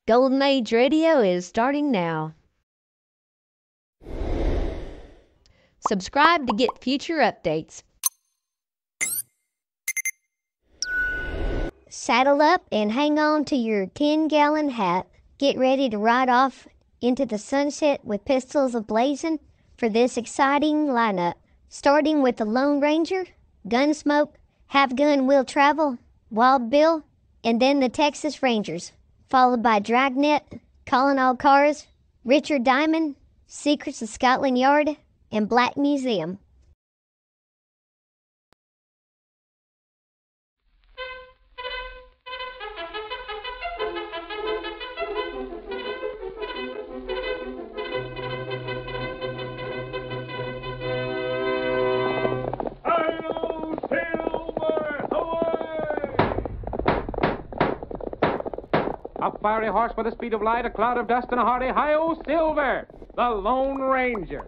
Golden Age Radio is starting now. Subscribe to get future updates. Saddle up and hang on to your 10-gallon hat. Get ready to ride off into the sunset with pistols a-blazing for this exciting lineup. Starting with the Lone Ranger, Gunsmoke, Have Gun Will Travel, Wild Bill, and then the Texas Rangers, followed by Dragnet, Calling All Cars, Richard Diamond, Secrets of Scotland Yard, and Black Museum. A fiery horse with the speed of light, a cloud of dust, and a hearty hi-yo Silver, the Lone Ranger.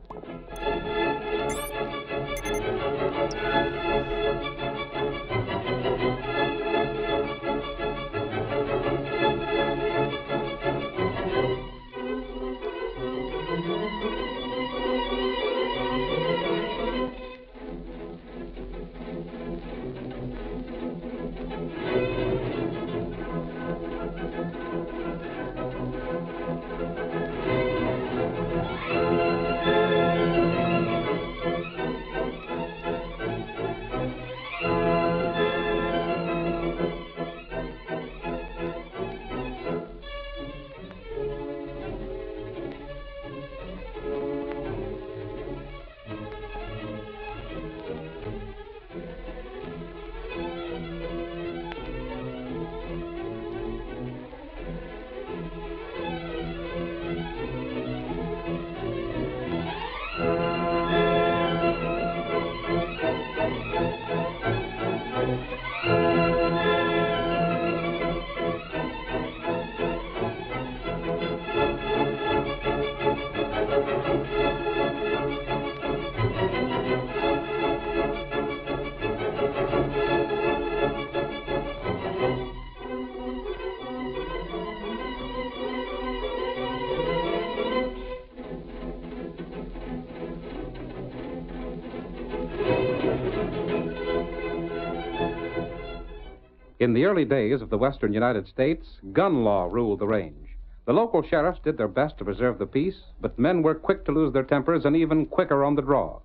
In the early days of the western United States, gun law ruled the range. The local sheriffs did their best to preserve the peace, but men were quick to lose their tempers and even quicker on the draw.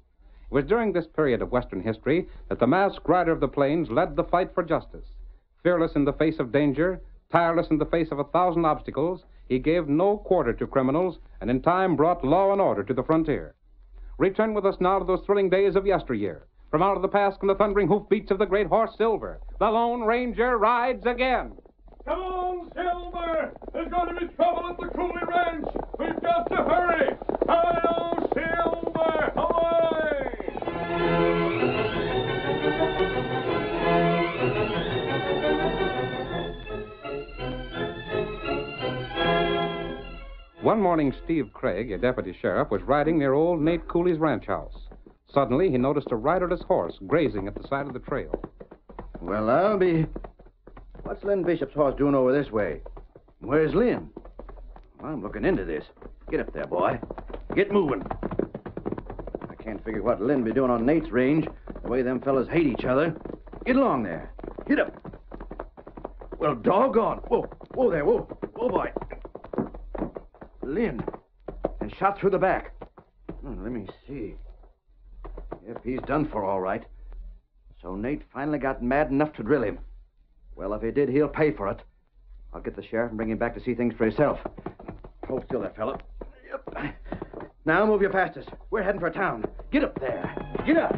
It was during this period of western history that the masked rider of the plains led the fight for justice. Fearless in the face of danger, tireless in the face of 1,000 obstacles, he gave no quarter to criminals and in time brought law and order to the frontier. Return with us now to those thrilling days of yesteryear. From out of the past come the thundering hoofbeats of the great horse Silver. The Lone Ranger rides again. Come on, Silver! There's going to be trouble at the Cooley Ranch. We've got to hurry. Hi-yo, Silver! Away! One morning, Steve Craig, a deputy sheriff, was riding near old Nate Cooley's ranch house. Suddenly, he noticed a riderless horse grazing at the side of the trail. Well, I'll be... What's Lynn Bishop's horse doing over this way? Where's Lynn? Well, I'm looking into this. Get up there, boy. Get moving. I can't figure what Lynn be doing on Nate's range, the way them fellas hate each other. Get along there. Get up. Well, doggone. Whoa. Whoa there. Whoa. Whoa, boy. Lynn. And shot through the back. Let me see. Yep, he's done for all right. So Nate finally got mad enough to drill him. Well, if he did, he'll pay for it. I'll get the sheriff and bring him back to see things for himself. Hold still there, fella. Yep. Now move your fastest. We're heading for town. Get up there. Get up.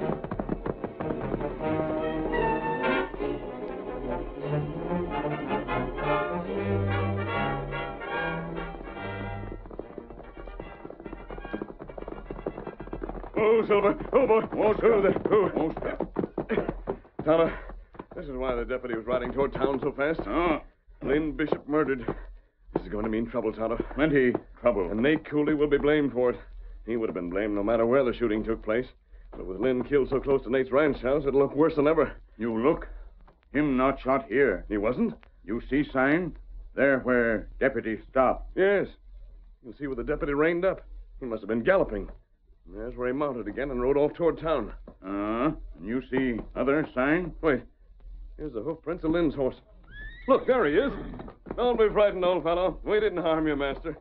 Oh, Silver. Oh, boy. Oh, Silver. Oh. Tonto, this is why the deputy was riding toward town so fast. Oh. Lynn Bishop murdered. This is going to mean trouble, Tonto. Plenty trouble. And Nate Cooley will be blamed for it. He would have been blamed no matter where the shooting took place. But with Lynn killed so close to Nate's ranch house, it'll look worse than ever. You look. Him not shot here. He wasn't? You see sign? There where deputy stopped. Yes. You can see where the deputy reined up. He must have been galloping. There's where he mounted again and rode off toward town. You see other sign? Wait. Here's the hoof prints of Lynn's horse. Look, there he is. Don't be frightened, old fellow. We didn't harm you, master.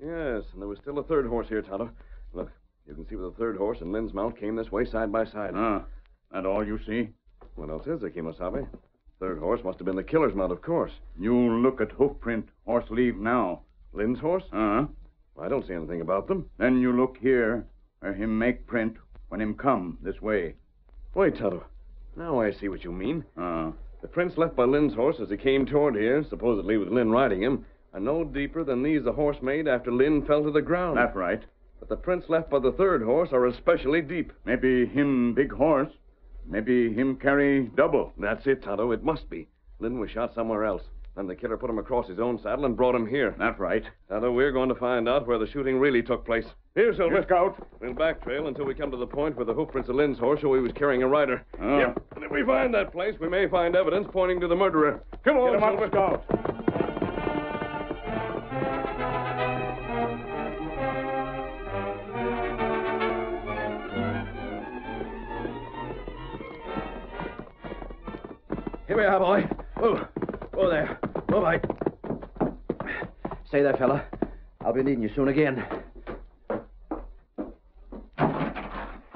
Yes, and there was still a third horse here, Tonto. Look, you can see where the third horse and Lynn's mount came this way side by side. That all you see? What else is there, Kimosabe? Third horse must have been the killer's mount, of course. You look at hoof print, horse leave now. Lynn's horse? I don't see anything about them. Then you look here, where him make print when him come this way. Wait, Tonto. Now I see what you mean. The prints left by Lynn's horse as he came toward here, supposedly with Lynn riding him, are no deeper than these the horse made after Lynn fell to the ground. That's right. But the prints left by the third horse are especially deep. Maybe him big horse. Maybe him carry double. That's it, Tonto. It must be. Lynn was shot somewhere else. Then the killer put him across his own saddle and brought him here. That's right. Tonto, we're going to find out where the shooting really took place. Here, Silver. Here, Scout. We'll back trail until we come to the point where the hoof prints of Lynn's horse show he was carrying a rider. Yep. And if we find that place, we may find evidence pointing to the murderer. Come on, Silver. Scout. Here we are, boy. Oh, there. All right. Stay there, fella. I'll be needing you soon again.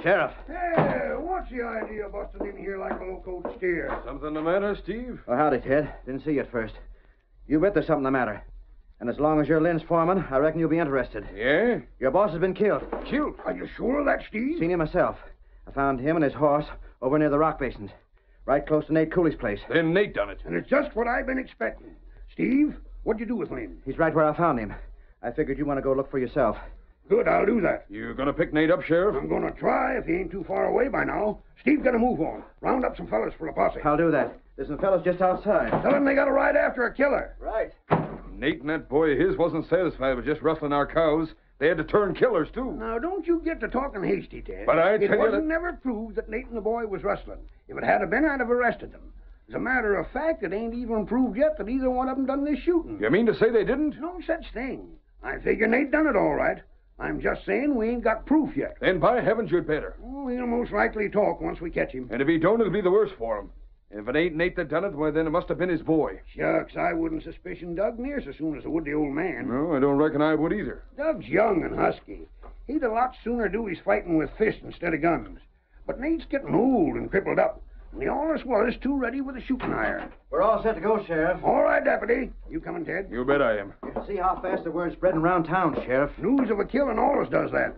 Sheriff. Hey, what's the idea of busting in here like a locoed steer? Something the matter, Steve? Oh, howdy, Ted. Didn't see you at first. You bet there's something the matter. And as long as you're Lynn's foreman, I reckon you'll be interested. Yeah? Your boss has been killed. Killed? Are you sure of that, Steve? Seen him myself. I found him and his horse over near the rock basins, right close to Nate Cooley's place. Then Nate done it. And it's just what I've been expecting. Steve, what'd you do with Lynn? He's right where I found him. I figured you want to go look for yourself. Good, I'll do that. You gonna pick Nate up, Sheriff? I'm gonna try if he ain't too far away by now. Steve, gotta move on. Round up some fellas for a posse. I'll do that. There's some fellows just outside. Tell them they gotta ride after a killer. Right. Nate and that boy of his wasn't satisfied with just rustling our cows. They had to turn killers, too. Now, don't you get to talking hasty, Ted. But I tell you it wasn't that... never proved that Nate and the boy was rustling. If it had been, I'd have arrested them. As a matter of fact, it ain't even proved yet that either one of them done this shooting. You mean to say they didn't? No such thing. I figure Nate done it all right. I'm just saying we ain't got proof yet. Then by heavens, you'd better. Oh, he'll most likely talk once we catch him. And if he don't, it'll be the worse for him. If it ain't Nate that done it, well, then it must have been his boy. Shucks, I wouldn't suspicion Doug near so soon as I would the old man. No, I don't reckon I would either. Doug's young and husky. He'd a lot sooner do his fighting with fists instead of guns. But Nate's getting old and crippled up. And he always was too ready with a shooting iron. We're all set to go, Sheriff. All right, Deputy. You coming, Ted? You bet I am. You can see how fast the word's spreading around town, Sheriff. News of a killing always does that.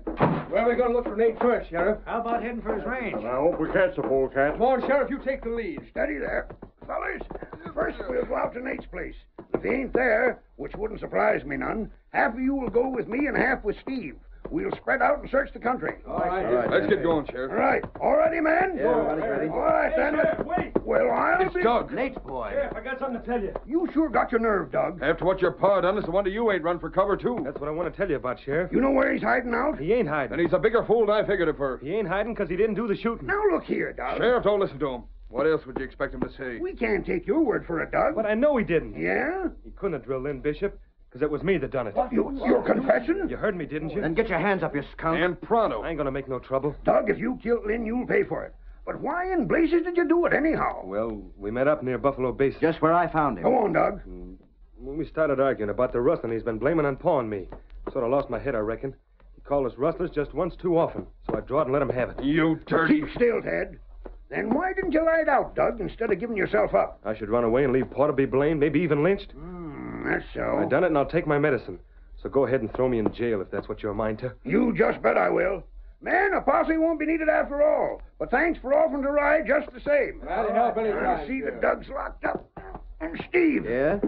Where are we going to look for Nate first, Sheriff? How about heading for his range? I hope we catch the polecat. Come on, Sheriff, you take the lead. Steady there. Fellas, first we'll go out to Nate's place. If he ain't there, which wouldn't surprise me none, half of you will go with me and half with Steve. We'll spread out and search the country. All right. All right. Let's get going, Sheriff. All right. All ready, men? Yeah, everybody's ready. All right, Hey, then. Sheriff, wait. Well, I'll It's be... Doug. Nate's boy. Sheriff, I got something to tell you. You sure got your nerve, Doug. After what your pa done, it's a wonder you ain't run for cover, too. That's what I want to tell you about, Sheriff. You know where he's hiding out? He ain't hiding. And he's a bigger fool than I figured it for. He ain't hiding because he didn't do the shooting. Now, look here, Doug. Sheriff, don't listen to him. What else would you expect him to say? We can't take your word for it, Doug. But I know he didn't. Yeah? He couldn't have drilled in, Bishop, because it was me that done it. Your confession? You heard me, didn't you? Then get your hands up, you skunk. And pronto. I ain't going to make no trouble. Doug, if you killed Lynn, you'll pay for it. But why in blazes did you do it anyhow? Well, we met up near Buffalo Base. Just where I found him. Go on, Doug. When we started arguing about the rustling, he's been blaming and pawing me. Sort of lost my head, I reckon. He called us rustlers just once too often, so I drawed and let him have it. You dirty... Keep still, Ted. Then why didn't you lie it out, Doug, instead of giving yourself up? I should run away and leave Pa to be blamed, maybe even lynched. That's so. I done it, and I'll take my medicine. So go ahead and throw me in jail if that's what you're a mind to. You just bet I will. Man, a posse won't be needed after all. But thanks for offering to ride just the same. I see that Doug's locked up. And Steve. Yeah?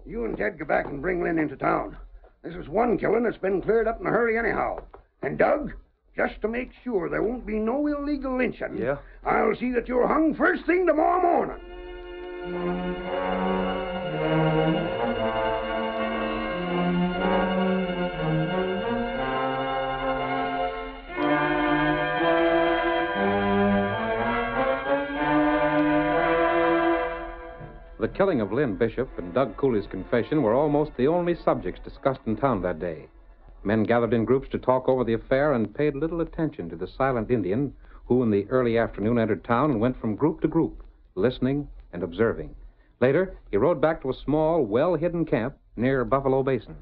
You and Ted go back and bring Lynn into town. This is one killing that's been cleared up in a hurry anyhow. And Doug, just to make sure there won't be no illegal lynching, Yeah? I'll see that you're hung first thing tomorrow morning. The killing of Lynn Bishop and Doug Cooley's confession were almost the only subjects discussed in town that day. Men gathered in groups to talk over the affair and paid little attention to the silent Indian who in the early afternoon entered town and went from group to group, listening and observing. Later, he rode back to a small, well-hidden camp near Buffalo Basin.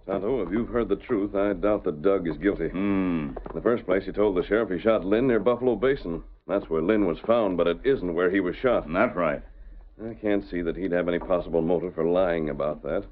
Tonto, if you've heard the truth, I doubt that Doug is guilty. In the first place, he told the sheriff he shot Lynn near Buffalo Basin. That's where Lynn was found, but it isn't where he was shot. That's right. I can't see that he'd have any possible motive for lying about that.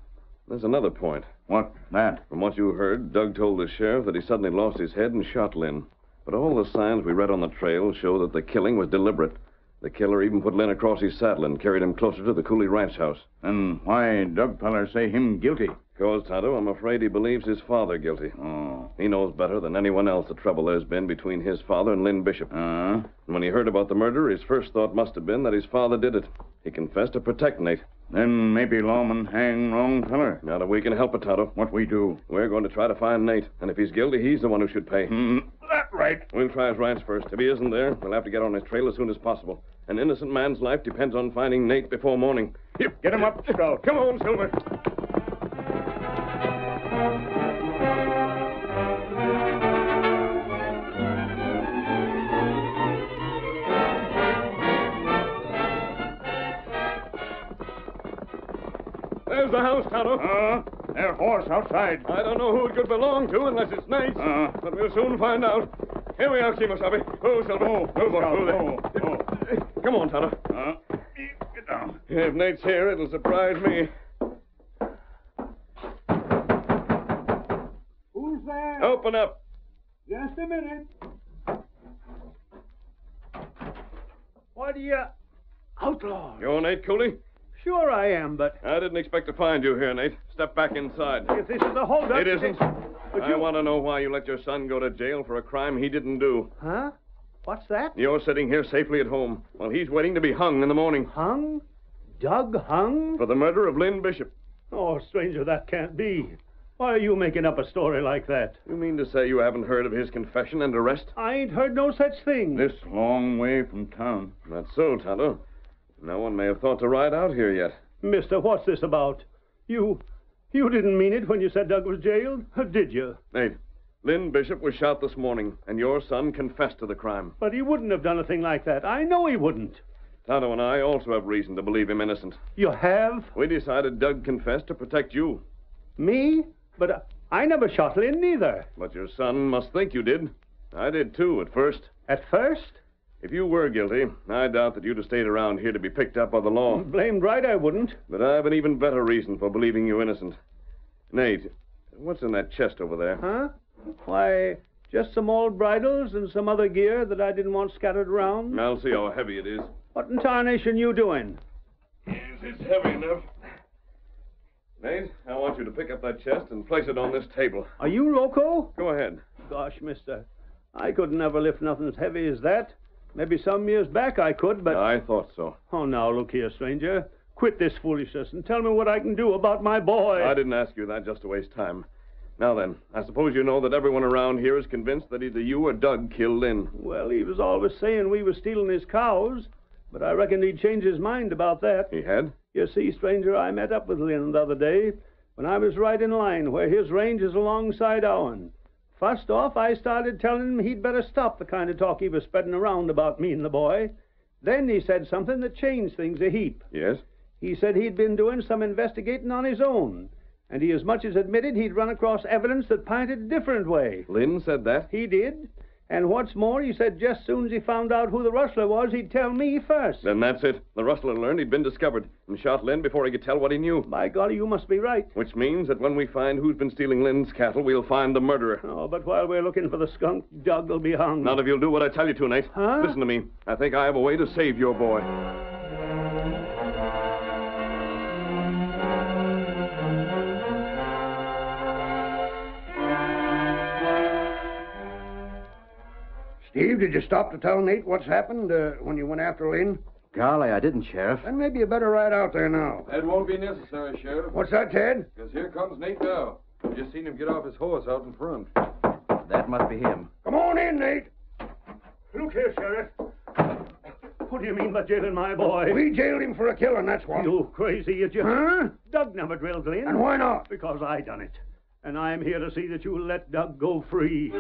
There's another point. What? That? From what you heard, Doug told the sheriff that he suddenly lost his head and shot Lynn. But all the signs we read on the trail show that the killing was deliberate. The killer even put Lynn across his saddle and carried him closer to the Cooley ranch house. And why Doug feller say him guilty? Because, Tonto, I'm afraid he believes his father guilty. Oh. He knows better than anyone else the trouble there's been between his father and Lynn Bishop. Uh-huh. And when he heard about the murder, his first thought must have been that his father did it. He confessed to protect Nate. Then maybe lawman hang wrong feller. Now that we can help it, Tonto. What we do? We're going to try to find Nate. And if he's guilty, he's the one who should pay. That right. We'll try his ranch first. If he isn't there, we'll have to get on his trail as soon as possible. An innocent man's life depends on finding Nate before morning. Get him up, Scout. Come on, Silver. There's the house, Tonto. Their horse outside. I don't know who it could belong to unless it's Nate's. But we'll soon find out. Here we are, Kimosabe. Oh, Silver. Come on, Tonto. Get down. If Nate's here, it'll surprise me. Who's there? Open up. Just a minute. What are you... Outlaw? You're Nate Cooley? Sure I am, but I didn't expect to find you here, Nate. Step back inside. if this is a holdup... It isn't. But I want to know why you let your son go to jail for a crime he didn't do. Huh? What's that? You're sitting here safely at home while he's waiting to be hung in the morning. Hung? Doug hung? For the murder of Lynn Bishop. Oh, stranger, that can't be. Why are you making up a story like that? You mean to say you haven't heard of his confession and arrest? I ain't heard no such thing. This long way from town. That's so, Tonto. No one may have thought to ride out here yet. Mister, what's this about? You didn't mean it when you said Doug was jailed, did you? Nate, Lynn Bishop was shot this morning, and your son confessed to the crime. But he wouldn't have done a thing like that. I know he wouldn't. Tonto and I also have reason to believe him innocent. You have? We decided Doug confessed to protect you. Me? But I never shot Lynn neither. But your son must think you did. I did, too, at first. At first? If you were guilty, I doubt that you'd have stayed around here to be picked up by the law. Blamed right I wouldn't. But I have an even better reason for believing you innocent. Nate, what's in that chest over there? Huh? Why, just some old bridles and some other gear that I didn't want scattered around. I'll see how heavy it is. What in tarnation you doing? Yes, it's heavy enough. Nate, I want you to pick up that chest and place it on this table. Are you loco? Go ahead. Gosh, mister, I could never lift nothing as heavy as that. Maybe some years back I could, but... I thought so. Oh, now, look here, stranger. Quit this foolishness and tell me what I can do about my boy. I didn't ask you that just to waste time. Now then, I suppose you know that everyone around here is convinced that either you or Doug killed Lynn. Well, he was always saying we were stealing his cows, but I reckon he'd changed his mind about that. He had? You see, stranger, I met up with Lynn the other day when I was right in line where his range is alongside ourn. First off, I started telling him he'd better stop the kind of talk he was spreading around about me and the boy. Then he said something that changed things a heap. Yes? He said he'd been doing some investigating on his own, and he as much as admitted he'd run across evidence that pointed a different way. Lynn said that? He did. And what's more, he said just soon as he found out who the rustler was, he'd tell me first. Then that's it. The rustler learned he'd been discovered and shot Lynn before he could tell what he knew. By golly, you must be right. Which means that when we find who's been stealing Lynn's cattle, we'll find the murderer. Oh, but while we're looking for the skunk, Doug will be hung. Not if you'll do what I tell you to, Nate. Huh? Listen to me. I think I have a way to save your boy. Steve, did you stop to tell Nate what's happened when you went after Lynn? Golly, I didn't, Sheriff. Then maybe you better ride out there now. That won't be necessary, Sheriff. What's that, Ted? Because here comes Nate now. I've just seen him get off his horse out in front. That must be him. Come on in, Nate. Look here, Sheriff. What do you mean by jailing my boy? We jailed him for a killing, that's what. You crazy idiot. Huh? Doug never drilled Lynn. And why not? Because I done it. And I'm here to see that you let Doug go free.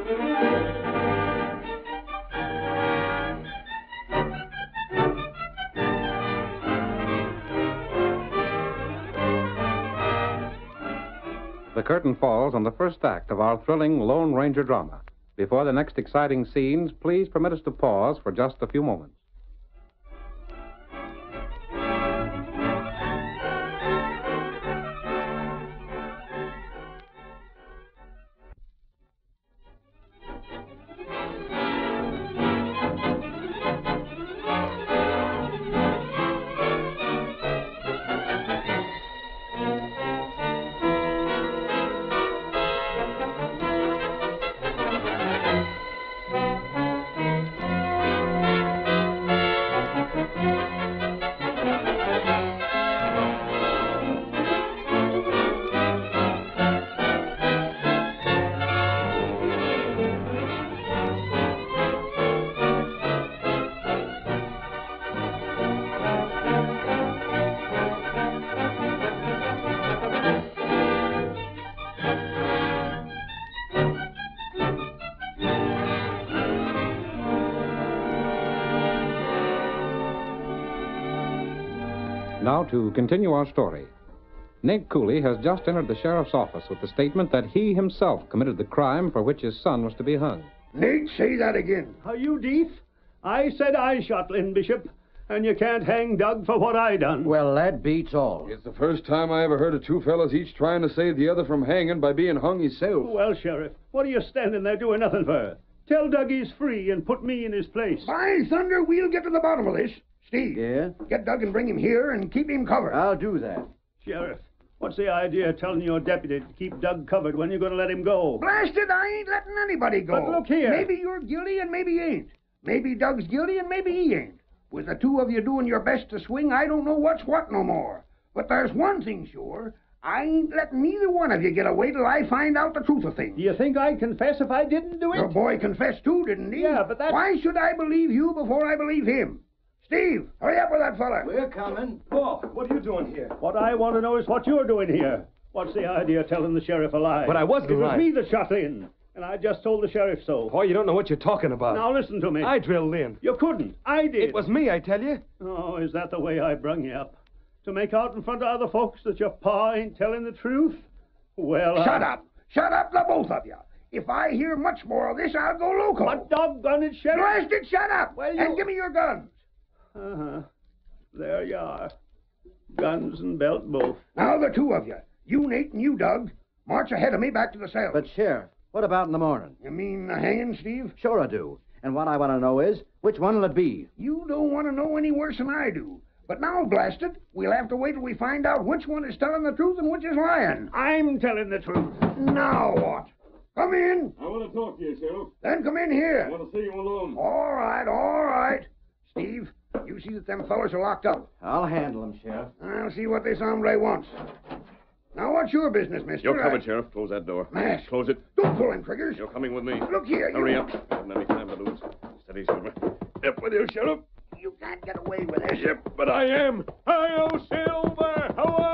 The curtain falls on the first act of our thrilling Lone Ranger drama. Before the next exciting scenes, please permit us to pause for just a few moments. Now, to continue our story. Nate Cooley has just entered the sheriff's office with the statement that he himself committed the crime for which his son was to be hung. Nate, say that again. Are you deaf? I said I shot Lynn Bishop, and you can't hang Doug for what I done. Well, that beats all. It's the first time I ever heard of two fellas each trying to save the other from hanging by being hung himself. Well, Sheriff, what are you standing there doing nothing for? Tell Doug he's free and put me in his place. By thunder, we'll get to the bottom of this. Steve. Yeah? Get Doug and bring him here and keep him covered. I'll do that. Sheriff, what's the idea of telling your deputy to keep Doug covered when you're going to let him go? Blasted, I ain't letting anybody go. But look here. Maybe you're guilty and maybe you ain't. Maybe Doug's guilty and maybe he ain't. With the two of you doing your best to swing, I don't know what's what no more. But there's one thing sure. I ain't letting neither one of you get away till I find out the truth of things. Do you think I'd confess if I didn't do it? Your boy confessed too, didn't he? Yeah, but that's... Why should I believe you before I believe him? Steve, hurry up with that fella. We're coming. Boss, what are you doing here? What I want to know is what you're doing here. What's the idea of telling the sheriff a lie? But I wasn't It was lying. me that shot Lynn, and I just told the sheriff so. Boy, you don't know what you're talking about. Now listen to me. I drilled Lynn. You couldn't. I did. It was me, I tell you. Oh, is that the way I brung you up? To make out in front of other folks that your pa ain't telling the truth? Well, Shut up. Shut up, the both of you. If I hear much more of this, I'll go loco. What doggone it, Sheriff? Blast it, shut up. Well, And give me your guns. Uh-huh. There you are. Guns and belt both. Now, the two of you, you, Nate, and you, Doug, march ahead of me back to the cell. But, Sheriff, what about in the morning? You mean the hanging, Steve? Sure I do. And what I want to know is, which one will it be? You don't want to know any worse than I do. But now, blast it, we'll have to wait till we find out which one is telling the truth and which is lying. I'm telling the truth. Now what? Come in. I want to talk to you, Sheriff. Then come in here. I want to see you alone. All right, all right. Steve, you see that them fellas are locked up. I'll handle them, Sheriff. I'll see what this hombre wants. Now, what's your business, mister? You're covered, Sheriff. Close that door. Mask. Close it. Don't pull them triggers. You're coming with me. Look here, you... Hurry up. I haven't any time to lose. Steady, Silver. Up with you, Sheriff. You can't get away with this. Yep, but I am. Hi-yo, Silver. Away!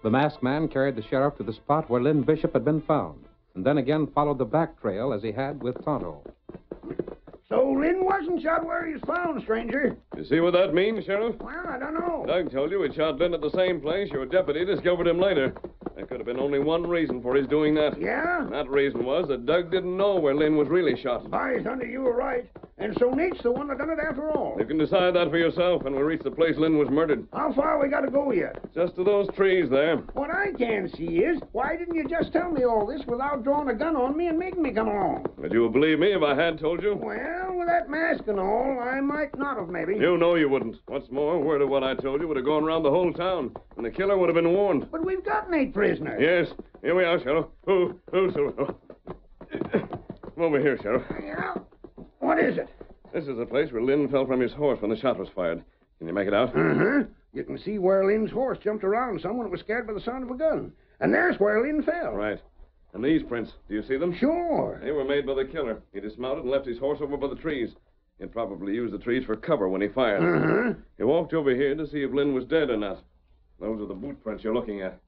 The masked man carried the sheriff to the spot where Lynn Bishop had been found, and then again followed the back trail as he had with Tonto. So Lynn wasn't shot where he was found, stranger. You see what that means, Sheriff? Well, I don't know. Doug told you he'd shot Lynn at the same place. Your deputy discovered him later. There could have been only one reason for his doing that. Yeah? And that reason was that Doug didn't know where Lynn was really shot. By thunder, you were right. And so Nate's the one that done it after all. You can decide that for yourself when we reach the place Lynn was murdered. How far we got to go yet? Just to those trees there. What I can see is, why didn't you just tell me all this without drawing a gun on me and making me come along? Would you believe me if I had told you? Well, with that mask and all, I might not have, maybe. You know you wouldn't. What's more, word of what I told you would have gone around the whole town, and the killer would have been warned. But we've got Nate prisoner. Yes, here we are, Sheriff. Who, Silver? Come over here, Sheriff. Yeah? What is it? This is the place where Lynn fell from his horse when the shot was fired. Can you make it out? Uh-huh. You can see where Lynn's horse jumped around some when it was scared by the sound of a gun. And there's where Lynn fell. Right. And these prints, do you see them? Sure. They were made by the killer. He dismounted and left his horse over by the trees. He'd probably used the trees for cover when he fired. Uh-huh. He walked over here to see if Lynn was dead or not. Those are the boot prints you're looking at.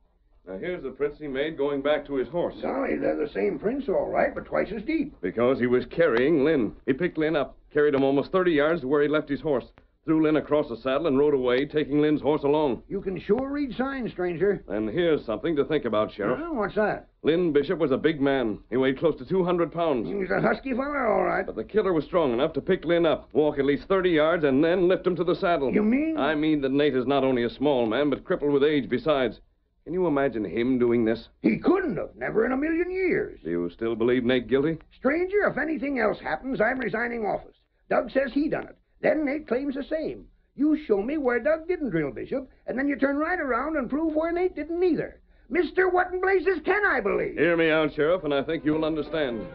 Now, here's the prints he made going back to his horse. Golly, they're the same prints, all right, but twice as deep. Because he was carrying Lynn. He picked Lynn up, carried him almost 30 yards to where he left his horse, threw Lynn across the saddle, and rode away, taking Lynn's horse along. You can sure read signs, stranger. And here's something to think about, Sheriff. What's that? Lynn Bishop was a big man. He weighed close to 200 pounds. He was a husky fella, all right. But the killer was strong enough to pick Lynn up, walk at least 30 yards, and then lift him to the saddle. You mean? I mean that Nate is not only a small man, but crippled with age besides. Can you imagine him doing this? He couldn't have. Never in a million years. Do you still believe Nate guilty? Stranger, if anything else happens, I'm resigning office. Doug says he done it. Then Nate claims the same. You show me where Doug didn't drill Bishop, and then you turn right around and prove where Nate didn't either. Mister, what in blazes can I believe? Hear me out, Sheriff, and I think you'll understand.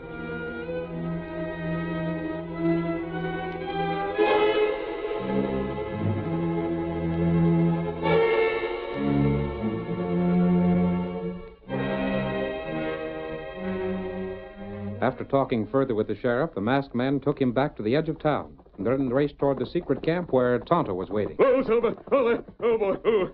After talking further with the sheriff, the masked man took him back to the edge of town, and then raced toward the secret camp where Tonto was waiting. Oh, Silver! Oh, there! Oh, boy! Oh.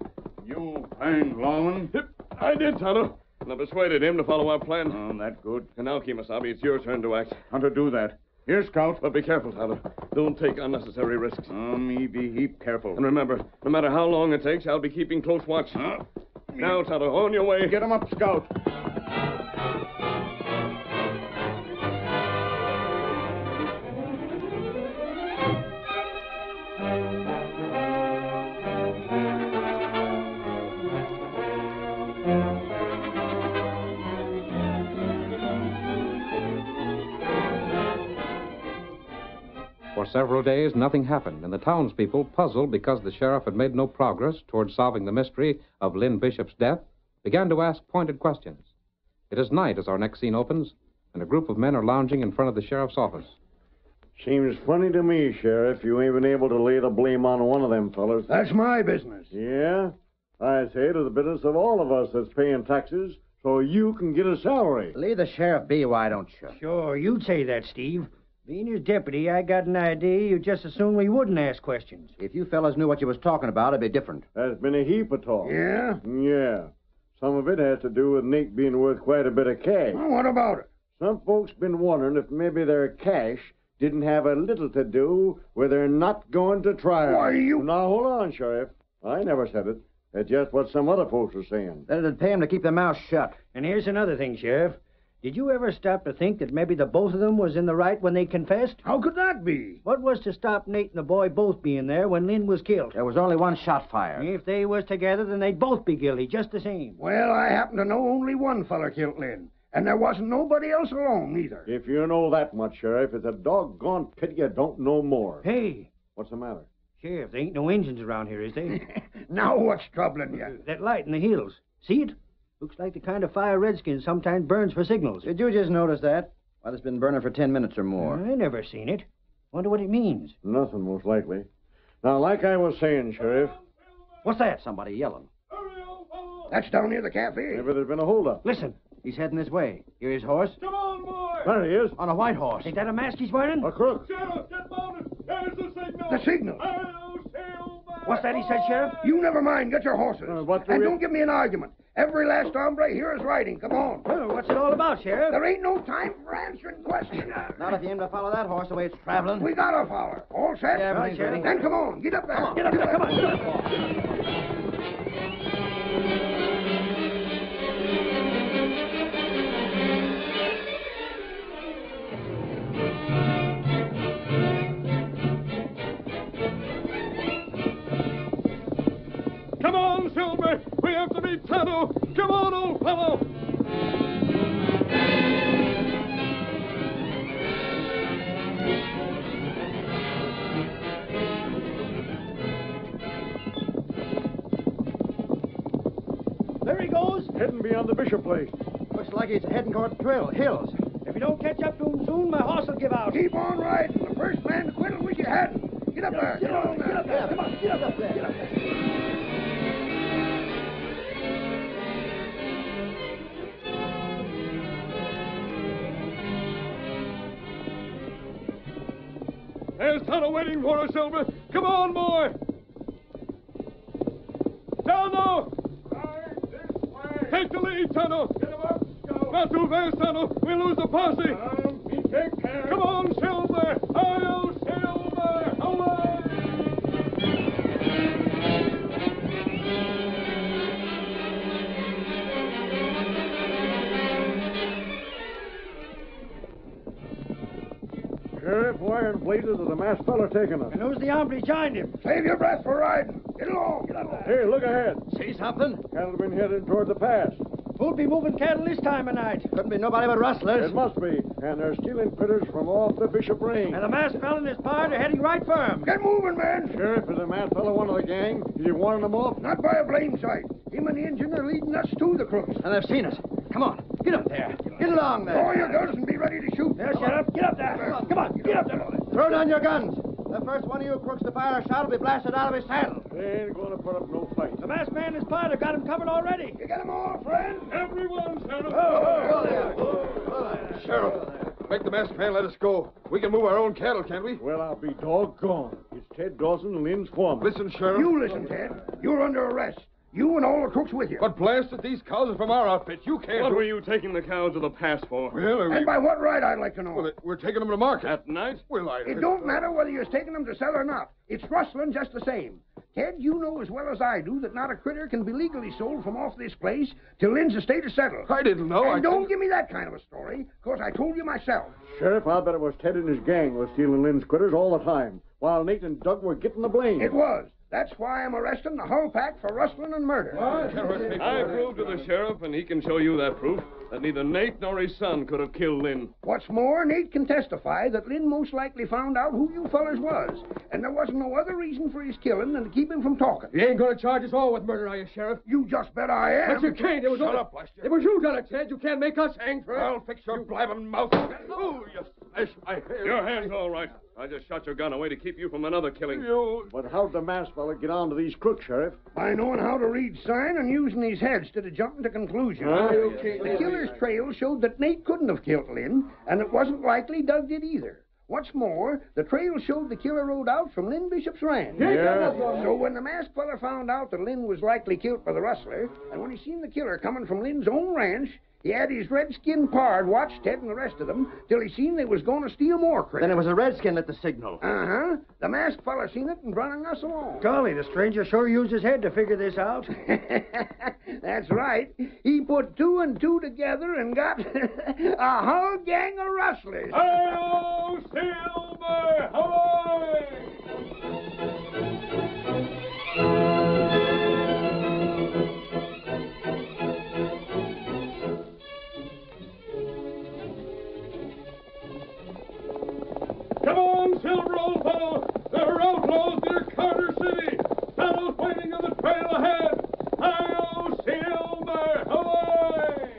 You find lawman? Yep, I did, Tonto. And I persuaded him to follow our plan. Oh, that's good. And now, Kemosabe, it's your turn to act. How to do that? Here, Scout. But be careful, Tonto. Don't take unnecessary risks. Me be heap careful. And remember, no matter how long it takes, I'll be keeping close watch. Now, Tonto, on your way. Get him up, Scout. For several days, nothing happened, and the townspeople, puzzled because the sheriff had made no progress toward solving the mystery of Lynn Bishop's death, began to ask pointed questions. It is night as our next scene opens, and a group of men are lounging in front of the sheriff's office. Seems funny to me, Sheriff, you ain't been able to lay the blame on one of them fellas. That's my business. Yeah? I say it is the business of all of us that's paying taxes, so you can get a salary. Leave the sheriff be, why don't you? Sure, you'd say that, Steve. Being his deputy, I got an idea you just as soon we wouldn't ask questions. If you fellas knew what you was talking about, it'd be different. There's been a heap of talk. Yeah? Yeah. Some of it has to do with Nate being worth quite a bit of cash. Well, what about it? Some folks been wondering if maybe their cash didn't have a little to do with their not going to trial. Why, you... Now, hold on, Sheriff. I never said it. It's just what some other folks are saying. Then it'd pay him to keep their mouths shut. And here's another thing, Sheriff. Did you ever stop to think that maybe the both of them was in the right when they confessed? How could that be? What was to stop Nate and the boy both being there when Lynn was killed? There was only one shot fired. If they was together, then they'd both be guilty, just the same. Well, I happen to know only one feller killed Lynn. And there wasn't nobody else along, either. If you know that much, Sheriff, it's a doggone pity you don't know more. Hey! What's the matter? Sheriff, there ain't no engines around here, is there? Now what's troubling you? That light in the hills. See it? Looks like the kind of fire Redskins sometimes burns for signals. Did you just notice that? Why, it's been burning for 10 minutes or more. I never seen it. Wonder what it means. Nothing, most likely. Now, like I was saying, Sheriff... What's that? Somebody yelling. That's down near the cafe. Maybe there's been a holdup. Listen. He's heading this way. Hear his horse? Come on, boy! There he is. On a white horse. Ain't that a mask he's wearing? A crook. Sheriff, get mounted! There's the signal! The signal. What's that he said, Sheriff? You never mind. Get your horses. What do and we- don't give me an argument. Every last hombre here is riding. Come on. Well, what's it all about, Sheriff? There ain't no time for answering questions. Not if you aim to follow that horse the way it's traveling. We got a follower. All set? Yeah, everything's ready. Then come on. Get up there. Come on, get up there. Come on, get up. Come on, Silver! We have to meet Tonto! Come on, old fellow! There he goes. Heading beyond the Bishop place. Looks like he's heading toward the hills. If you don't catch up to him soon, my horse will give out. Keep on riding. The first man to quit will wish you hadn't. Get up there. Get on there. Get up there. Come on, get up there. Get up there. tunnel waiting for us, Silver. Come on, boy. Tonto! This way. Take the lead, Tonto. Get him up, Scout. Not too fast, Tonto. We'll lose the posse. Take care. Come on, Silver. Hi-yo, Silver. Away! Sheriff, where in blazes is the masked fella taking us? And who's the hombre behind him? Save your breath for riding. Get along. Get along. Hey, look ahead. See something? Cattle have been headed toward the pass. Who'd be moving cattle this time of night? Couldn't be nobody but rustlers. It must be. And they're stealing critters from off the Bishop Range. And the masked fella and his party are heading right for him. Get moving, man. Sheriff, is the masked fella one of the gang? Is he warning them off? Not by a blame sight. Him and the engine are leading us to the crooks. And they've seen us. Come on. Get up there. Get along there. Draw your guns and be ready to shoot. There, Sheriff. Get up there. Come on, get up there. Throw down your guns. The first one of you crooks to fire a shot will be blasted out of his saddle. They ain't going to put up no fight. The masked man and his party have got him covered already. You got them all, friend? Everyone, Sheriff. Sheriff, make the masked man let us go. We can move our own cattle, can't we? Well, I'll be doggone. It's Ted Dawson and Lynn's foreman. Listen, Sheriff. You listen, Ted. You're under arrest. You and all the crooks with you. But blasted, these cows are from our outfit. You can't What do were it. you taking the cows to the pass for? Well, And by what right, I'd like to know? well, we're taking them to market. At night? Well, It don't matter whether you're taking them to sell or not. It's rustling just the same. Ted, you know as well as I do that not a critter can be legally sold from off this place till Lynn's estate is settled. I didn't know. And don't give me that kind of a story, because I told you myself. Sheriff, I'll bet it was Ted and his gang was stealing Lynn's critters all the time, while Nate and Doug were getting the blame. It was. That's why I'm arresting the whole pack for rustling and murder. I proved to the sheriff, and he can show you that proof, that neither Nate nor his son could have killed Lynn. What's more, Nate can testify that Lynn most likely found out who you fellers was, and there wasn't no other reason for his killing than to keep him from talking. You ain't going to charge us all with murder, are you, Sheriff? You just bet I am. But you can't. It was Shut up, blast you. It was you done it, Ted. You can't make us hang for it. I'll fix your blabbing mouth. Oh, you smash my hair. Your hand's all right. I just shot your gun away to keep you from another killing. You... But how'd the masked fella get on to these crooks, Sheriff? By knowing how to read sign and using his head instead of jumping to conclusions. The killer's trail showed that Nate couldn't have killed Lynn, and it wasn't likely Doug did either. What's more, the trail showed the killer rode out from Lynn Bishop's ranch. Yeah. So when the masked fella found out that Lynn was likely killed by the rustler, and when he seen the killer coming from Lynn's own ranch, he had his red-skinned pard watch Ted and the rest of them till he seen they was going to steal more critters. Then it was a redskin at the signal. Uh-huh. The masked fella seen it and running us along. Golly, the stranger sure used his head to figure this out. That's right. He put two and two together and got a whole gang of rustlers. Hi-yo, Silver! Away! Come on, Silver, old fellow! There are outlaws near Carter City! Fellows waiting on the trail ahead! Hi-yo, Silver! Away!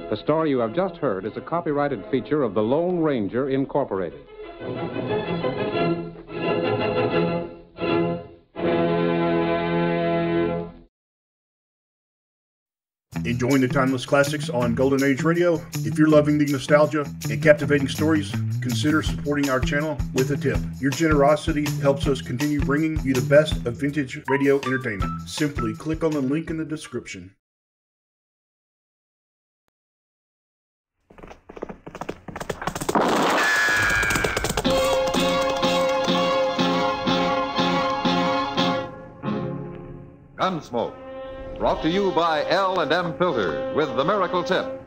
The story you have just heard is a copyrighted feature of the Lone Ranger, Incorporated. Enjoying the timeless classics on Golden Age Radio? If you're loving the nostalgia and captivating stories, consider supporting our channel with a tip. Your generosity helps us continue bringing you the best of vintage radio entertainment. Simply click on the link in the description. Gunsmoke, brought to you by L&M Filters with the miracle tip.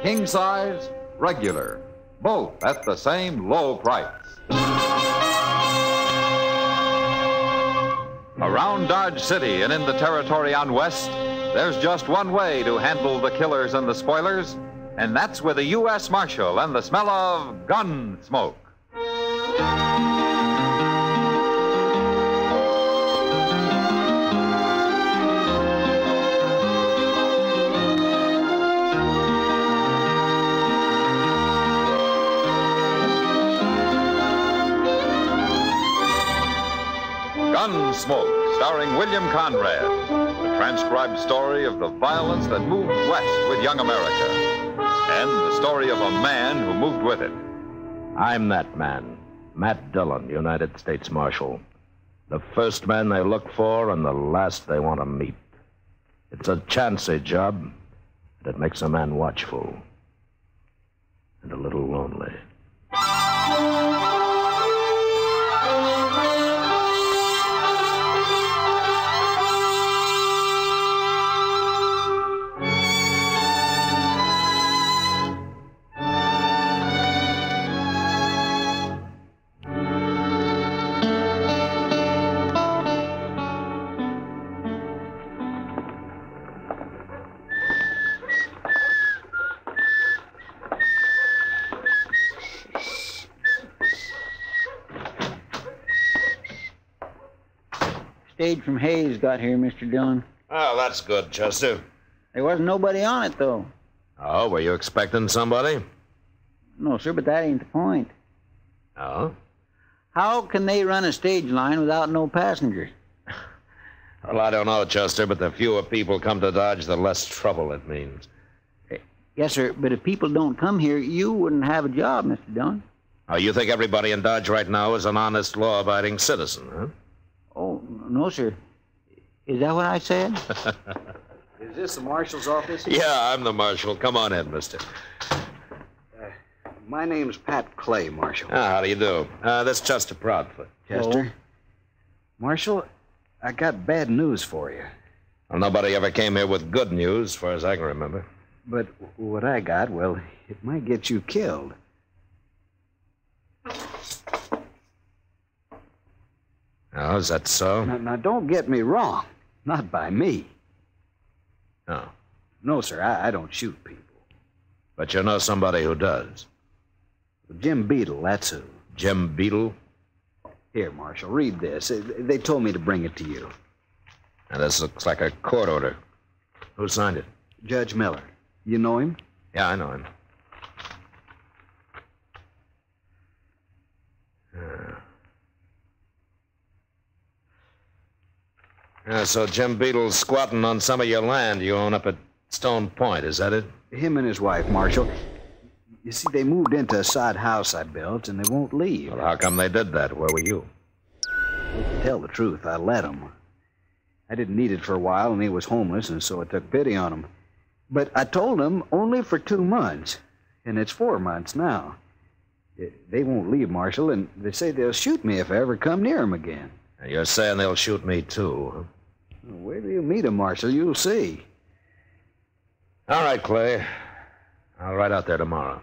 King size, regular, both at the same low price. Around Dodge City and in the territory on West, there's just one way to handle the killers and the spoilers, and that's with a U.S. Marshal and the smell of Gunsmoke. Gunsmoke, starring William Conrad, the transcribed story of the violence that moved west with young America, and the story of a man who moved with it. I'm that man, Matt Dillon, United States Marshal. The first man they look for and the last they want to meet. It's a chancy job that makes a man watchful and a little lonely. Stage from Hayes got here, Mr. Dillon. Oh, that's good, Chester. There wasn't nobody on it, though. Oh, were you expecting somebody? No, sir, but that ain't the point. Oh? How can they run a stage line without no passengers? Well, I don't know, Chester, but the fewer people come to Dodge, the less trouble it means. Yes, sir, but if people don't come here, you wouldn't have a job, Mr. Dillon. Oh, you think everybody in Dodge right now is an honest, law-abiding citizen, huh? Oh, no, sir. Is that what I said? Is this the marshal's office? Yeah, I'm the marshal. Come on in, mister. My name's Pat Clay, Marshal. How do you do? That's Chester Proudfoot. Chester? Marshal, I got bad news for you. Well, nobody ever came here with good news, as far as I can remember. But what I got, well, it might get you killed. Oh, is that so? Now, don't get me wrong. Not by me. No. No, sir, I don't shoot people. But you know somebody who does. Jim Beadle, that's who. Jim Beadle? Here, Marshal, read this. They told me to bring it to you. Now, this looks like a court order. Who signed it? Judge Miller. You know him? Yeah, I know him. So Jim Beadle's squatting on some of your land you own up at Stone Point, is that it? Him and his wife, Marshal. You see, they moved into a sod house I built, and they won't leave. Well, how come they did that? Where were you? To tell the truth, I let him. I didn't need it for a while, and he was homeless, and so I took pity on him. But I told him only for 2 months, and it's 4 months now. They won't leave, Marshal, and they say they'll shoot me if I ever come near them again. And you're saying they'll shoot me, too, huh? Well, wait till you meet him, Marshal. You'll see. All right, Clay. I'll ride out there tomorrow.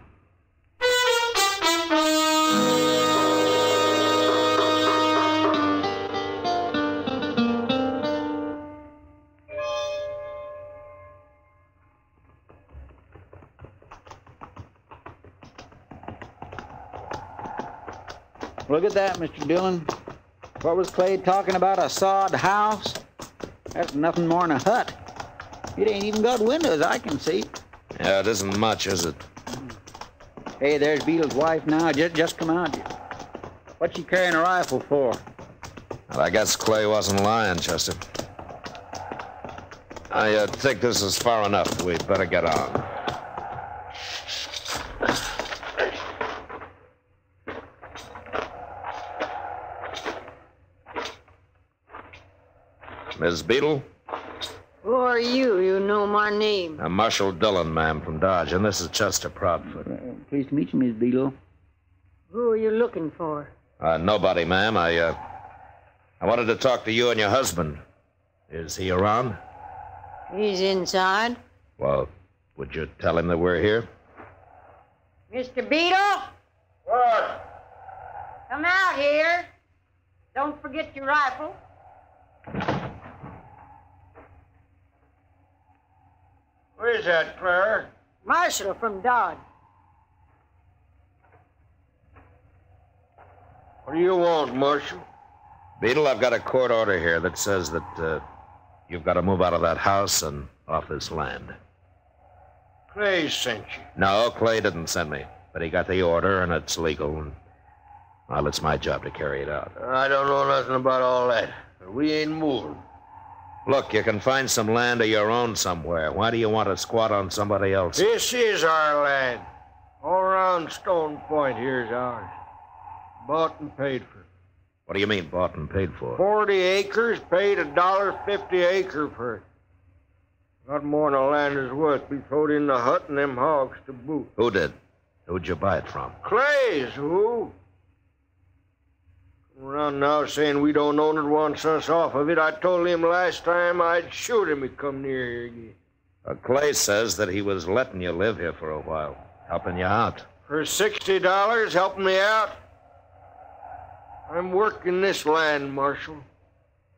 Look at that, Mr. Dillon. What was Clay talking about, a sod house? That's nothing more than a hut. It ain't even got windows, I can see. Yeah, it isn't much, is it? Hey, there's Beadle's wife now. Just come out. What's she carrying a rifle for? Well, I guess Clay wasn't lying, Chester. I think this is far enough. We'd better get on. Miss Beadle? Who are you? You know my name. I'm Marshal Dillon, ma'am, from Dodge, and this is Chester Proudfoot. Pleased to meet you, Miss Beadle. Who are you looking for? Nobody, ma'am. I wanted to talk to you and your husband. Is he around? He's inside. Well, would you tell him that we're here? Mr. Beadle? What? Come out here. Don't forget your rifle. Where's that, Clara? Marshal from Dodge. What do you want, Marshal? Beadle, I've got a court order here that says that you've got to move out of that house and off this land. Clay sent you. No, Clay didn't send me. But he got the order, and it's legal. And, well, it's my job to carry it out. I don't know nothing about all that. We ain't moving. Look, you can find some land of your own somewhere. Why do you want to squat on somebody else? This is our land. All around Stone Point here's ours. Bought and paid for. What do you mean, bought and paid for? 40 acres, paid $1.50 acre for it. Not more than the land is worth. We throwed in the hut and them hogs to boot. Who did? Who'd you buy it from? Clay's, who? Come around now saying we don't own it, wants us off of it. I told him last time I'd shoot him if he come near here again. Clay says that he was letting you live here for a while, helping you out. For $60, helping me out? I'm working this land, Marshal.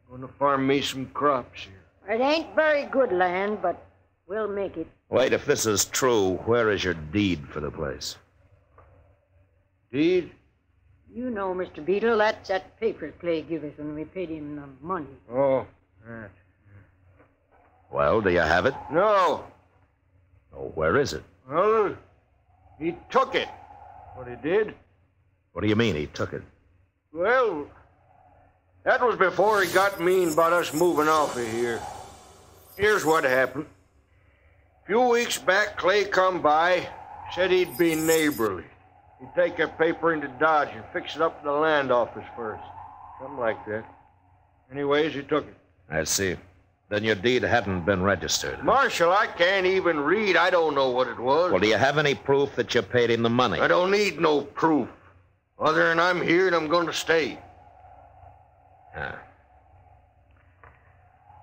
Going to farm me some crops here. It ain't very good land, but we'll make it. Wait, if this is true, where is your deed for the place? Deed? You know, Mr. Beadle, that's that paper Clay gave us when we paid him the money. Oh, that. Well, do you have it? No. Oh, where is it? Well, he took it. What he did? What do you mean, he took it? Well, that was before he got mean about us moving off of here. Here's what happened. A few weeks back, Clay come by, said he'd be neighborly. He'd take a paper into Dodge and fix it up in the land office first. Something like that. Anyways, he took it. I see. Then your deed hadn't been registered. Marshal, I can't even read. I don't know what it was. Well, do you have any proof that you paid him the money? I don't need no proof. Other than I'm here and I'm going to stay.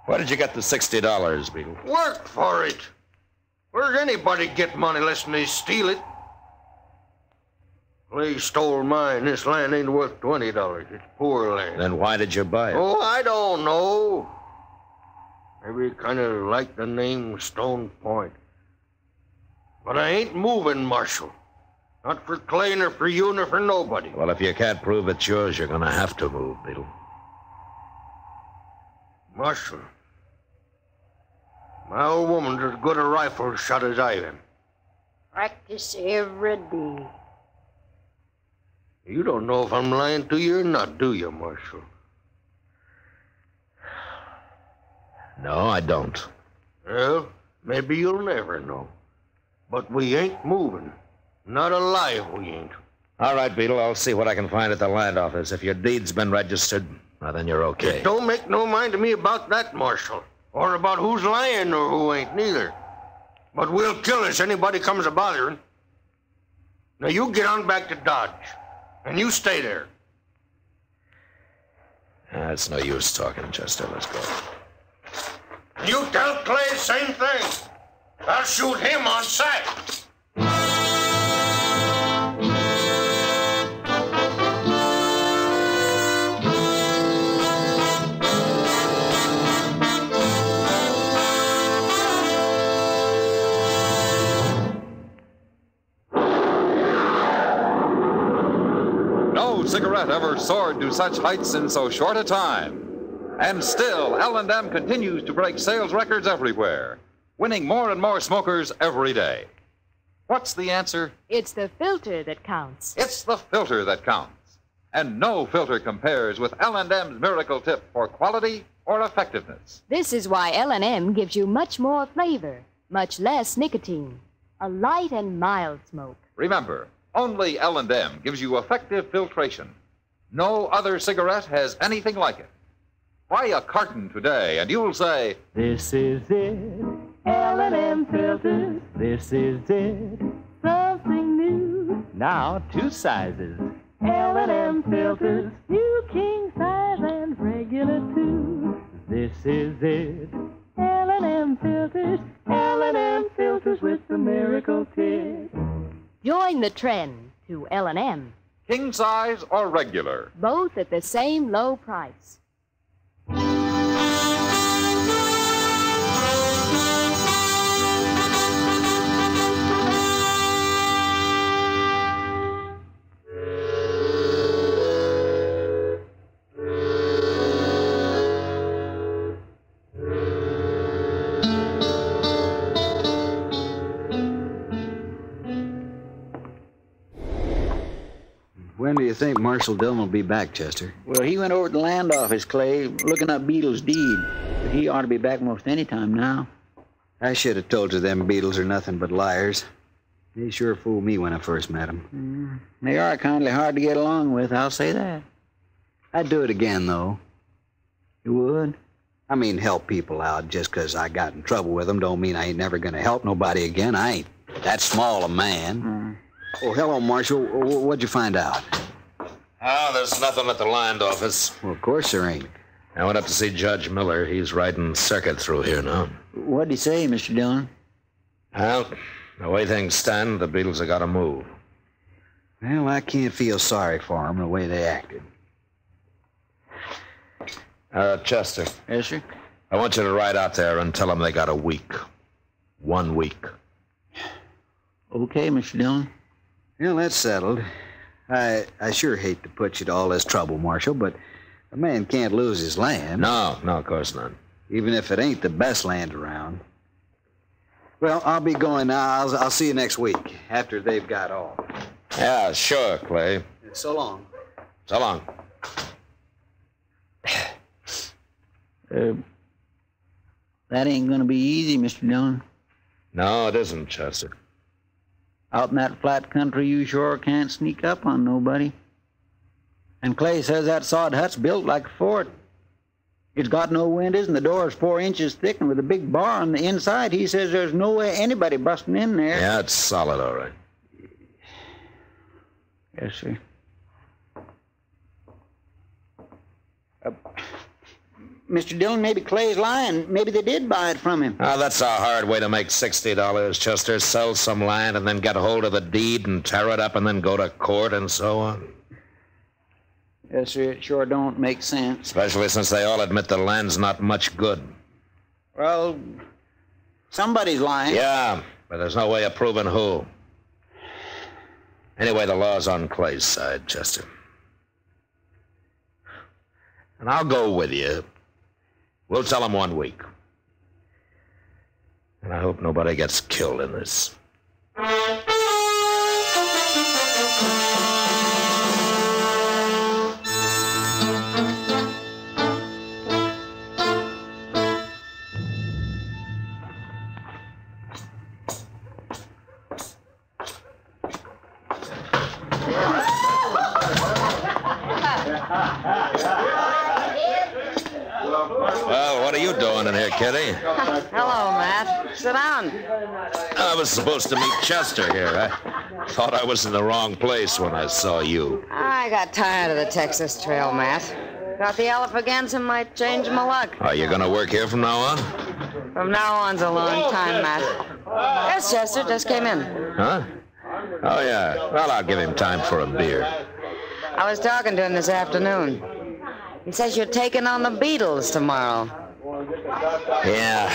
Where did you get the $60, Beadle? Work for it. Where'd anybody get money less than they steal it? Clay stole mine. This land ain't worth $20. It's poor land. Then why did you buy it? Oh, I don't know. Maybe kind of like the name Stone Point. But I ain't moving, Marshal. Not for Clay, nor for you, nor for nobody. Well, if you can't prove it's yours, you're going to have to move, Beadle. Marshal, my old woman's as good a rifle shot as I am. Practice every day. You don't know if I'm lying to you or not, do you, Marshal? No, I don't. Well, maybe you'll never know. But we ain't moving. Not alive, we ain't. All right, Beadle, I'll see what I can find at the land office. If your deed's been registered, well, then you're okay. Don't make no mind to me about that, Marshal. Or about who's lying or who ain't, neither. But we'll kill us anybody comes a-bothering. Now, you get on back to Dodge. And you stay there. It's no use talking, Chester. Let's go. You tell Clay the same thing. I'll shoot him on sight. No cigarette ever soared to such heights in so short a time. And still, L&M continues to break sales records everywhere, winning more and more smokers every day. What's the answer? It's the filter that counts. It's the filter that counts. And no filter compares with L&M's miracle tip for quality, or effectiveness. This is why L&M gives you much more flavor, much less nicotine. A light and mild smoke. Remember, only L&M gives you effective filtration. No other cigarette has anything like it. Buy a carton today, and you'll say, "This is it, L&M filters. This is it, something new. Now 2 sizes, L&M filters. New king size and regular too. This is it, L&M filters. L&M filters with the miracle tip." Join the trend to L&M. king size or regular. Both at the same low price. When do you think Marshal Dillon will be back, Chester? Well, he went over to the land office, Clay, looking up Beetle's deed. But he ought to be back most any time now. I should have told you them Beetles are nothing but liars. They sure fooled me when I first met them. They are kindly hard to get along with, I'll say that. I'd do it again, though. You would? I mean, help people out just 'cause I got in trouble with them don't mean I ain't never gonna help nobody again. I ain't that small a man. Oh, hello, Marshal. What'd you find out? Oh, there's nothing at the land office. Well, of course there ain't. I went up to see Judge Miller. He's riding circuit through here now. What'd he say, Mr. Dillon? Well, the way things stand, the Beatles have got to move. Well, I can't feel sorry for them the way they acted. Chester. Yes, sir? I want you to ride out there and tell them they got a week. 1 week. Okay, Mr. Dillon. Well, that's settled. I sure hate to put you to all this trouble, Marshal, but a man can't lose his land. No, of course not. Even if it ain't the best land around. Well, I'll be going now. I'll see you next week, after they've got all. Yeah, sure, Clay. So long. So long. That ain't gonna be easy, Mr. Dillon. No, it isn't, Chester. Out in that flat country, you sure can't sneak up on nobody. And Clay says that sod hut's built like a fort. It's got no windows, and the door's 4 inches thick, and with a big bar on the inside, he says there's no way anybody busting in there. Yeah, it's solid, all right. Yes, sir. Mr. Dillon, maybe Clay's lying. Maybe they did buy it from him. Oh, that's a hard way to make $60, Chester. Sell some land and then get hold of the deed and tear it up and then go to court and so on. Yes, sir, it sure don't make sense. Especially since they all admit the land's not much good. Well, somebody's lying. Yeah, but there's no way of proving who. Anyway, the law's on Clay's side, Chester. And I'll go with you. We'll tell him 1 week. And I hope nobody gets killed in this. Well, what are you doing in here, Kitty? Hello, Matt. Sit down. I was supposed to meet Chester here. I thought I was in the wrong place when I saw you. I got tired of the Texas Trail, Matt. Got the Alligator and might change my luck. Are you going to work here from now on? From now on's a long time, Matt. Yes, Chester just came in. Huh? Oh, yeah. Well, I'll give him time for a beer. I was talking to him this afternoon. He says you're taking on the Beatles tomorrow. Yeah.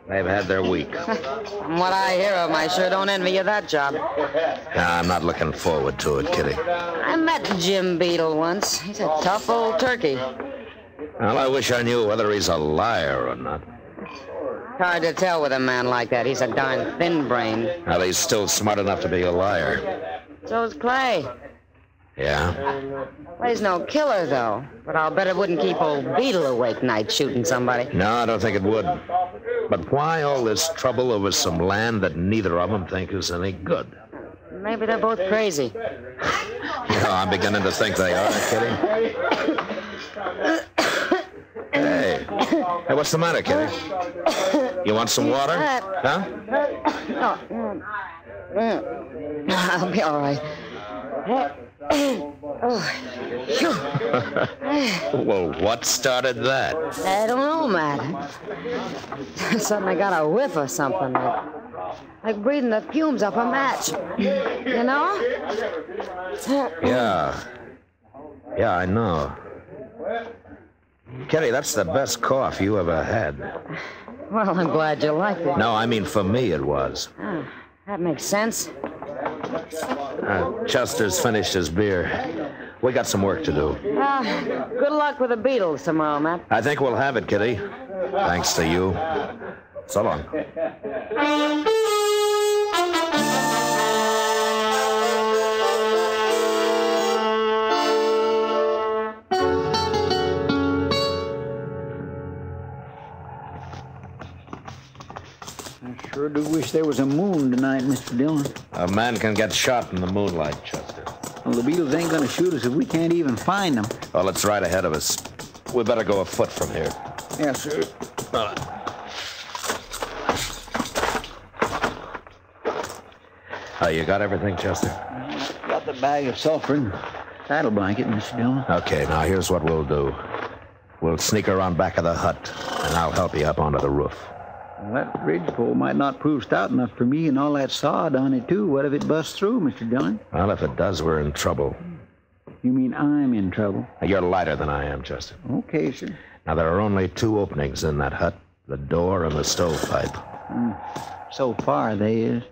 They've had their week. From what I hear of 'em, I sure don't envy you that job. I'm not looking forward to it, Kitty. I met Jim Beetle once. He's a tough old turkey. Well, I wish I knew whether he's a liar or not. Hard to tell with a man like that. He's a darn thin-brained. Well, he's still smart enough to be a liar. So's Clay. Yeah? Well, he's no killer, though. But I'll bet it wouldn't keep old Beetle awake night shooting somebody. No, I don't think it would. But why all this trouble over some land that neither of them think is any good? Maybe they're both crazy. I'm beginning to think they are, Kitty. Hey, what's the matter, Kitty? You want some water? Huh? I'll be all right. Well, what started that? I don't know, Matt. Suddenly I got a whiff of something. Like breathing the fumes off a match. You know? Yeah, I know. Kitty, that's the best cough you ever had. Well, I'm glad you liked it. No, I mean for me it was. Oh, that makes sense. Chester's finished his beer. We got some work to do. Good luck with the Beatles tomorrow, Matt. I think we'll have it, Kitty. Thanks to you. So long. I sure do wish there was a moon tonight, Mr. Dillon. A man can get shot in the moonlight, Chester. Well, the Beatles ain't gonna shoot us if we can't even find them. Well, it's right ahead of us. We better go afoot from here. Yes, sir. You got everything, Chester? Got the bag of sulfur and saddle blanket, Mr. Dillon. Okay, now here's what we'll do. We'll sneak around back of the hut, and I'll help you up onto the roof. Well, that ridgepole might not prove stout enough for me and all that sod on it, too. What if it busts through, Mr. Dillon? Well, if it does, we're in trouble. You mean I'm in trouble? You're lighter than I am, Chester. Okay, sir. Now, there are only two openings in that hut, the door and the stovepipe. So far, they is.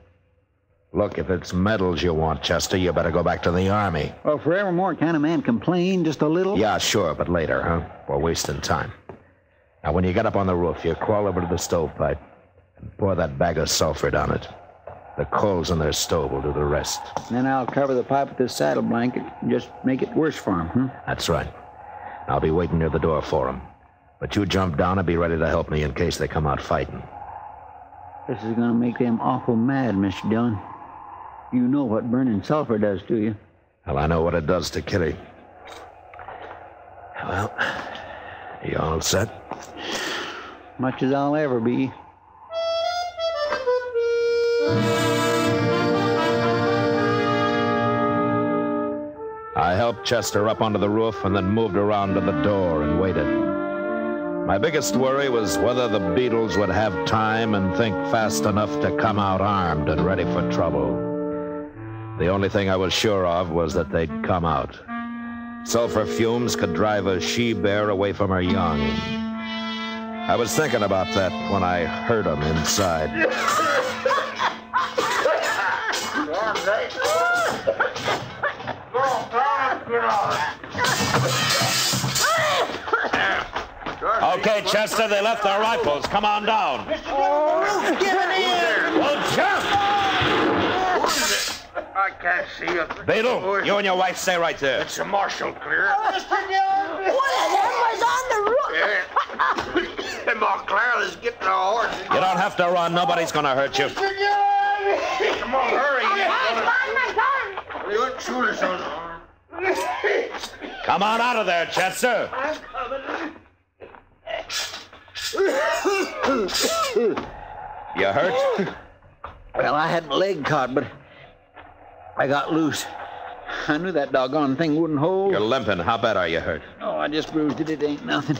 Look, if it's medals you want, Chester, you better go back to the Army. Well, forevermore, can a man complain just a little? Yeah, sure, but later, huh? We're wasting time. Now, when you get up on the roof, you crawl over to the stovepipe and pour that bag of sulfur down it. The coals in their stove will do the rest. Then I'll cover the pipe with this saddle blanket and just make it worse for him, huh? That's right. I'll be waiting near the door for him. But you jump down and be ready to help me in case they come out fighting. This is going to make them awful mad, Mr. Dillon. You know what burning sulfur does to you. Well, I know what it does to Kitty. Well, you all set? Much as I'll ever be. I helped Chester up onto the roof and then moved around to the door and waited. My biggest worry was whether the Beatles would have time and think fast enough to come out armed and ready for trouble. The only thing I was sure of was that they'd come out. Sulfur fumes could drive a she-bear away from her young. I was thinking about that when I heard them inside. Okay, Chester, they left their rifles. Come on down. Oh, get it in! Well, jump! I can't see it. Beetle, you and your wife stay right there. It's a marshal, clear. Mr. Dillon! What the hell was on the roof? Yeah. Montclair is getting a horse. You don't have to run. Nobody's going to hurt you. Mr. Dillon! Come on, hurry. My gun! You wouldn't shoot us on. Come on out of there, Chester. I'm coming. You hurt? Well, I had my leg caught, but I got loose. I knew that doggone thing wouldn't hold. You're limping. How bad are you hurt? Oh, I just bruised it. It ain't nothing.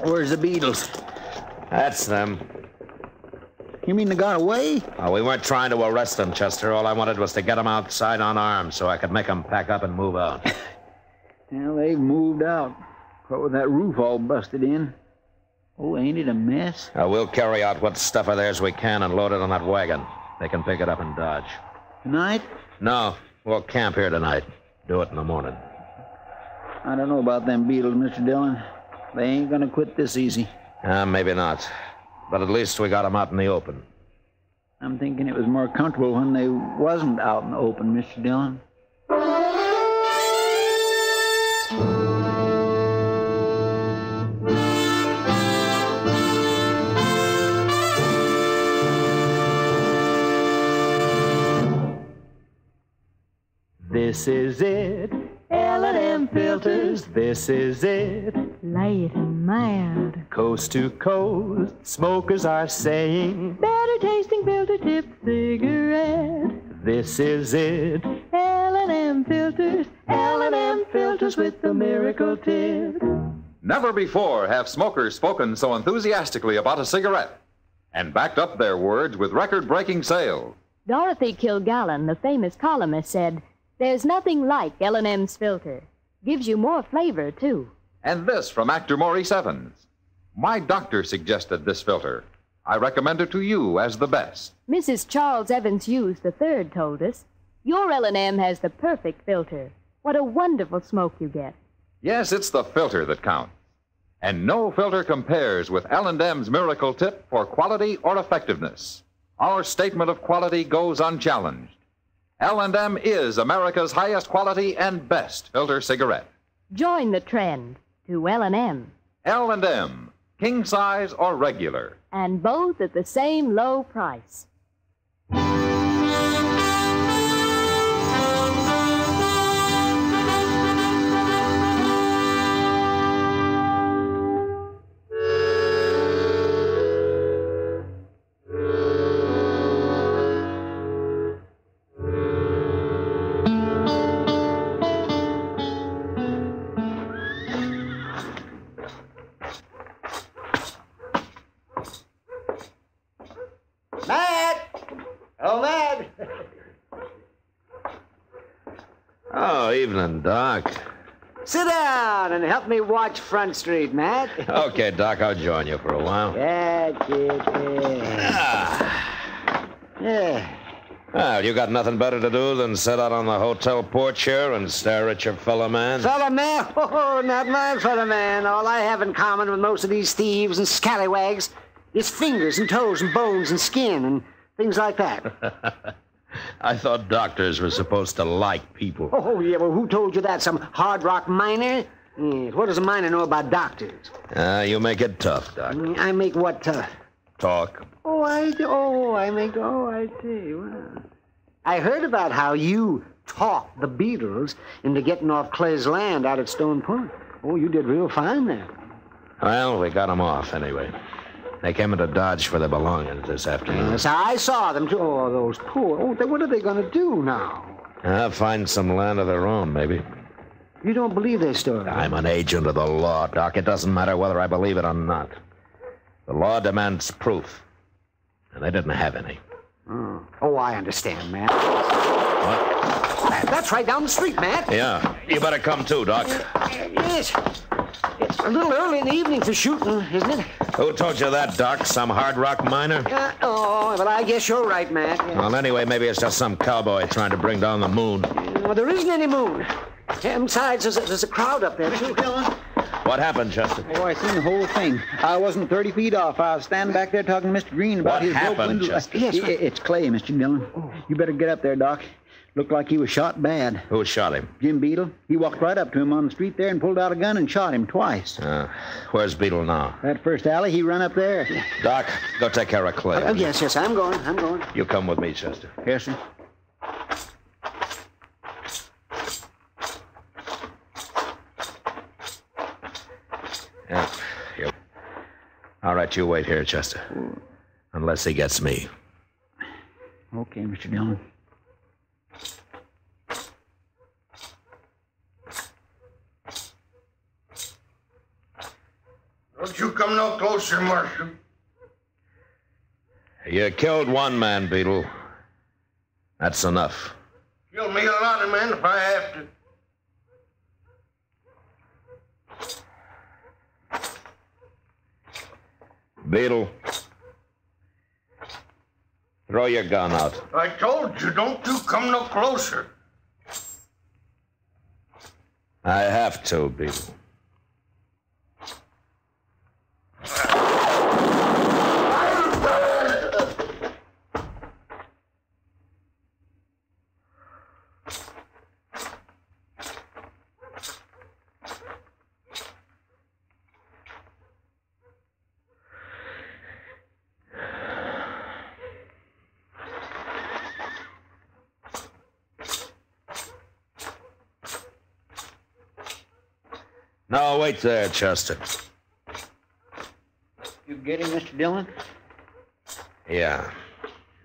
Where's the Beatles? That's them. You mean they got away? Oh, we weren't trying to arrest them, Chester. All I wanted was to get them outside unarmed so I could make them pack up and move out. Well, they've moved out. What with that roof all busted in. Oh, ain't it a mess? We'll carry out what stuff of theirs we can and load it on that wagon. They can pick it up and dodge. Tonight? No, we'll camp here tonight. Do it in the morning. I don't know about them Beatles, Mr. Dillon. They ain't gonna quit this easy. Maybe not. But at least we got them out in the open. I'm thinking it was more comfortable when they wasn't out in the open, Mr. Dillon. This is it. L&M filters, this is it. Light and mild. Coast to coast, smokers are saying, better tasting filter tip cigarette. This is it. L&M filters, L&M filters with the miracle tip. Never before have smokers spoken so enthusiastically about a cigarette and backed up their words with record-breaking sales. Dorothy Kilgallen, the famous columnist, said, "There's nothing like L&M's filter. Gives you more flavor, too." And this from actor Maurice Evans. My doctor suggested this filter. I recommend it to you as the best. Mrs. Charles Evans Hughes III told us, "Your L&M has the perfect filter. What a wonderful smoke you get." Yes, it's the filter that counts. And no filter compares with L&M's miracle tip for quality or effectiveness. Our statement of quality goes unchallenged. L&M is America's highest quality and best filter cigarette. Join the trend to L&M. L&M, king size or regular. And both at the same low price. Matt! Oh, Matt! Oh, evening, Doc. Sit down and help me watch Front Street, Matt. Okay, Doc, I'll join you for a while. That's it. Yeah. Well, you got nothing better to do than sit out on the hotel porch here and stare at your fellow man? Fellow man? Oh, not my fellow man. All I have in common with most of these thieves and scallywags is fingers and toes and bones and skin and things like that. I thought doctors were supposed to like people. Oh, yeah, well, who told you that? Some hard rock miner? Yes, what does a miner know about doctors? You make it tough, Doc. I make what tough? Talk. I see. Well, I heard about how you talked the Beatles into getting off Clay's land out at Stone Point. Oh, you did real fine there. Well, we got them off anyway. They came into Dodge for their belongings this afternoon. Yes, I saw them, too. Oh, those poor... Oh, what are they going to do now? Find some land of their own, maybe. You don't believe their story? I'm an agent of the law, Doc. It doesn't matter whether I believe it or not. The law demands proof, and they didn't have any. Oh, I understand, Matt. What? That's right down the street, Matt. Yeah. You better come too, Doc. Yes. It's a little early in the evening for shooting, isn't it? Who told you that, Doc? Some hard rock miner? Well, I guess you're right, Matt. Yeah. Well, anyway, maybe it's just some cowboy trying to bring down the moon. Well, there isn't any moon. And besides, there's a crowd up there, too. What happened, Chester? Oh, I seen the whole thing. I wasn't 30 feet off. I was standing back there talking to Mr. Green about his broke window. Chester? Yes, it's Clay, Mr. Dillon. Oh. You better get up there, Doc. Looked like he was shot bad. Who shot him? Jim Beadle. He walked right up to him on the street there and pulled out a gun and shot him twice. Where's Beadle now? That first alley, he run up there. Doc, go take care of Clay. Yes, I'm going. You come with me, Chester. Yes, sir. Yeah. Here. All right, you wait here, Chester. Unless he gets me. Okay, Mr. Dillon. Don't you come no closer, Marshal. You killed one man, Beadle. That's enough. Kill me a lot of men if I have to. Beadle. Throw your gun out. I told you, don't you come no closer. I have to, Beadle. No, wait there, Chester. You get him, Mr. Dillon? Yeah,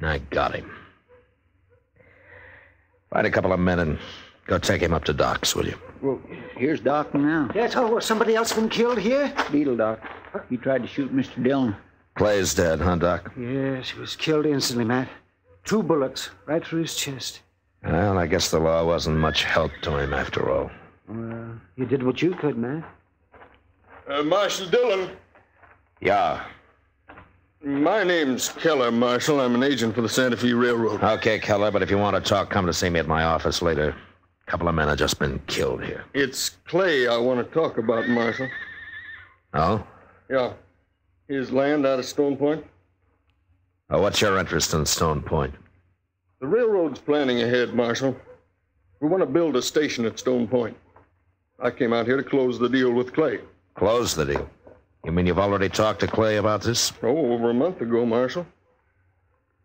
I got him. Find a couple of men and go take him up to Doc's, will you? Well, here's Doc now. That's all. Somebody else been killed here? Beetle Doc. He tried to shoot Mr. Dillon. Clay's dead, huh, Doc? Yes, he was killed instantly, Matt. 2 bullets right through his chest. Well, I guess the law wasn't much help to him after all. Well, you did what you could, Matt. Marshal Dillon. Yeah. My name's Keller, Marshal. I'm an agent for the Santa Fe Railroad. Okay, Keller, but if you want to talk, come to see me at my office later. A couple of men have just been killed here. It's Clay I want to talk about, Marshal. Oh? Yeah. His land out of Stone Point. Oh, what's your interest in Stone Point? The railroad's planning ahead, Marshal. We want to build a station at Stone Point. I came out here to close the deal with Clay. Close the deal? You mean you've already talked to Clay about this? Oh, over a month ago, Marshal.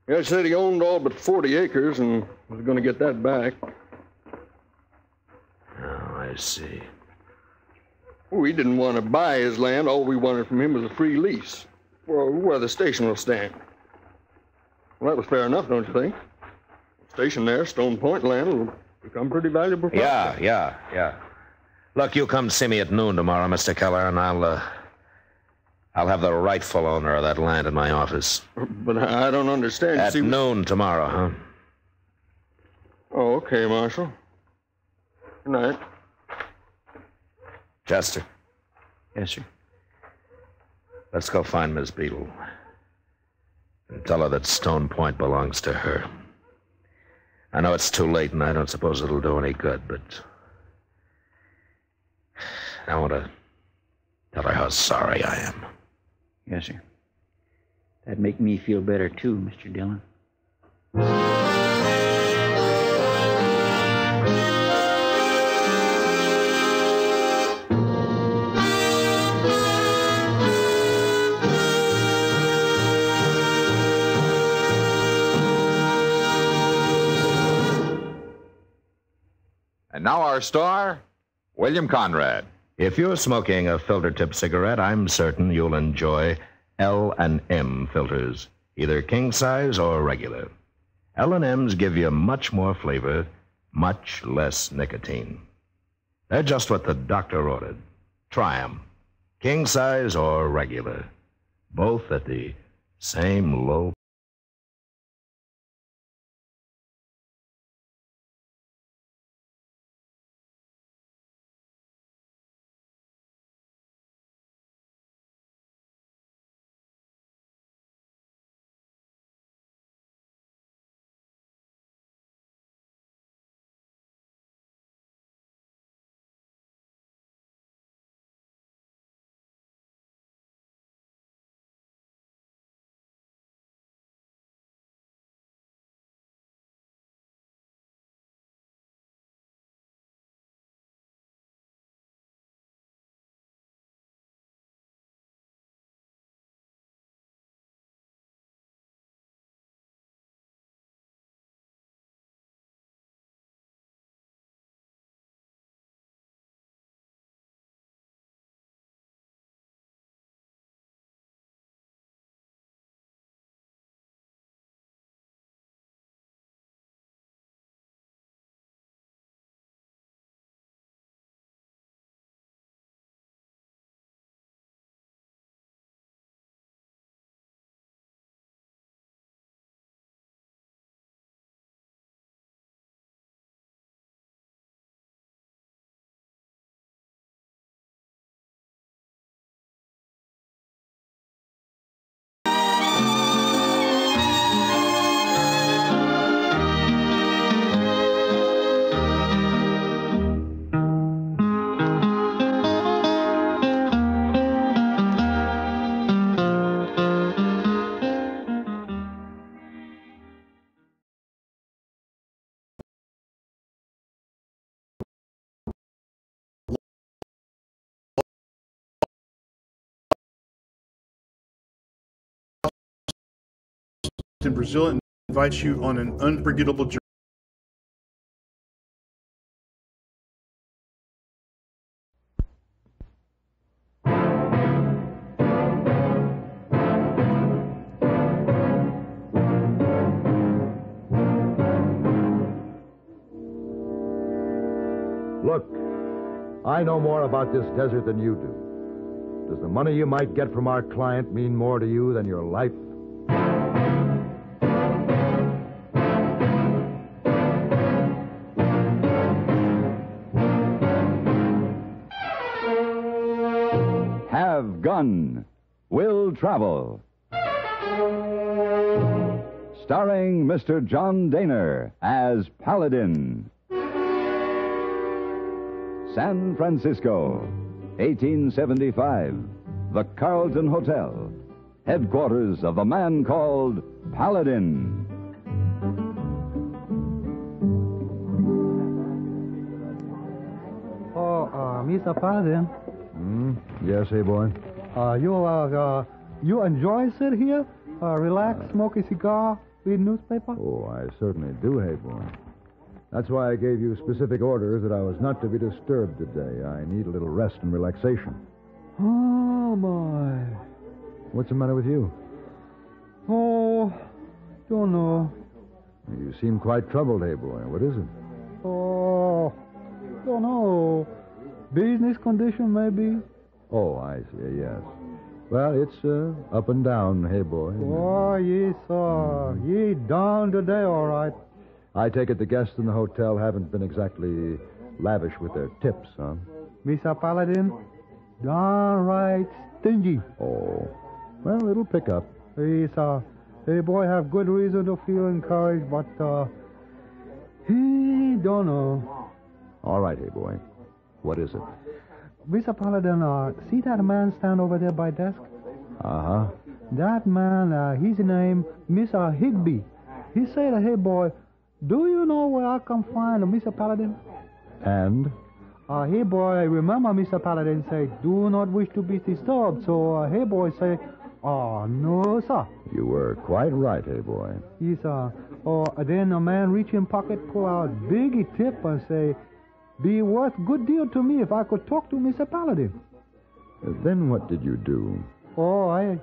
He said he owned all but 40 acres and was going to get that back. Oh, I see. We didn't want to buy his land. All we wanted from him was a free lease for where the station will stand. Well, that was fair enough, don't you think? Station there, Stone Point land, will become pretty valuable. Yeah. Look, you come see me at noon tomorrow, Mr. Keller, and I'll have the rightful owner of that land in my office. But I don't understand. At noon tomorrow, huh? Oh, okay, Marshal. Good night. Chester. Yes, sir. Let's go find Miss Beetle. And tell her that Stone Point belongs to her. I know it's too late, and I don't suppose it'll do any good, but I want to tell her how sorry I am. Yes, sir. That'd make me feel better, too, Mr. Dillon. And now our star, William Conrad. If you're smoking a filter-tip cigarette, I'm certain you'll enjoy L&M filters, either king size or regular. L&Ms give you much more flavor, much less nicotine. They're just what the doctor ordered. Try 'em, king size or regular, both at the same low. In Brazil and invites you on an unforgettable journey. Look, I know more about this desert than you do. Does the money you might get from our client mean more to you than your life? Have Gun, Will Travel. Starring Mr. John Daner as Paladin. San Francisco, 1875. The Carlton Hotel, headquarters of the man called Paladin. Mr. Paladin. Yes, hey, boy. You enjoy sit here? Relax, smoke a cigar, read newspaper? Oh, I certainly do, hey, boy. That's why I gave you specific orders that I was not to be disturbed today. I need a little rest and relaxation. Oh, my. What's the matter with you? Oh, don't know. You seem quite troubled, hey, boy. What is it? Oh, don't know. Business condition, maybe? Oh, I see, yes. Well, it's up and down, hey, boy. Oh, yes, sir. Ye down today, all right. I take it the guests in the hotel haven't been exactly lavish with their tips, huh? Mr. Paladin, downright stingy. Oh, well, it'll pick up. Yes, sir. Hey, boy, have good reason to feel encouraged, but, he don't know. All right, hey, boy. What is it? Mr. Paladin, see that man stand over there by desk? Uh-huh. That man, his name, Mr. Higby. He said, hey, boy, do you know where I can find Mr. Paladin? And? Hey, boy, remember Mr. Paladin say, do not wish to be disturbed. So, hey, boy, say, no, sir. You were quite right, hey, boy. Yes, sir. Then a man reach in pocket, pull out big tip and say, be worth good deal to me if I could talk to Mr. Paladin. Then what did you do? Oh, I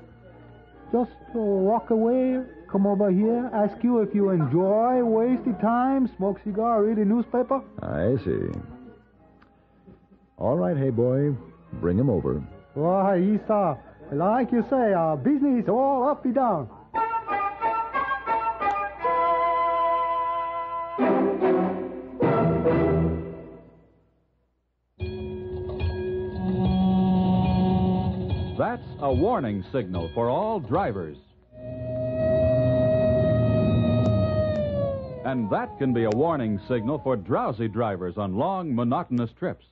just walk away, come over here, ask you if you enjoy wasting time, smoke cigar, read a newspaper. I see. All right, hey, boy. Bring him over. Oh, yes, sir. Like you say, business all up and down. That's a warning signal for all drivers. And that can be a warning signal for drowsy drivers on long, monotonous trips.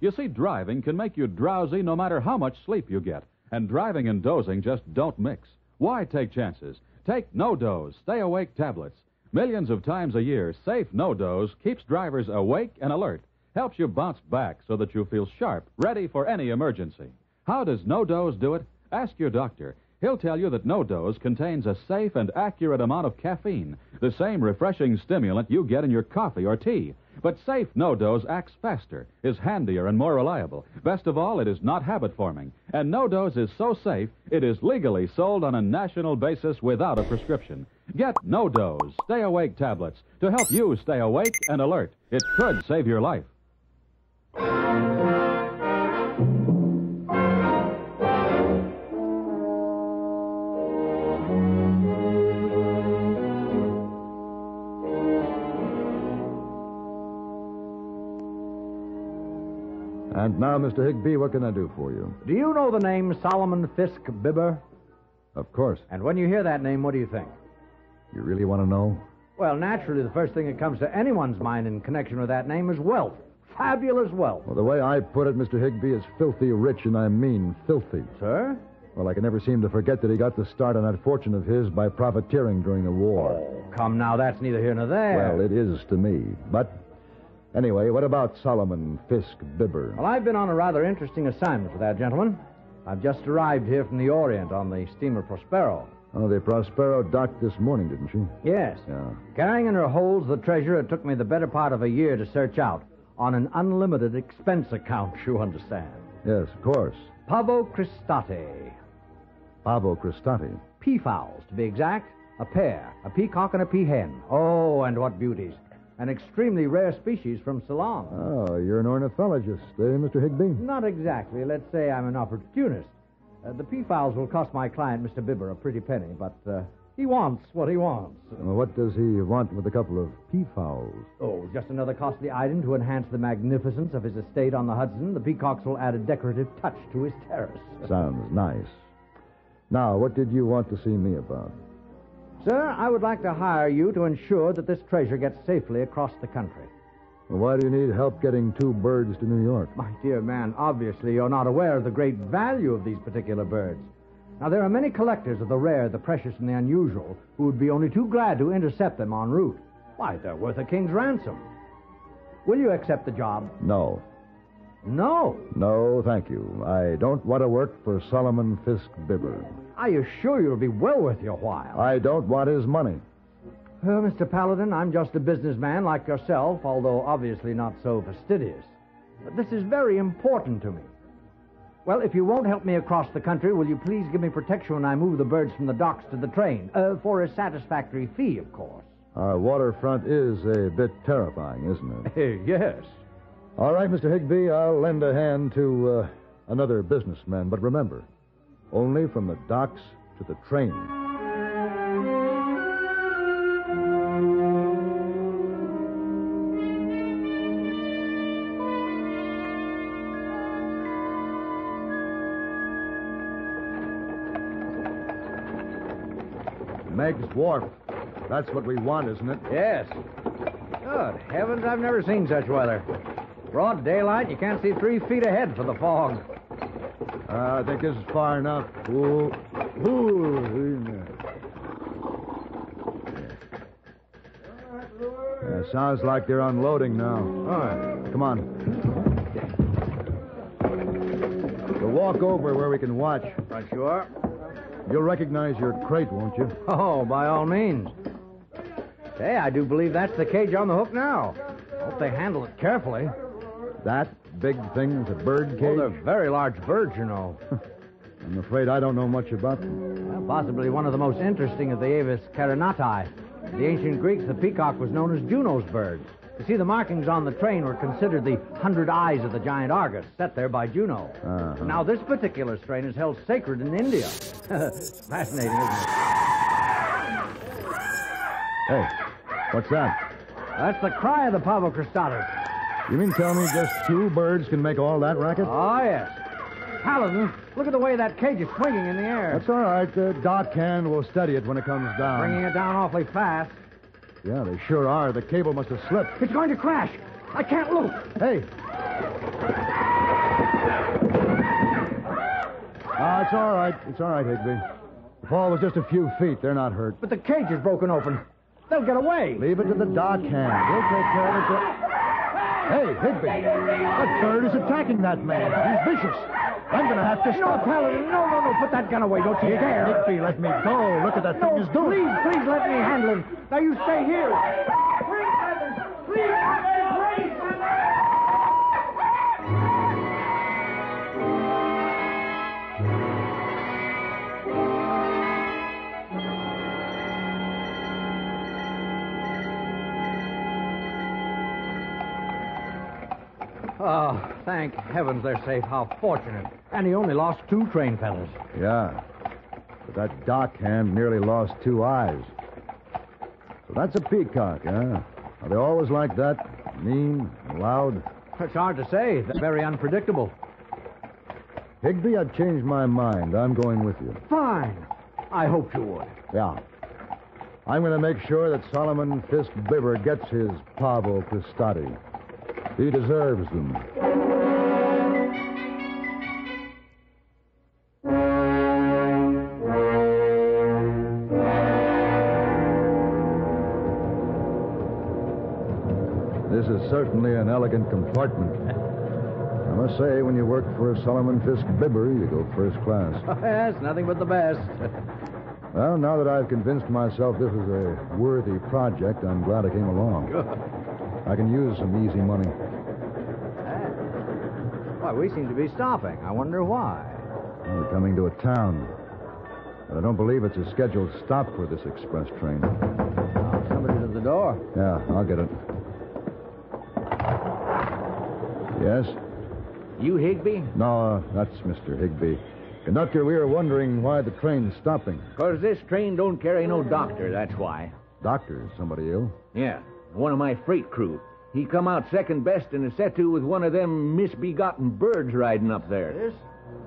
You see, driving can make you drowsy no matter how much sleep you get. And driving and dozing just don't mix. Why take chances? Take no-doze, stay-awake tablets. Millions of times a year, safe no-doze keeps drivers awake and alert. Helps you bounce back so that you feel sharp, ready for any emergency. How does no-dose do it? Ask your doctor. He'll tell you that no-dose contains a safe and accurate amount of caffeine, the same refreshing stimulant you get in your coffee or tea. But safe no-dose acts faster, is handier, and more reliable. Best of all, it is not habit-forming. And no-dose is so safe, it is legally sold on a national basis without a prescription. Get no-dose, stay-awake tablets to help you stay awake and alert. It could save your life. And now, Mr. Higby, what can I do for you? Do you know the name Solomon Fisk Bibber? Of course. And when you hear that name, what do you think? You really want to know? Well, naturally, the first thing that comes to anyone's mind in connection with that name is wealth. Fabulous wealth. Well, the way I put it, Mr. Higby, is filthy rich, and I mean filthy. Sir? Well, I can never seem to forget that he got the start on that fortune of his by profiteering during the war. Oh, come now, that's neither here nor there. Well, it is to me. But anyway, what about Solomon Fisk Bibber? Well, I've been on a rather interesting assignment with that gentleman. I've just arrived here from the Orient on the steamer Prospero. Oh, the Prospero docked this morning, didn't she? Yes. Yeah. Carrying in her holds the treasure it took me the better part of a year to search out on an unlimited expense account, you understand. Yes, of course. Pavo Cristati. Pavo Cristati. Peafowls, to be exact. A pair, a peacock and a peahen. Oh, and what beauties. An extremely rare species from Ceylon. Oh, you're an ornithologist, Mr. Higby? Not exactly. Let's say I'm an opportunist. The peafowls will cost my client, Mr. Bibber, a pretty penny, but he wants what he wants. Well, what does he want with a couple of peafowls? Oh, just another costly item to enhance the magnificence of his estate on the Hudson. The peacocks will add a decorative touch to his terrace. Sounds nice. Now, what did you want to see me about? Sir, I would like to hire you to ensure that this treasure gets safely across the country. Well, why do you need help getting 2 birds to New York? My dear man, obviously you're not aware of the great value of these particular birds. Now, there are many collectors of the rare, the precious, and the unusual who would be only too glad to intercept them en route. Why, they're worth a king's ransom. Will you accept the job? No. No? No, thank you. I don't want to work for Solomon Fisk Bibber. Are you sure you'll be well worth your while? I don't want his money. Well, Mr. Paladin, I'm just a businessman like yourself, although obviously not so fastidious. But this is very important to me. Well, if you won't help me across the country, will you please give me protection when I move the birds from the docks to the train? For a satisfactory fee, of course. Our waterfront is a bit terrifying, isn't it? Yes. All right, Mr. Higby, I'll lend a hand to another businessman. But remember, only from the docks to the train. Meg's Wharf. That's what we want, isn't it? Yes. Good heavens, I've never seen such weather. Broad daylight, you can't see 3 feet ahead for the fog. I think this is far enough. Ooh. Sounds like they're unloading now. All right. Come on. We'll walk over where we can watch. Right you are. You'll recognize your crate, won't you? Oh, by all means. Say, I do believe that's the cage on the hook now. Hope they handle it carefully. That big thing is a bird cage? Oh, they're very large birds, you know. I'm afraid I don't know much about them. Well, possibly one of the most interesting of the Avis carinati. In the ancient Greeks, the peacock was known as Juno's bird. You see, the markings on the train were considered the 100 eyes of the giant Argus, set there by Juno. Uh-huh. Now, this particular strain is held sacred in India. Fascinating, isn't it? Hey, what's that? That's the cry of the pavo cristatus. You mean tell me just 2 birds can make all that racket? Oh, yes. Paladin, look at the way that cage is swinging in the air. That's all right. Doc Hand will steady it when it comes down. Bringing it down awfully fast. Yeah, they sure are. The cable must have slipped. It's going to crash. I can't look. Hey. It's all right. It's all right, Higby. The fall was just a few feet. They're not hurt. But the cage is broken open. They'll get away. Leave it to the Doc Hand. He'll take care of it. Hey, Higby. That bird is attacking that man. He's vicious. I'm going to have to stop. No, Paladin. No. Put that gun away. Don't you dare. Higby, let me go. Look at that thing is doing. Please let me handle him. Now you stay here. Please. Oh, thank heavens they're safe. How fortunate. And he only lost 2 train feathers. Yeah. But that Doc Hand nearly lost 2 eyes. So that's a peacock, huh? Are they always like that? Mean and loud? It's hard to say. They're very unpredictable. Higby, I've changed my mind. I'm going with you. Fine. I hoped you would. Yeah. I'm going to make sure that Solomon Fisk Bibber gets his pavo cristati. He deserves them. This is certainly an elegant compartment. I must say, when you work for Solomon Fisk Bibber, you go first class. Yes, nothing but the best. Well, now that I've convinced myself this is a worthy project, I'm glad I came along. Good. I can use some easy money. Why, we seem to be stopping. I wonder why. We're coming to a town. But I don't believe it's a scheduled stop for this express train. Oh, somebody's at the door. Yeah, I'll get it. Yes? You Higby? No, that's Mr. Higby. Conductor, we were wondering why the train's stopping. 'Cause this train don't carry no doctor, that's why. Doctor, is somebody ill? Yeah, one of my freight crew. He come out second best in a set-to with one of them misbegotten birds riding up there. This?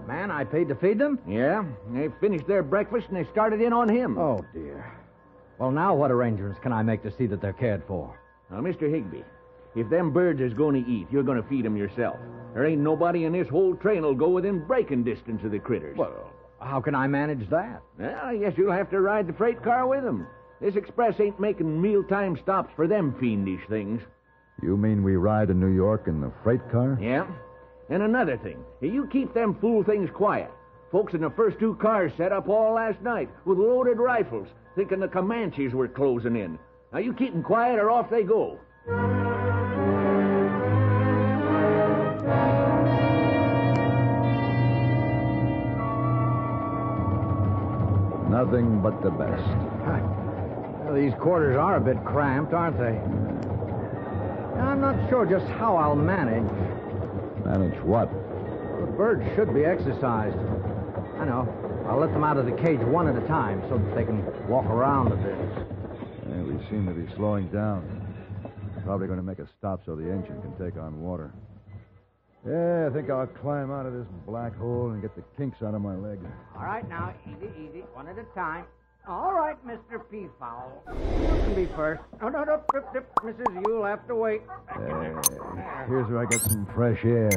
Man I paid to feed them? Yeah, they finished their breakfast and they started in on him. Oh, dear. Well, now what arrangements can I make to see that they're cared for? Now, Mr. Higby, if them birds is going to eat, you're going to feed them yourself. There ain't nobody in this whole train will go within breaking distance of the critters. Well, how can I manage that? Well, I guess you'll have to ride the freight car with them. This express ain't making mealtime stops for them fiendish things. You mean we ride to New York in the freight car? Yeah. And another thing, you keep them fool things quiet. Folks in the first two cars set up all last night with loaded rifles, thinking the Comanches were closing in. Now you keep them quiet or off they go. Nothing but the best. Well, these quarters are a bit cramped, aren't they? I'm not sure just how I'll manage. Manage what? The birds should be exercised. I know. I'll let them out of the cage one at a time so that they can walk around a bit. Yeah, we seem to be slowing down. Probably going to make a stop so the engine can take on water. Yeah, I think I'll climb out of this black hole and get the kinks out of my legs. All right, now, easy, one at a time. All right, Mr. Peafowl. You can be first. No, Mrs. You'll have to wait. Here's where I get some fresh air.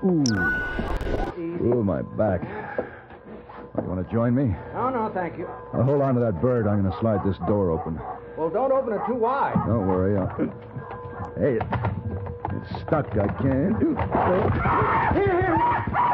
Ooh, my back. You want to join me? No, thank you. Hold on to that bird. I'm going to slide this door open. Well, don't open it too wide. Don't worry. Hey, it's stuck. I can't. Here.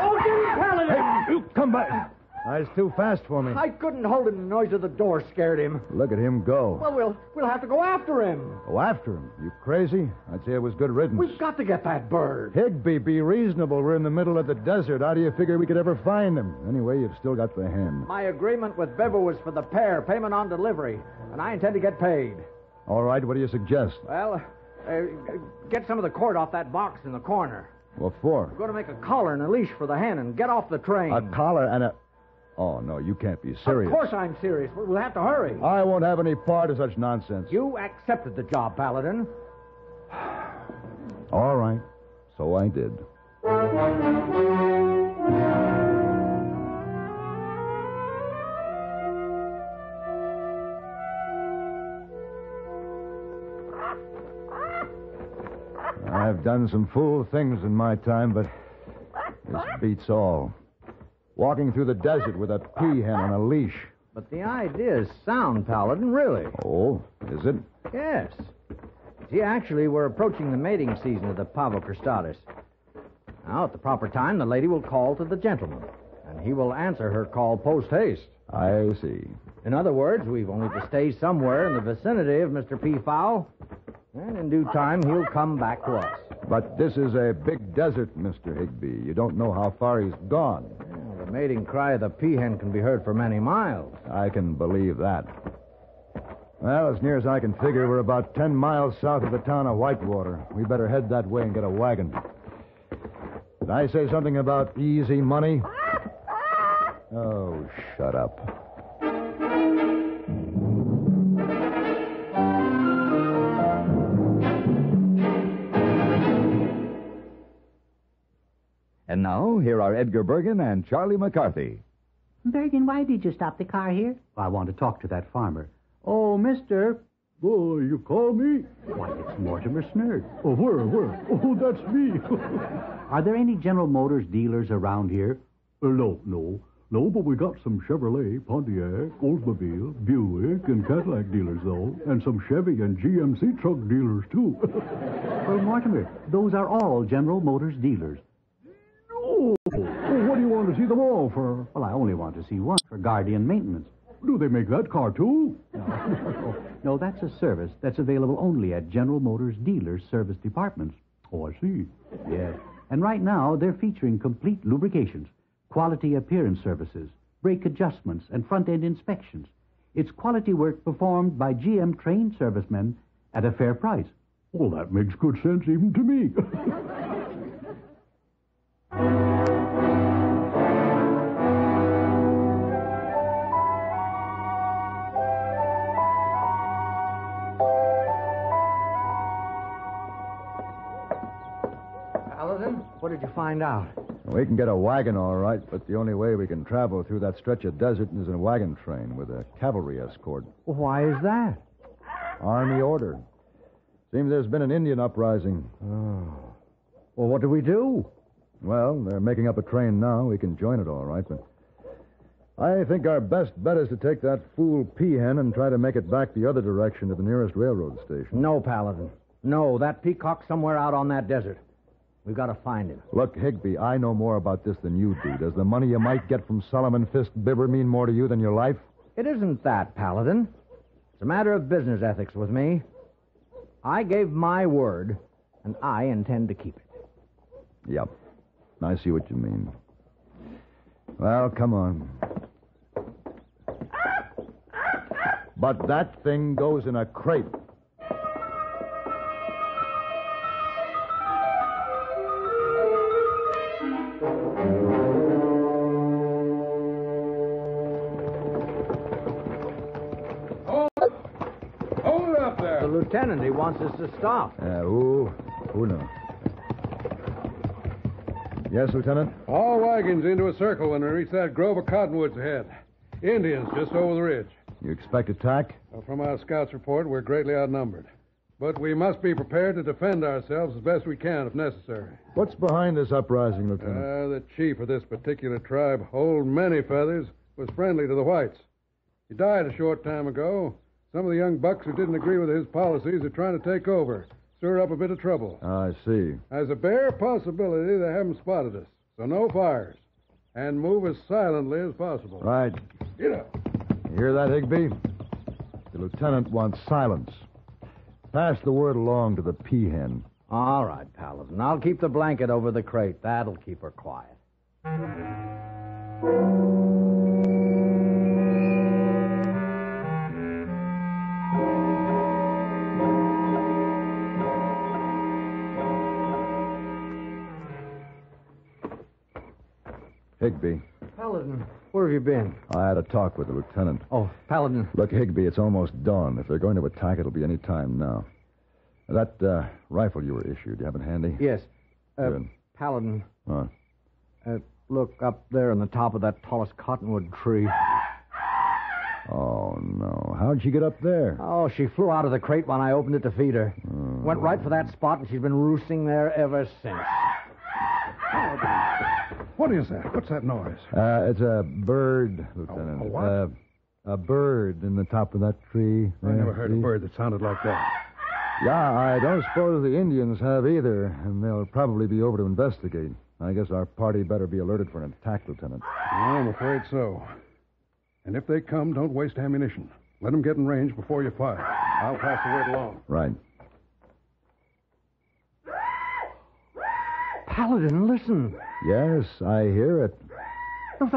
Oh, Jimmy Paladin! Hey, you come back. It's too fast for me. I couldn't hold it. The noise of the door scared him. Look at him go. Well, we'll have to go after him. Go after him? You crazy? I'd say it was good riddance. We've got to get that bird. Higby, be reasonable. We're in the middle of the desert. How do you figure we could ever find him? Anyway, you've still got the hen. My agreement with Bevel was for the pair, payment on delivery, and I intend to get paid. All right, what do you suggest? Well, get some of the cord off that box in the corner. What for? We're going to make a collar and a leash for the hen and get off the train. A collar and a... Oh, no, you can't be serious. Of course I'm serious. We'll have to hurry. I won't have any part of such nonsense. You accepted the job, Paladin. All right. So I did. I've done some fool things in my time, but this beats all. Walking through the desert with a peahen on a leash. But the idea is sound, Paladin, really. Oh, is it? Yes. See, actually, we're approaching the mating season of the Pavo cristatus. Now, at the proper time, the lady will call to the gentleman, and he will answer her call post-haste. I see. In other words, we've only to stay somewhere in the vicinity of Mr. Peafowl, and in due time, he'll come back to us. But this is a big desert, Mr. Higby. You don't know how far he's gone. Yeah, the mating cry of the peahen can be heard for many miles. I can believe that. Well, as near as I can figure, we're about 10 miles south of the town of Whitewater. We better head that way and get a wagon. Did I say something about easy money? Oh, shut up. And now, here are Edgar Bergen and Charlie McCarthy. Bergen, why did you stop the car here? I want to talk to that farmer. Oh, mister. Oh, you call me? Why, it's Mortimer Snerd. Oh, where? Oh, that's me. Are there any General Motors dealers around here? No, but we got some Chevrolet, Pontiac, Oldsmobile, Buick, and Cadillac dealers, though. And some Chevy and GMC truck dealers, too. Well, Mortimer, those are all General Motors dealers. Oh, what do you want to see them all for? Well, I only want to see one for Guardian maintenance. Do they make that car, too? No, that's a service that's available only at General Motors dealers' service departments. Oh, I see. Yes. And right now, they're featuring complete lubrications, quality appearance services, brake adjustments, and front-end inspections. It's quality work performed by GM-trained servicemen at a fair price. Well, that makes good sense even to me. What did you find out? We can get a wagon, all right, but the only way we can travel through that stretch of desert is in a wagon train with a cavalry escort. Well, why is that? Army order. Seems there's been an Indian uprising. Oh. Well, what do we do? Well, they're making up a train now. We can join it, all right, but I think our best bet is to take that fool peahen and try to make it back the other direction to the nearest railroad station. No, Paladin. No, that Peacock's somewhere out on that desert. We've got to find him. Look, Higby, I know more about this than you do. Does the money you might get from Solomon Fisk Bibber mean more to you than your life? It isn't that, Paladin. It's a matter of business ethics with me. I gave my word, and I intend to keep it. Yep. I see what you mean. Well, come on. But that thing goes in a crate. Hold up there. The lieutenant, he wants us to stop. Who knows? Yes, Lieutenant? All wagons into a circle when we reach that grove of cottonwoods ahead. Indians just over the ridge. You expect attack? Well, from our scouts' report, we're greatly outnumbered. But we must be prepared to defend ourselves as best we can if necessary. What's behind this uprising, Lieutenant? The chief of this particular tribe, Old Many Feathers, was friendly to the whites. He died a short time ago. Some of the young bucks who didn't agree with his policies are trying to take over, stir up a bit of trouble. I see. There's a bare possibility they haven't spotted us, so no fires. And move as silently as possible. Right. Get up. You hear that, Higby? The lieutenant wants silence. Pass the word along to the peahen. All right, Paladin. I'll keep the blanket over the crate. That'll keep her quiet. Higby. Paladin, where have you been? I had a talk with the lieutenant. Oh, Paladin. Look, Higby, it's almost dawn. If they're going to attack, it'll be any time now. That rifle you were issued, you have it handy? Yes. Good. Paladin. What? Look up there on the top of that tallest cottonwood tree. Oh, no. How'd she get up there? Oh, she flew out of the crate when I opened it to feed her. Went right for that spot, and she's been roosting there ever since. What is that? What's that noise? It's a bird, Lieutenant. A what? A bird in the top of that tree. I never heard a bird that sounded like that. Yeah, I don't suppose the Indians have either, and they'll probably be over to investigate. I guess our party better be alerted for an attack, Lieutenant. I'm afraid so. And if they come, don't waste ammunition. Let them get in range before you fire. I'll pass the word along. Right. Paladin, listen. Yes, I hear it. Oh,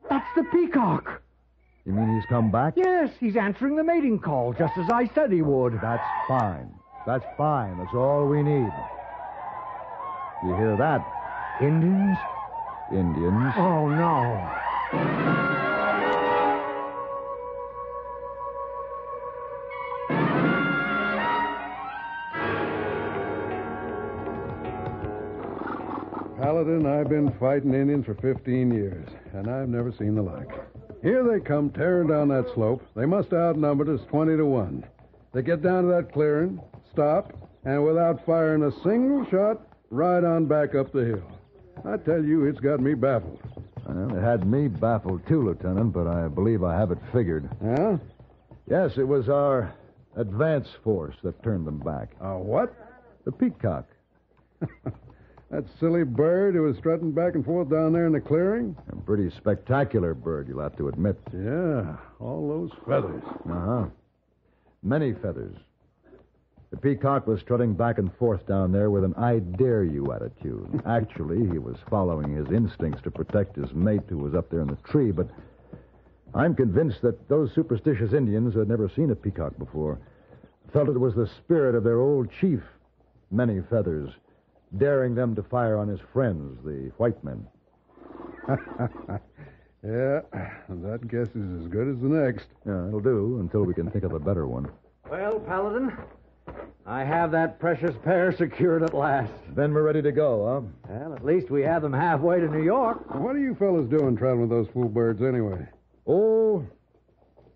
that's the Peacock. You mean he's come back? Yes, he's answering the mating call, just as I said he would. That's fine. That's fine. That's all we need. You hear that? Indians? Indians. Oh, no. Paladin, I've been fighting Indians for 15 years, and I've never seen the like. Here they come tearing down that slope. They must have outnumbered us 20 to 1. They get down to that clearing, stop, and without firing a single shot, ride on back up the hill. I tell you, it's got me baffled. Well, it had me baffled too, Lieutenant, but I believe I have it figured. Yeah? Yes, it was our advance force that turned them back. What? The Peacock. That silly bird who was strutting back and forth down there in the clearing? A pretty spectacular bird, you'll have to admit. Yeah, all those feathers. Uh-huh. Many feathers. The Peacock was strutting back and forth down there with an I dare you attitude. Actually, he was following his instincts to protect his mate who was up there in the tree, but I'm convinced that those superstitious Indians who had never seen a peacock before felt it was the spirit of their old chief, Many Feathers, daring them to fire on his friends, the white men. Yeah, that guess is as good as the next. Yeah, it'll do until we can think of a better one. Well, Paladin, I have that precious pair secured at last. Then we're ready to go, huh? Well, at least we have them halfway to New York. What are you fellas doing traveling with those fool birds anyway? Oh,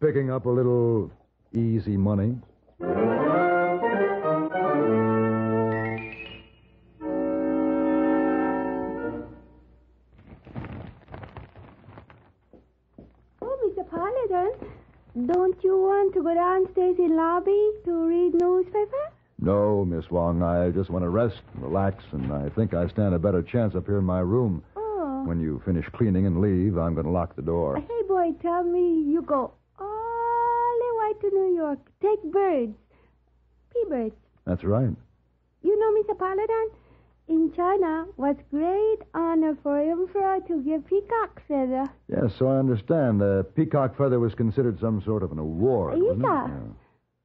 picking up a little easy money. Oh, Mr. Paladin, don't you want to go downstairs in lobby to read newspaper? No, Miss Wong. I just want to rest, relax, and I think I stand a better chance up here in my room. Oh. When you finish cleaning and leave, I'm going to lock the door. Hey, boy, tell me you go all the way to New York. Take birds. P-birds. That's right. You know, Mr. Paladin, in China was great honor for emperor to give peacock feather. Yes, so I understand. The peacock feather was considered some sort of an award, wasn't it? Yeah. Yeah.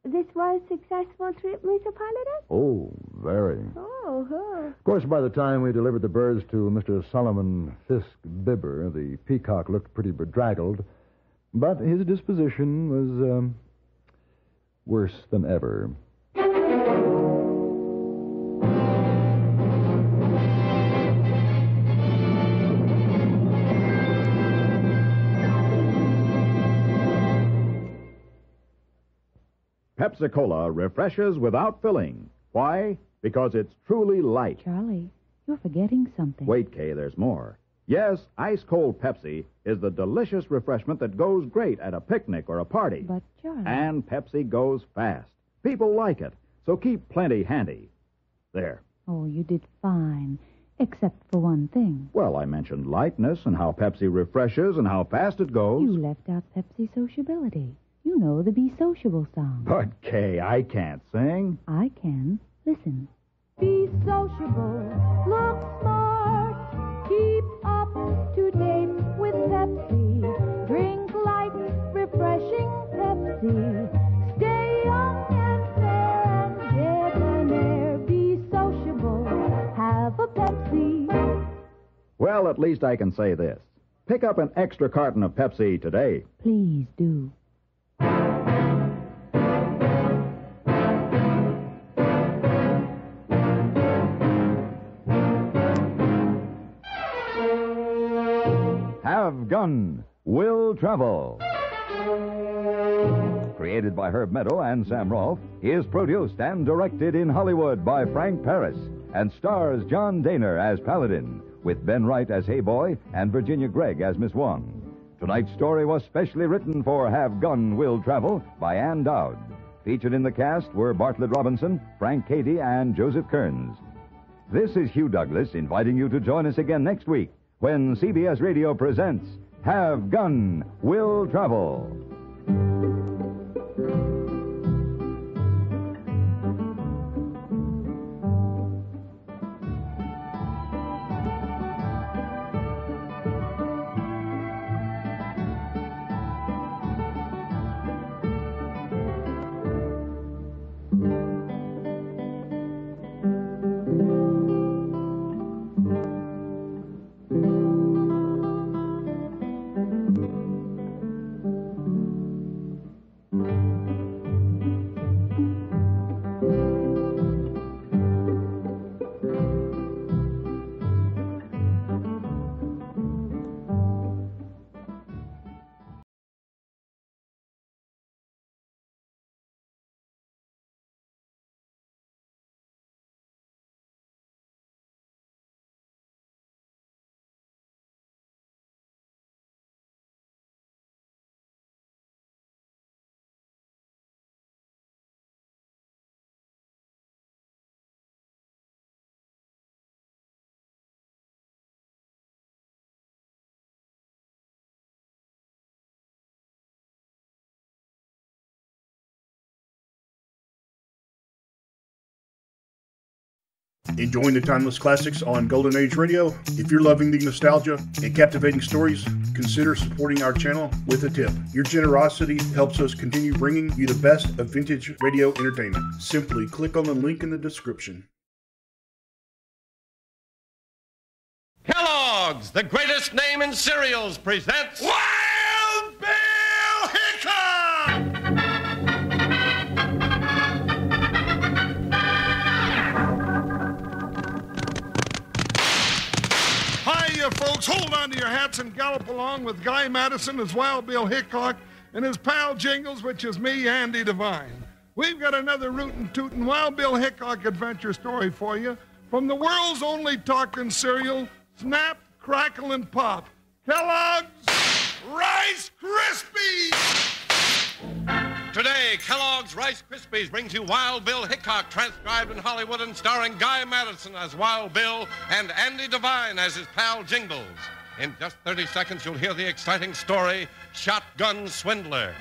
This was a successful trip, Mr. Paladin? Oh, very. Oh. Of course, by the time we delivered the birds to Mr. Solomon Fisk Bibber, the peacock looked pretty bedraggled, but his disposition was worse than ever. Pepsi-Cola refreshes without filling. Why? Because it's truly light. Charlie, you're forgetting something. Wait, Kay, there's more. Yes, ice-cold Pepsi is the delicious refreshment that goes great at a picnic or a party. But, Charlie... And Pepsi goes fast. People like it, so keep plenty handy. There. Oh, you did fine, except for one thing. Well, I mentioned lightness and how Pepsi refreshes and how fast it goes. You left out Pepsi sociability. You know the Be Sociable song. But, Kay, I can't sing. I can. Listen. Be sociable, look smart, keep up to date with Pepsi. Drink light, refreshing Pepsi. Stay young and fair and debonair. Be sociable, have a Pepsi. Well, at least I can say this. Pick up an extra carton of Pepsi today. Please do. Have Gun, Will Travel. Created by Herb Meadow and Sam Rolfe, is produced and directed in Hollywood by Frank Paris and stars John Daner as Paladin, with Ben Wright as Hey Boy and Virginia Gregg as Miss Wong. Tonight's story was specially written for Have Gun, Will Travel by Ann Dowd. Featured in the cast were Bartlett Robinson, Frank Cady, and Joseph Kearns. This is Hugh Douglas inviting you to join us again next week when CBS Radio presents Have Gun, Will Travel. Enjoying the timeless classics on Golden Age Radio? If you're loving the nostalgia and captivating stories, consider supporting our channel with a tip. Your generosity helps us continue bringing you the best of vintage radio entertainment. Simply click on the link in the description. Kellogg's, the greatest name in cereals, presents Wild Bill Hickok! to your hats and gallop along with Guy Madison as Wild Bill Hickok and his pal Jingles, which is me, Andy Devine. We've got another rootin' tootin' Wild Bill Hickok adventure story for you from the world's only talking cereal, Snap, Crackle, and Pop. Kellogg's Rice Krispies! Today, Kellogg's Rice Krispies brings you Wild Bill Hickok, transcribed in Hollywood and starring Guy Madison as Wild Bill and Andy Devine as his pal Jingles. In just 30 seconds, you'll hear the exciting story, Shotgun Swindler.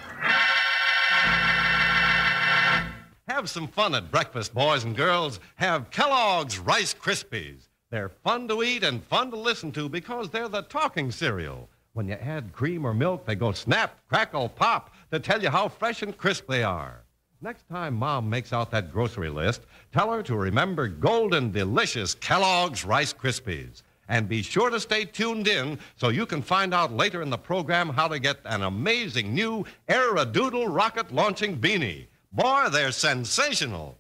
Have some fun at breakfast, boys and girls. Have Kellogg's Rice Krispies. They're fun to eat and fun to listen to because they're the talking cereal. When you add cream or milk, they go snap, crackle, pop to tell you how fresh and crisp they are. Next time Mom makes out that grocery list, tell her to remember golden, delicious Kellogg's Rice Krispies. And be sure to stay tuned in so you can find out later in the program how to get an amazing new Aerodoodle rocket launching beanie. Boy, they're sensational.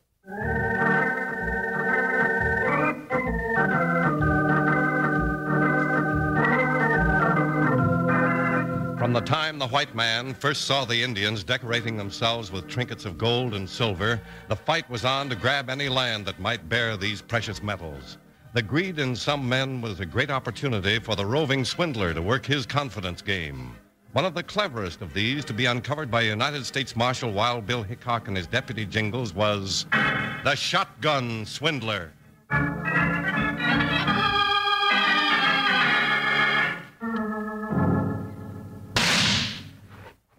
From the time the white man first saw the Indians decorating themselves with trinkets of gold and silver, the fight was on to grab any land that might bear these precious metals. The greed in some men was a great opportunity for the roving swindler to work his confidence game. One of the cleverest of these to be uncovered by United States Marshal Wild Bill Hickok and his deputy Jingles was the Shotgun Swindler.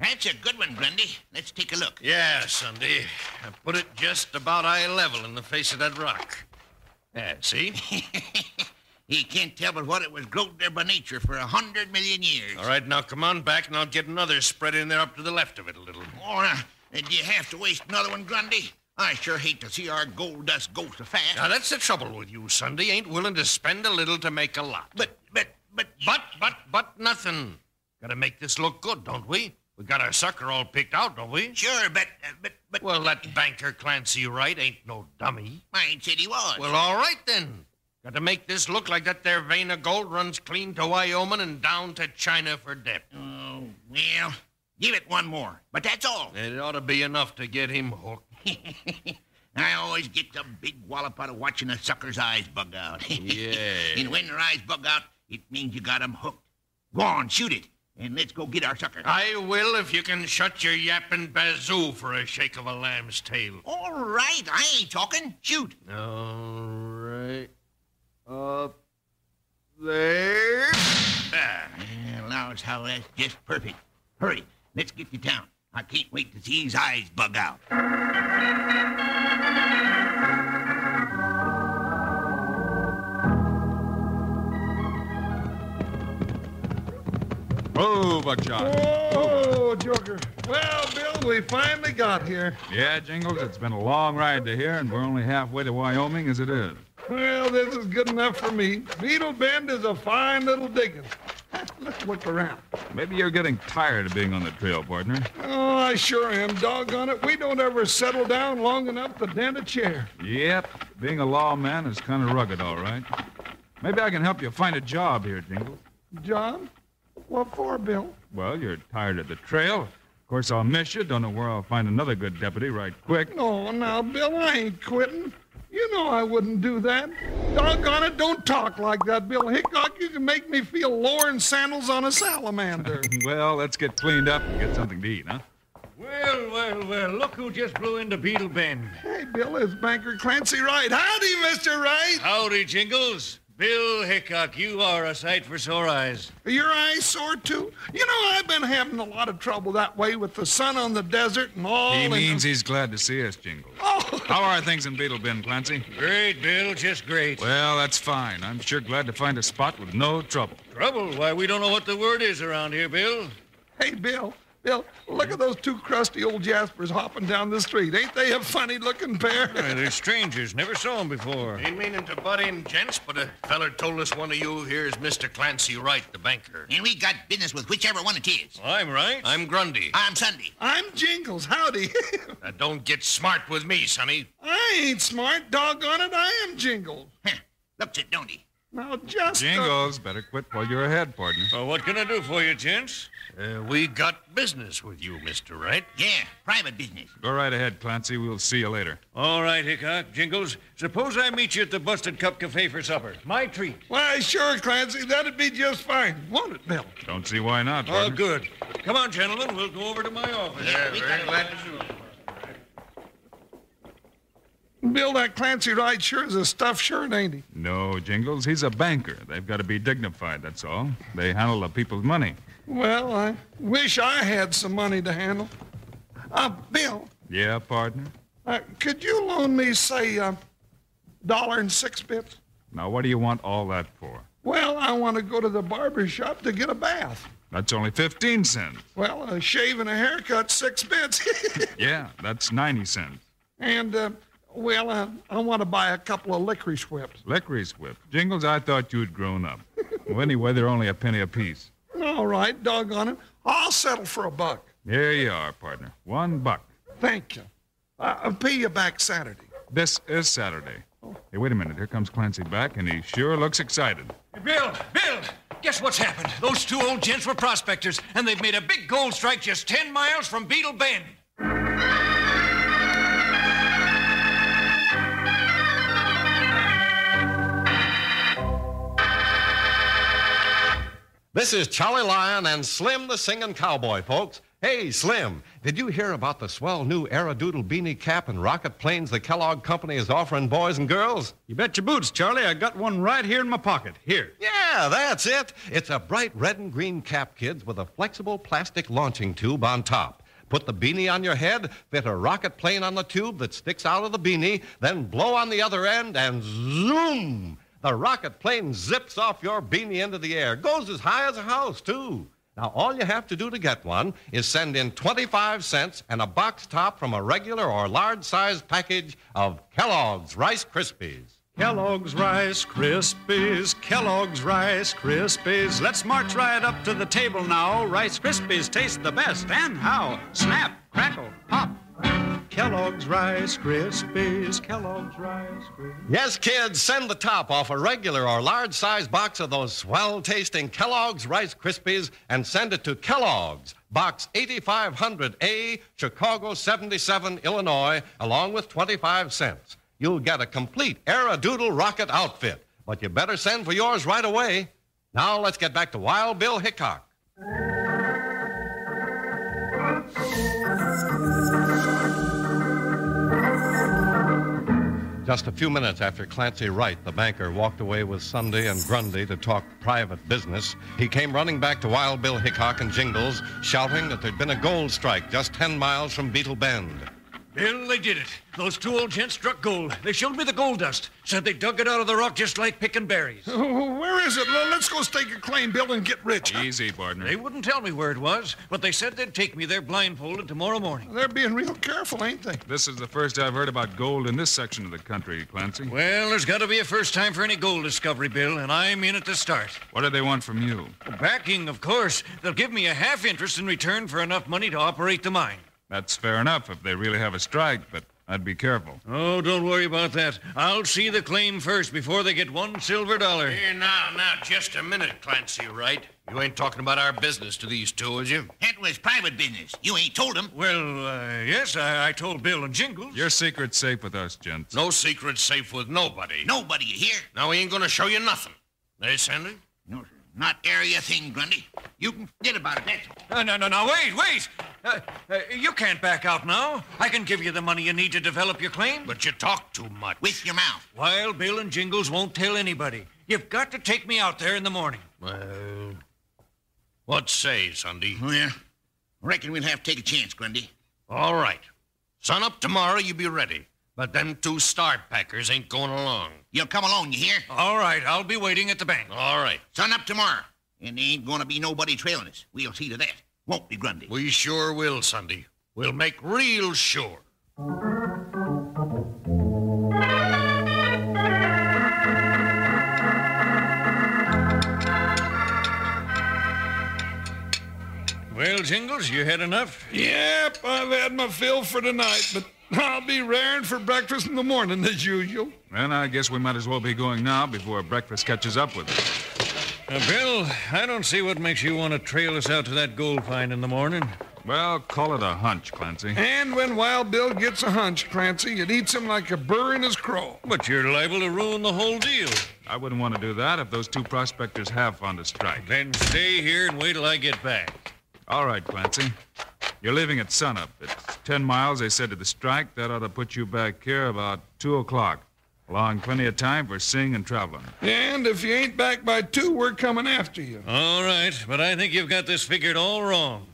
That's a good one, Grundy. Let's take a look. Yeah, Sunday. I put it just about eye level in the face of that rock. Yeah, see? You can't tell but what it was growed there by nature for 100 million years. All right, now come on back and I'll get another spread in there up to the left of it a little. Oh, do you have to waste another one, Grundy? I sure hate to see our gold dust go so fast. Now, that's the trouble with you, Sunday. Ain't willing to spend a little to make a lot. But nothing. Gotta make this look good, don't we? We got our sucker all picked out, don't we? Sure, but... Well, that banker Clancy Wright ain't no dummy. I ain't said he was. Well, all right, then. Got to make this look like that there vein of gold runs clean to Wyoming and down to China for depth. Oh, well, give it one more. But that's all. It ought to be enough to get him hooked. I always get a big wallop out of watching a sucker's eyes bug out. Yeah. And when their eyes bug out, it means you got 'em hooked. Go on, shoot it. And let's go get our sucker. I will if you can shut your yapping bazoo for a shake of a lamb's tail. All right, I ain't talking. Shoot. All right. Up there. Allows how that's just perfect. Hurry, let's get to town. I can't wait to see his eyes bug out. Oh, Buckshot. Oh, Joker. Well, Bill, we finally got here. Yeah, Jingles, it's been a long ride to here, and we're only halfway to Wyoming as it is. Well, this is good enough for me. Beetle Bend is a fine little digging. Let's look around. Maybe you're getting tired of being on the trail, partner. Oh, I sure am. Doggone it. We don't ever settle down long enough to dent a chair. Yep, being a lawman is kind of rugged, all right. Maybe I can help you find a job here, Jingles. Job? What for, Bill? Well, you're tired of the trail. Of course, I'll miss you. Don't know where I'll find another good deputy right quick. No, now, Bill, I ain't quitting. You know I wouldn't do that. Doggone it, don't talk like that, Bill Hickok. You can make me feel lower than sandals on a salamander. Well, let's get cleaned up and get something to eat, huh? Well, look who just blew into Beetle Bend. Hey, Bill, it's banker Clancy Wright. Howdy, Mr. Wright. Howdy, Jingles. Bill Hickok, you are a sight for sore eyes. Are your eyes sore, too? You know, I've been having a lot of trouble that way with the sun on the desert and all. He means he's glad to see us, Jingles. Oh. How are things in Beetle Bend, Clancy? Great, Bill, just great. Well, that's fine. I'm sure glad to find a spot with no trouble. Trouble? Why, we don't know what the word is around here, Bill. Hey, Bill, look at those two crusty old Jaspers hopping down the street. Ain't they a funny-looking pair? Yeah, they're strangers. Never saw them before. Ain't meaning to butt in, gents, but a feller told us one of you here's Mr. Clancy Wright, the banker. And we got business with whichever one it is. I'm Wright. I'm Grundy. I'm Sunday. I'm Jingles. Howdy. Now, don't get smart with me, sonny. I ain't smart. Doggone it, I am Jingles. Looks it, don't he? Now, just... Jingles, better quit while you're ahead, partner. Well, what can I do for you, gents? We got business with you, Mr. Wright. Yeah, private business. Go right ahead, Clancy. We'll see you later. All right, Hickok. Jingles, suppose I meet you at the Busted Cup Cafe for supper. My treat. Why, sure, Clancy. That'd be just fine. Won't it, Bill? Don't see why not, Oh, partner. good. Come on, gentlemen. We'll go over to my office. Yeah, very glad to see you. Bill, that Clancy Wright sure is a stuffed shirt, ain't he? No, Jingles. He's a banker. They've got to be dignified, that's all. They handle the people's money. Well, I wish I had some money to handle. Bill, Yeah, partner? could you loan me, say, $1.06? Now, what do you want all that for? Well, I want to go to the barber shop to get a bath. That's only 15 cents. Well, a shave and a haircut, 6 bits. Yeah, that's 90 cents. And, I want to buy a couple of licorice whips. Licorice whip. Jingles, I thought you'd grown up. Well, anyway, they're only a penny apiece. All right, doggone it. I'll settle for $1. Here you are, partner. $1. Thank you. I'll pay you back Saturday. This is Saturday. Hey, wait a minute. Here comes Clancy back, and he sure looks excited. Bill! Guess what's happened? Those two old gents were prospectors, and they've made a big gold strike just 10 miles from Beetle Bend. This is Charlie Lyon and Slim the Singing Cowboy, folks. Hey, Slim, did you hear about the swell new Aerodoodle beanie cap and rocket planes the Kellogg Company is offering boys and girls? You bet your boots, Charlie. I got one right here in my pocket. Here. Yeah, that's it. It's a bright red and green cap, kids, with a flexible plastic launching tube on top. Put the beanie on your head, fit a rocket plane on the tube that sticks out of the beanie, then blow on the other end, and zoom! The rocket plane zips off your beanie into the air. Goes as high as a house, too. Now, all you have to do to get one is send in 25 cents and a box top from a regular or large-sized package of Kellogg's Rice Krispies. Kellogg's Rice Krispies, Kellogg's Rice Krispies. Let's march right up to the table now. Rice Krispies taste the best. And how? Snap, crackle, pop. Kellogg's Rice Krispies, Kellogg's Rice Krispies. Yes, kids, send the top off a regular or large-sized box of those swell-tasting Kellogg's Rice Krispies and send it to Kellogg's, Box 8500A, Chicago 77, Illinois, along with 25 cents. You'll get a complete Aerodoodle rocket outfit, but you better send for yours right away. Now let's get back to Wild Bill Hickok. Just a few minutes after Clancy Wright, the banker, walked away with Sunday and Grundy to talk private business, he came running back to Wild Bill Hickok and Jingles, shouting that there'd been a gold strike just 10 miles from Beetle Bend. Bill, they did it. Those two old gents struck gold. They showed me the gold dust. Said they dug it out of the rock just like picking berries. Where is it? Let's go stake a claim, Bill, and get rich. Easy, partner. They wouldn't tell me where it was, but they said they'd take me there blindfolded tomorrow morning. They're being real careful, ain't they? This is the first I've heard about gold in this section of the country, Clancy. Well, there's got to be a first time for any gold discovery, Bill, and I'm in at the start. What do they want from you? Backing, of course. They'll give me a half interest in return for enough money to operate the mine. That's fair enough if they really have a strike, but I'd be careful. Oh, don't worry about that. I'll see the claim first before they get $1 silver. Here, now, just a minute, Clancy Wright. You ain't talking about our business to these two, is you? That was private business. You ain't told them. Well, yes, I told Bill and Jingles. Your secret's safe with us, gents. No secret's safe with nobody. Nobody, you hear? Now, we ain't gonna show you nothing. Eh, Sandy? No, sir. Not area thing, Grundy. You can forget about it, that's all. No, wait. You can't back out now. I can give you the money you need to develop your claim. But you talk too much. With your mouth. Wild Bill and Jingles won't tell anybody. You've got to take me out there in the morning. Well, what say, Sunday? Well, reckon we'll have to take a chance, Grundy. All right. Sun up tomorrow, you be ready. But them two start packers ain't going along. You'll come along, you hear? All right, I'll be waiting at the bank. All right. Sun up tomorrow. And there ain't gonna be nobody trailing us. We'll see to that. Won't be, Grundy. We sure will, Sunday. We'll make real sure. Well, Jingles, you had enough? Yep, I've had my fill for tonight, but I'll be raring for breakfast in the morning as usual. Then I guess we might as well be going now before breakfast catches up with us. Bill, I don't see what makes you want to trail us out to that gold find in the morning. Well, call it a hunch, Clancy. And when Wild Bill gets a hunch, Clancy, it eats him like a burr in his craw. But you're liable to ruin the whole deal. I wouldn't want to do that if those two prospectors have found a strike. Then stay here and wait till I get back. All right, Clancy. You're leaving at sunup. It's 10 miles, they said, to the strike. That ought to put you back here about 2 o'clock. Allowing plenty of time for seeing and traveling. And if you ain't back by 2, we're coming after you. All right, but I think you've got this figured all wrong.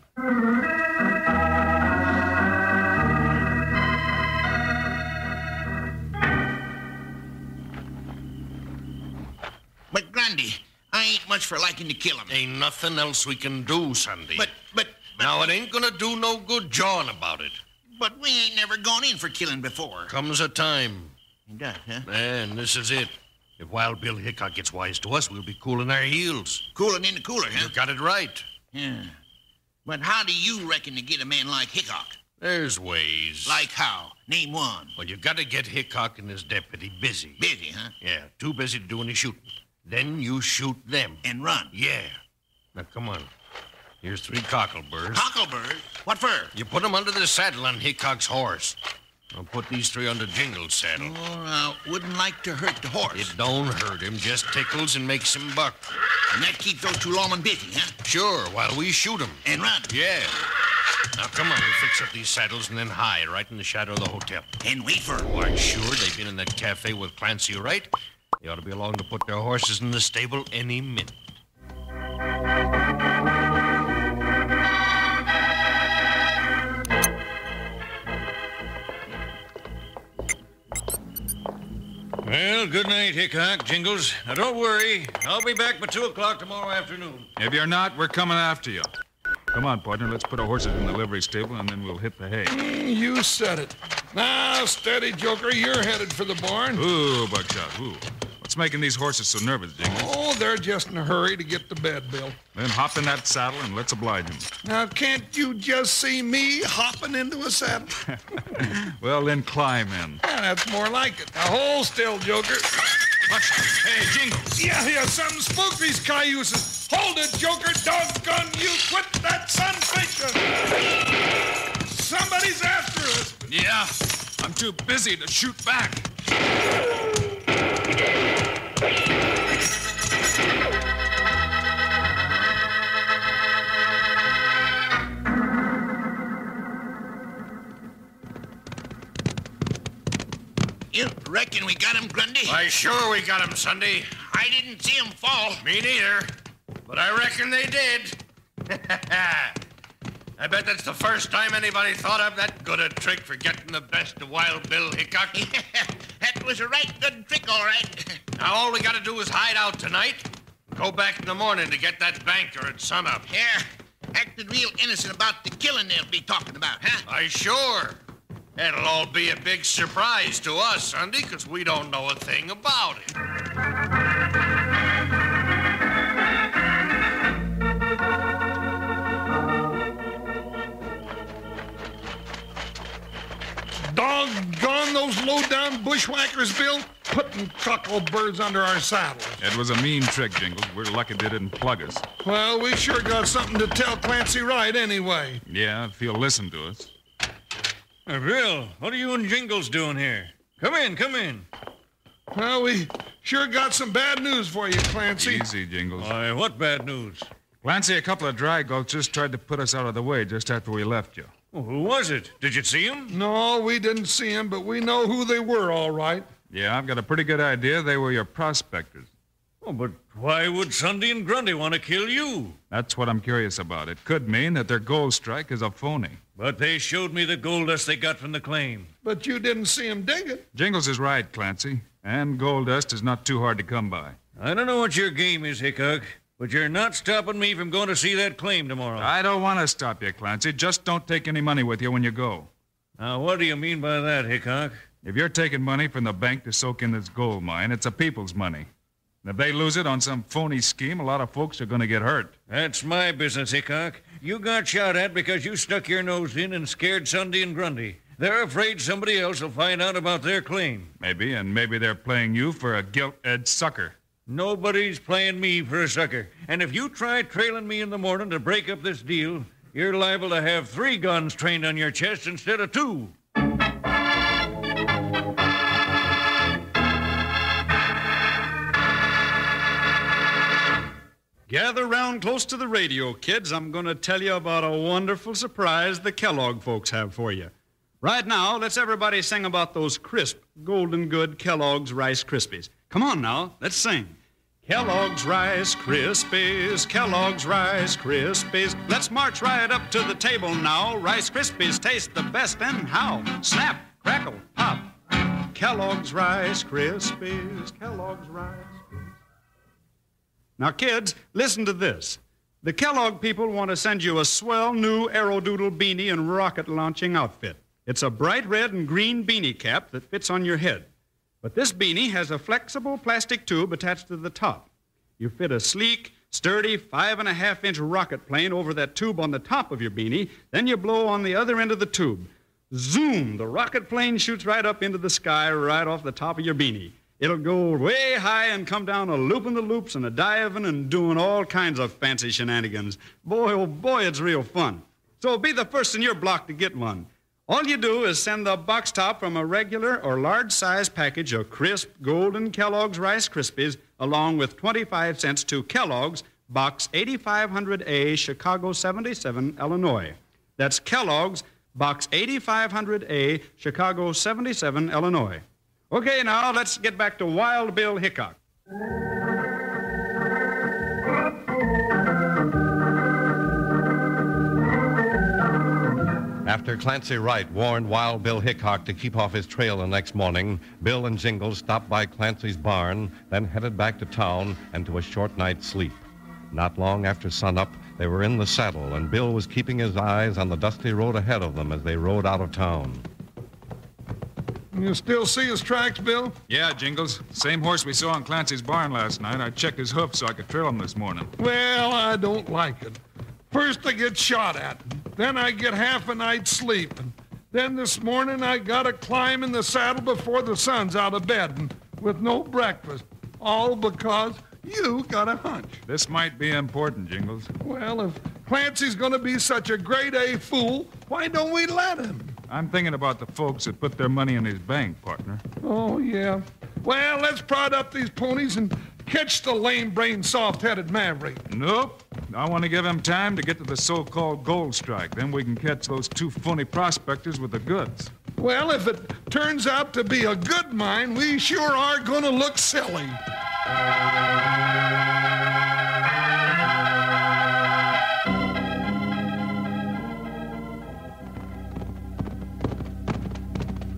But, Grundy, I ain't much for liking to kill him. Ain't nothing else we can do, Sunday. But... Now, it ain't gonna do no good jawing about it. But we ain't never gone in for killing before. Comes a time. It does, huh? And this is it. If Wild Bill Hickok gets wise to us, we'll be cooling our heels. Cooling in the cooler, huh? You got it right. Yeah. But how do you reckon to get a man like Hickok? There's ways. Like how? Name one. Well, you got to get Hickok and his deputy busy. Busy, huh? Yeah, too busy to do any shooting. Then you shoot them. And run? Yeah. Now, come on. Here's 3 cockleburs. Cockleburs? What for? You put them under the saddle on Hickok's horse. I'll put these 3 under Jingle's saddle. Oh, wouldn't like to hurt the horse. It don't hurt him, just tickles and makes him buck. And that keeps those 2 lawmen busy, huh? Sure, while we shoot them. And run? Yeah. Now, come on, we'll fix up these saddles and then hide right in the shadow of the hotel. And wait for 'em. Why, sure, they've been in that cafe with Clancy, right? They ought to be along to put their horses in the stable any minute. Well, good night, Hickok, Jingles. Now, don't worry. I'll be back by 2 o'clock tomorrow afternoon. If you're not, we're coming after you. Come on, partner. Let's put our horses in the livery stable, and then we'll hit the hay. You said it. Now, steady, Joker. You're headed for the barn. Ooh, Buckshot, ooh. What's making these horses so nervous, Jingles? Oh, they're just in a hurry to get to bed, Bill. Then hop in that saddle and let's oblige them. Now, can't you just see me hopping into a saddle? Well, then climb in. Yeah, that's more like it. Now, hold still, Joker. Hey, Jingles. Yeah, something spooked these cayuses. Hold it, Joker. Doggone you. Quit that sun fishing. Somebody's after us. Yeah, I'm too busy to shoot back. You reckon we got him, Grundy? Why, sure we got him, Sunday. I didn't see him fall. Me neither. But I reckon they did. I bet that's the first time anybody thought of that good a trick for getting the best of Wild Bill Hickok. That was a right good trick, all right. Now all we got to do is hide out tonight and go back in the morning to get that banker at sunup. Yeah, acted real innocent about the killing they'll be talking about, huh? Why, sure. It'll all be a big surprise to us, Sunday, because we don't know a thing about it. Doggone those low-down bushwhackers, Bill. Putting cockleburs under our saddles. It was a mean trick, Jingles. We're lucky they didn't plug us. Well, we sure got something to tell Clancy right anyway. Yeah, if he'll listen to us. Hey, Bill, what are you and Jingles doing here? Come in, come in. Well, we sure got some bad news for you, Clancy. Easy, Jingles. Why, what bad news? Clancy, a couple of dry gulchers tried to put us out of the way just after we left you. Oh, who was it? Did you see him? No, we didn't see him, but we know who they were, all right. Yeah, I've got a pretty good idea they were your prospectors. Oh, but why would Sunday and Grundy want to kill you? That's what I'm curious about. It could mean that their gold strike is a phony. But they showed me the gold dust they got from the claim. But you didn't see him dig it. Jingles is right, Clancy. And gold dust is not too hard to come by. I don't know what your game is, Hickok, but you're not stopping me from going to see that claim tomorrow. I don't want to stop you, Clancy. Just don't take any money with you when you go. Now, what do you mean by that, Hickok? If you're taking money from the bank to soak in this gold mine, it's a people's money. And if they lose it on some phony scheme, a lot of folks are going to get hurt. That's my business, Hickok. You got shot at because you stuck your nose in and scared Sunday and Grundy. They're afraid somebody else will find out about their claim. Maybe, and maybe they're playing you for a gilt-edged sucker. Nobody's playing me for a sucker. And if you try trailing me in the morning to break up this deal, you're liable to have 3 guns trained on your chest instead of 2. Gather round close to the radio, kids. I'm going to tell you about a wonderful surprise the Kellogg folks have for you. Right now, let's everybody sing about those crisp, golden good Kellogg's Rice Krispies. Come on now, let's sing. Kellogg's Rice Krispies, Kellogg's Rice Krispies. Let's march right up to the table now. Rice Krispies taste the best, and how? Snap, crackle, pop. Kellogg's Rice Krispies, Kellogg's Rice. Now, kids, listen to this. The Kellogg people want to send you a swell new Aerodoodle beanie and rocket launching outfit. It's a bright red and green beanie cap that fits on your head. But this beanie has a flexible plastic tube attached to the top. You fit a sleek, sturdy 5.5-inch rocket plane over that tube on the top of your beanie, then you blow on the other end of the tube. Zoom! The rocket plane shoots right up into the sky right off the top of your beanie. It'll go way high and come down a looping the loops and a diving and doing all kinds of fancy shenanigans. Boy, oh boy, it's real fun. So be the first in your block to get one. All you do is send the box top from a regular or large-size package of crisp, golden Kellogg's Rice Krispies along with 25 cents to Kellogg's, Box 8500A, Chicago 77, Illinois. That's Kellogg's, Box 8500A, Chicago 77, Illinois. Okay, now let's get back to Wild Bill Hickok. After Clancy Wright warned Wild Bill Hickok to keep off his trail the next morning, Bill and Jingles stopped by Clancy's barn, then headed back to town and to a short night's sleep. Not long after sunup, they were in the saddle, and Bill was keeping his eyes on the dusty road ahead of them as they rode out of town. You still see his tracks, Bill? Yeah, Jingles. Same horse we saw in Clancy's barn last night. I checked his hoof so I could trail him this morning. Well, I don't like it. First I get shot at, then I get half a night's sleep, and then this morning I gotta climb in the saddle before the sun's out of bed and with no breakfast, all because you got a hunch. This might be important, Jingles. Well, if Clancy's gonna be such a grade-A fool, why don't we let him? I'm thinking about the folks that put their money in his bank, partner. Oh, yeah. Well, let's prod up these ponies and catch the lame-brained, soft-headed maverick. Nope. I want to give him time to get to the so-called gold strike. Then we can catch those 2 phony prospectors with the goods. Well, if it turns out to be a good mine, we sure are going to look silly.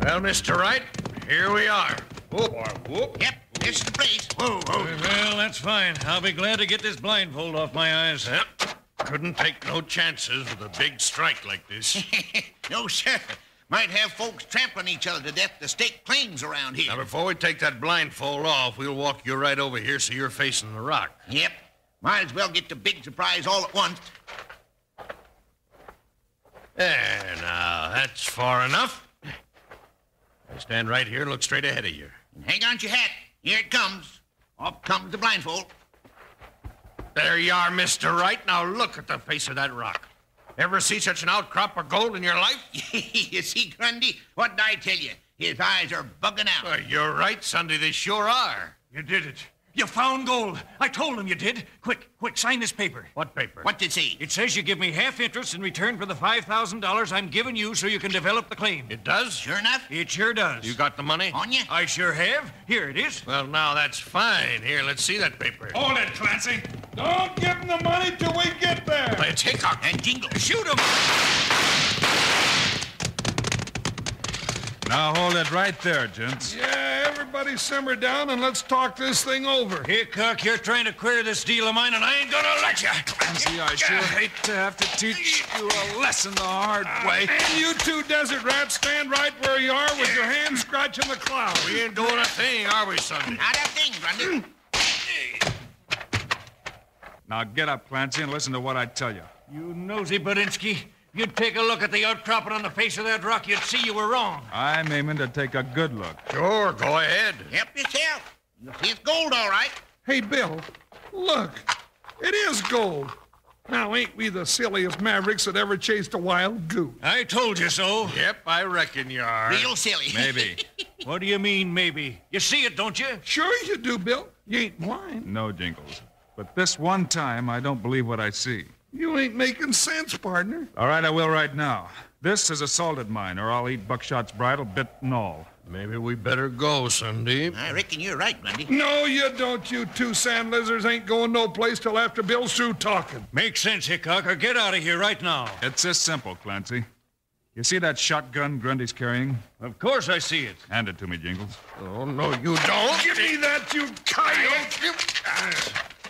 Well, Mr. Wright, here we are. Whoop, whoop. Yep, this is the place. Whoa, whoa. Well, that's fine. I'll be glad to get this blindfold off my eyes. Yep. Couldn't take no chances with a big strike like this. No, sir. Might have folks trampling each other to death to stake claims around here. Now, before we take that blindfold off, we'll walk you right over here so you're facing the rock. Yep. Might as well get the big surprise all at once. There, now, that's far enough. Stand right here and look straight ahead of you. And hang on to your hat. Here it comes. Off comes the blindfold. There you are, Mr. Wright. Now look at the face of that rock. Ever see such an outcrop of gold in your life? You see, Grundy? What did I tell you? His eyes are bugging out. Well, you're right, Sunday. They sure are. You did it. You found gold. I told him you did. Quick, sign this paper. What paper? What did it say? It says you give me half interest in return for the $5,000 I'm giving you so you can develop the claim. It does? Sure enough? It sure does. You got the money? On you? I sure have. Here it is. Well, now that's fine. Here, let's see that paper. Hold it, Clancy. Don't give him the money till we get there. It's Hickok. And Jingle. Shoot him! Now hold it right there, gents. Yeah, everybody simmer down and let's talk this thing over. Hickok, you're trying to queer this deal of mine, and I ain't gonna let you. Clancy, I sure hate to have to teach you a lesson the hard way. And you 2 desert rats stand right where you are with your hands scratching the clouds. We ain't doing a thing, are we, Sunday? Not a thing, Grundy. Now get up, Clancy, and listen to what I tell you. You nosy Badinsky. If you'd take a look at the outcropping on the face of that rock, you'd see you were wrong. I'm aiming to take a good look. Sure, go ahead. Help yourself. You'll see it's gold, all right. Hey, Bill, look. It is gold. Now, ain't we the silliest mavericks that ever chased a wild goose? I told you so. Yep, I reckon you are. Real silly. Maybe. What do you mean, maybe? You see it, don't you? Sure you do, Bill. You ain't blind. No, Jingles. But this one time, I don't believe what I see. You ain't making sense, partner. All right, I will right now. This is a salted mine, or I'll eat Buckshot's bridle, bit and all. Maybe we better go, Sandeep. I reckon you're right, Grundy. No, you don't. You two sand lizards ain't going no place till after Bill's through talking. Make sense, Hickok, or get out of here right now. It's this simple, Clancy. You see that shotgun Grundy's carrying? Of course I see it. Hand it to me, Jingles. Oh, no, you don't. Give me that, you coyote.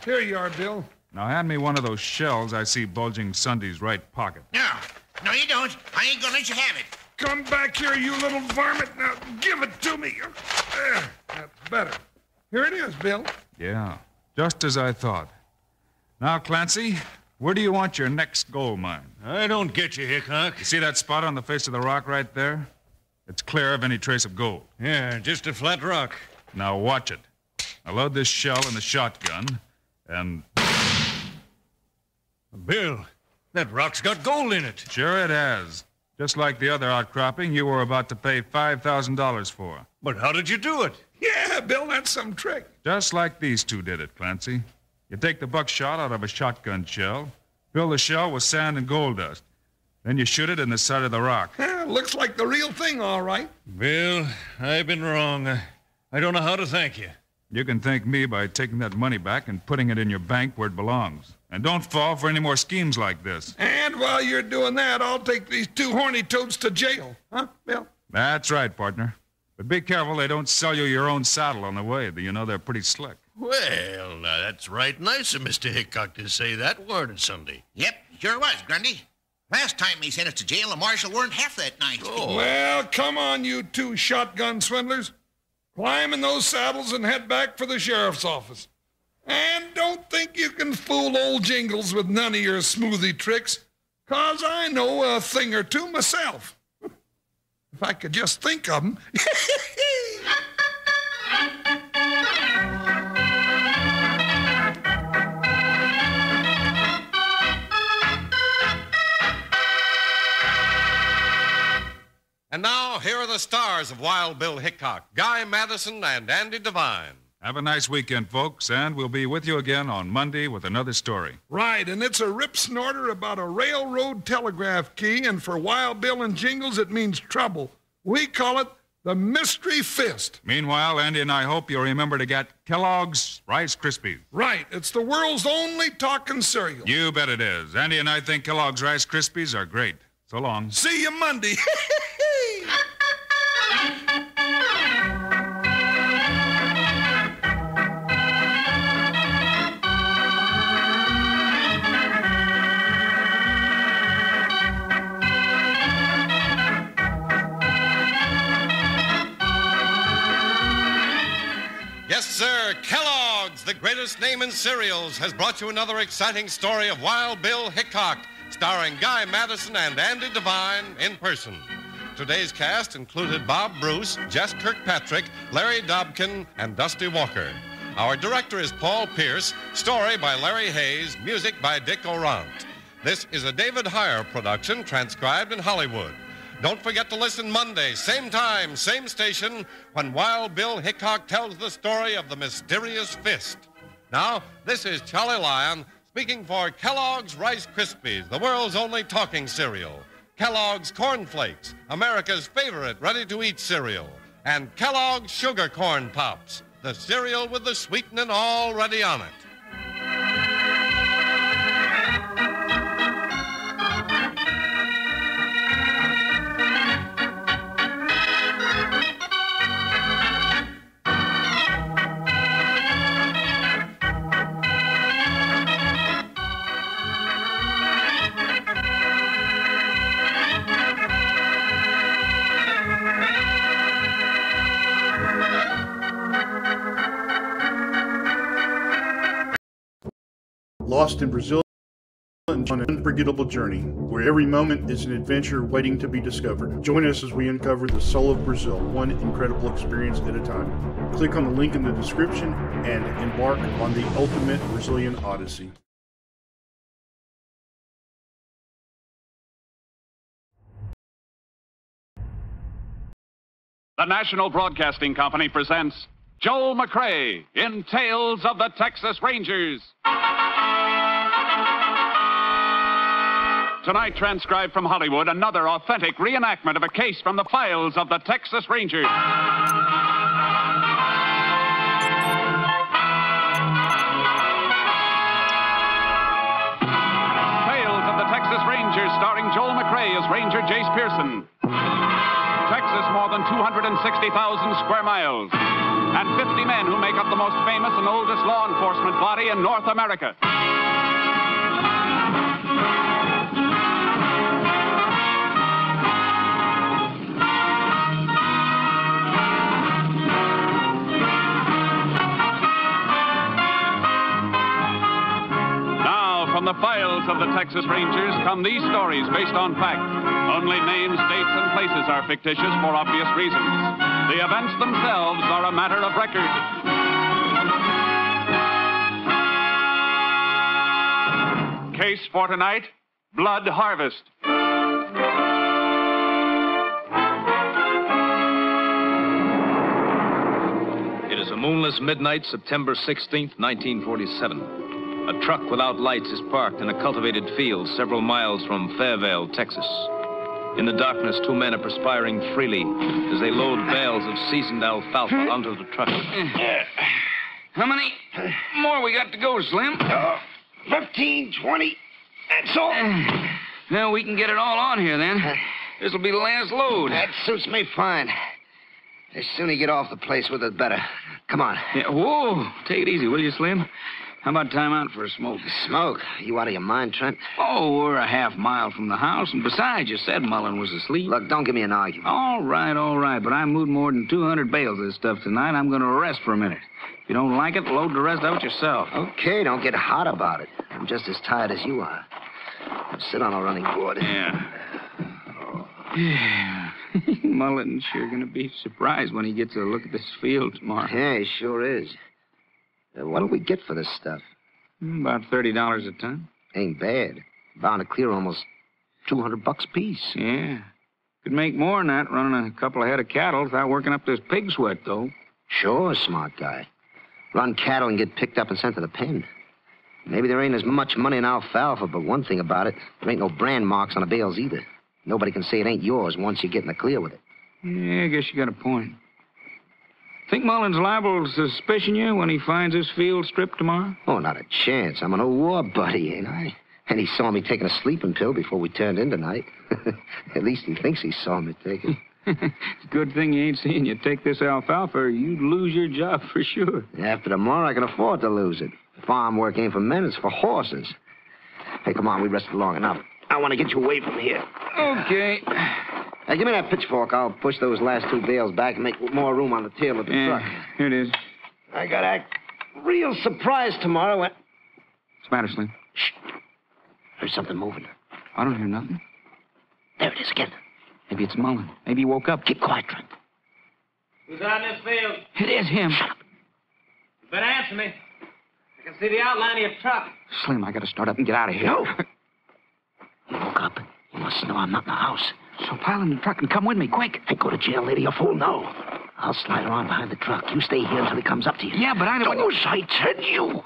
Here you are, Bill. Now hand me one of those shells I see bulging Sunday's right pocket. No, you don't. I ain't gonna let you have it. Come back here, you little varmint. Now, give it to me. There, that's better. Here it is, Bill. Yeah, just as I thought. Now, Clancy, where do you want your next gold mine? I don't get you, Hickok. You see that spot on the face of the rock right there? It's clear of any trace of gold. Yeah, just a flat rock. Now, watch it. I'll load this shell in the shotgun, and... Bill, that rock's got gold in it. Sure it has. Just like the other outcropping you were about to pay $5,000 for. But how did you do it? Yeah, Bill, that's some trick. Just like these two did it, Clancy. You take the buckshot out of a shotgun shell, fill the shell with sand and gold dust. Then you shoot it in the side of the rock. Looks like the real thing, all right. Bill, I've been wrong. I don't know how to thank you. You can thank me by taking that money back and putting it in your bank where it belongs. And don't fall for any more schemes like this. And while you're doing that, I'll take these two horny toads to jail. Huh, Bill? That's right, partner. But be careful they don't sell you your own saddle on the way. You know they're pretty slick. Well, now, that's right nice of Mr. Hickok to say that, weren't it, Sunday? Yep, sure was, Grundy. Last time he sent us to jail, the marshal weren't half that nice. Oh. Well, come on, you two shotgun swindlers. Climb in those saddles and head back for the sheriff's office. And don't think you can fool old Jingles with none of your smoothie tricks, 'cause I know a thing or two myself. If I could just think of them. And now, here are the stars of Wild Bill Hickok, Guy Madison and Andy Devine. Have a nice weekend, folks, and we'll be with you again on Monday with another story. Right, and it's a rip snorter about a railroad telegraph key, and for Wild Bill and Jingles, it means trouble. We call it the Mystery Fist. Meanwhile, Andy and I hope you'll remember to get Kellogg's Rice Krispies. Right, it's the world's only talking cereal. You bet it is. Andy and I think Kellogg's Rice Krispies are great. So long. See you Monday. Yes, sir, Kellogg's, the greatest name in cereals, has brought you another exciting story of Wild Bill Hickok, starring Guy Madison and Andy Devine in person. Today's cast included Bob Bruce, Jess Kirkpatrick, Larry Dobkin, and Dusty Walker. Our director is Paul Pierce, story by Larry Hayes, music by Dick Orant. This is a David Heyer production, transcribed in Hollywood. Don't forget to listen Monday, same time, same station, when Wild Bill Hickok tells the story of the mysterious fist. Now, this is Charlie Lyon speaking for Kellogg's Rice Krispies, the world's only talking cereal. Kellogg's Corn Flakes, America's favorite ready-to-eat cereal. And Kellogg's Sugar Corn Pops, the cereal with the sweetening already on it. Lost in Brazil and on an unforgettable journey where every moment is an adventure waiting to be discovered. Join us as we uncover the soul of Brazil, one incredible experience at a time. Click on the link in the description and embark on the ultimate Brazilian odyssey. The National Broadcasting Company presents Joel McCrea in Tales of the Texas Rangers. Tonight, transcribed from Hollywood, another authentic reenactment of a case from the files of the Texas Rangers. Tales of the Texas Rangers, starring Joel McCrea as Ranger Jace Pearson. Texas, more than 260,000 square miles, and 50 men who make up the most famous and oldest law enforcement body in North America. Now, from the files of the Texas Rangers come these stories based on fact. Only names, dates, and places are fictitious for obvious reasons. The events themselves are a matter of record. Case for tonight, Blood Harvest. It is a moonless midnight, September 16th, 1947. A truck without lights is parked in a cultivated field several miles from Fairvale, Texas. In the darkness, two men are perspiring freely as they load bales of seasoned alfalfa onto the truck. How many more we got to go, Slim? 15, 20. That's all. Well, we can get it all on here, then. This'll be the last load. That suits me fine. The sooner you get off the place with it, better. Come on. Yeah, whoa. Take it easy, will you, Slim? How about time out for a smoke? Smoke? You out of your mind, Trent? Oh, we're a half mile from the house, and besides, you said Mullen was asleep. Look, don't give me an argument. All right, but I moved more than 200 bales of this stuff tonight. I'm going to rest for a minute. If you don't like it, load the rest out yourself. Okay, don't get hot about it. I'm just as tired as you are. Sit on a running board. Yeah. Mullen's sure going to be surprised when he gets a look at this field tomorrow. Yeah, he sure is. What do we get for this stuff? About $30 a ton. Ain't bad. Bound to clear almost $200 a piece. Yeah. Could make more than that running a couple of head of cattle without working up this pig sweat, though. Sure, smart guy. Run cattle and get picked up and sent to the pen. Maybe there ain't as much money in alfalfa, but one thing about it, there ain't no brand marks on the bales either. Nobody can say it ain't yours once you get in the clear with it. Yeah, I guess you got a point. Think Mullen's liable to suspicion you when he finds his field stripped tomorrow? Oh, not a chance. I'm an old war buddy, ain't I? And he saw me taking a sleeping pill before we turned in tonight. At least he thinks he saw me take it. Good thing he ain't seeing you take this alfalfa, or you'd lose your job for sure. After tomorrow, I can afford to lose it. Farm work ain't for men, it's for horses. Hey, come on, we rested long enough. I want to get you away from here. Okay. Hey, give me that pitchfork. I'll push those last two bales back and make more room on the tail of the truck. Here it is. I gotta act real surprised tomorrow when... What's the matter, Slim? Shh. There's something moving. I don't hear nothing. There it is again. Maybe it's Mullen. Maybe he woke up. Keep quiet, Trent. Who's out in this field? It is him. Shut up. You better answer me. I can see the outline of your truck. Slim, I gotta start up and get out of here. No. You woke up. You must know I'm not in the house. So pile in the truck and come with me, quick. Hey, go to jail, lady, you fool. No. I'll slide around behind the truck. You stay here until he comes up to you. Yeah, but I don't... Those I tell you.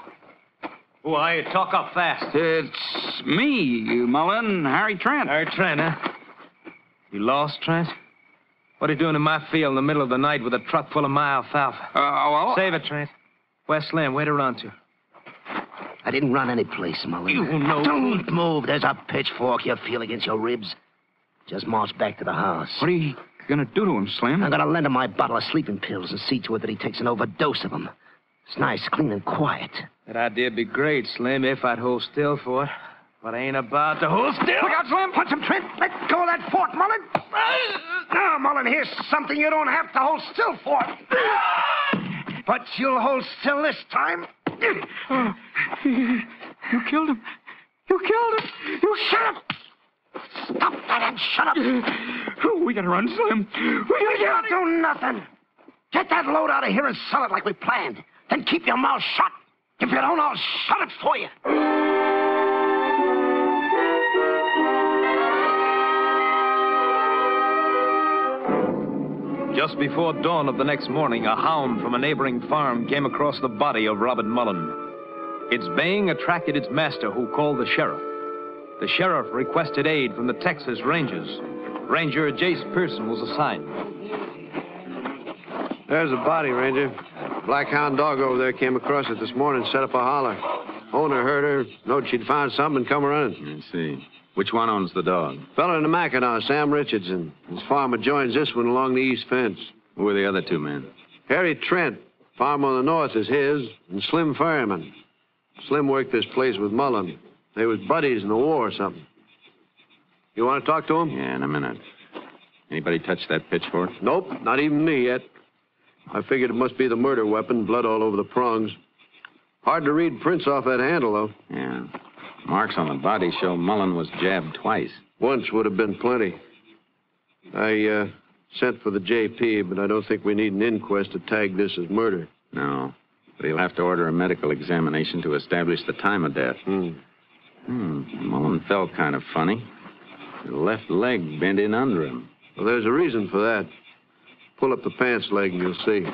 Who are you? Talk up fast. It's me, Mullen, Harry Trent. Harry Trent, huh? You lost, Trent? What are you doing in my field in the middle of the night with a truck full of my alfalfa? Well... Save it, Trent. Where's Slim? Where'd he run to? I didn't run any place, Mullen. You know... Don't move. There's a pitchfork you feel against your ribs. Just march back to the house. What are you gonna do to him, Slim? I'm gonna lend him my bottle of sleeping pills and see to it that he takes an overdose of them. It's nice, clean, and quiet. That idea'd be great, Slim, if I'd hold still for it. But I ain't about to hold still. Look out, Slim. Punch him, Trent. Let go of that fork, Mullen. Now, Mullen, here's something you don't have to hold still for. But you'll hold still this time. You killed him. You killed him! You shut up! Stop that and shut up! We gotta run, Slim. You can't do nothing. Get that load out of here and sell it like we planned. Then keep your mouth shut. If you don't, I'll shut it for you. Just before dawn of the next morning, a hound from a neighboring farm came across the body of Robert Mullen. Its baying attracted its master, who called the sheriff. The sheriff requested aid from the Texas Rangers. Ranger Jace Pearson was assigned. There's a body, Ranger. Black hound dog over there came across it this morning, set up a holler. Owner heard her, knowed she'd found something, and come running. I see. Which one owns the dog? Fella in the Mackinac, Sam Richardson. His farm adjoins this one along the east fence. Who are the other two men? Harry Trent, farm on the north, is his, and Slim Fireman. Slim worked this place with Mullen. They was buddies in the war or something. You want to talk to him? Yeah, in a minute. Anybody touch that pitchfork? Nope, not even me yet. I figured it must be the murder weapon, blood all over the prongs. Hard to read prints off that handle, though. Yeah. Marks on the body show Mullen was jabbed twice. Once would have been plenty. I sent for the JP, but I don't think we need an inquest to tag this as murder. No. But he'll have to order a medical examination to establish the time of death. Mullen felt kind of funny. His left leg bent in under him. Well, there's a reason for that. Pull up the pants leg and you'll see.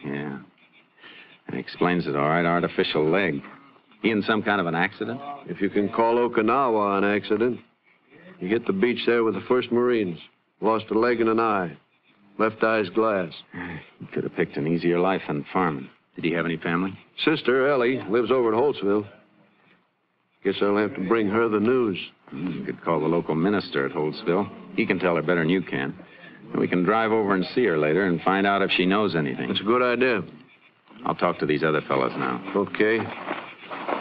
Yeah. That explains it all right. Artificial leg. He in some kind of an accident? If you can call Okinawa an accident. He hit the beach there with the 1st Marines. Lost a leg and an eye. Left eye's glass. He could have picked an easier life than farming. Did he have any family? Sister, Ellie, lives over at Holtzville. Guess I'll have to bring her the news. You could call the local minister at Holtzville. He can tell her better than you can. And we can drive over and see her later and find out if she knows anything. That's a good idea. I'll talk to these other fellas now. Okay.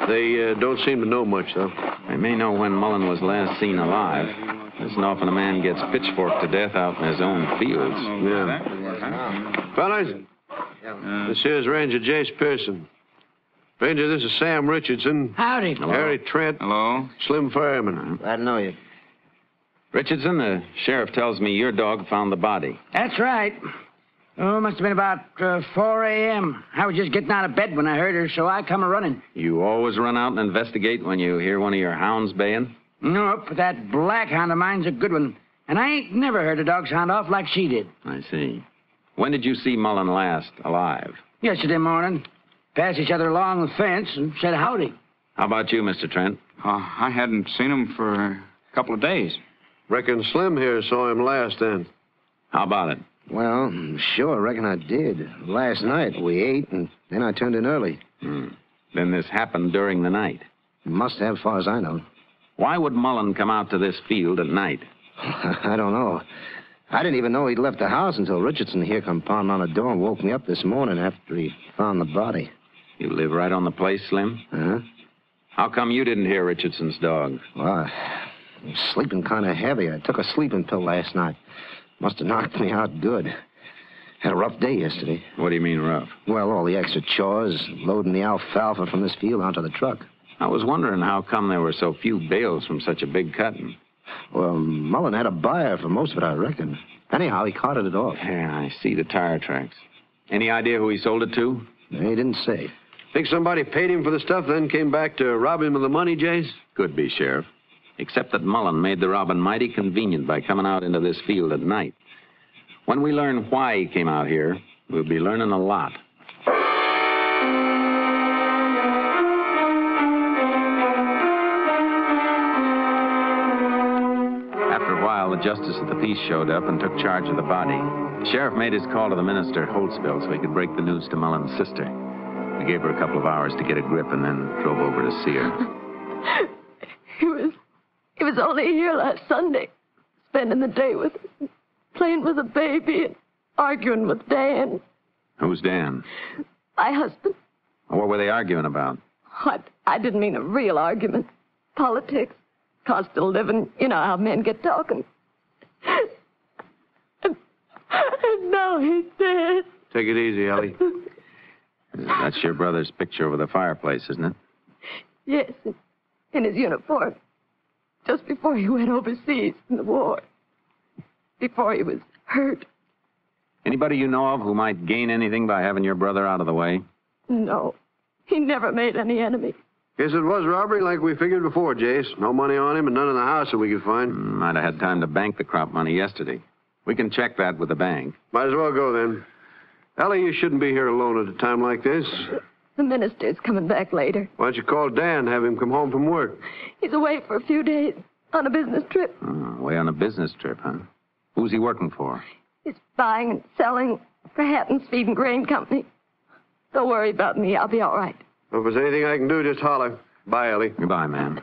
They don't seem to know much, though. They may know when Mullen was last seen alive. Isn't often a man gets pitchforked to death out in his own fields. Yeah. Fellas, this here's Ranger Jace Pearson. Ranger, this is Sam Richardson. Howdy. Hello. Harry Trent. Hello. Slim Fireman. Glad to know you. Richardson, the sheriff tells me your dog found the body. That's right. Oh, must have been about 4 a.m. I was just getting out of bed when I heard her, so I come a-running. You always run out and investigate when you hear one of your hounds baying? Nope, but that black hound of mine's a good one. And I ain't never heard a dog sound off like she did. I see. When did you see Mullen last alive? Yesterday morning. Passed each other along the fence and said howdy. How about you, Mr. Trent? I hadn't seen him for a couple of days. Reckon Slim here saw him last then. How about it? Well, sure, I reckon I did. Last night we ate, and then I turned in early. Then this happened during the night? Must have, as far as I know. Why would Mullen come out to this field at night? I don't know. I didn't even know he'd left the house until Richardson here come pounding on the door and woke me up this morning after he found the body. You live right on the place, Slim? Uh-huh. How come you didn't hear Richardson's dog? Well, I was sleeping kind of heavy. I took a sleeping pill last night. Must have knocked me out good. Had a rough day yesterday. What do you mean rough? Well, all the extra chores, loading the alfalfa from this field onto the truck. I was wondering how come there were so few bales from such a big cutting. Well, Mullen had a buyer for most of it, I reckon. Anyhow, he carted it off. Yeah, I see the tire tracks. Any idea who he sold it to? He didn't say. Think somebody paid him for the stuff, then came back to rob him of the money, Jace? Could be, Sheriff. Except that Mullen made the robbing mighty convenient by coming out into this field at night. When we learn why he came out here, we'll be learning a lot. After a while, the justice of the peace showed up and took charge of the body. The sheriff made his call to the minister at Holtzville so he could break the news to Mullen's sister. We gave her a couple of hours to get a grip and then drove over to see her. He was only here last Sunday, spending the day with us, playing with a baby and arguing with Dan. Who's Dan? My husband. What were they arguing about? I didn't mean a real argument. Politics, cost of living, you know how men get talking. And now he's dead. Take it easy, Ellie. That's your brother's picture over the fireplace, isn't it? Yes, in his uniform. Just before he went overseas in the war. Before he was hurt. Anybody you know of who might gain anything by having your brother out of the way? No. He never made any enemies. Guess it was robbery like we figured before, Jace. No money on him and none in the house that we could find. Might have had time to bank the crop money yesterday. We can check that with the bank. Might as well go then. Ellie, you shouldn't be here alone at a time like this. The minister's coming back later. Why don't you call Dan, have him come home from work? He's away for a few days on a business trip. Away on a business trip, huh? Who's he working for? He's buying and selling for Hatton's Feed and Grain Company. Don't worry about me. I'll be all right. Well, if there's anything I can do, just holler. Bye, Ellie. Goodbye, ma'am.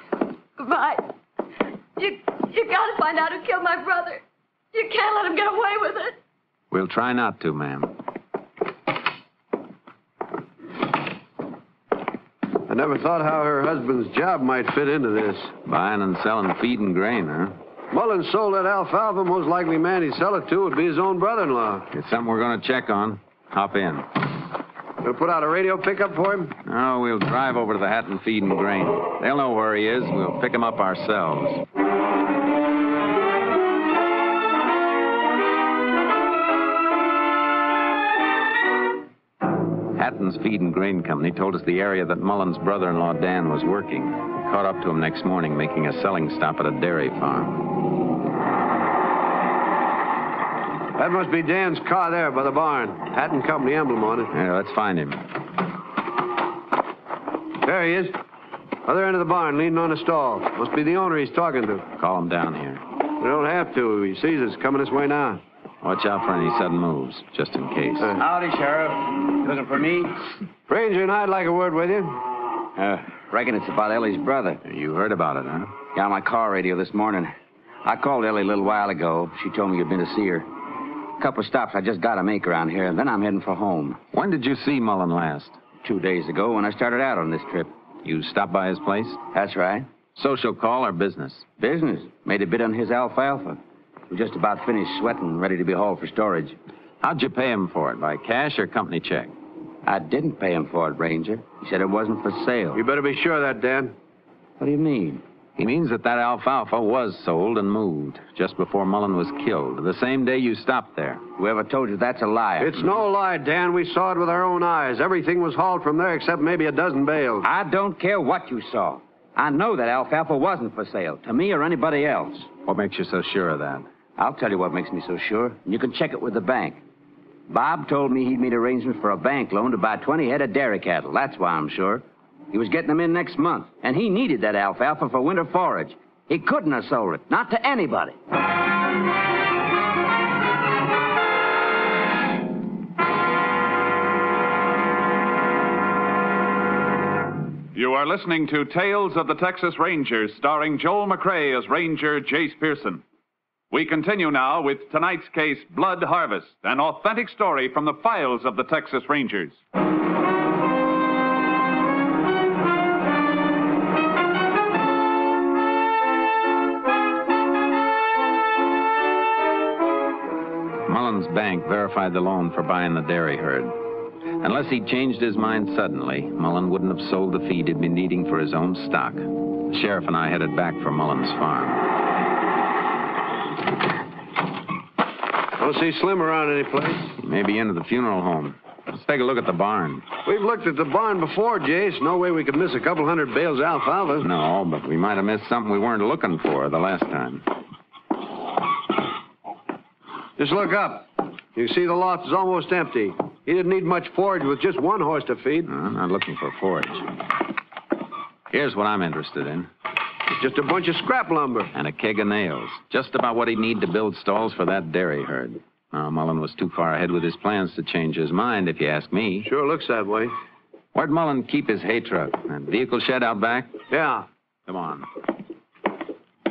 Goodbye. You gotta find out who killed my brother. You can't let him get away with it. We'll try not to, ma'am. I never thought how her husband's job might fit into this. Buying and selling feed and grain, huh? Mullins sold that alfalfa. Most likely man he'd sell it to would be his own brother-in-law. It's something we're going to check on. Hop in. Gonna put out a radio pickup for him? No, we'll drive over to the Hatton Feed and Grain. They'll know where he is. We'll pick him up ourselves. Hatton's Feed and Grain Company told us the area that Mullen's brother-in-law Dan was working. We caught up to him next morning making a selling stop at a dairy farm. That must be Dan's car there by the barn. Hatton Company emblem on it. Yeah, let's find him. There he is. Other end of the barn, leaning on a stall. Must be the owner he's talking to. Call him down here. We don't have to. He sees us coming this way now. Watch out for any sudden moves, just in case. Howdy, Sheriff. You looking for me? Ranger and I'd like a word with you. Reckon it's about Ellie's brother. You heard about it, huh? Yeah, on my car radio this morning. I called Ellie a little while ago. She told me you'd been to see her. A couple of stops I just got to make around here, and then I'm heading for home. When did you see Mullen last? 2 days ago when I started out on this trip. You stopped by his place? That's right. Social call or business? Business. Made a bid on his alfalfa. We're just about finished sweating, ready to be hauled for storage. How'd you pay him for it? By cash or company check? I didn't pay him for it, Ranger. He said it wasn't for sale. You better be sure of that, Dan. What do you mean? He means that alfalfa was sold and moved just before Mullen was killed, the same day you stopped there. Whoever told you that's a lie. It's no lie, Dan. We saw it with our own eyes. Everything was hauled from there except maybe a dozen bales. I don't care what you saw. I know that alfalfa wasn't for sale, to me or anybody else. What makes you so sure of that? I'll tell you what makes me so sure. You can check it with the bank. Bob told me he'd made arrangements for a bank loan to buy 20 head of dairy cattle. That's why I'm sure. He was getting them in next month, and he needed that alfalfa for winter forage. He couldn't have sold it, not to anybody. You are listening to Tales of the Texas Rangers, starring Joel McRae as Ranger Jace Pearson. We continue now with tonight's case, Blood Harvest, an authentic story from the files of the Texas Rangers. Mullen's bank verified the loan for buying the dairy herd. Unless he'd changed his mind suddenly, Mullen wouldn't have sold the feed he'd been needing for his own stock. The sheriff and I headed back for Mullen's farm. Don't see Slim around any place. He may be into the funeral home. Let's take a look at the barn. We've looked at the barn before, Jace. No way we could miss a couple hundred bales of alfalfa. No, but we might have missed something we weren't looking for the last time. Just look up. You see the loft is almost empty. He didn't need much forage with just one horse to feed. No, I'm not looking for forage. Here's what I'm interested in. Just a bunch of scrap lumber. And a keg of nails. Just about what he'd need to build stalls for that dairy herd. Now, Mullen was too far ahead with his plans to change his mind, if you ask me. Sure looks that way. Where'd Mullen keep his hay truck? That vehicle shed out back? Yeah. Come on.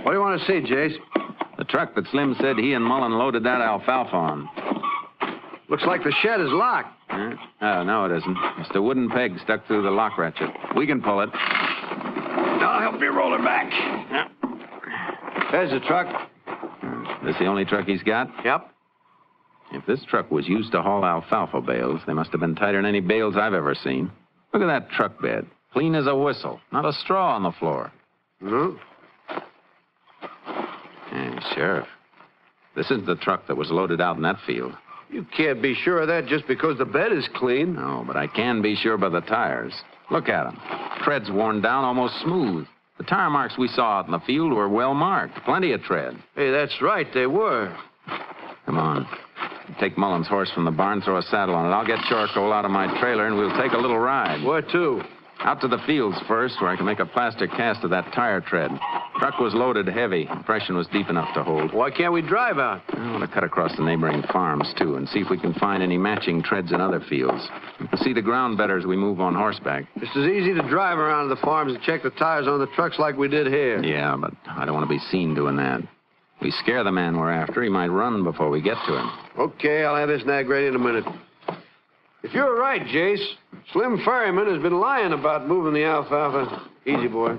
What do you want to see, Jace? The truck that Slim said he and Mullen loaded that alfalfa on. Looks like the shed is locked. Oh, no, it isn't. Just a wooden peg stuck through the lock ratchet. We can pull it. I'll help you roll it back. Yeah. There's the truck. This the only truck he's got? Yep. If this truck was used to haul alfalfa bales, they must have been tighter than any bales I've ever seen. Look at that truck bed. Clean as a whistle. Not a straw on the floor. No? Hey, Sheriff. This isn't the truck that was loaded out in that field. You can't be sure of that just because the bed is clean. No, but I can be sure by the tires. Look at them. Tread's worn down, almost smooth. The tire marks we saw out in the field were well marked. Plenty of tread. Hey, that's right, they were. Come on. Take Mullen's horse from the barn, throw a saddle on it. I'll get charcoal out of my trailer, and we'll take a little ride. Where to? Out to the fields first, where I can make a plaster cast of that tire tread. Truck was loaded heavy. Impression was deep enough to hold. Why can't we drive out? I want to cut across the neighboring farms, too, and see if we can find any matching treads in other fields. We can see the ground better as we move on horseback. It's as easy to drive around the farms and check the tires on the trucks like we did here. Yeah, but I don't want to be seen doing that. If we scare the man we're after, he might run before we get to him. Okay, I'll have this nag ready in a minute. If you're right, Jace, Slim Ferryman has been lying about moving the alfalfa. Easy, boy.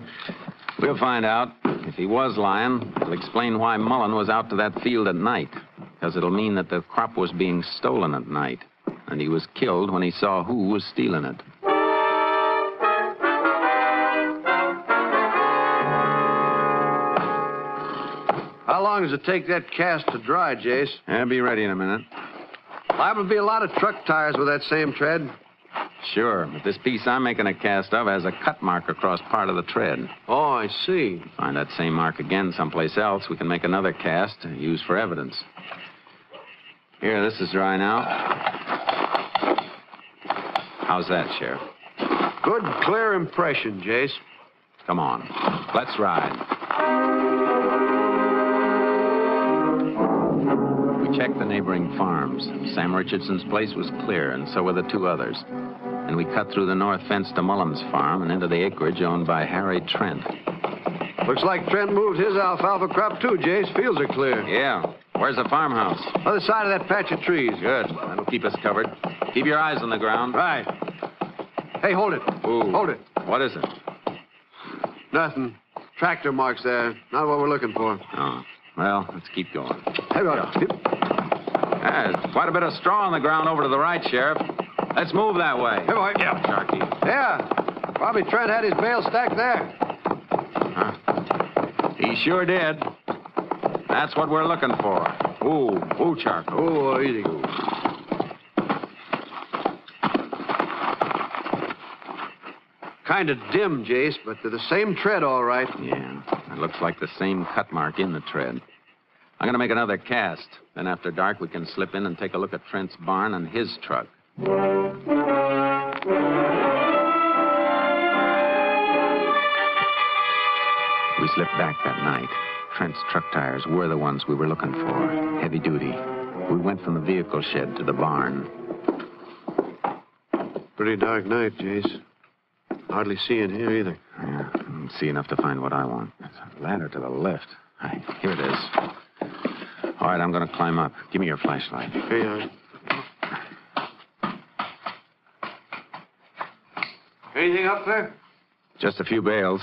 We'll find out. If he was lying, it'll explain why Mullen was out to that field at night. Because it'll mean that the crop was being stolen at night. And he was killed when he saw who was stealing it. How long does it take that cast to dry, Jace? I'll be ready in a minute. Liable to be a lot of truck tires with that same tread. Sure, but this piece I'm making a cast of has a cut mark across part of the tread. Oh, I see. Find that same mark again someplace else, we can make another cast to use for evidence. Here, this is dry now. How's that, Sheriff? Good, clear impression, Jace. Come on. Let's ride. We checked the neighboring farms. Sam Richardson's place was clear, and so were the two others. And we cut through the north fence to Mullen's farm and into the acreage owned by Harry Trent. Looks like Trent moved his alfalfa crop, too, Jace. Fields are clear. Yeah. Where's the farmhouse? Other side of that patch of trees. Good. That'll keep us covered. Keep your eyes on the ground. Right. Hey, hold it. Ooh. Hold it. What is it? Nothing. Tractor marks there. Not what we're looking for. Oh. Well, let's keep going. Hey, well, There's quite a bit of straw on the ground over to the right, Sheriff. Let's move that way. Hey, boy. Yeah, Sharky. Yeah. Probably Trent had his bale stacked there. He sure did. That's what we're looking for. Ooh, charcoal. Oh, easy. Kind of dim, Jace, but they're the same tread, all right. Yeah, it looks like the same cut mark in the tread. I'm going to make another cast. Then after dark, we can slip in and take a look at Trent's barn and his truck. We slipped back that night. Trent's truck tires were the ones we were looking for. Heavy duty. We went from the vehicle shed to the barn. Pretty dark night, Jace. Hardly see in here either. Yeah, I don't see enough to find what I want. There's a ladder to the left. Here it is. All right, I'm going to climb up. Give me your flashlight. Here you are. Anything up there? Just a few bales.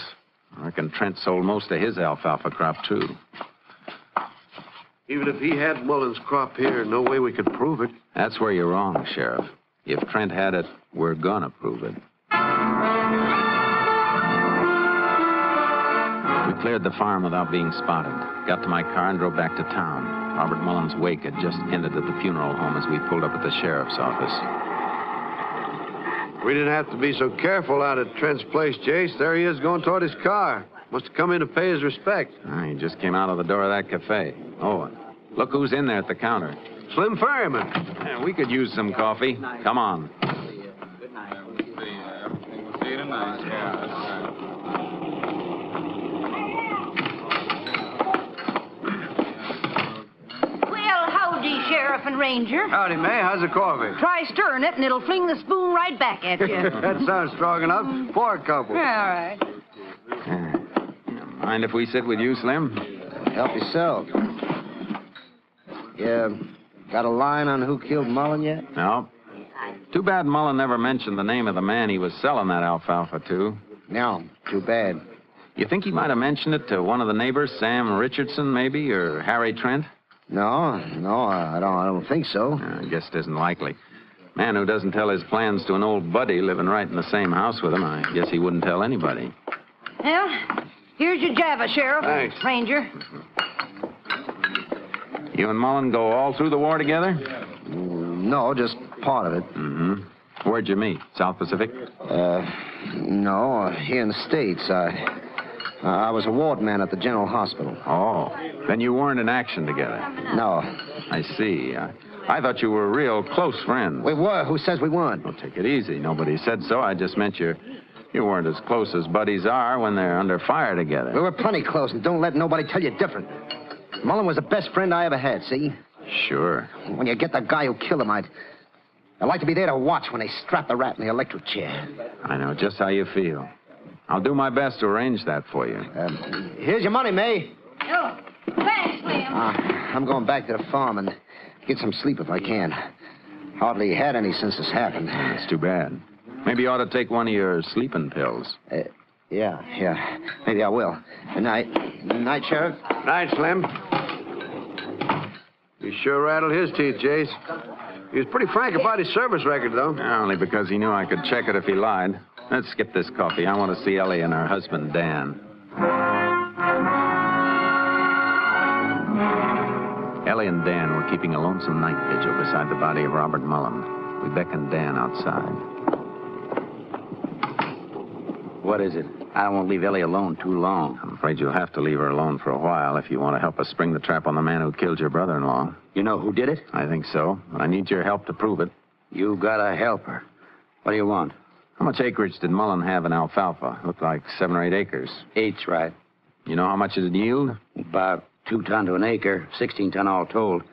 I reckon Trent sold most of his alfalfa crop, too. Even if he had Mullen's crop here, no way we could prove it. That's where you're wrong, Sheriff. If Trent had it, we're gonna prove it. We cleared the farm without being spotted. Got to my car and drove back to town. Robert Mullen's wake had just ended at the funeral home as we pulled up at the sheriff's office. We didn't have to be so careful out at Trent's place, Jace. There he is going toward his car. Must have come in to pay his respect. He just came out of the door of that cafe. Oh, look who's in there at the counter. Slim Ferryman. Yeah, we could use some coffee. Come on. Good night. See you tonight. Well, howdy, Sheriff and Ranger. Howdy, May. How's the coffee? Try stirring it, and it'll fling the spoon right back at you. That sounds strong enough. Pour a couple. All right. Mind if we sit with you, Slim? Help yourself. Yeah, got a line on who killed Mullen yet? No. Too bad Mullen never mentioned the name of the man he was selling that alfalfa to. No, too bad. You think he might have mentioned it to one of the neighbors, Sam Richardson, maybe, or Harry Trent? No, I don't think so. I guess it isn't likely. Man who doesn't tell his plans to an old buddy living right in the same house with him, I guess he wouldn't tell anybody. Well, here's your Java, Sheriff. Thanks. Ranger. You and Mullen go all through the war together? No, just part of it. Mm-hmm. Where'd you meet? South Pacific? No, here in the States. I was a ward man at the General Hospital. Oh, then you weren't in action together? No. I see. I thought you were real close friends. We were. Who says we weren't? Well, take it easy. Nobody said so. I just meant you weren't as close as buddies are when they're under fire together. We were plenty close, and don't let nobody tell you different. Mullen was the best friend I ever had, see? Sure. When you get the guy who killed him, I'd like to be there to watch when they strap the rat in the electric chair. I know just how you feel. I'll do my best to arrange that for you. Here's your money, May. Oh, thanks, Slim. I'm going back to the farm and get some sleep if I can. Hardly had any since this happened. That's too bad. Maybe you ought to take one of your sleeping pills. Yeah. Maybe I will. Good night. Night, Sheriff. Night, Slim. He sure rattled his teeth, Jace. He was pretty frank about his service record, though. Only because he knew I could check it if he lied. Let's skip this coffee. I want to see Ellie and her husband, Dan. Ellie and Dan were keeping a lonesome night vigil beside the body of Robert Mullen. We beckoned Dan outside. What is it? I won't leave Ellie alone too long. I'm afraid you'll have to leave her alone for a while if you want to help us spring the trap on the man who killed your brother-in-law. You know who did it? I think so. I need your help to prove it. You gotta help her. What do you want? How much acreage did Mullen have in alfalfa? Looked like 7 or 8 acres. 8's right. You know how much it'd yield? About 2 ton to an acre, 16 ton all told.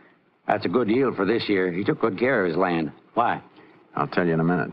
That's a good yield for this year. He took good care of his land. Why? I'll tell you in a minute.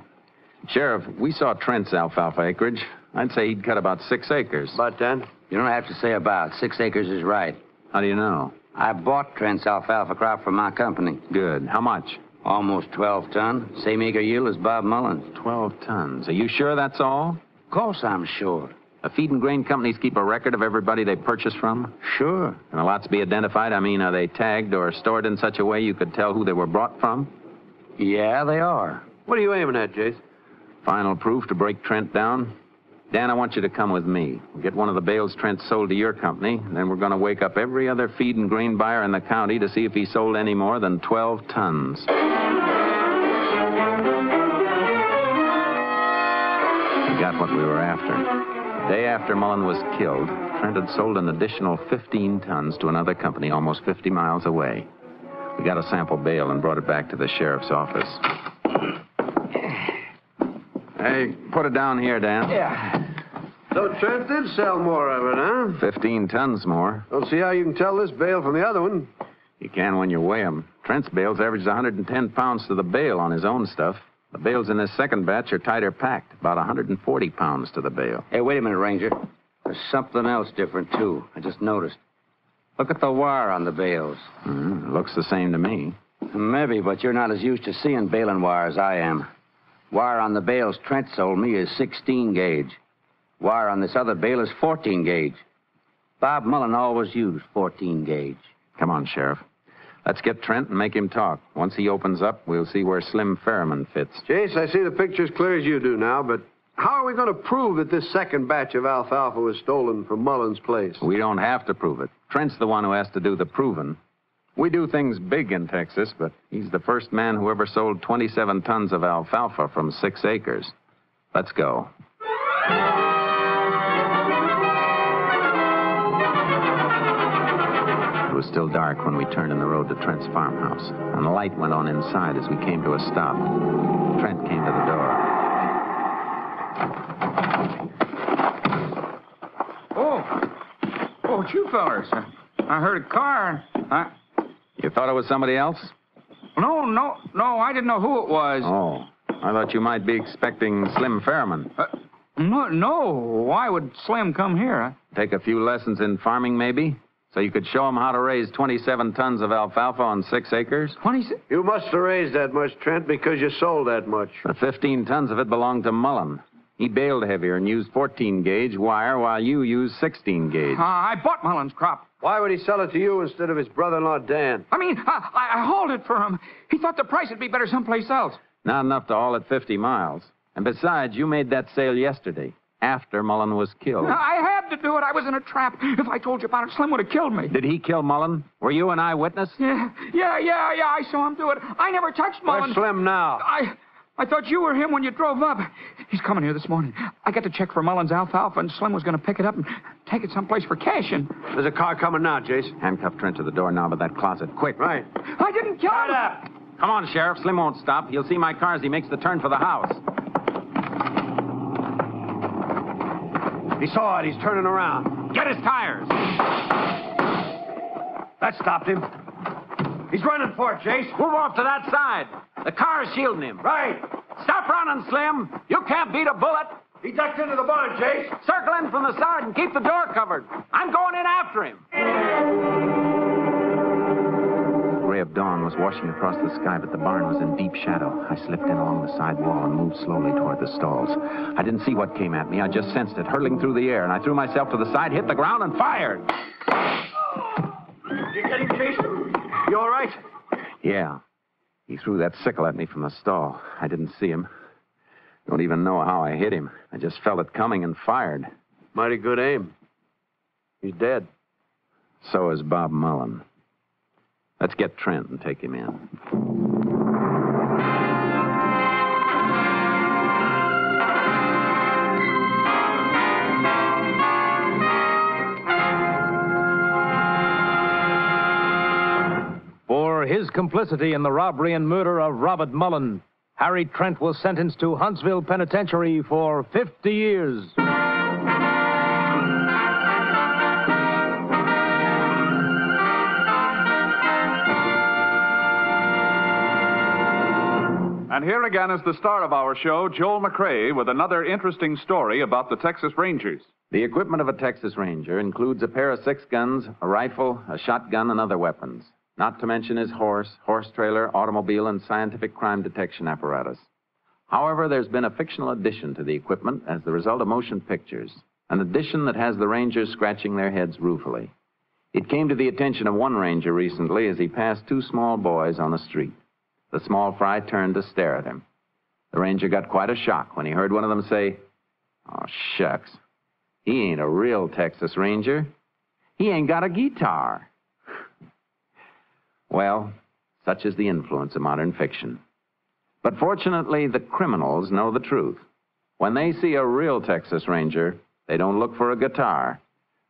Sheriff, we saw Trent's alfalfa acreage. I'd say he'd cut about 6 acres. About 10? You don't have to say about. 6 acres is right. How do you know? I bought Trent's alfalfa crop from my company. Good. How much? Almost 12 ton. Same acre yield as Bob Mullen's. 12 tons. Are you sure that's all? Of course I'm sure. The feed and grain companies keep a record of everybody they purchase from? Sure. Can the lots be identified? I mean, are they tagged or stored in such a way you could tell who they were brought from? Yeah, they are. What are you aiming at, Jace? Final proof to break Trent down? Dan, I want you to come with me. We'll get one of the bales Trent sold to your company, and then we're going to wake up every other feed and grain buyer in the county to see if he sold any more than 12 tons. We got what we were after. The day after Mullen was killed, Trent had sold an additional 15 tons to another company almost 50 miles away. We got a sample bale and brought it back to the sheriff's office. Hey, put it down here, Dan. Yeah. So Trent did sell more of it, huh? 15 tons more. Don't see how you can tell this bale from the other one. You can when you weigh them. Trent's bales averaged 110 pounds to the bale on his own stuff. The bales in this second batch are tighter packed, about 140 pounds to the bale. Hey, wait a minute, Ranger. There's something else different, too. I just noticed. Look at the wire on the bales. Looks the same to me. Maybe, but you're not as used to seeing baling wire as I am. Wire on the bales Trent sold me is 16 gauge. Wire on this other bale is 14 gauge. Bob Mullen always used 14 gauge. Come on, Sheriff. Let's get Trent and make him talk. Once he opens up, we'll see where Slim Ferriman fits. Jace, I see the picture as clear as you do now, but how are we going to prove that this second batch of alfalfa was stolen from Mullen's place? We don't have to prove it. Trent's the one who has to do the proving. We do things big in Texas, but he's the first man who ever sold 27 tons of alfalfa from 6 acres. Let's go. It was still dark when we turned in the road to Trent's farmhouse, and the light went on inside as we came to a stop. Trent came to the door. Oh, it's you fellers. I heard a car. You thought it was somebody else? No, I didn't know who it was. Oh, I thought you might be expecting Slim Ferriman. No. Why would Slim come here? Take a few lessons in farming, maybe? So you could show him how to raise 27 tons of alfalfa on 6 acres? 26? You must have raised that much, Trent, because you sold that much. But 15 tons of it belonged to Mullen. He baled heavier and used 14-gauge wire while you used 16-gauge. I bought Mullen's crop. Why would he sell it to you instead of his brother-in-law, Dan? I hauled it for him. He thought the price would be better someplace else. Not enough to haul it 50 miles. And besides, you made that sale yesterday, after Mullen was killed. I had to do it. I was in a trap. If I told you about it, Slim would have killed me. Did he kill Mullen? Were you an eyewitness? Yeah. I saw him do it. I never touched Mullen. Where's Slim now? I thought you were him when you drove up. He's coming here this morning. I got to check for Mullen's alfalfa, and Slim was going to pick it up and take it someplace for cashing. There's a car coming now, Jace. Handcuff Trent to the doorknob of that closet. Quick. Right. I didn't kill him. Come on, Sheriff. Slim won't stop. He'll see my car as he makes the turn for the house. He saw it. He's turning around. Get his tires. That stopped him. He's running for it, Jace. Move off to that side. The car is shielding him. Right. Stop running, Slim. You can't beat a bullet. He ducked into the barn, Jace. Circle in from the side and keep the door covered. I'm going in after him. The ray of dawn was washing across the sky, but the barn was in deep shadow. I slipped in along the side wall and moved slowly toward the stalls. I didn't see what came at me. I just sensed it hurtling through the air, and I threw myself to the side, hit the ground, and fired. You get him, Jace? You all right? Yeah. He threw that sickle at me from the stall. I didn't see him. Don't even know how I hit him. I just felt it coming and fired. Mighty good aim. He's dead. So is Bob Mullen. Let's get Trent and take him in. For his complicity in the robbery and murder of Robert Mullen, Harry Trent was sentenced to Huntsville Penitentiary for 50 years. And here again is the star of our show, Joel McCrea, with another interesting story about the Texas Rangers. The equipment of a Texas Ranger includes a pair of 6 guns, a rifle, a shotgun, and other weapons, not to mention his horse trailer, automobile, and scientific crime detection apparatus. However, there's been a fictional addition to the equipment as the result of motion pictures, an addition that has the Rangers scratching their heads ruefully. It came to the attention of one Ranger recently as he passed 2 small boys on the street. The small fry turned to stare at him. The Ranger got quite a shock when he heard one of them say, "Oh, shucks, he ain't a real Texas Ranger. He ain't got a guitar." Well, such is the influence of modern fiction. But fortunately, the criminals know the truth. When they see a real Texas Ranger, they don't look for a guitar.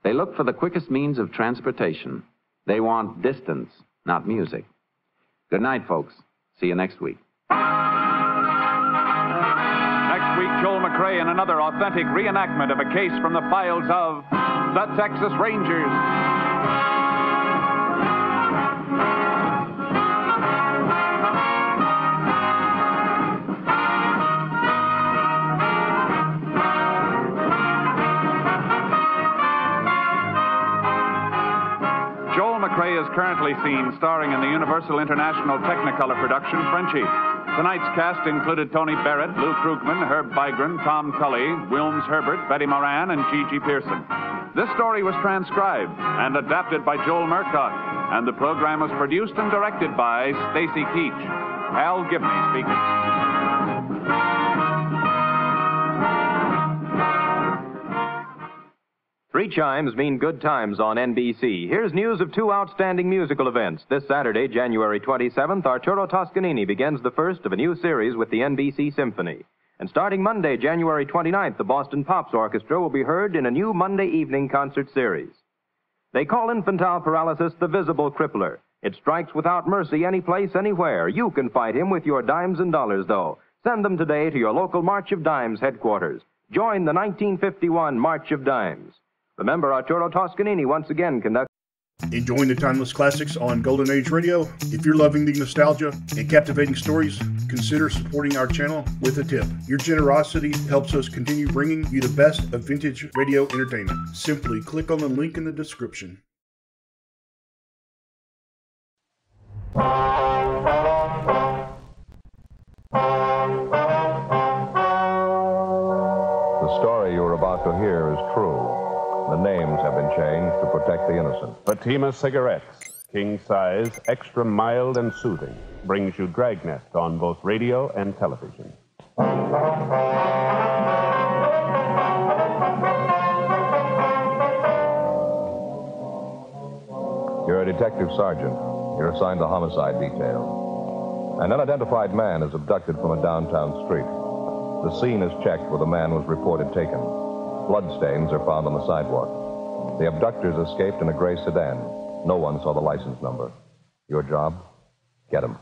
They look for the quickest means of transportation. They want distance, not music. Good night, folks. See you next week. Next week, Joel McCrea in another authentic reenactment of a case from the files of the Texas Rangers. Joel McCrea is currently seen starring in the Universal International Technicolor production, Frenchie. Tonight's cast included Tony Barrett, Lou Krugman, Herb Bygren, Tom Tully, Wilms Herbert, Betty Moran, and Gigi Pearson. This story was transcribed and adapted by Joel Murcott, and the program was produced and directed by Stacy Keach. Al Gibney speaking. Three chimes mean good times on NBC. Here's news of 2 outstanding musical events. This Saturday, January 27th, Arturo Toscanini begins the first of a new series with the NBC Symphony. And starting Monday, January 29th, the Boston Pops Orchestra will be heard in a new Monday evening concert series. They call infantile paralysis the visible crippler. It strikes without mercy any place, anywhere. You can fight him with your dimes and dollars, though. Send them today to your local March of Dimes headquarters. Join the 1951 March of Dimes. Remember, Arturo Toscanini once again conducts. Enjoying the timeless classics on Golden Age Radio? If you're loving the nostalgia and captivating stories, consider supporting our channel with a tip. Your generosity helps us continue bringing you the best of vintage radio entertainment. Simply click on the link in the description. The story you're about to hear is true. The names have been changed to protect the innocent. Fatima Cigarettes, king size, extra mild and soothing, brings you Dragnet on both radio and television. You're a detective sergeant. You're assigned to homicide detail. An unidentified man is abducted from a downtown street. The scene is checked where the man was reported taken. Bloodstains are found on the sidewalk. The abductors escaped in a gray sedan. No one saw the license number. Your job? Get him.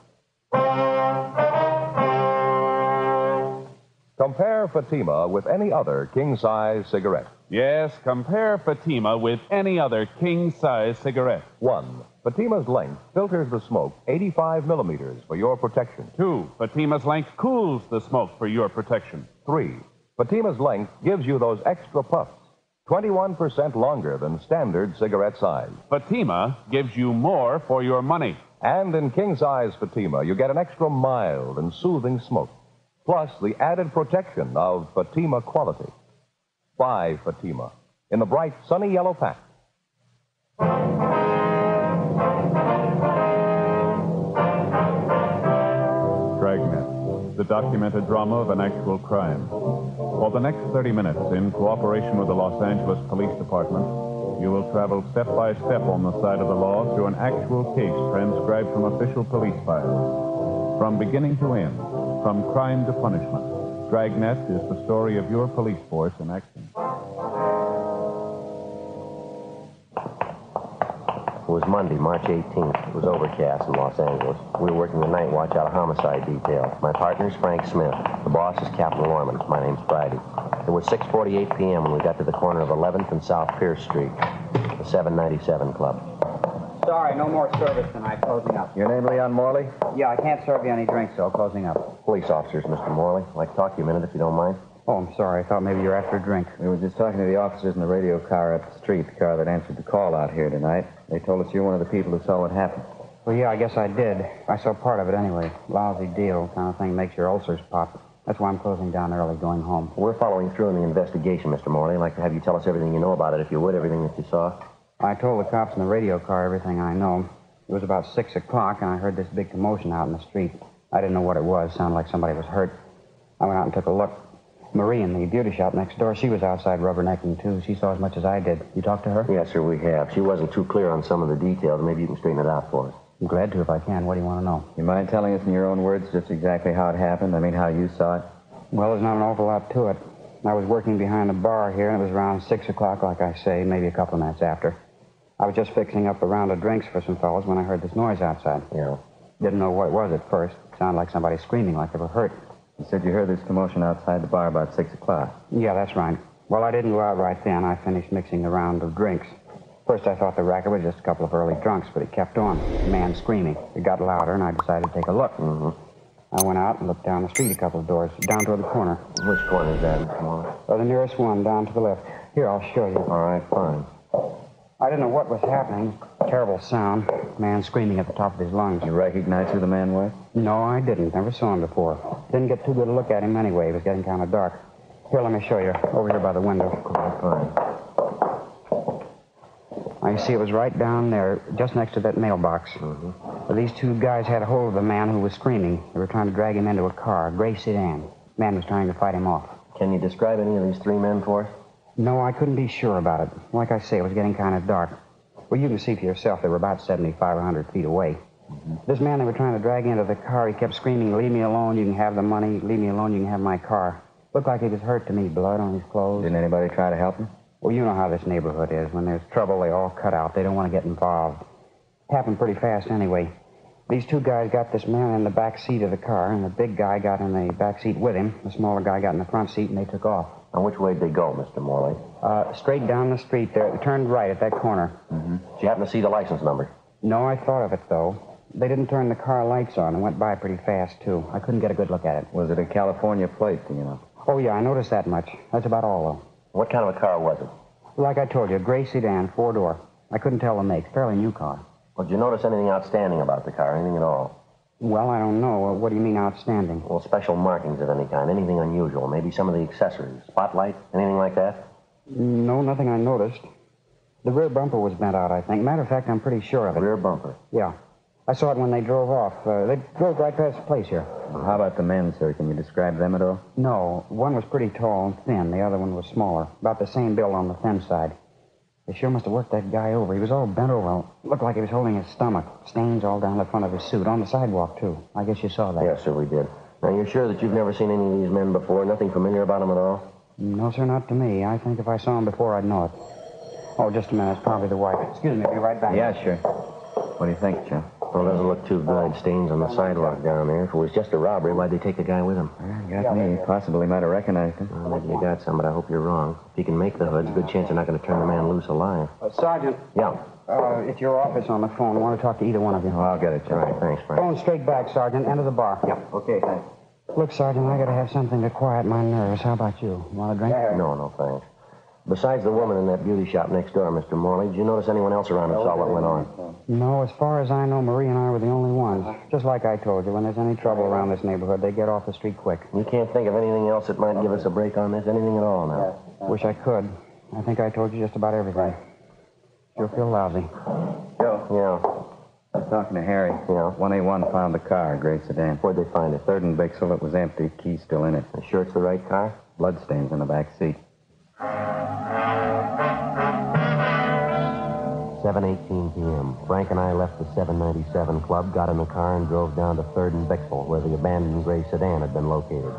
Compare Fatima with any other king-size cigarette. Yes, compare Fatima with any other king-size cigarette. 1. Fatima's length filters the smoke 85 millimeters for your protection. 2. Fatima's length cools the smoke for your protection. 3. Fatima's length gives you those extra puffs, 21% longer than standard cigarette size. Fatima gives you more for your money. And in king-size Fatima, you get an extra mild and soothing smoke, plus the added protection of Fatima quality. Buy Fatima in the bright, sunny yellow pack. Dragnet, the documented drama of an actual crime. For the next 30 minutes, in cooperation with the Los Angeles Police Department, you will travel step by step on the side of the law through an actual case transcribed from official police files. From beginning to end, from crime to punishment, Dragnet is the story of your police force in action. It was Monday, March 18th. It was overcast in Los Angeles. We were working the night watch out of homicide detail. My partner's Frank Smith. The boss is Captain Lorman. My name's Friday. It was 6:48 p.m. when we got to the corner of 11th and South Pierce Street, the 797 Club. Sorry, no more service tonight. Closing up. Your name, Leon Morley? Yeah, I can't serve you any drinks, so closing up. Police officers, Mr. Morley. I'd like to talk to you a minute, if you don't mind. Oh, I'm sorry. I thought maybe you were after a drink. We were just talking to the officers in the radio car up the street, the car that answered the call out here tonight. They told us you're one of the people who saw what happened. Well, yeah, I guess I did. I saw part of it anyway. Lousy deal. Kind of thing makes your ulcers pop. That's why I'm closing down early, going home. We're following through in the investigation, Mr. Morley. I'd like to have you tell us everything you know about it, if you would, everything that you saw. I told the cops in the radio car everything I know. It was about 6 o'clock, and I heard this big commotion out in the street. I didn't know what it was. Sounded like somebody was hurt. I went out and took a look. Marie in the beauty shop next door, she was outside rubbernecking, too. She saw as much as I did. You talked to her? Yes, sir, we have. She wasn't too clear on some of the details. Maybe you can straighten it out for us. I'm glad to if I can. What do you want to know? You mind telling us in your own words just exactly how it happened? I mean, how you saw it? Well, there's not an awful lot to it. I was working behind the bar here, and it was around 6 o'clock, like I say, maybe a couple of minutes after. I was just fixing up a round of drinks for some fellows when I heard this noise outside. Yeah. Didn't know what it was at first. It sounded like somebody screaming like they were hurt. You said you heard this commotion outside the bar about 6 o'clock. Yeah, that's right. Well, I didn't go out right then. I finished mixing the round of drinks. First, I thought the racket was just a couple of early drunks, but it kept on. The man screaming. It got louder, and I decided to take a look. Mm-hmm. I went out and looked down the street a couple of doors, down toward the corner. Which corner is that, Mr. Morley? The nearest one, down to the left. Here, I'll show you. All right, fine. I didn't know what was happening. Terrible sound. Man screaming at the top of his lungs. You recognize who the man was? No, I didn't. Never saw him before. Didn't get too good a look at him anyway. It was getting kind of dark. Here, let me show you. Over here by the window. I see it was right down there, just next to that mailbox. Mm-hmm. These two guys had a hold of the man who was screaming. They were trying to drag him into a car, a gray sedan. The man was trying to fight him off. Can you describe any of these three men for us? No, I couldn't be sure about it. Like I say, it was getting kind of dark. Well, you can see for yourself they were about 75 or 100 feet away. Mm-hmm. This man they were trying to drag into the car, he kept screaming, "Leave me alone, you can have the money. Leave me alone, you can have my car." Looked like he was hurt to me, blood on his clothes. Didn't anybody try to help him? Well, you know how this neighborhood is. When there's trouble, they all cut out. They don't want to get involved. It happened pretty fast anyway. These two guys got this man in the back seat of the car, and the big guy got in the back seat with him. The smaller guy got in the front seat, and they took off. And which way did they go, Mr. Morley? Straight down the street there. They turned right at that corner. Mm-hmm. Did you happen to see the license number? No, I thought of it, though. They didn't turn the car lights on and went by pretty fast, too. I couldn't get a good look at it. Was it a California plate, do you know? Oh, yeah, I noticed that much. That's about all, though. What kind of a car was it? Like I told you, a gray sedan, 4-door. I couldn't tell the make. Fairly new car. Well, did you notice anything outstanding about the car? Anything at all? Well, I don't know. What do you mean outstanding? Well, special markings of any kind. Anything unusual. Maybe some of the accessories. Spotlight? Anything like that? No, nothing I noticed. The rear bumper was bent out, I think. Matter of fact, I'm pretty sure of it. Rear bumper? Yeah. I saw it when they drove off. They drove right past the place here. How about the men, sir? Can you describe them at all? No. One was pretty tall and thin. The other one was smaller. About the same build on the thin side. They sure must have worked that guy over. He was all bent over. Looked like he was holding his stomach. Stains all down the front of his suit. On the sidewalk, too. I guess you saw that. Yes, sir, we did. Now, you're sure that you've never seen any of these men before? Nothing familiar about them at all? No, sir, not to me. I think if I saw him before, I'd know it. Oh, just a minute. It's probably the wife. Excuse me. I'll be right back. Yeah, sure. What do you think, Joe? Well, it doesn't look too good. Stains on the sidewalk down there. If it was just a robbery, why'd they take the guy with them? Got me. Possibly might have recognized him. Well, maybe you got some, but I hope you're wrong. If he can make the hoods, good chance they're not going to turn the man loose alive. Sergeant. Yeah. It's your office on the phone. I want to talk to either one of you. Oh, I'll get it, Joe. All right, thanks, Frank. Phone straight back, Sergeant. Enter the bar. Yep. Okay, thanks. Look, Sergeant, I got to have something to quiet my nerves. How about you? Want a drink? No, thanks. Besides the woman in that beauty shop next door, Mr. Morley, did you notice anyone else around who saw what went on? No, as far as I know, Marie and I were the only ones. Just like I told you, when there's any trouble around this neighborhood, they get off the street quick. You can't think of anything else that might give us a break on this? Anything at all now? Wish I could. I think I told you just about everything. Sure feel lousy. Joe. Yeah. I was talking to Harry. Yeah. 1A1 found the car, a gray sedan. Where'd they find it? 3rd and Bixel. It was empty. Key's still in it. You sure it's the right car? Bloodstains in the back seat. 7:18 p.m. Frank and I left the 797 Club, got in the car, and drove down to 3rd and Bixel, where the abandoned gray sedan had been located.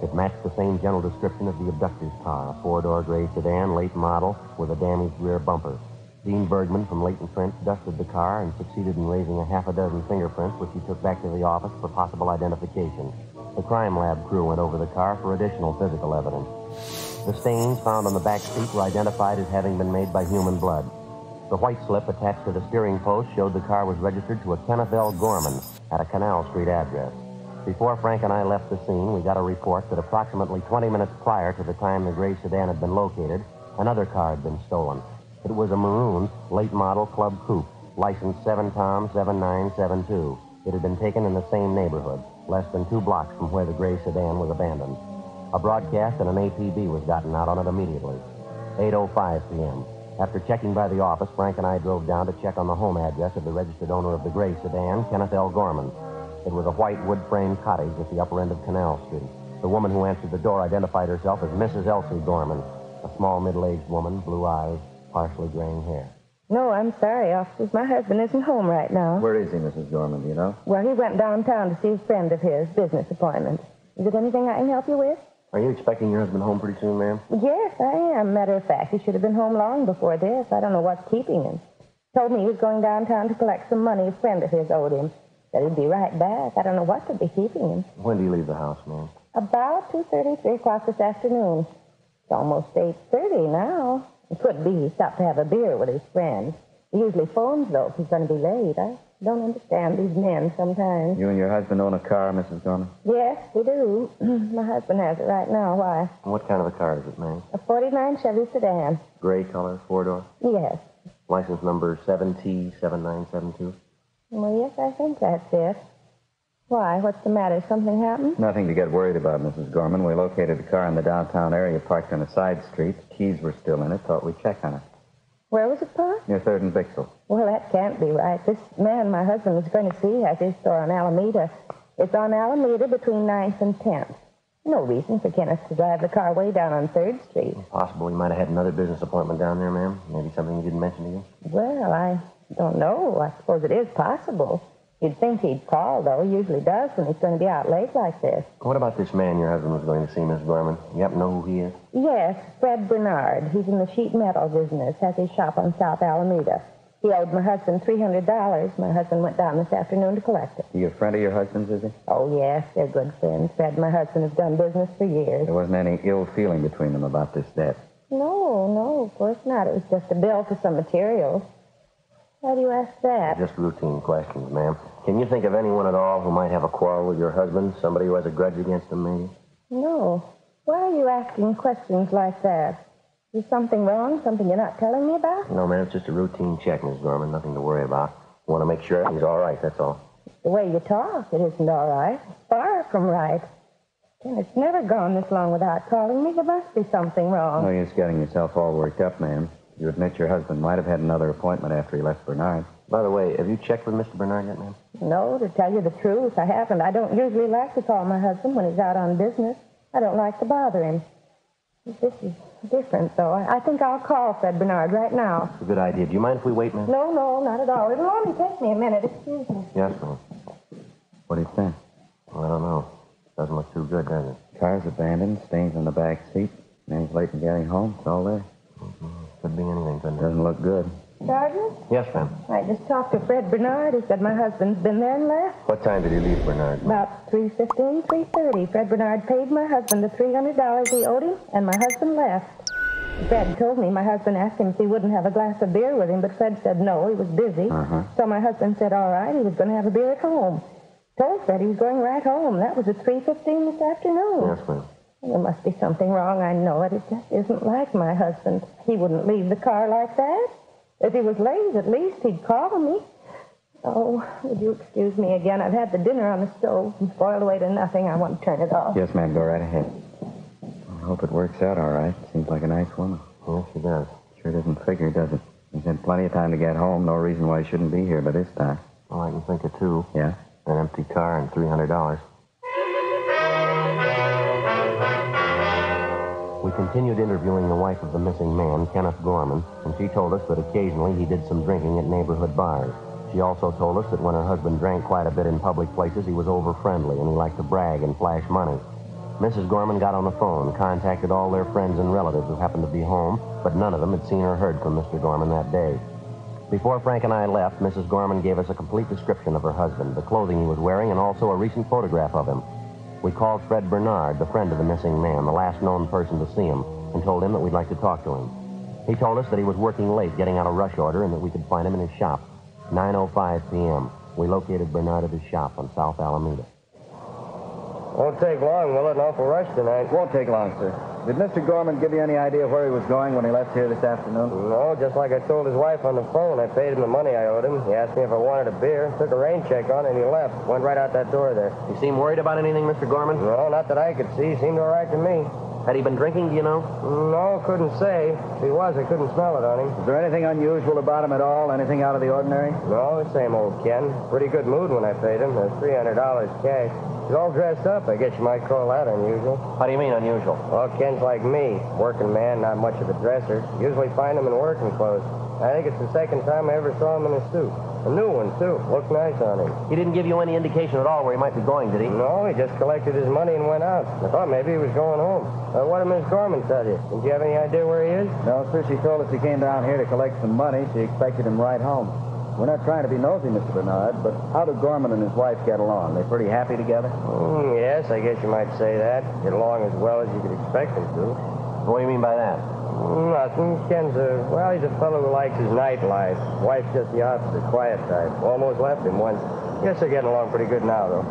It matched the same general description of the abductor's car, a 4-door gray sedan, late model, with a damaged rear bumper. Dean Bergman from Leighton Trent dusted the car and succeeded in raising a half a dozen fingerprints, which he took back to the office for possible identification. The crime lab crew went over the car for additional physical evidence. The stains found on the back seat were identified as having been made by human blood. The white slip attached to the steering post showed the car was registered to a Kenneth L. Gorman at a Canal Street address. Before Frank and I left the scene, we got a report that approximately 20 minutes prior to the time the gray sedan had been located, another car had been stolen. It was a maroon, late model Club Coupe, license 7-Tom 7972. It had been taken in the same neighborhood, less than 2 blocks from where the gray sedan was abandoned. A broadcast and an APB was gotten out on it immediately. 8:05 p.m. After checking by the office, Frank and I drove down to check on the home address of the registered owner of the gray sedan, Kenneth L. Gorman. It was a white wood-frame cottage at the upper end of Canal Street. The woman who answered the door identified herself as Mrs. Elsie Gorman, a small middle-aged woman, blue eyes, partially graying hair. No, I'm sorry, officers. My husband isn't home right now. Where is he, Mrs. Gorman, do you know? Well, he went downtown to see a friend of his, business appointment. Is there anything I can help you with? Are you expecting your husband home pretty soon, ma'am? Yes, I am. Matter of fact, he should have been home long before this. I don't know what's keeping him. Told me he was going downtown to collect some money a friend of his owed him. Said he'd be right back. I don't know what could be keeping him. When do you leave the house, ma'am? About 2:30, 3 o'clock this afternoon. It's almost 8:30 now. It could be he stopped to have a beer with his friend. He usually phones, though, if he's going to be late. I don't understand these men sometimes. You and your husband own a car, Mrs. Gorman? Yes, we do. My husband has it right now. Why? What kind of a car is it, ma'am? A 49 Chevy sedan. Gray color, 4-door? Yes. License number 7T7972? Well, yes, I think that's it. Why? What's the matter? Something happened? Nothing to get worried about, Mrs. Gorman. We located the car in the downtown area, parked on a side street. The keys were still in it. Thought we'd check on it. Where was it parked? Near 3rd and Bixel. Well, that can't be right. This man my husband was going to see has his store on Alameda. It's on Alameda between 9th and 10th. No reason for Kenneth to drive the car way down on 3rd Street. Possible he might have had another business appointment down there, ma'am. Maybe something he didn't mention to you. Well, I don't know. I suppose it is possible. You'd think he'd call, though. He usually does when he's going to be out late like this. What about this man your husband was going to see, Miss Gorman? You happen to know who he is? Yes, Fred Bernard. He's in the sheet metal business. Has his shop on South Alameda. He owed my husband $300. My husband went down this afternoon to collect it. He a friend of your husband's, is he? Oh, yes, they're good friends. Fred and my husband have done business for years. There wasn't any ill feeling between them about this debt. No, of course not. It was just a bill for some materials. Why do you ask that? Just routine questions, ma'am. Can you think of anyone at all who might have a quarrel with your husband? Somebody who has a grudge against him, maybe? No. Why are you asking questions like that? Is something wrong? Something you're not telling me about? No, ma'am. It's just a routine check, Miss Gorman. Nothing to worry about. Want to make sure everything's all right, that's all. The way you talk, it isn't all right. It's far from right. And it's never gone this long without calling me. There must be something wrong. No use getting yourself all worked up, ma'am. You admit your husband might have had another appointment after he left Bernard. By the way, have you checked with Mr. Bernard yet, ma'am? No, to tell you the truth, I haven't. I don't usually like to call my husband when he's out on business. I don't like to bother him. This is different, though. I think I'll call Fred Bernard right now. It's a good idea. Do you mind if we wait, ma'am? No, not at all. It'll only take me a minute. Excuse me. Yes, ma'am. What do you think? Well, I don't know. Doesn't look too good, does it? Car's abandoned, stains on the back seat. Man's late in getting home. It's all there. Could be anything, couldn't it? Doesn't look good. Sergeant? Yes, ma'am. I just talked to Fred Bernard. He said my husband's been there and left. What time did he leave, Bernard? About 3:15, 3:30. Fred Bernard paid my husband the $300 he owed him, and my husband left. Fred told me my husband asked him if he wouldn't have a glass of beer with him, but Fred said no, he was busy. So my husband said all right, he was going to have a beer at home. Told Fred he was going right home. That was at 3:15 this afternoon. Yes, ma'am. There must be something wrong, I know it. It just isn't like my husband. He wouldn't leave the car like that. If he was late, at least he'd call me. Oh, would you excuse me again? I've had the dinner on the stove and spoiled away to nothing. I want to turn it off. Yes, ma'am. Go right ahead. I hope it works out all right. Seems like a nice woman. Yes, she does. Sure doesn't figure, does it? He's had plenty of time to get home. No reason why he shouldn't be here by this time. Well, I can think of two. Yeah? An empty car and $300. We continued interviewing the wife of the missing man, Kenneth Gorman, and she told us that occasionally he did some drinking at neighborhood bars. She also told us that when her husband drank quite a bit in public places, he was over-friendly and he liked to brag and flash money. Mrs. Gorman got on the phone, contacted all their friends and relatives who happened to be home, but none of them had seen or heard from Mr. Gorman that day. Before Frank and I left, Mrs. Gorman gave us a complete description of her husband, the clothing he was wearing, and also a recent photograph of him. We called Fred Bernard, the friend of the missing man, the last known person to see him, and told him that we'd like to talk to him. He told us that he was working late, getting out a rush order, and that we could find him in his shop. 9:05 p.m. We located Bernard at his shop on South Alameda. Won't take long, will it? An awful rush tonight. Won't take long, sir. Did Mr. Gorman give you any idea where he was going when he left here this afternoon? No, just like I told his wife on the phone. I paid him the money I owed him. He asked me if I wanted a beer, took a rain check on, and he left. Went right out that door there. You seem worried about anything, Mr. Gorman? No, not that I could see. Seemed all right to me. Had he been drinking, do you know? No, couldn't say. If he was, I couldn't smell it on him. Is there anything unusual about him at all? Anything out of the ordinary? No, the same old Ken. Pretty good mood when I paid him. There's $300 cash. He's all dressed up. I guess you might call that unusual. How do you mean unusual? Well, Ken's like me. Working man, not much of a dresser. Usually find him in working clothes. I think it's the second time I ever saw him in a suit. A new one, too. Looked nice on him. He didn't give you any indication at all where he might be going, did he? No, he just collected his money and went out. I thought maybe he was going home. What did Miss Gorman tell you? Did you have any idea where he is? No, sir. She told us he came down here to collect some money. She expected him right home. We're not trying to be nosy, Mr. Bernard, but how do Gorman and his wife get along? They pretty happy together? Yes, I guess you might say that. Get along as well as you could expect them to. What do you mean by that? Nothing. Ken's he's a fellow who likes his nightlife. Wife's just the opposite, quiet type. Almost left him once. Guess they're getting along pretty good now, though.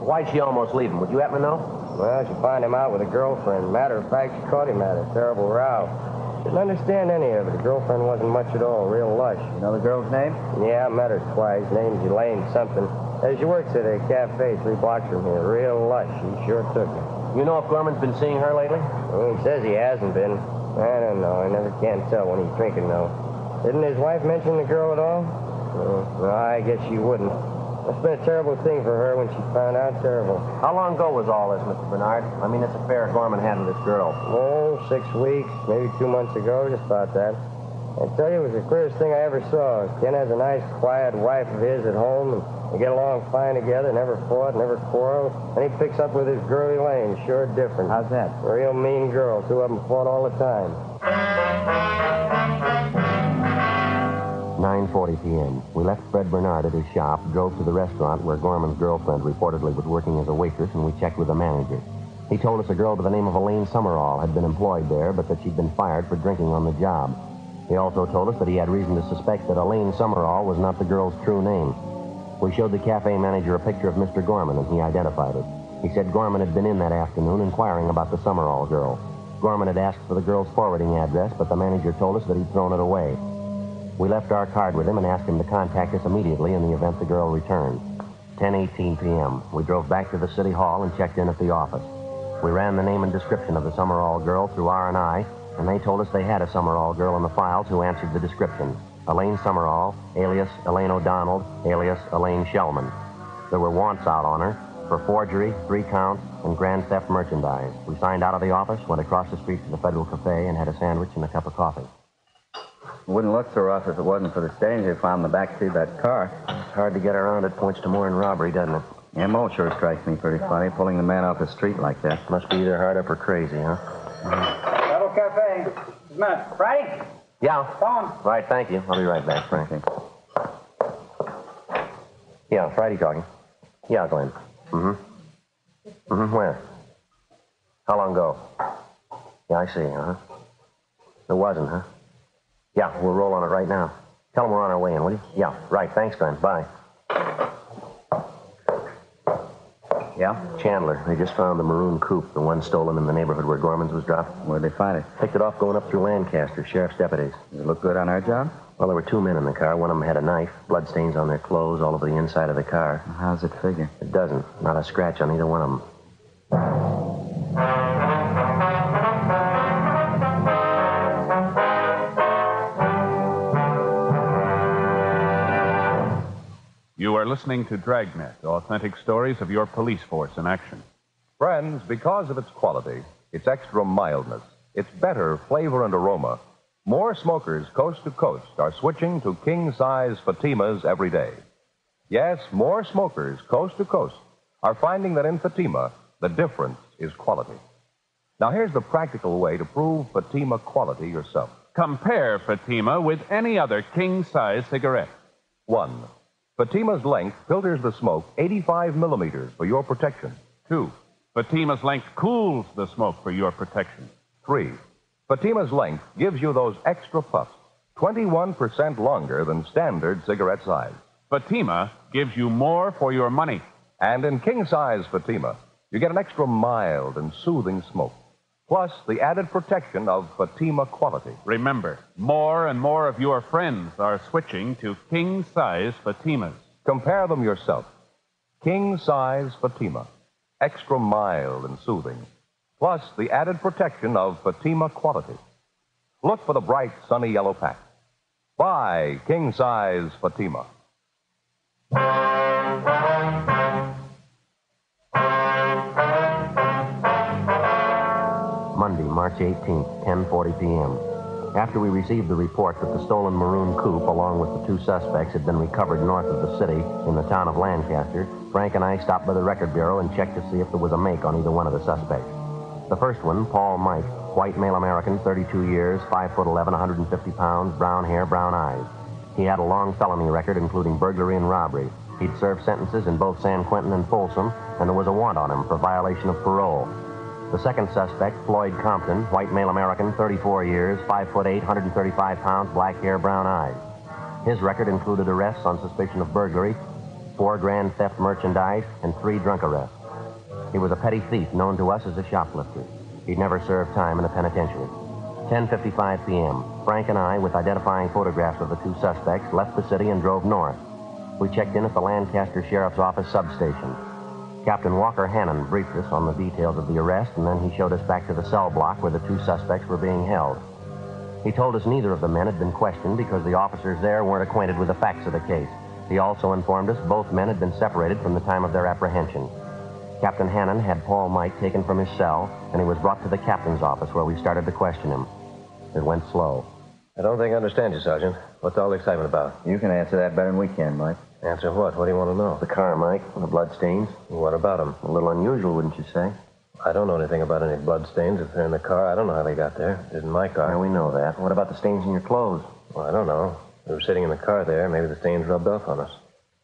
Why'd she almost leave him? Would you happen to know? Well, she found him out with a girlfriend. Matter of fact, she caught him at a terrible row. Didn't understand any of it. The girlfriend wasn't much at all. Real lush. You know the girl's name? Yeah, I met her twice. Name's Elaine something. She works at a cafe 3 blocks from here. Real lush. She sure took it. You know if Gorman's been seeing her lately? Well, he says he hasn't been. I don't know. I never can tell when he's drinking, though. Didn't his wife mention the girl at all? No, I guess she wouldn't. It's been a terrible thing for her when she found out. Terrible. How long ago was all this, Mr. Bernard? I mean, this affair Gorman had with this girl. Oh, 6 weeks, maybe 2 months ago, just about that. I tell you, it was the queerest thing I ever saw. Ken has a nice, quiet wife of his at home, and they get along fine together, never fought, never quarreled. And he picks up with his girl Elaine, sure different. How's that? A real mean girl. 2 of them fought all the time. 9:40 p.m. We left Fred Bernard at his shop, drove to the restaurant where Gorman's girlfriend reportedly was working as a waitress, and we checked with the manager. He told us a girl by the name of Elaine Summerall had been employed there, but that she'd been fired for drinking on the job. He also told us that he had reason to suspect that Elaine Summerall was not the girl's true name. We showed the cafe manager a picture of Mr. Gorman, and he identified it. He said Gorman had been in that afternoon inquiring about the Summerall girl. Gorman had asked for the girl's forwarding address, but the manager told us that he'd thrown it away. We left our card with him and asked him to contact us immediately in the event the girl returned. 10:18 p.m. We drove back to the city hall and checked in at the office. We ran the name and description of the Summerall girl through R&I, and they told us they had a Summerall girl in the files who answered the description. Elaine Summerall, alias Elaine O'Donnell, alias Elaine Shellman. There were wants out on her for forgery, 3 counts, and grand theft merchandise. We signed out of the office, went across the street to the Federal Cafe, and had a sandwich and a cup of coffee. It wouldn't look so rough if it wasn't for the stains they found in the backseat of that car. It's hard to get around it. Points to more than robbery, doesn't it? Yeah, Mo sure strikes me pretty funny, pulling the man off the street like that. Must be either hard up or crazy, huh? Federal Cafe. Just a minute. Friday? Yeah. Phone. Right, thank you. I'll be right back, Frank. Yeah, Friday talking. Yeah, Glenn. Where? How long ago? Yeah, I see, There wasn't, huh? Yeah, we'll roll on it right now. Tell them we're on our way in, will you? Yeah, right. Thanks, Glenn. Bye. Yeah? Chandler. They just found the maroon coupe, the one stolen in the neighborhood where Gorman's was dropped. Where'd they find it? Picked it off going up through Lancaster, sheriff's deputies. Does it look good on our job? Well, there were 2 men in the car. One of them had a knife, bloodstains on their clothes all over the inside of the car. How's it figure? It doesn't. Not a scratch on either one of them. You are listening to Dragnet, authentic stories of your police force in action. Friends, because of its quality, its extra mildness, its better flavor and aroma, more smokers coast to coast are switching to king-size Fatimas every day. Yes, more smokers coast to coast are finding that in Fatima, the difference is quality. Now, here's the practical way to prove Fatima quality yourself. Compare Fatima with any other king-size cigarette. 1. Fatima's length filters the smoke 85 millimeters for your protection. 2. Fatima's length cools the smoke for your protection. 3. Fatima's length gives you those extra puffs, 21% longer than standard cigarette size. Fatima gives you more for your money. And in king-size Fatima, you get an extra mild and soothing smoke, plus the added protection of Fatima quality. Remember, more and more of your friends are switching to king-size Fatimas. Compare them yourself. King-size Fatima, extra mild and soothing, plus the added protection of Fatima quality. Look for the bright, sunny yellow pack. Buy king-size Fatima. Monday, March 18th, 10:40 p.m. After we received the report that the stolen maroon coupe, along with the 2 suspects, had been recovered north of the city in the town of Lancaster, Frank and I stopped by the record bureau and checked to see if there was a make on either one of the suspects. The first one, Paul Mike, white male American, 32 years, 5'11", 150 pounds, brown hair, brown eyes. He had a long felony record, including burglary and robbery. He'd served sentences in both San Quentin and Folsom, and there was a warrant on him for violation of parole. The second suspect, Floyd Compton, white male American, 34 years, 5'8", 135 pounds, black hair, brown eyes. His record included arrests on suspicion of burglary, 4 grand theft merchandise, and 3 drunk arrests. He was a petty thief known to us as a shoplifter. He'd never served time in a penitentiary. 10:55 p.m. Frank and I, with identifying photographs of the 2 suspects, left the city and drove north. We checked in at the Lancaster Sheriff's Office substation. Captain Walker Hannon briefed us on the details of the arrest, and then he showed us back to the cell block where the 2 suspects were being held. He told us neither of the men had been questioned because the officers there weren't acquainted with the facts of the case. He also informed us both men had been separated from the time of their apprehension. Captain Hannon had Paul Mike taken from his cell, and he was brought to the captain's office where we started to question him. It went slow. I don't think I understand you, Sergeant. What's all the excitement about? You can answer that better than we can, Mike. Answer what? What do you want to know? The car, Mike, the bloodstains. What about them? A little unusual, wouldn't you say? I don't know anything about any bloodstains. If they're in the car, I don't know how they got there. It isn't my car. Yeah, we know that. What about the stains in your clothes? Well, I don't know. We were sitting in the car there. Maybe the stains rubbed off on us.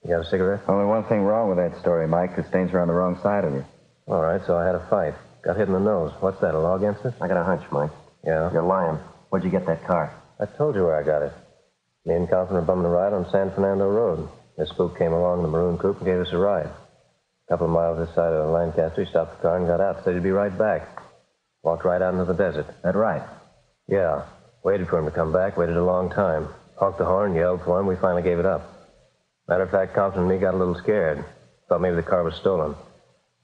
You got a cigarette? Only one thing wrong with that story, Mike. The stains are on the wrong side of you. All right, so I had a fight. Got hit in the nose. What's that, a law against it? I got a hunch, Mike. Yeah? You're lying. Where'd you get that car? I told you where I got it. Me and Compton were bumming a ride on San Fernando Road. This spook came along in the maroon coupe and gave us a ride. A couple of miles this side of Lancaster, he stopped the car and got out. Said he'd be right back. Walked right out into the desert. That right? Yeah. Waited for him to come back. Waited a long time. Honked the horn, yelled for him. We finally gave it up. Matter of fact, Compton and me got a little scared. Thought maybe the car was stolen.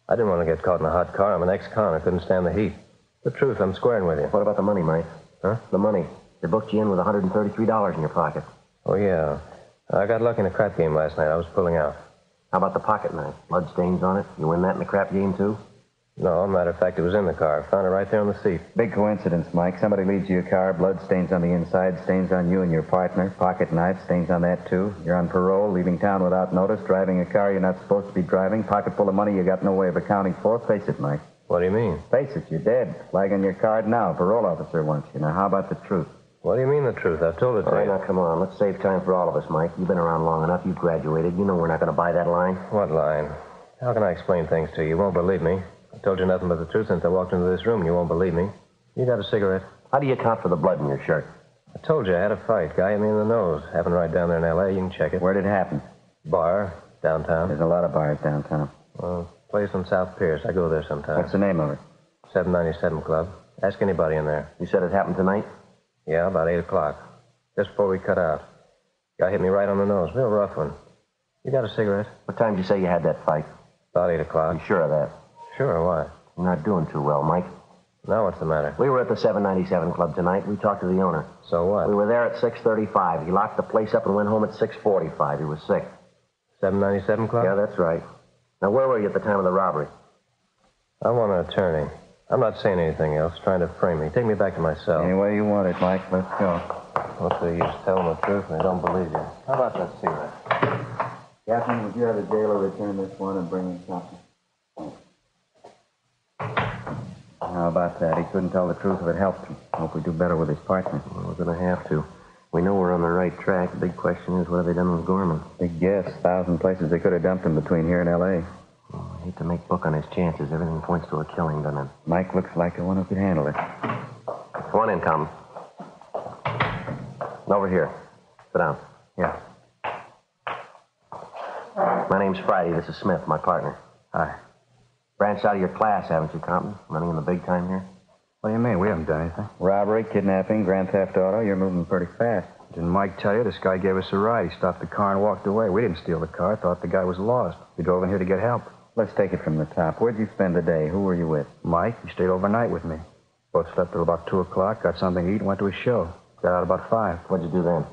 I didn't want to get caught in a hot car. I'm an ex-con. I couldn't stand the heat. The truth, I'm squaring with you. What about the money, Mike? Huh? The money. They booked you in with $133 in your pocket. Oh, yeah. I got lucky in a crap game last night. I was pulling out. How about the pocket knife? Blood stains on it? You win that in the crap game, too? No, matter of fact, it was in the car. Found it right there on the seat. Big coincidence, Mike. Somebody leaves you a car, blood stains on the inside, stains on you and your partner, pocket knife, stains on that, too. You're on parole, leaving town without notice, driving a car you're not supposed to be driving, pocket full of money you got no way of accounting for. Face it, Mike. What do you mean? Face it, you're dead. Flag on your card now. Parole officer wants you. Now, how about the truth? What do you mean the truth? I've told it to All right, you. now, come on. Let's save time for all of us, Mike. You've been around long enough. You've graduated. You know we're not going to buy that line. What line? How can I explain things to you? You won't believe me. I told you nothing but the truth since I walked into this room, and you won't believe me. You got a cigarette? How do you account for the blood in your shirt? I told you I had a fight. Guy hit me in the nose. Happened right down there in L.A. You can check it. Where did it happen? Bar, downtown. There's a lot of bars downtown. Well, place on South Pierce. I go there sometimes. What's the name of it? 797 Club. Ask anybody in there. You said it happened tonight? Yeah, about 8 o'clock. Just before we cut out. Guy hit me right on the nose. Real rough one. You got a cigarette? What time did you say you had that fight? About 8 o'clock. You sure of that? Sure, why? You're not doing too well, Mike. Now what's the matter? We were at the 797 Club tonight. We talked to the owner. So what? We were there at 6:35. He locked the place up and went home at 6:45. He was sick. 797 Club? Yeah, that's right. Now, where were you at the time of the robbery? I want an attorney. I'm not saying anything else, trying to frame me. Take me back to my cell. Any way you want it, Mike. Let's go. What's the use? Tell them the truth and they don't believe you. How about that cigarette? Captain, would you have the jailer return this one and bring in something? How about that? He couldn't tell the truth if it helped him. Hope we do better with his partner. Well, we're going to have to. We know we're on the right track. The big question is, what have they done with Gorman? Big guess. 1,000 places they could have dumped him between here and L.A. Oh, I hate to make book on his chances. Everything points to a killing, doesn't it? Mike looks like the one who could handle it. Come on in, Tom. Over here. Sit down. Yeah. My name's Friday. This is Smith, my partner. Hi. Branched out of your class, haven't you, Compton? Running in the big time here? What do you mean? We haven't done anything. Robbery, kidnapping, grand theft auto. You're moving pretty fast. Didn't Mike tell you? This guy gave us a ride. He stopped the car and walked away. We didn't steal the car. Thought the guy was lost. We drove in here to get help. Let's take it from the top. Where'd you spend the day? Who were you with? Mike. He stayed overnight with me. Both slept till about 2 o'clock, got something to eat, and went to a show. Got out about 5. What'd you do then?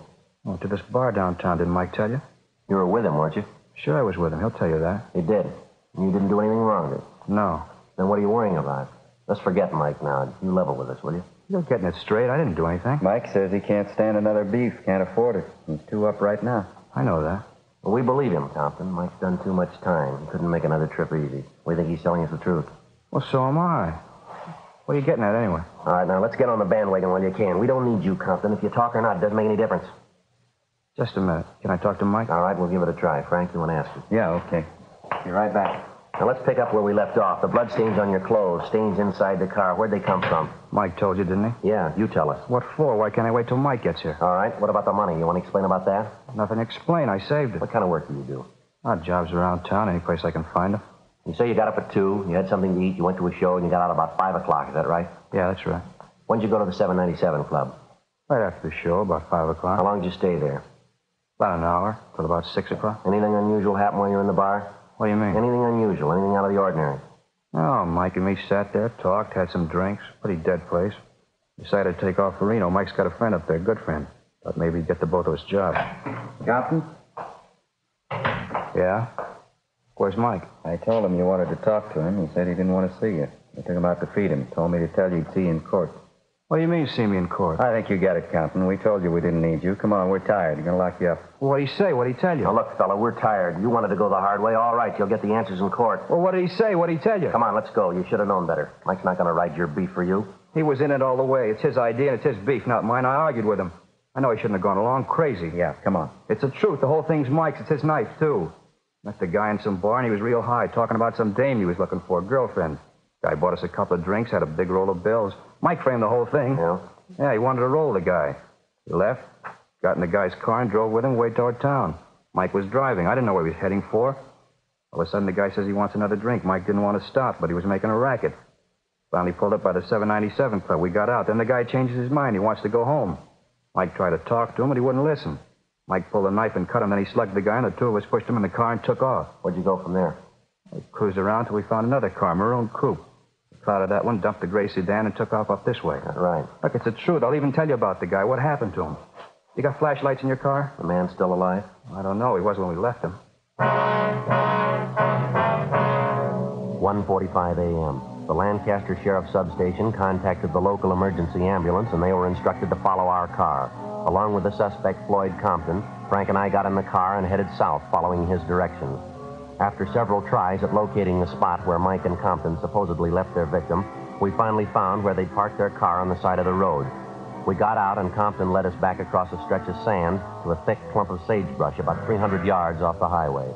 Went to this bar downtown. Didn't Mike tell you? You were with him, weren't you? Sure, I was with him. He'll tell you that. He did. You didn't do anything wrong, did you? No. Then what are you worrying about? Let's forget Mike now. You level with us, will you? You're getting it straight. I didn't do anything. Mike says he can't stand another beef. Can't afford it. He's too up right now. I know that. Well, we believe him, Compton. Mike's done too much time. He couldn't make another trip easy. We think he's telling us the truth. Well, so am I. What are you getting at anyway? All right, now let's get on the bandwagon while you can. We don't need you, Compton. If you talk or not, it doesn't make any difference. Just a minute. Can I talk to Mike? All right, we'll give it a try. Frank, you want to ask him? Yeah, okay. Be right back. Now, let's pick up where we left off. The blood stains on your clothes, stains inside the car. Where'd they come from? Mike told you, didn't he? Yeah, you tell us. What for? Why can't I wait till Mike gets here? All right, what about the money? You want to explain about that? Nothing to explain. I saved it. What kind of work do you do? Odd jobs around town, any place I can find them. You say you got up at 2, you had something to eat, you went to a show, and you got out about 5 o'clock. Is that right? Yeah, that's right. When'd you go to the 797 Club? Right after the show, about 5 o'clock. How long did you stay there? About an hour, till about 6 o'clock. Anything unusual happen while you were in the bar? What do you mean? Anything unusual, anything out of the ordinary? Oh, Mike and me sat there, talked, had some drinks. Pretty dead place. Decided to take off for Reno. Mike's got a friend up there, good friend. Thought maybe he'd get the both of us jobs. Captain? Yeah? Where's Mike? I told him you wanted to talk to him. He said he didn't want to see you. I took him out to feed him. Told me to tell you he'd see you in court. What do you mean, see me in court? I think you got it, Captain. We told you we didn't need you. Come on, we're tired. You're going to lock you up. What'd he say? What'd he tell you? Now, look, fella, we're tired. You wanted to go the hard way. All right, you'll get the answers in court. Well, what did he say? What'd he tell you? Come on, let's go. You should have known better. Mike's not going to ride your beef for you. He was in it all the way. It's his idea and it's his beef, not mine. I argued with him. I know he shouldn't have gone along. Crazy. Yeah, come on. It's the truth. The whole thing's Mike's. It's his knife, too. Met the guy in some bar, and he was real high, talking about some dame he was looking for, a girlfriend. Guy bought us a couple of drinks, had a big roll of bills. Mike framed the whole thing. Yeah? Yeah, he wanted to roll the guy. He left, got in the guy's car, and drove with him way toward town. Mike was driving. I didn't know where he was heading for. All of a sudden, the guy says he wants another drink. Mike didn't want to stop, but he was making a racket. Finally pulled up by the 797 Club. We got out. Then the guy changes his mind. He wants to go home. Mike tried to talk to him, but he wouldn't listen. Mike pulled a knife and cut him. Then he slugged the guy, and the two of us pushed him in the car and took off. Where'd you go from there? We cruised around till we found another car, maroon coupe. Clouded that one, dumped the gray sedan, and took off up this way. Right. Look, it's the truth. I'll even tell you about the guy. What happened to him? You got flashlights in your car? The man's still alive? I don't know. He was when we left him. 1:45 a.m. The Lancaster Sheriff Substation contacted the local emergency ambulance, and they were instructed to follow our car. Along with the suspect, Floyd Compton, Frank and I got in the car and headed south, following his directions. After several tries at locating the spot where Mike and Compton supposedly left their victim, we finally found where they'd parked their car on the side of the road. We got out, and Compton led us back across a stretch of sand to a thick clump of sagebrush about 300 yards off the highway.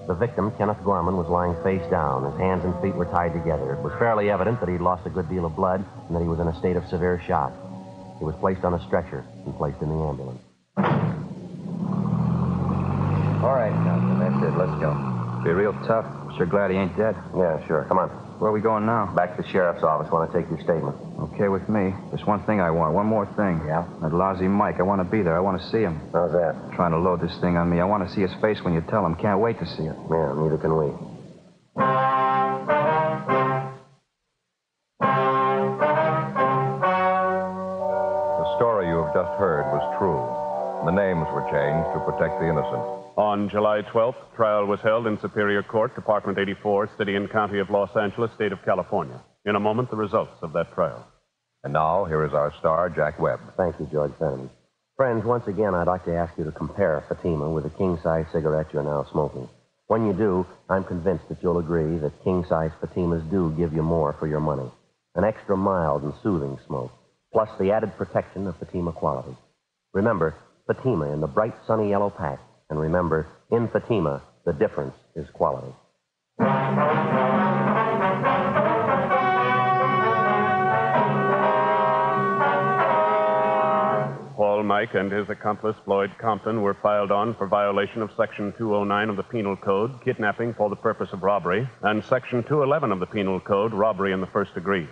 The victim, Kenneth Gorman, was lying face down. His hands and feet were tied together. It was fairly evident that he'd lost a good deal of blood and that he was in a state of severe shock. He was placed on a stretcher and placed in the ambulance. All right, Compton, that's it. Let's go. Be real tough. Sure glad he ain't dead. Yeah, sure. Come on. Where are we going now? Back to the sheriff's office. Want to take your statement. Okay with me. There's one thing I want. One more thing. Yeah? That lousy Mike. I want to be there. I want to see him. How's that? Trying to load this thing on me. I want to see his face when you tell him. Can't wait to see it. Yeah, neither can we. The story you have just heard was true. The names were changed to protect the innocent. On July 12th, trial was held in Superior Court, Department 84, City and County of Los Angeles, State of California. In a moment, the results of that trial. And now, here is our star, Jack Webb. Thank you, George Fenneman. Friends, once again, I'd like to ask you to compare Fatima with the king-size cigarette you're now smoking. When you do, I'm convinced that you'll agree that king-size Fatimas do give you more for your money. An extra mild and soothing smoke, plus the added protection of Fatima quality. Remember, Fatima in the bright, sunny yellow pack. And remember, in Fatima, the difference is quality. Paul Mike and his accomplice, Floyd Compton, were filed on for violation of Section 209 of the Penal Code, kidnapping for the purpose of robbery, and Section 211 of the Penal Code, robbery in the first degree.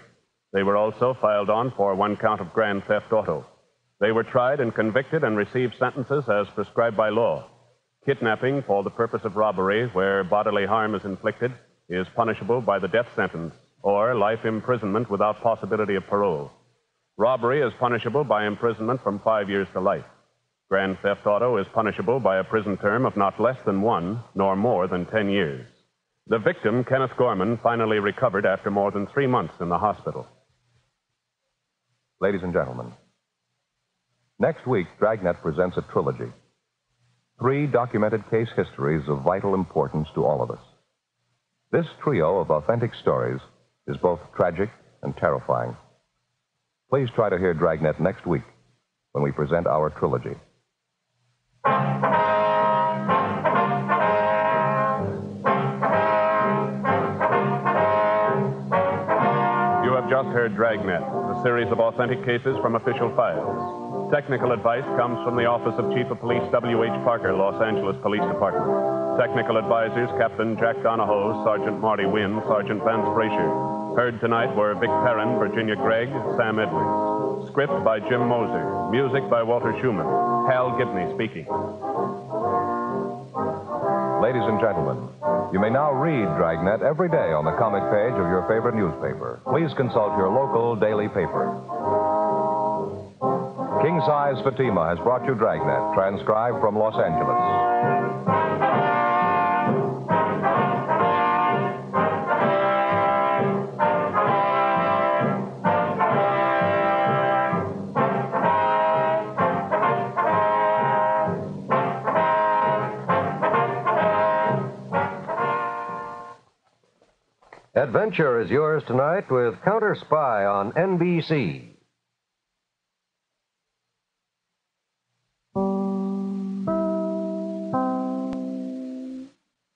They were also filed on for one count of grand theft auto. They were tried and convicted and received sentences as prescribed by law. Kidnapping for the purpose of robbery, where bodily harm is inflicted, is punishable by the death sentence or life imprisonment without possibility of parole. Robbery is punishable by imprisonment from 5 years to life. Grand theft auto is punishable by a prison term of not less than 1 nor more than 10 years. The victim, Kenneth Gorman, finally recovered after more than 3 months in the hospital. Ladies and gentlemen, next week, Dragnet presents a trilogy. 3 documented case histories of vital importance to all of us. This trio of authentic stories is both tragic and terrifying. Please try to hear Dragnet next week when we present our trilogy. You have just heard Dragnet, a series of authentic cases from official files. Technical advice comes from the Office of Chief of Police W.H. Parker, Los Angeles Police Department. Technical advisors, Captain Jack Donahoe, Sergeant Marty Wynn, Sergeant Vance Frazier. Heard tonight were Vic Perrin, Virginia Gregg, Sam Edwards. Script by Jim Moser. Music by Walter Schumann. Hal Gibney speaking. Ladies and gentlemen, you may now read Dragnet every day on the comic page of your favorite newspaper. Please consult your local daily paper. King Size Fatima has brought you Dragnet, transcribed from Los Angeles. Adventure is yours tonight with Counter Spy on NBC.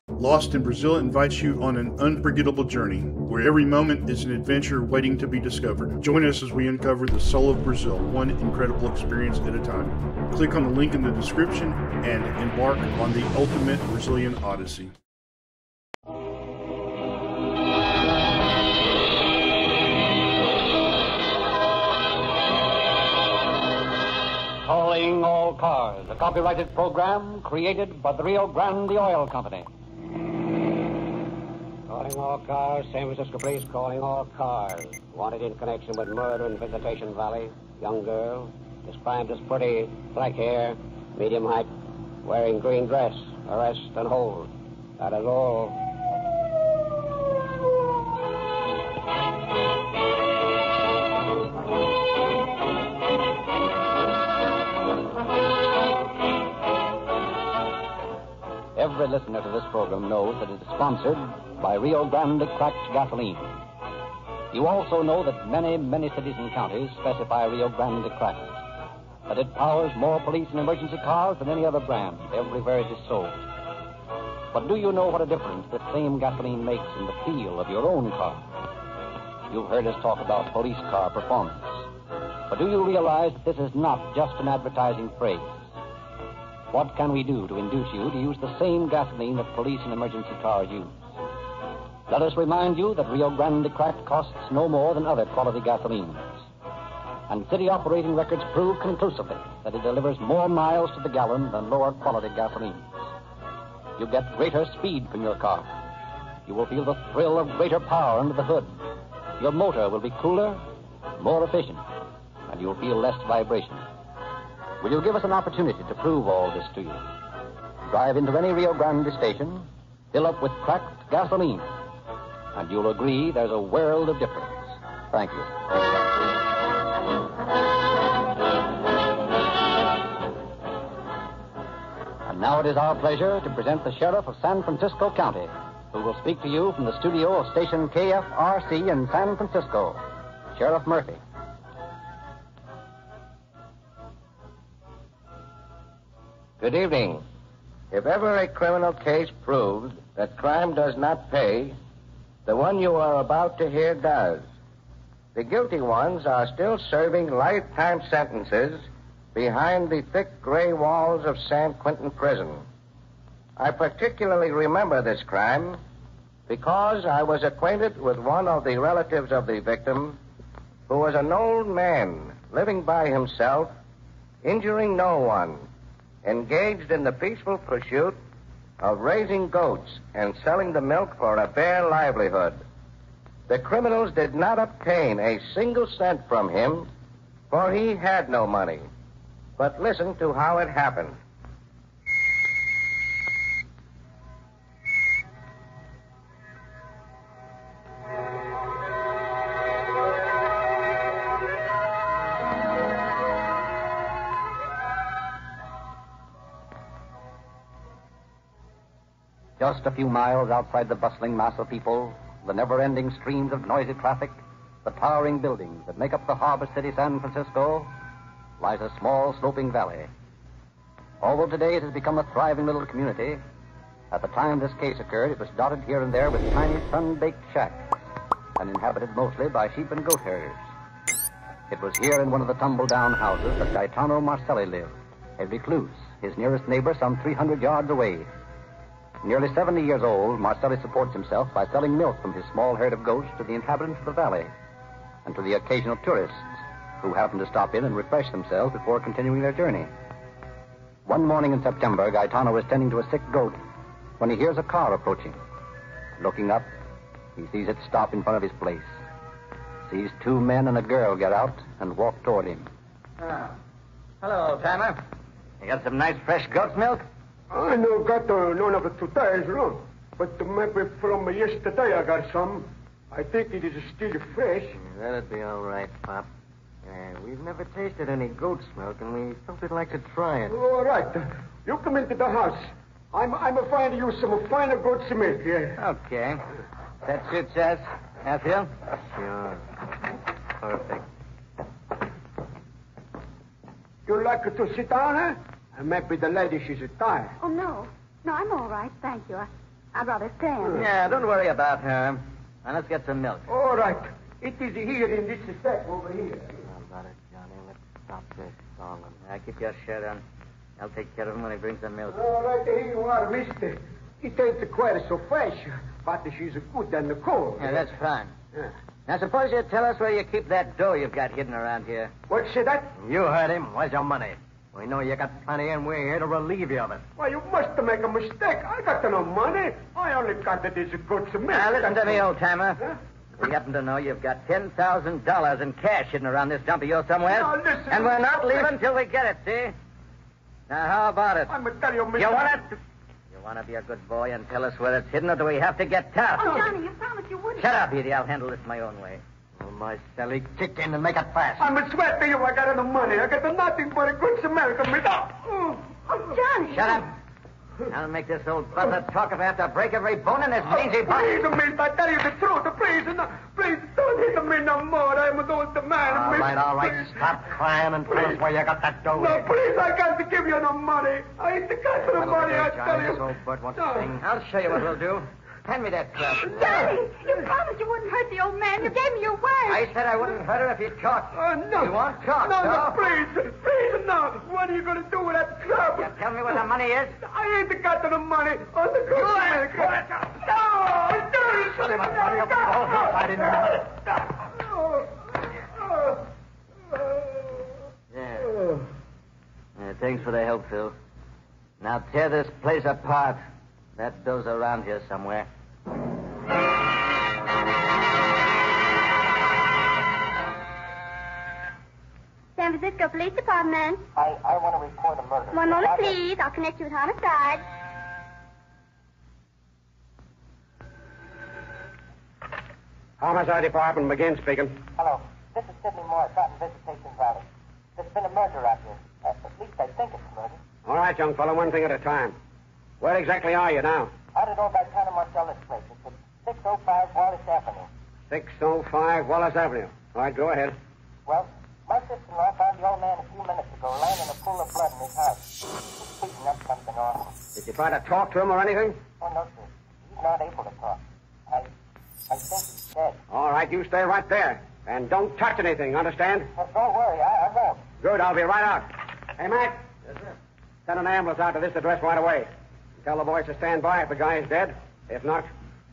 Lost in Brazil invites you on an unforgettable journey where every moment is an adventure waiting to be discovered. Join us as we uncover the soul of Brazil, one incredible experience at a time. Click on the link in the description and embark on the ultimate Brazilian odyssey. Calling all cars, a copyrighted program created by the Rio Grande Oil Company. Calling all cars. San Francisco Police calling all cars. Wanted in connection with murder in Visitation Valley. Young girl. Described as pretty. Black hair. Medium height. Wearing green dress. Arrest and hold. That is all. Every listener to this program knows that it is sponsored by Rio Grande Cracked Gasoline. You also know that many, many cities and counties specify Rio Grande Cracked, that it powers more police and emergency cars than any other brand everywhere it is sold. But do you know what a difference this same gasoline makes in the feel of your own car? You've heard us talk about police car performance. But do you realize that this is not just an advertising phrase? What can we do to induce you to use the same gasoline that police and emergency cars use? Let us remind you that Rio Grande Cracked costs no more than other quality gasolines. And city operating records prove conclusively that it delivers more miles to the gallon than lower quality gasolines. You get greater speed from your car. You will feel the thrill of greater power under the hood. Your motor will be cooler, more efficient, and you'll feel less vibration. Will you give us an opportunity to prove all this to you? Drive into any Rio Grande station, fill up with cracked gasoline, and you'll agree there's a world of difference. Thank you. And now it is our pleasure to present the Sheriff of San Francisco County, who will speak to you from the studio of station KFRC in San Francisco. Sheriff Murphy. Good evening. If ever a criminal case proves that crime does not pay, the one you are about to hear does. The guilty ones are still serving lifetime sentences behind the thick gray walls of San Quentin Prison. I particularly remember this crime because I was acquainted with one of the relatives of the victim who was an old man living by himself, injuring no one, engaged in the peaceful pursuit of raising goats and selling the milk for a bare livelihood. The criminals did not obtain a single cent from him, for he had no money. But listen to how it happened. Just a few miles outside the bustling mass of people, the never-ending streams of noisy traffic, the towering buildings that make up the harbor city San Francisco, lies a small sloping valley. Although today it has become a thriving little community, at the time this case occurred, it was dotted here and there with tiny sun-baked shacks and inhabited mostly by sheep and goat herders. It was here in one of the tumble-down houses that Gaetano Marcelli lived, a recluse, his nearest neighbor some 300 yards away. Nearly 70 years old, Marcelli supports himself by selling milk from his small herd of goats to the inhabitants of the valley and to the occasional tourists who happen to stop in and refresh themselves before continuing their journey. One morning in September, Gaetano was tending to a sick goat when he hears a car approaching. Looking up, he sees it stop in front of his place, sees two men and a girl get out and walk toward him. Hello, old-timer. You got some nice fresh goat's milk? I no got none of it today, no. But maybe from yesterday I got some. I think it is still fresh. That'd be all right, Pop. We've never tasted any goat's milk, and we thought we'd like to try it. All right. You come into the house. I'm find you some finer goat's milk, yeah. Okay. That suits us, Matthew? Sure. Perfect. You like to sit down, eh? Maybe the lady, she's tired. Oh, no. No, I'm all right, thank you. I'd rather stand. Yeah, don't worry about her. Now, let's get some milk. All right. It is here in this step over here. How about it, Johnny? Let's stop this stalling. Now, keep your shirt on. I'll take care of him when he brings the milk. All right, here you are, mister. It ain't quite so fresh, but she's good and cold. Yeah, that's fine. Yeah. Now, suppose you tell us where you keep that dough you've got hidden around here. What's that? You heard him. Where's your money? We know you got plenty, and we're here to relieve you of it. Why, you must make a mistake. I got no money. I only got that it's a good cement. Now, listen to me, old-timer. Huh? We happen to know you've got $10,000 in cash hidden around this dump of yours somewhere. Now, listen. And we're not leaving till we get it, see? Now, how about it? I'm going to tell you, Mr. You want it? You want to be a good boy and tell us where it's hidden, or do we have to get tough? Oh, Johnny, you promised you wouldn't. Shut up, Edie. I'll handle this my own way. Oh, my Sally, kick in and make it fast. I'm a sweat to you. I got no money. I got nothing but a good cement. Oh, Johnny. Shut up. I'll make this old buzzer talk if I have to break every bone in his mangy body. Please, miss, I tell you the truth. Please, don't hit me no more. I'm an old man. All right. Stop crying and tell us where you got that dough. No, please, I can't give you no money. I ain't got no money, I tell you. This old bird wants to sing. I'll show you what we'll do. Hand me that crap. Johnny, you promised you wouldn't hurt the old man. You gave me your word. I said I wouldn't hurt her if you talked. No. You won't talk, No, please, no. What are you going to do with that club? You tell me where the money is? I ain't got no money. On the good side. No, don't. Tell him I'm money up in the whole house. I didn't know it. Yeah, thanks for the help, Phil. Now tear this place apart. That dough's around here somewhere. San Francisco Police Department. I want to report a murder. One moment, please. I'll connect you with homicide. Homicide Department, McGinn speaking. Hello. This is Sidney Morris out in Visitation Valley. There's been a murder out here. At least I think it's murder. All right, young fellow, one thing at a time. Where exactly are you now? Out at old Gaetano Marcella's place. It's at 605 Wallace Avenue. 605 Wallace Avenue. All right, go ahead. Well, my sister-in-law found the old man a few minutes ago lying in a pool of blood in his house. He's beating up something awful. Did you try to talk to him or anything? Oh, no, sir. He's not able to talk. I think he's dead. All right, you stay right there. And don't touch anything, understand? Well, don't worry, I won't. Good, I'll be right out. Hey, Mac. Yes, sir. Send an ambulance out to this address right away. Tell the boys to stand by if the guy is dead. If not,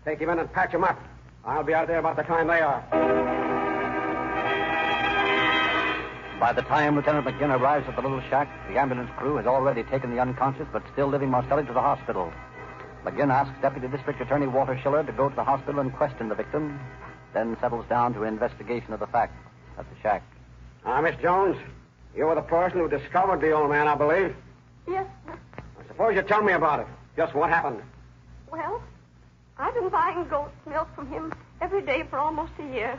take him in and patch him up. I'll be out there about the time they are. By the time Lieutenant McGinn arrives at the little shack, the ambulance crew has already taken the unconscious but still living Marcelli to the hospital. McGinn asks Deputy District Attorney Walter Schiller to go to the hospital and question the victim, then settles down to an investigation of the facts at the shack. Miss Jones, you were the person who discovered the old man, I believe. Yes, sir. I suppose you tell me about it. Just what happened. Well, I've been buying goat's milk from him every day for almost a year.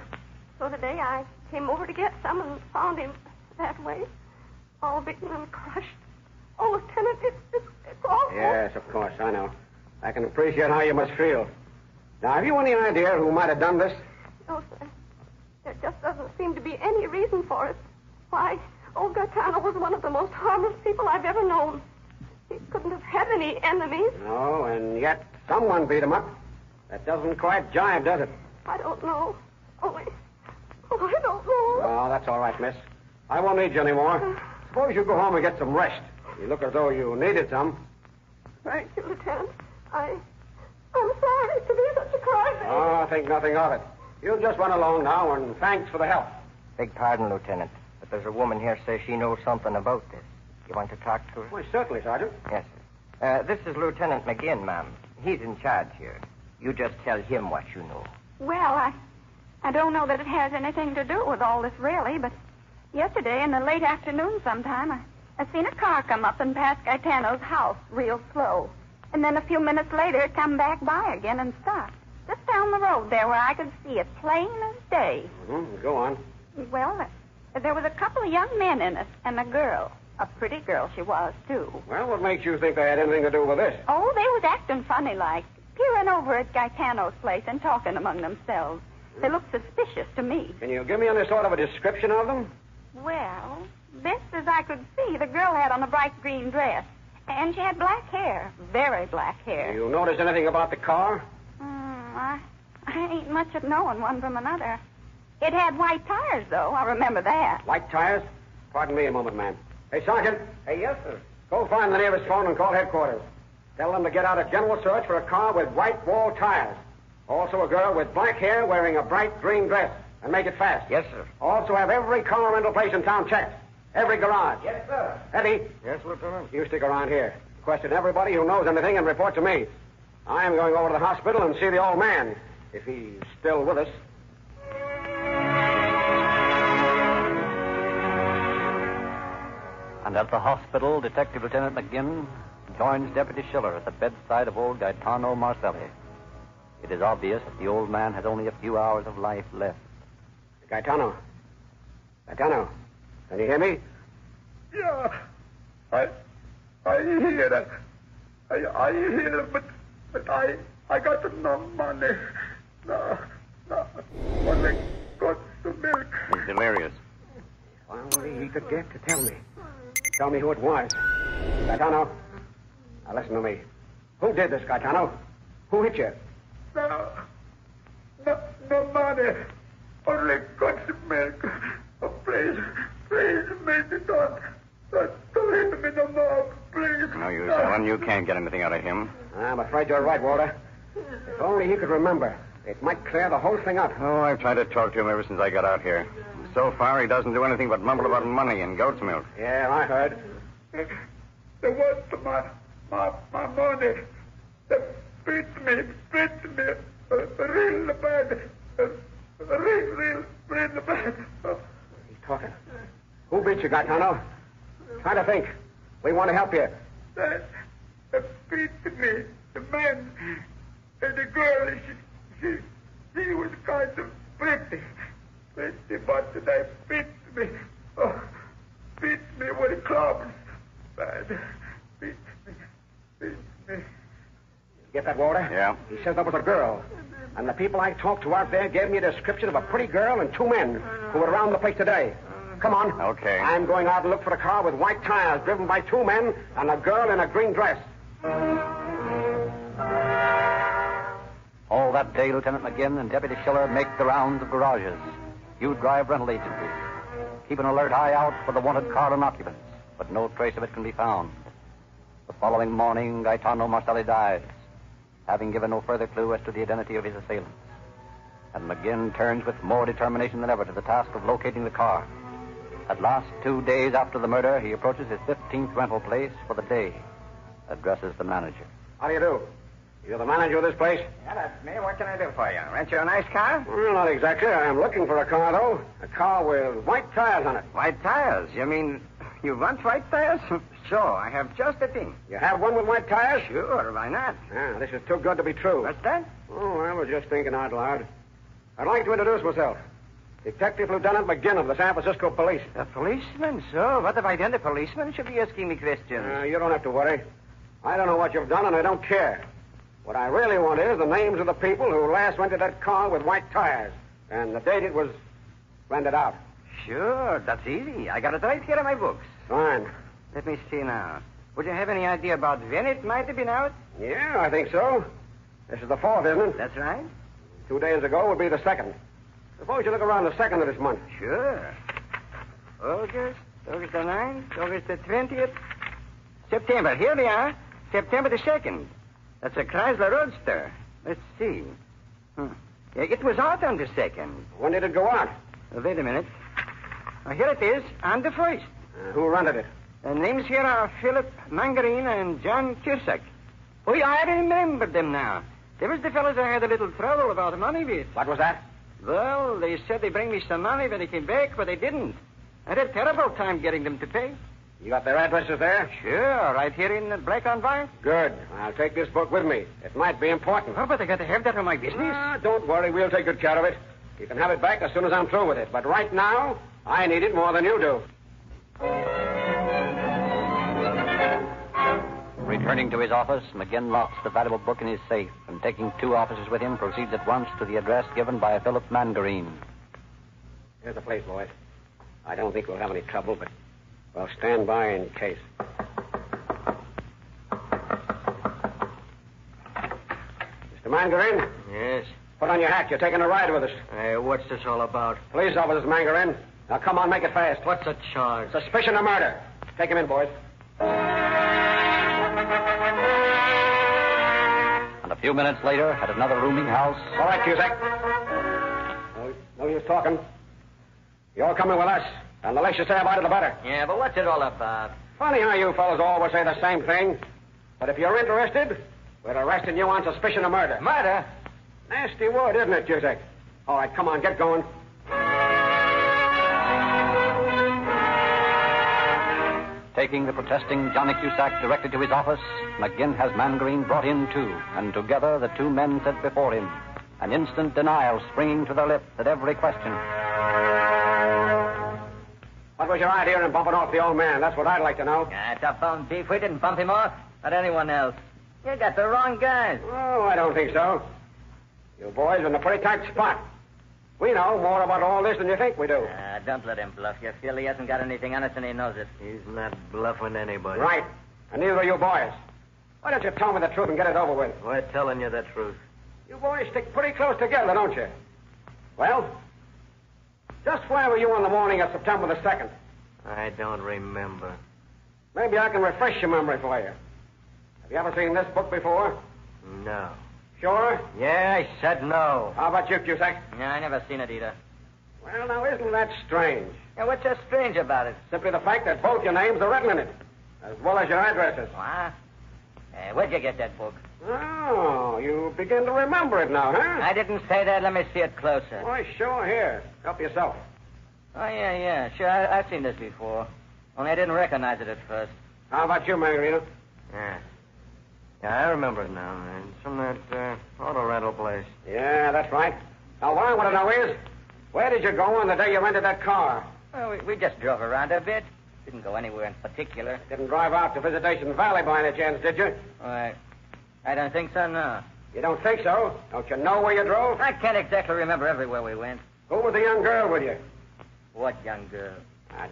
So today I came over to get some and found him that way, all beaten and crushed. Oh, Lieutenant, it's awful. Yes, of course, I know. I can appreciate how you must feel. Now, have you any idea who might have done this? No, sir. There just doesn't seem to be any reason for it. Why, old Gaetano was one of the most harmless people I've ever known. He couldn't have had any enemies. No, and yet someone beat him up. That doesn't quite jive, does it? I don't know. I don't know. Oh, that's all right, miss. I won't need you anymore. Suppose you go home and get some rest. You look as though you needed some. Thank you, Lieutenant. I'm sorry to be such a crybaby. Oh, think nothing of it. You just run along now, and thanks for the help. Beg pardon, Lieutenant, but there's a woman here says she knows something about this. You want to talk to her? Why, certainly, Sergeant. Yes, sir. This is Lieutenant McGinn, ma'am. He's in charge here. You just tell him what you know. Well, I don't know that it has anything to do with all this, really, but yesterday in the late afternoon sometime, I seen a car come up and pass Gaetano's house real slow. And then a few minutes later, it come back by again and stopped. Just down the road there where I could see it plain as day. Mm-hmm. Go on. Well, there was a couple of young men in it and a girl. A pretty girl she was, too. Well, what makes you think they had anything to do with this? Oh, they was acting funny like, peering over at Gaetano's place and talking among themselves. They looked suspicious to me. Can you give me any sort of a description of them? Well, best as I could see, the girl had on a bright green dress. And she had black hair. Very black hair. Do you notice anything about the car? I ain't much at knowing one from another. It had white tires, though. I remember that. White tires? Pardon me a moment, ma'am. Hey, Sergeant. Hey, yes, sir. Go find the nearest phone and call headquarters. Tell them to get out a general search for a car with white wall tires. Also a girl with black hair wearing a bright green dress. And make it fast. Yes, sir. Also have every car rental place in town checked. Every garage. Yes, sir. Eddie. Yes, Lieutenant. You stick around here. Question everybody who knows anything and report to me. I'm going over to the hospital and see the old man, if he's still with us. And at the hospital, Detective Lieutenant McGinn joins Deputy Schiller at the bedside of old Gaetano Marcelli. It is obvious that the old man has only a few hours of life left. Gaetano, can you hear me? Yeah. I hear that. I hear, but I got no money. No. Only got the milk. He's delirious. If only he could get to tell me. Tell me who it was. Gaetano, now listen to me. Who did this, Gaetano? Who hit you? No money. Only got the milk. Oh, please, Mr. Don't hit me no more, please. No use, Ellen. You can't get anything out of him. I'm afraid you're right, Walter. If only he could remember. It might clear the whole thing up. Oh, I've tried to talk to him ever since I got out here. So far, he doesn't do anything but mumble about money and goat's milk. Yeah, I heard. They want my money. They beat me real bad. Real bad. He's talking. Who beat you, Gaetano? Try to think. We want to help you. They beat me. The man and the girl, she was kind of pretty, but they beat me. Oh, beat me with clubs. Bad. Beat me. Get that, Walter? Yeah. He says there was a girl. And the people I talked to out there gave me a description of a pretty girl and two men who were around the place today. Come on. Okay. I'm going out and look for a car with white tires driven by two men and a girl in a green dress. All that day, Lieutenant McGinn and Deputy Schiller make the rounds of garages. You drive rental agencies. Keep an alert eye out for the wanted car and occupants, but no trace of it can be found. The following morning, Gaetano Marcelli dies, having given no further clue as to the identity of his assailants. And McGinn turns with more determination than ever to the task of locating the car. At last, 2 days after the murder, he approaches his 15th rental place for the day. Addresses the manager. How do you do? You're the manager of this place? Yeah, that's me. What can I do for you? Rent you a nice car? Well, not exactly. I'm looking for a car, though. A car with white tires on it. White tires? You mean you want white tires? Sure, I have just the thing. You have one with white tires? Sure, why not? Ah, this is too good to be true. What's that? Oh, I was just thinking out loud. I'd like to introduce myself. Detective Lieutenant McGinn of the San Francisco Police. A policeman? So, what have I done? The policeman should be asking me questions. You don't have to worry. I don't know what you've done, and I don't care. What I really want is the names of the people who last rented that car with white tires, and the date it was rented out. Sure, that's easy. I got it right here in my books. Fine. Let me see now. Would you have any idea about when it might have been out? Yeah, I think so. This is the 4th, isn't it? That's right. 2 days ago would be the 2nd. Suppose you look around the 2nd of this month. Sure. August the 9th, August the 20th. September. Here we are. September the 2nd. That's a Chrysler Roadster. Let's see. Yeah, it was out on the 2nd. When did it go out? Wait a minute. Here it is, on the 1st. Who rented it? The names here are Philip Mangarine and John Cusack. Oh, yeah, I remember them now. They was the fellows I had a little trouble about money with. What was that? Well, they said they'd bring me some money when they came back, but they didn't. I had a terrible time getting them to pay. You got their addresses there? Sure, right here in black on white. Good. I'll take this book with me. It might be important. Oh, but I got to have that on my business. Don't worry. We'll take good care of it. You can have it back as soon as I'm through with it. But right now, I need it more than you do. Returning to his office, McGinn locks the valuable book in his safe and, taking 2 officers with him, proceeds at once to the address given by Philip Mangarine. Here's the place, boys. I don't think we'll have any trouble, but we'll stand by in case. Mr. Mangarine? Yes? Put on your hat. You're taking a ride with us. What's this all about? Police officers, Mangarine. Now, come on, make it fast. What's the charge? Suspicion of murder. Take him in, boys. And a few minutes later, at another rooming house... All right, Cusack. No use talking. You're coming with us. And the less you say about it, the better. Yeah, but what's it all about? Funny how you fellas always say the same thing. But if you're interested, we're arresting you on suspicion of murder. Murder? Nasty word, isn't it, Cusack? All right, come on, get going. Taking the protesting Johnny Cusack directly to his office, McGinn has Mangarine brought in, too, and together the two men sit before him, an instant denial springing to their lips at every question. What was your idea in bumping off the old man? That's what I'd like to know. It's a bum beef. We didn't bump him off. Not anyone else. You got the wrong guys. Oh, I don't think so. You boys are in a pretty tight spot. We know more about all this than you think we do. Don't let him bluff you, Phil. He hasn't got anything on us, and he knows it. He's not bluffing anybody. Right. And neither are you boys. Why don't you tell me the truth and get it over with? We're telling you the truth. You boys stick pretty close together, don't you? Well, just where were you on the morning of September the 2nd? I don't remember. Maybe I can refresh your memory for you. Have you ever seen this book before? No. Sure? Yeah, I said no. How about you, Cusack? Yeah, I never seen it either. Well, now, isn't that strange? Yeah, what's so strange about it? Simply the fact that both your names are written in it, as well as your addresses. What? Where'd you get that book? Oh, you begin to remember it now, huh? I didn't say that. Let me see it closer. Why, sure, here. Help yourself. Oh, yeah. Sure, I've seen this before. Only I didn't recognize it at first. How about you, Margarita? Yeah. Yeah, I remember it now. It's from that auto rental place. Yeah, that's right. Now, what I want to know is, where did you go on the day you rented that car? Well, we just drove around a bit. Didn't go anywhere in particular. Didn't drive out to Visitation Valley by any chance, did you? I don't think so, no. You don't think so? Don't you know where you drove? I can't exactly remember everywhere we went. Who was the young girl with you? What young girl?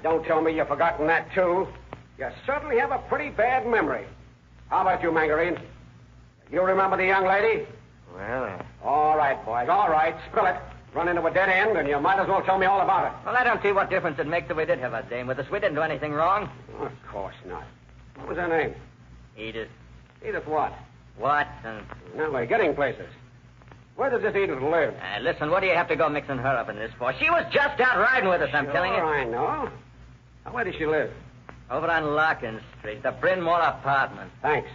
Don't tell me you've forgotten that, too. You certainly have a pretty bad memory. How about you, Mangarine? You remember the young lady? Well, All right, boys, all right. Spill it. Run into a dead end, and you might as well tell me all about it. Well, I don't see what difference it makes if we did have a dame with us. We didn't do anything wrong. Of course not. What was her name? Edith. Edith what? Watson. Now we're getting places. Where does this Edith live? Listen, what do you have to go mixing her up in this for? She was just out riding with us, I'm telling you. I know. Now, where does she live? Over on Larkin Street, the Bryn Mawr apartment. Thanks.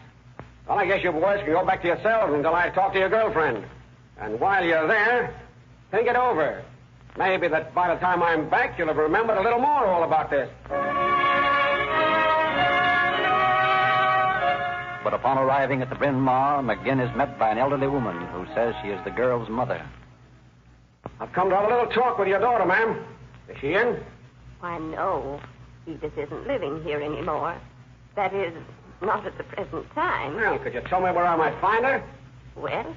Well, I guess you boys can go back to yourselves until I talk to your girlfriend. And while you're there, think it over. Maybe that by the time I'm back, you'll have remembered a little more all about this. But upon arriving at the Bryn Mawr, McGinn is met by an elderly woman who says she is the girl's mother. I've come to have a little talk with your daughter, ma'am. Is she in? Why, no. Edith isn't living here anymore. That is, not at the present time. Well, could you tell me where I might find her? Well,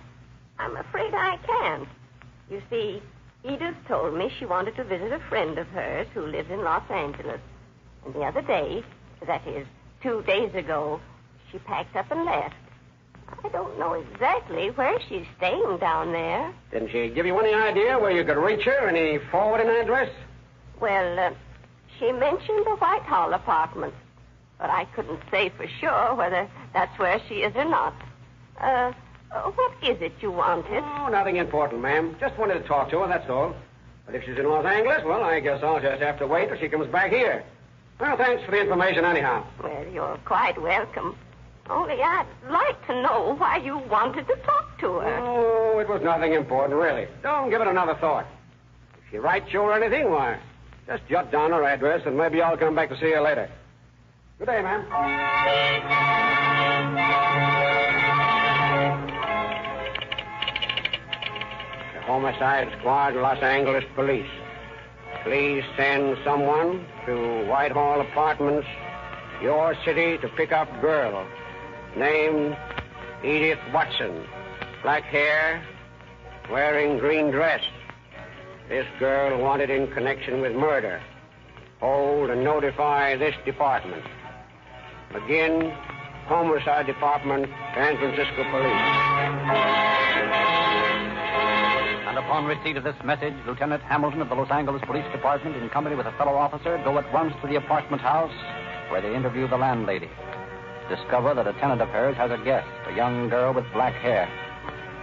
I'm afraid I can't. You see, Edith told me she wanted to visit a friend of hers who lives in Los Angeles. And the other day, that is, 2 days ago, she packed up and left. I don't know exactly where she's staying down there. Didn't she give you any idea where you could reach her? Any forwarding address? Well, she mentioned the Whitehall apartment, but I couldn't say for sure whether that's where she is or not. What is it you wanted? Oh, nothing important, ma'am. Just wanted to talk to her, that's all. But if she's in Los Angeles, well, I guess I'll just have to wait till she comes back here. Well, thanks for the information anyhow. Well, you're quite welcome. Only I'd like to know why you wanted to talk to her. Oh, it was nothing important, really. Don't give it another thought. If she writes you or anything, why, just jot down her address, and maybe I'll come back to see her later. Good day, ma'am. The Homicide Squad, Los Angeles Police. Please send someone to Whitehall Apartments, your city, to pick up girl. Named Edith Watson. Black hair, wearing green dress. This girl wanted in connection with murder. Hold and notify this department. McGinn, Homicide Department, San Francisco Police. And upon receipt of this message, Lieutenant Hamilton of the Los Angeles Police Department, in company with a fellow officer, go at once to the apartment house where they interview the landlady. Discover that a tenant of hers has a guest, a young girl with black hair.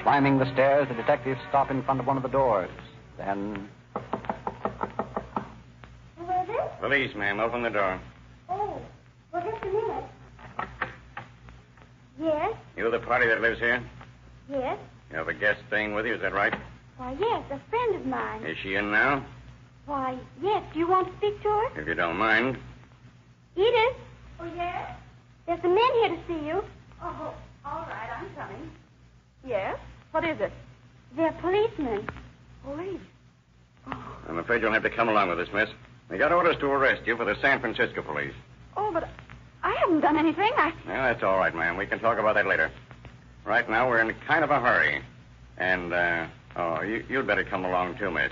Climbing the stairs, the detectives stop in front of one of the doors. Then... Who is it? Police, ma'am. Open the door. Oh, well, just a minute. Yes? You the party that lives here? Yes? You have a guest staying with you, is that right? Why, yes, a friend of mine. Is she in now? Why, yes. Do you want to speak to her? If you don't mind. Edith? Oh, yes? There's some men here to see you. Oh, all right, I'm coming. Yes? What is it? They're policemen. Police? I'm afraid you'll have to come along with us, miss. We got orders to arrest you for the San Francisco police. Oh, but I haven't done anything. Yeah, that's all right, ma'am. We can talk about that later. Right now, we're in kind of a hurry. And, you'd better come along, too, miss.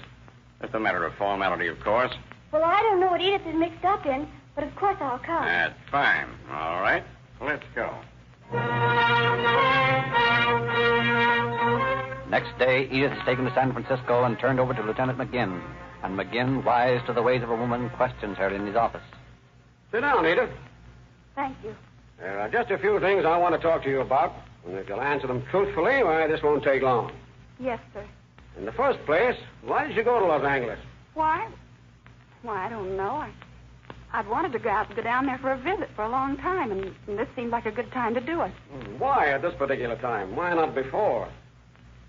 Just a matter of formality, of course. Well, I don't know what Edith is mixed up in, but of course I'll come. That's fine. All right. Let's go. Next day, Edith is taken to San Francisco and turned over to Lieutenant McGinn. And McGinn, wise to the ways of a woman, questions her in his office. Sit down, Edith. Thank you. There are just a few things I want to talk to you about. And if you'll answer them truthfully, why, this won't take long. Yes, sir. In the first place, why did you go to Los Angeles? Why? Why, I don't know. I'd wanted to go down there for a visit for a long time, and this seemed like a good time to do it. Why at this particular time? Why not before?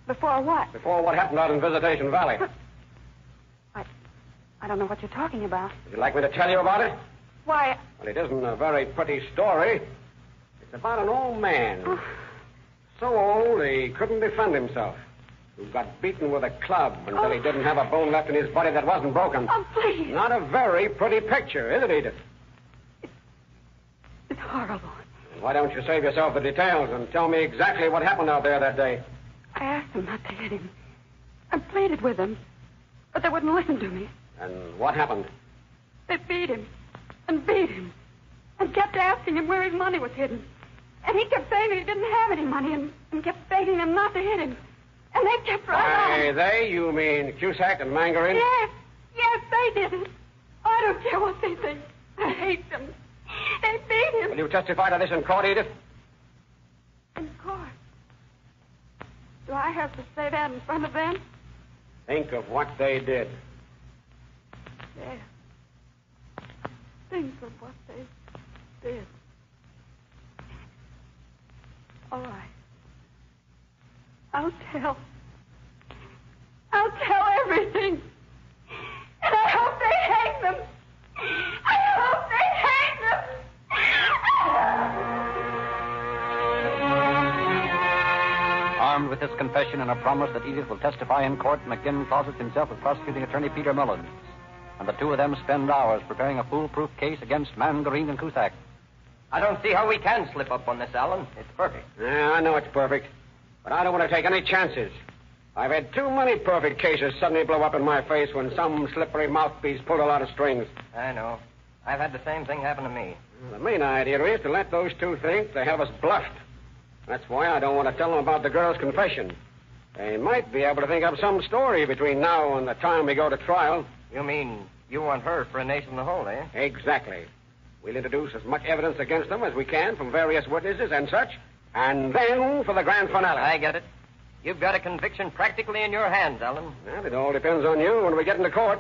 Before what? Before what happened out in Visitation Valley. I don't know what you're talking about. Would you like me to tell you about it? Why? Well, it isn't a very pretty story. It's about an old man. So old he couldn't defend himself. Who got beaten with a club until he didn't have a bone left in his body that wasn't broken. Oh, please. Not a very pretty picture, is it, Edith? It's horrible. Why don't you save yourself the details and tell me exactly what happened out there that day? I asked them not to hit him. I pleaded with them, but they wouldn't listen to me. And what happened? They beat him and beat him and kept asking him where his money was hidden. And he kept saying that he didn't have any money and kept begging them not to hit him. And they kept right on. They? You mean Cusack and Mangarin? Yes, they did it. I don't care what they think. I hate them. They beat him. Will you testify to this in court, Edith? In court? Do I have to say that in front of them? Think of what they did. Yes. Think of what they did. All right. I'll tell everything. And I hope they hang them. I hope they hang them. Armed with this confession and a promise that Edith will testify in court, McGinn closets himself with prosecuting attorney Peter Mullins. And the two of them spend hours preparing a foolproof case against Mangarin and Cusack. I don't see how we can slip up on this, Alan. It's perfect. Yeah, I know it's perfect. But I don't want to take any chances. I've had too many perfect cases suddenly blow up in my face when some slippery mouthpiece pulled a lot of strings. I know. I've had the same thing happen to me. The main idea is to let those two think they have us bluffed. That's why I don't want to tell them about the girl's confession. They might be able to think up some story between now and the time we go to trial. You mean you want her for a nation in the hole, eh? Exactly. We'll introduce as much evidence against them as we can from various witnesses and such, and then for the grand finale. I get it. You've got a conviction practically in your hands, Alan. Well, it all depends on you when we get into court.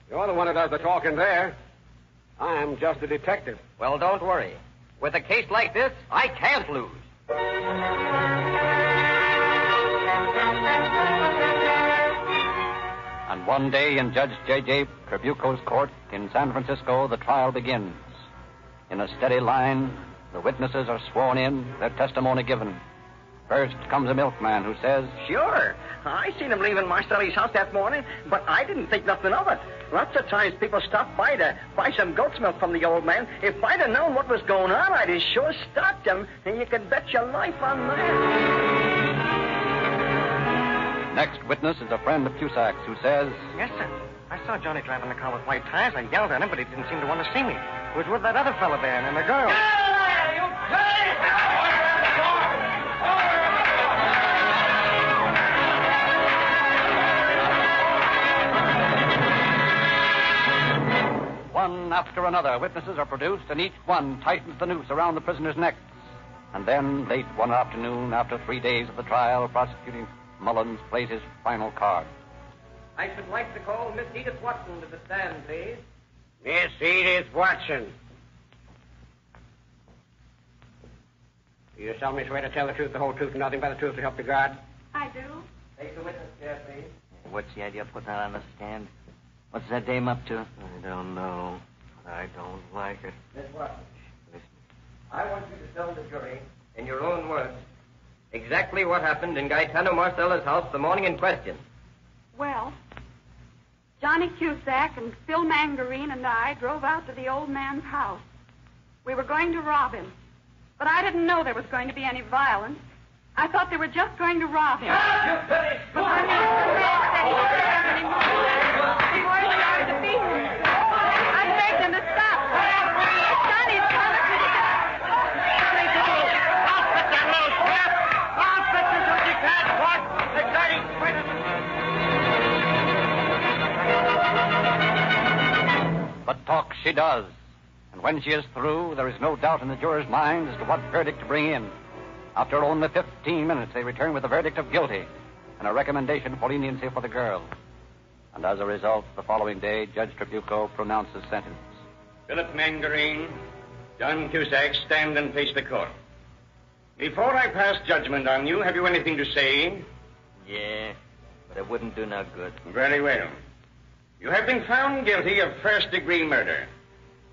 You're the one who does the talking there. I'm just a detective. Well, don't worry. With a case like this, I can't lose. And one day in Judge J.J. Trabuco's court in San Francisco, the trial begins. In a steady line, the witnesses are sworn in, their testimony given. First comes a milkman who says, Sure. I seen him leaving Marcelli's house that morning, but I didn't think nothing of it. Lots of times people stop by to buy some goat's milk from the old man. If I'd have known what was going on, I'd have sure stopped him, and you can bet your life on that. Next witness is a friend of Cusack's who says, Yes, sir. I saw Johnny driving the car with white tires. I yelled at him, but he didn't seem to want to see me. He was with that other fella there and the girl. One after another, witnesses are produced, and each one tightens the noose around the prisoner's neck. And then, late one afternoon, after 3 days of the trial, prosecuting Mullins plays his final card. I should like to call Miss Edith Watson to the stand, please. Miss Edith Watson. Do you solemnly swear to tell the truth, the whole truth, and nothing but the truth to help you God? I do. Take the witness chair, please. What's the idea of putting that on the stand? What's that dame up to? I don't know. I don't like it. Miss Watson, I want you to tell the jury, in your own words, exactly what happened in Gaetano Marcella's house the morning in question. Well, Johnny Cusack and Phil Mangarine and I drove out to the old man's house. We were going to rob him, but I didn't know there was going to be any violence. I thought they were just going to rob him. But when the old man said he couldn't have any more, the boys started to beat him. I begged them to stop. Johnny's father could have... But talk she does. And when she is through, there is no doubt in the jurors' minds as to what verdict to bring in. After only 15 minutes, they return with a verdict of guilty and a recommendation for leniency for the girl. And as a result, the following day, Judge Tribuco pronounces sentence. Philip Mangarine, John Cusack, stand and face the court. Before I pass judgment on you, have you anything to say? Yeah, but it wouldn't do no good. Very well. You have been found guilty of first-degree murder.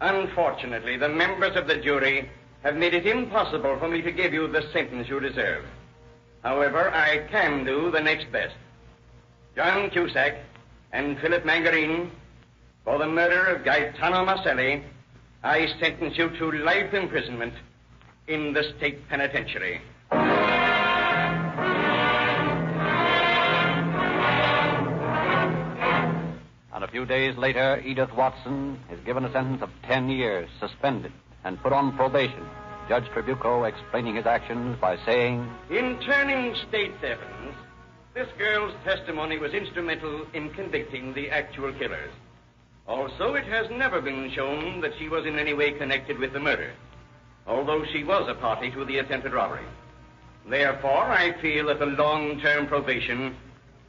Unfortunately, the members of the jury have made it impossible for me to give you the sentence you deserve. However, I can do the next best. John Cusack and Philip Mangarine, for the murder of Gaetano Marcelli, I sentence you to life imprisonment in the state penitentiary. And a few days later, Edith Watson is given a sentence of 10 years, suspended, and put on probation. Judge Tribuco explaining his actions by saying, In turning state's evidence, this girl's testimony was instrumental in convicting the actual killers. Also, it has never been shown that she was in any way connected with the murder, although she was a party to the attempted robbery. Therefore, I feel that the long-term probation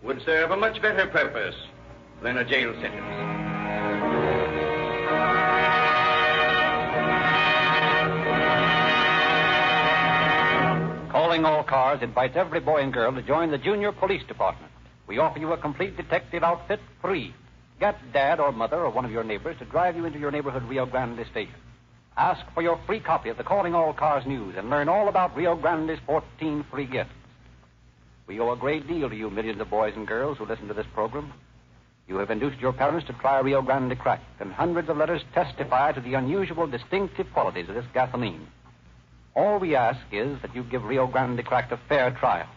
would serve a much better purpose than a jail sentence. Calling All Cars invites every boy and girl to join the Junior Police Department. We offer you a complete detective outfit free. Get Dad or Mother or one of your neighbors to drive you into your neighborhood Rio Grande station. Ask for your free copy of the Calling All Cars news and learn all about Rio Grande's 14 free gifts. We owe a great deal to you millions of boys and girls who listen to this program. You have induced your parents to try Rio Grande Crack, and hundreds of letters testify to the unusual distinctive qualities of this gasoline. All we ask is that you give Rio Grande Crack a fair trial.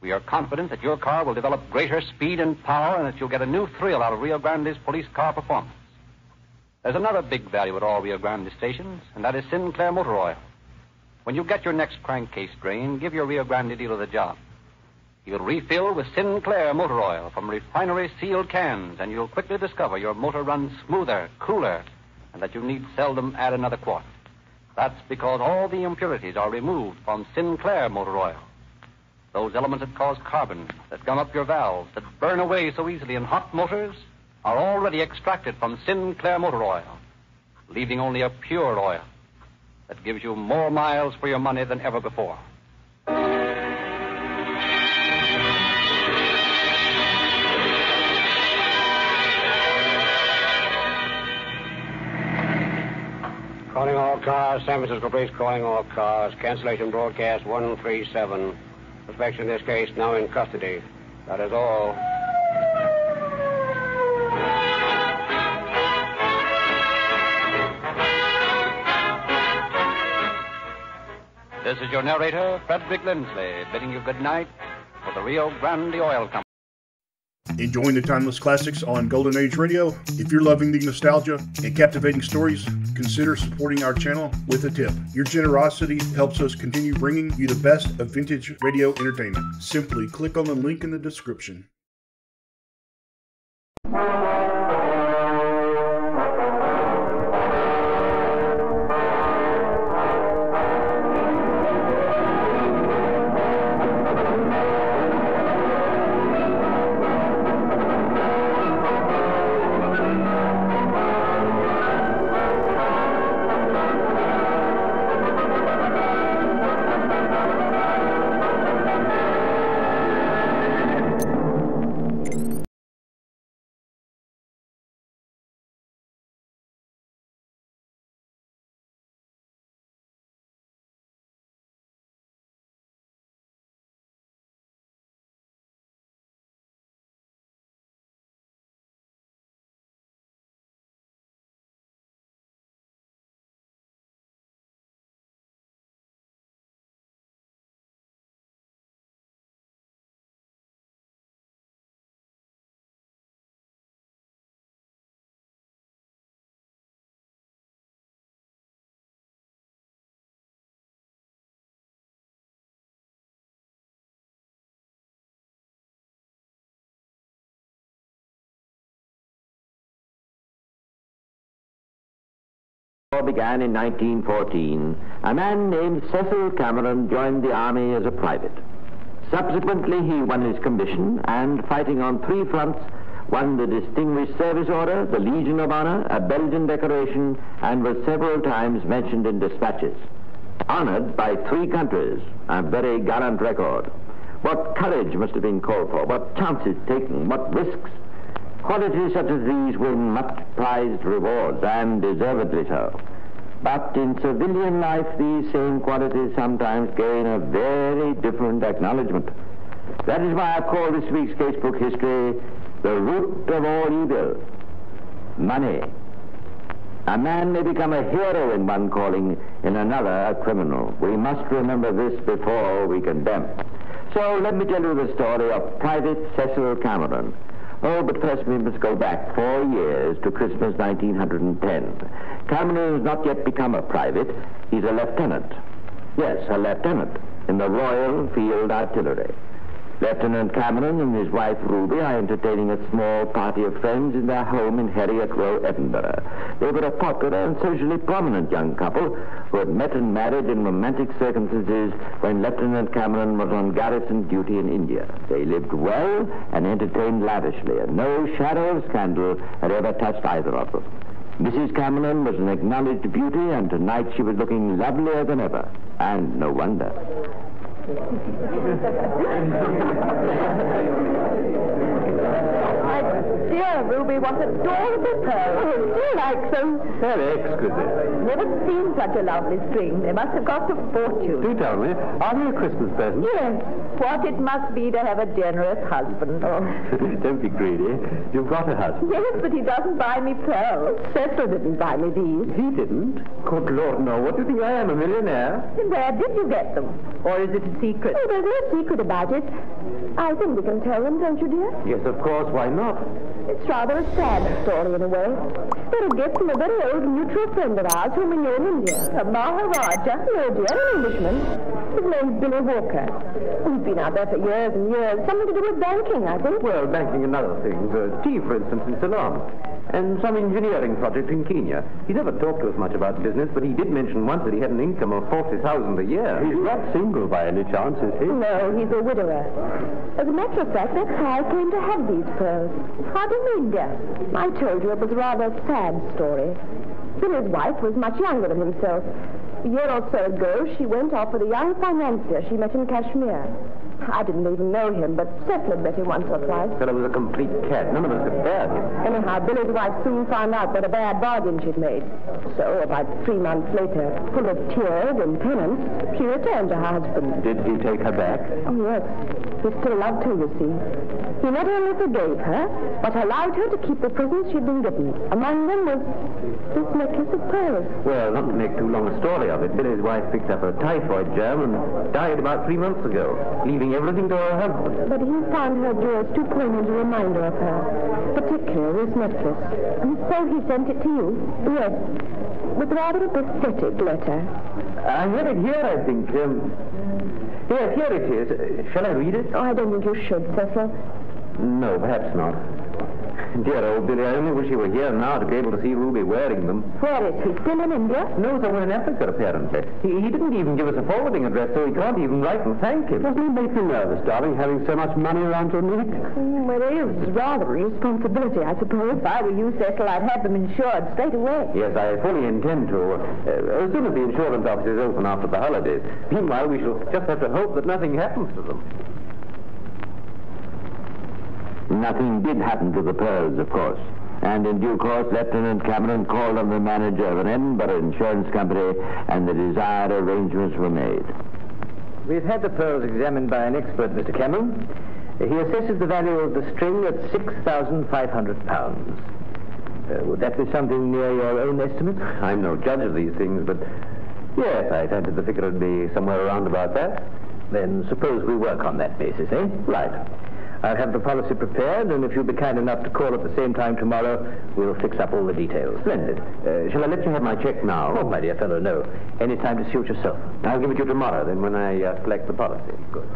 We are confident that your car will develop greater speed and power and that you'll get a new thrill out of Rio Grande's police car performance. There's another big value at all Rio Grande stations, and that is Sinclair Motor Oil. When you get your next crankcase drained, give your Rio Grande dealer the job. He'll refill with Sinclair Motor Oil from refinery-sealed cans, and you'll quickly discover your motor runs smoother, cooler, and that you need seldom add another quart. That's because all the impurities are removed from Sinclair Motor Oil. Those elements that cause carbon, that gum up your valves, that burn away so easily in hot motors, are already extracted from Sinclair Motor Oil, leaving only a pure oil that gives you more miles for your money than ever before. Calling all cars, San Francisco Police calling all cars. Cancellation broadcast 137. Suspects in this case now in custody. That is all. This is your narrator, Frederick Lindsley, bidding you good night for the Rio Grande Oil Company. Enjoying the timeless classics on Golden Age Radio? If you're loving the nostalgia and captivating stories, consider supporting our channel with a tip. Your generosity helps us continue bringing you the best of vintage radio entertainment. Simply click on the link in the description. war began in 1914, a man named Cecil Cameron joined the army as a private. Subsequently, he won his commission and, fighting on 3 fronts, won the Distinguished Service Order, the Legion of Honor, a Belgian decoration, and was several times mentioned in dispatches. Honored by 3 countries, a very gallant record. What courage must have been called for, what chances taken, what risks. Qualities such as these win much prized rewards, and deservedly so. But in civilian life, these same qualities sometimes gain a very different acknowledgement. That is why I call this week's casebook history the root of all evil, money. A man may become a hero in one calling, in another a criminal. We must remember this before we condemn. So let me tell you the story of Private Cecil Cameron. Oh, but first we must go back 4 years to Christmas 1910. Cameron has not yet become a private. He's a lieutenant. Yes, a lieutenant in the Royal Field Artillery. Lieutenant Cameron and his wife Ruby are entertaining a small party of friends in their home in Heriot Row, Edinburgh. They were a popular and socially prominent young couple who had met and married in romantic circumstances when Lieutenant Cameron was on garrison duty in India. They lived well and entertained lavishly, and no shadow of scandal had ever touched either of them. Mrs. Cameron was an acknowledged beauty, and tonight she was looking lovelier than ever. And no wonder. My dear Ruby, what adorable pearls. Oh, do you like them? Very exquisite. Never seen such a lovely string. They must have cost a fortune. Do tell me, are they a Christmas present? Yes. What it must be to have a generous husband. Oh. Don't be greedy. You've got a husband. Yes, but he doesn't buy me pearls. Cecil didn't buy me these. He didn't? Good Lord, no. What do you think I am, a millionaire? And where did you get them? Or is it a secret? Oh, there's no secret about it. I think we can tell them, don't you, dear? Yes, of course. Why not? It's rather a sad story in a way. They're a gift from a very old mutual friend of ours whom we knew in India. A Maharaja. No, dear, an Englishman. His name's Billy Walker. He's been out there for years and years. Something to do with banking, I think. Well, banking and other things. Tea, for instance, in Ceylon. And some engineering project in Kenya. He never talked to us much about business, but he did mention once that he had an income of $40,000 a year. He's not single by any chance, is he? No, he's a widower. As a matter of fact, that's how I came to have these pearls. How do you mean, dear? I told you it was a rather sad story. Billy's wife was much younger than himself. A year or so ago, she went off with a young financier she met in Kashmir. I didn't even know him, but Cecil had met him once or twice. Fellow was a complete cat. None of us could bear him. Anyhow, Billy's wife soon found out what a bad bargain she'd made. So, about 3 months later, full of tears and penance, she returned to her husband. Did he take her back? Oh, yes. He still loved her, you see. He not only forgave her, but allowed her to keep the presents she'd been given. Among them was this necklace of pearls. Well, not to make too long a story of it, Billy's wife picked up a typhoid germ and died about 3 months ago, leaving everything to her husband. But he found her jewels too poignant a reminder of her, particularly this necklace. And so he sent it to you? Yes, with rather a pathetic letter. I have it here, I think. Yes, here it is. Shall I read it? Oh, I don't think you should, Cecil. No, perhaps not. Dear old Billy, I only wish he were here now to be able to see Ruby wearing them. Where is he? Still in India? No, somewhere in Africa, apparently. He didn't even give us a forwarding address, so he can't even write and thank him. Doesn't it make you nervous, darling, having so much money around your neck? Well, it is rather a responsibility, I suppose. If I were you, Cecil, I'd have them insured straight away. Yes, I fully intend to. As soon as the insurance office is open after the holidays. Meanwhile, we shall just have to hope that nothing happens to them. Nothing did happen to the pearls, of course. And in due course, Lieutenant Cameron called on the manager of an Edinburgh insurance company, and the desired arrangements were made. We've had the pearls examined by an expert, Mr. Cameron. He assesses the value of the string at £6,500. Would that be something near your own estimate? I'm no judge of these things, but yes, I fancied the figure would be somewhere around about that. Then suppose we work on that basis, eh? Right. I'll have the policy prepared, and if you'll be kind enough to call at the same time tomorrow, we'll fix up all the details. Splendid. Shall I let you have my check now? Oh, my dear fellow, no. Any time to suit yourself. I'll give it you tomorrow, then, when I collect the policy. Good.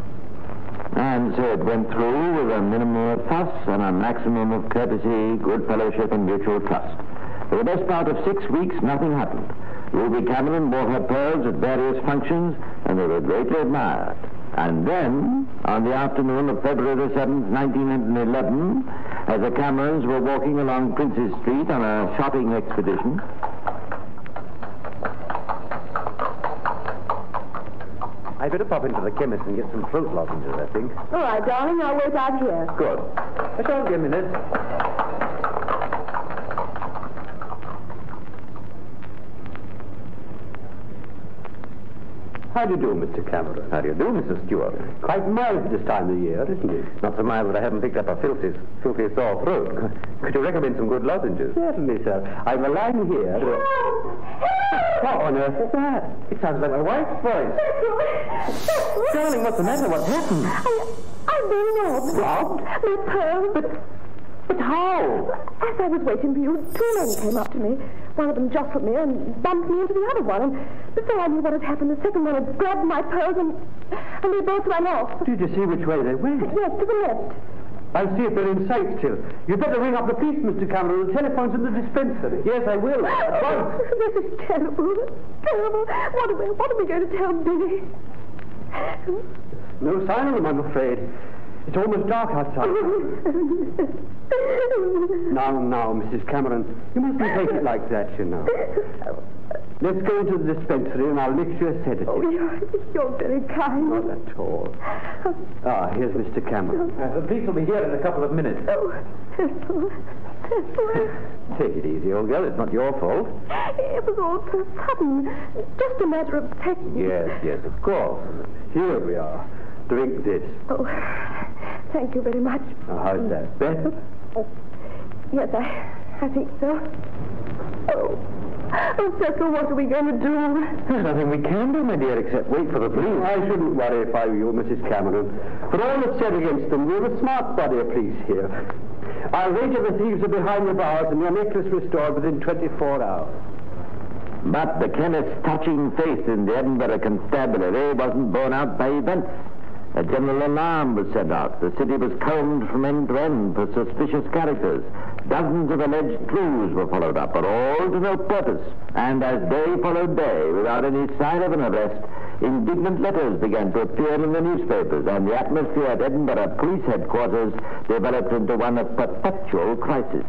And so it went through with a minimum of fuss and a maximum of courtesy, good fellowship, and mutual trust. For the best part of 6 weeks, nothing happened. Ruby Cameron wore her pearls at various functions, and they were greatly admired. And then, on the afternoon of February the 7th, 1911, as the Camerons were walking along Prince's Street on a shopping expedition... I'd better pop into the chemist and get some fruit lozenges, I think. All right, darling, I'll wait out here. Good. I shan't be a minute. How do you do, Mr. Cameron? How do you do, Mrs. Stewart? Quite mild this time of year, isn't it? Not so mild that I haven't picked up a filthy sore throat. Could you recommend some good lozenges? Certainly, sir. I'm lying here. What on earth is that? It sounds like my wife's voice. Darling, what's the matter? What's happened? I've been robbed. Robbed? My pearls. But how? As I was waiting for you, two men came up to me. One of them jostled me and bumped me into the other one. And before I knew what had happened, the second one had grabbed my pearls and they both ran off. Did you see which way they went? Yes, to the left. I'll see if they're in sight still. You'd better ring up the police, Mr. Cameron. The telephone's in the dispensary. Yes, I will. This is terrible. Terrible. What are we going to tell Billy? No sign of them, I'm afraid. It's almost dark outside. Now, Mrs. Cameron, you mustn't take it like that, you know. Let's go into the dispensary and I'll mix you a sedative. Oh, you're very kind. Not at all. Here's Mr. Cameron. The police will be here in a couple of minutes. Oh, Cecil. Take it easy, old girl. It's not your fault. It was all so sudden. Just a matter of taking... Yes, of course. Here we are. Drink this. Oh, thank you very much. How's that? Better? Oh, yes, I think so. Oh, Cecil, what are we going to do? There's nothing we can do, my dear, except wait for the police. I shouldn't worry if I were you, Mrs. Cameron. For all that's said against them, we have a smart body of police here. I'll wager the thieves are behind the bars and your necklace restored within 24 hours. But the chemist's touching faith in the Edinburgh constabulary wasn't borne out by events. A general alarm was sent out. The city was combed from end to end for suspicious characters. Dozens of alleged clues were followed up, but all to no purpose. And as day followed day, without any sign of an arrest, indignant letters began to appear in the newspapers, and the atmosphere at Edinburgh Police Headquarters developed into one of perpetual crisis.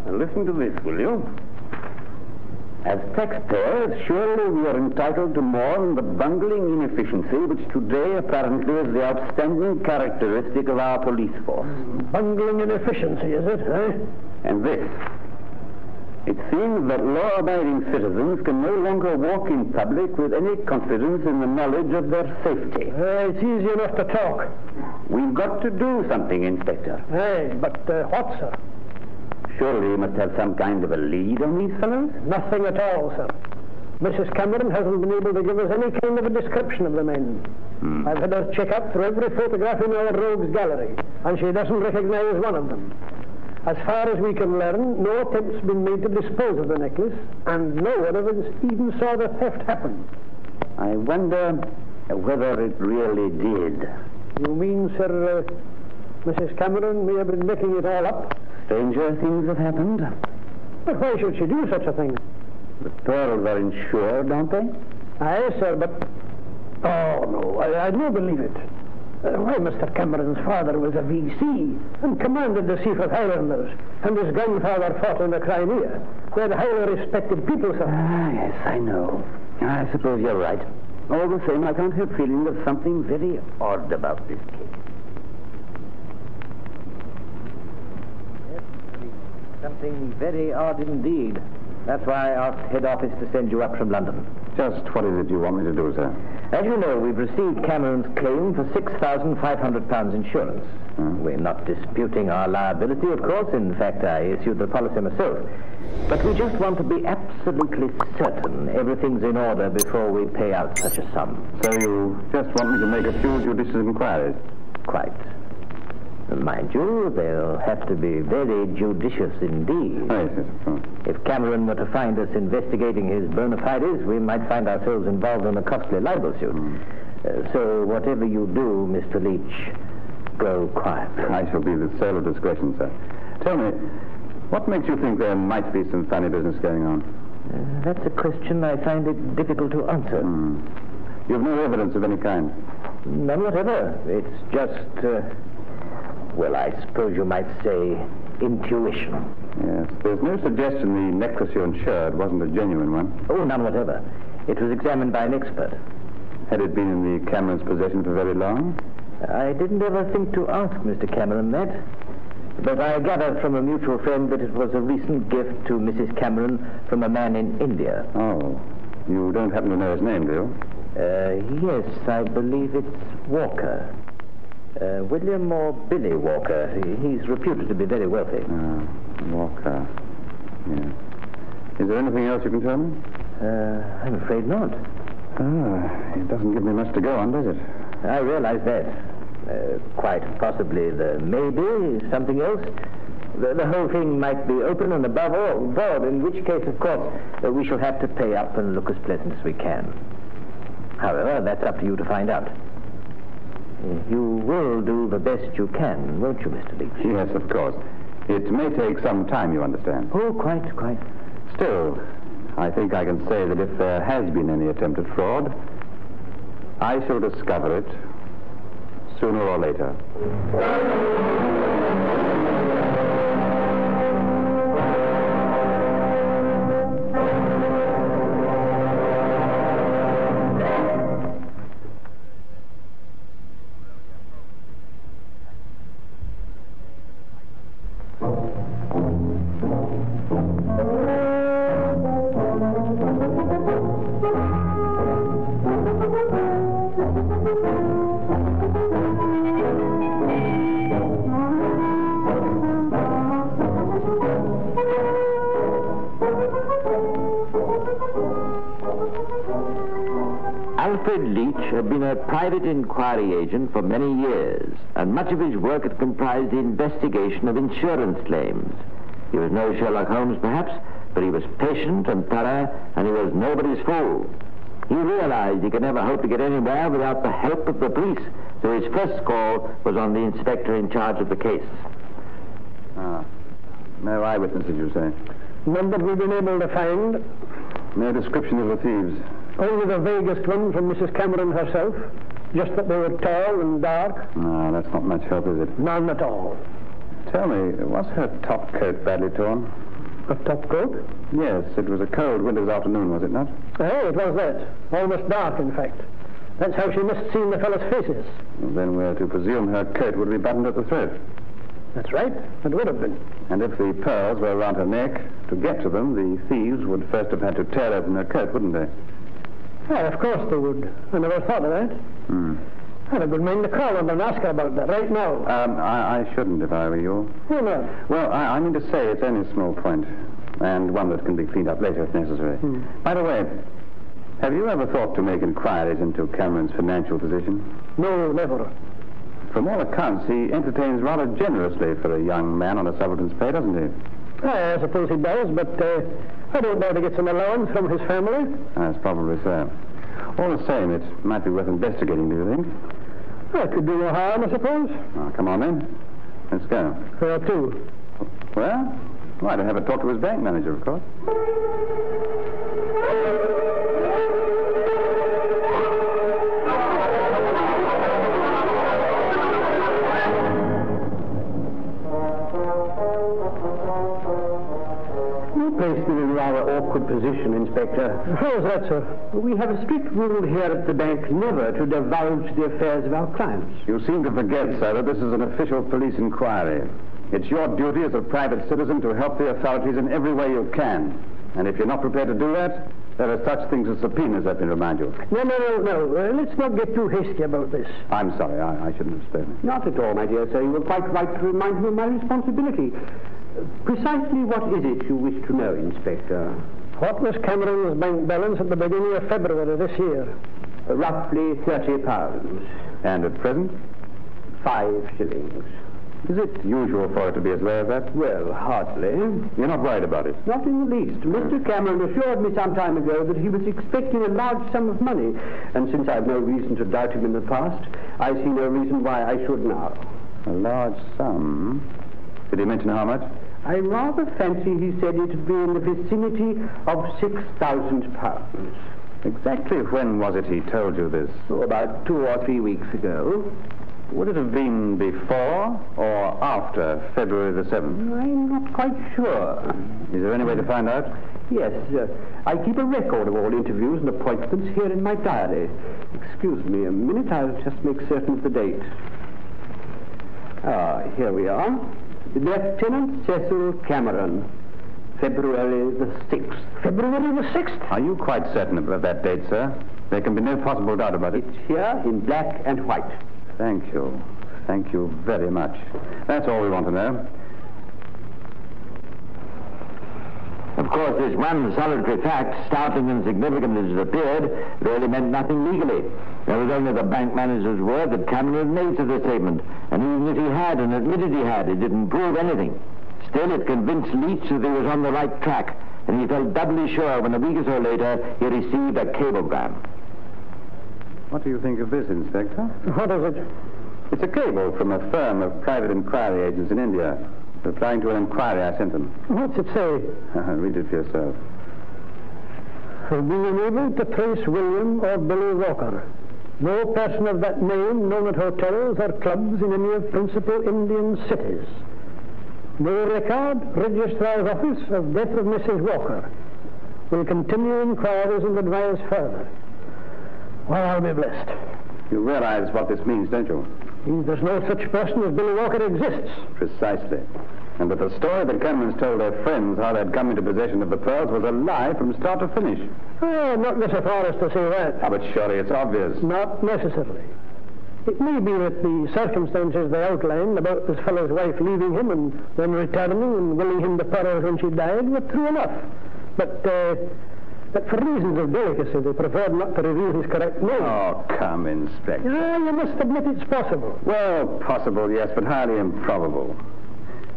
Now listen to this, will you? As taxpayers, surely we are entitled to more than the bungling inefficiency which today apparently is the outstanding characteristic of our police force. Bungling inefficiency, is it, eh? And this. It seems that law-abiding citizens can no longer walk in public with any confidence in the knowledge of their safety. It's easy enough to talk. We've got to do something, Inspector. Hey, but what, sir? Surely you must have some kind of a lead on these fellows? Nothing at all, sir. Mrs. Cameron hasn't been able to give us any kind of a description of the men. I've had her check up through every photograph in our rogues gallery, and she doesn't recognize one of them. As far as we can learn, no attempt's been made to dispose of the necklace, and no one of us even saw the theft happen. I wonder whether it really did. You mean, sir, Mrs. Cameron may have been making it all up? Stranger things have happened. But why should she do such a thing? The pearls are insured, aren't they? Aye, sir, but... Oh, no, I don't believe it. Why, Mr. Cameron's father was a V.C. and commanded the Seaforth Highlanders, and his grandfather fought in the Crimea. They're highly respected people, sir. Yes, I know. I suppose you're right. All the same, I can't help feeling there's something very odd about this case. Something very odd indeed. That's why I asked head office to send you up from London. Just what is it you want me to do, sir? As you know, we've received Cameron's claim for £6,500 insurance. We're not disputing our liability, of course. In fact, I issued the policy myself. But we just want to be absolutely certain everything's in order before we pay out such a sum. So you just want me to make a few judicious inquiries? Quite. Mind you, they'll have to be very judicious indeed. Yes, of course. If Cameron were to find us investigating his bona fides, we might find ourselves involved in a costly libel suit. So whatever you do, Mr. Leach, go quietly. I shall be the soul of discretion, sir. Tell me, what makes you think there might be some funny business going on? That's a question I find it difficult to answer. You've no evidence of any kind? None whatever. It's just, well, I suppose you might say intuition. Yes. There's no suggestion the necklace you insured wasn't a genuine one? Oh, none whatever. It was examined by an expert. Had it been in the Cameron's possession for very long? I didn't ever think to ask Mr. Cameron that. But I gathered from a mutual friend that it was a recent gift to Mrs. Cameron from a man in India. Oh. You don't happen to know his name, do you? Yes, I believe it's Walker. William or Billy Walker. He's reputed to be very wealthy. Walker. Yeah. Is there anything else you can tell me? I'm afraid not. It doesn't give me much to go on, does it? I realize that. Quite possibly there may be something else. The whole thing might be open and above all fraud, in which case, of course, we shall have to pay up and look as pleasant as we can. However, that's up to you to find out. You will do the best you can, won't you, Mr. Leach? Yes, of course. It may take some time, you understand. Oh, quite. Still, I think I can say that if there has been any attempt at fraud, I shall discover it sooner or later. Had been a private inquiry agent for many years, and much of his work had comprised the investigation of insurance claims. He was no Sherlock Holmes, perhaps, but he was patient and thorough, and he was nobody's fool. He realized he could never hope to get anywhere without the help of the police, so his first call was on the inspector in charge of the case. No eyewitnesses, you say? None that we've been able to find. No description of the thieves? Only the vaguest one from Mrs. Cameron herself. Just that they were tall and dark. No, that's not much help, is it? None at all. Tell me, was her top coat badly torn? A top coat? Yes, it was a cold winter's afternoon, was it not? Oh, it was that. Almost dark, in fact. That's how she must have seen the fellows' faces. Well, then we're to presume her coat would be buttoned at the throat. That's right. It would have been. And if the pearls were around her neck, to get to them, the thieves would first have had to tear open her coat, wouldn't they? Well, of course they would. I never thought of that. I had a good mind to call them and ask her about that right now. I shouldn't if I were you. Why not? Well, I mean to say it's only a small point, and one that can be cleaned up later if necessary. By the way, have you ever thought to make inquiries into Cameron's financial position? No, never. From all accounts, he entertains rather generously for a young man on a subaltern's pay, doesn't he? I suppose he does, but I don't doubt he gets an allowance from his family. That's probably so. All the same, it might be worth investigating, do you think? That could do no harm, I suppose. Oh, come on, then. Let's go. Where to? Well, to have a talk to his bank manager, of course. Awkward position, Inspector. How is that, sir? We have a strict rule here at the bank never to divulge the affairs of our clients. You seem to forget, sir, that this is an official police inquiry. It's your duty as a private citizen to help the authorities in every way you can. And if you're not prepared to do that, there are such things as subpoenas, let me remind you. No. Let's not get too hasty about this. I'm sorry, I shouldn't have spoken. Not at all, my dear sir. You were quite right to remind me of my responsibility. Precisely what is it you wish to know, Inspector? What was Cameron's bank balance at the beginning of February this year? Roughly £30. And at present? 5 shillings. Is it usual for it to be as low as that? Well, hardly. You're not worried about it? Not in the least. Mr. Cameron assured me some time ago that he was expecting a large sum of money, and since I've no reason to doubt him in the past, I see no reason why I should now. A large sum? Did he mention how much? I rather fancy he said it'd be in the vicinity of £6,000. Exactly when was it he told you this? Oh, about 2 or 3 weeks ago. Would it have been before or after February the 7th? I'm not quite sure. Is there any way to find out? Yes, I keep a record of all interviews and appointments here in my diary. Excuse me a minute, I'll just make certain of the date. Here we are. Lieutenant Cecil Cameron, February the 6th. February the 6th? Are you quite certain of that date, sir? There can be no possible doubt about it. It's here in black and white. Thank you. Thank you very much. That's all we want to know. Of course, this one solitary fact, startling and significant as it appeared, really meant nothing legally. There was only the bank manager's word that Cameron had made such a statement, and even if he had and admitted he had, it didn't prove anything. Still, it convinced Leach that he was on the right track, and he felt doubly sure when a week or so later he received a cablegram. What do you think of this, Inspector? What is it? It's a cable from a firm of private inquiry agents in India, replying to an inquiry I sent them. What's it say? Read it for yourself. Being able to trace William or Billy Walker. No person of that name known at hotels or clubs in any of principal Indian cities. No record, registrar's office of death of Mrs. Walker. Will continue inquiries and advise further. Well, I'll be blessed. You realize what this means, don't you? Means there's no such person as Billy Walker exists. Precisely. And that the story that Cameron's told their friends how they'd come into possession of the pearls was a lie from start to finish. Oh, not so far as to say that. But surely it's obvious. Not necessarily. It may be that the circumstances they outlined about this fellow's wife leaving him and then returning and willing him the pearls when she died were true enough. But for reasons of delicacy, they preferred not to reveal his correct name. Oh, come, Inspector. You must admit it's possible. Well, possible, yes, but highly improbable.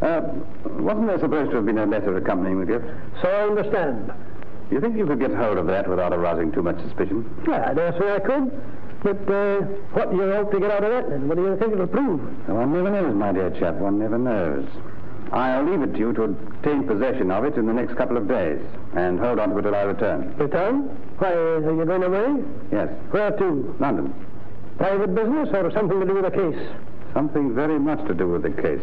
Wasn't there supposed to have been a letter accompanying the gift? So I understand. You think you could get hold of that without arousing too much suspicion? Yeah, I dare say I could. But what do you hope to get out of that, then? What do you think it'll prove? One never knows, my dear chap. One never knows. I'll leave it to you to obtain possession of it in the next couple of days, and hold on to it till I return. Return? Why, are you going away? Yes. Where to? London. Private business or something to do with the case? Something very much to do with the case.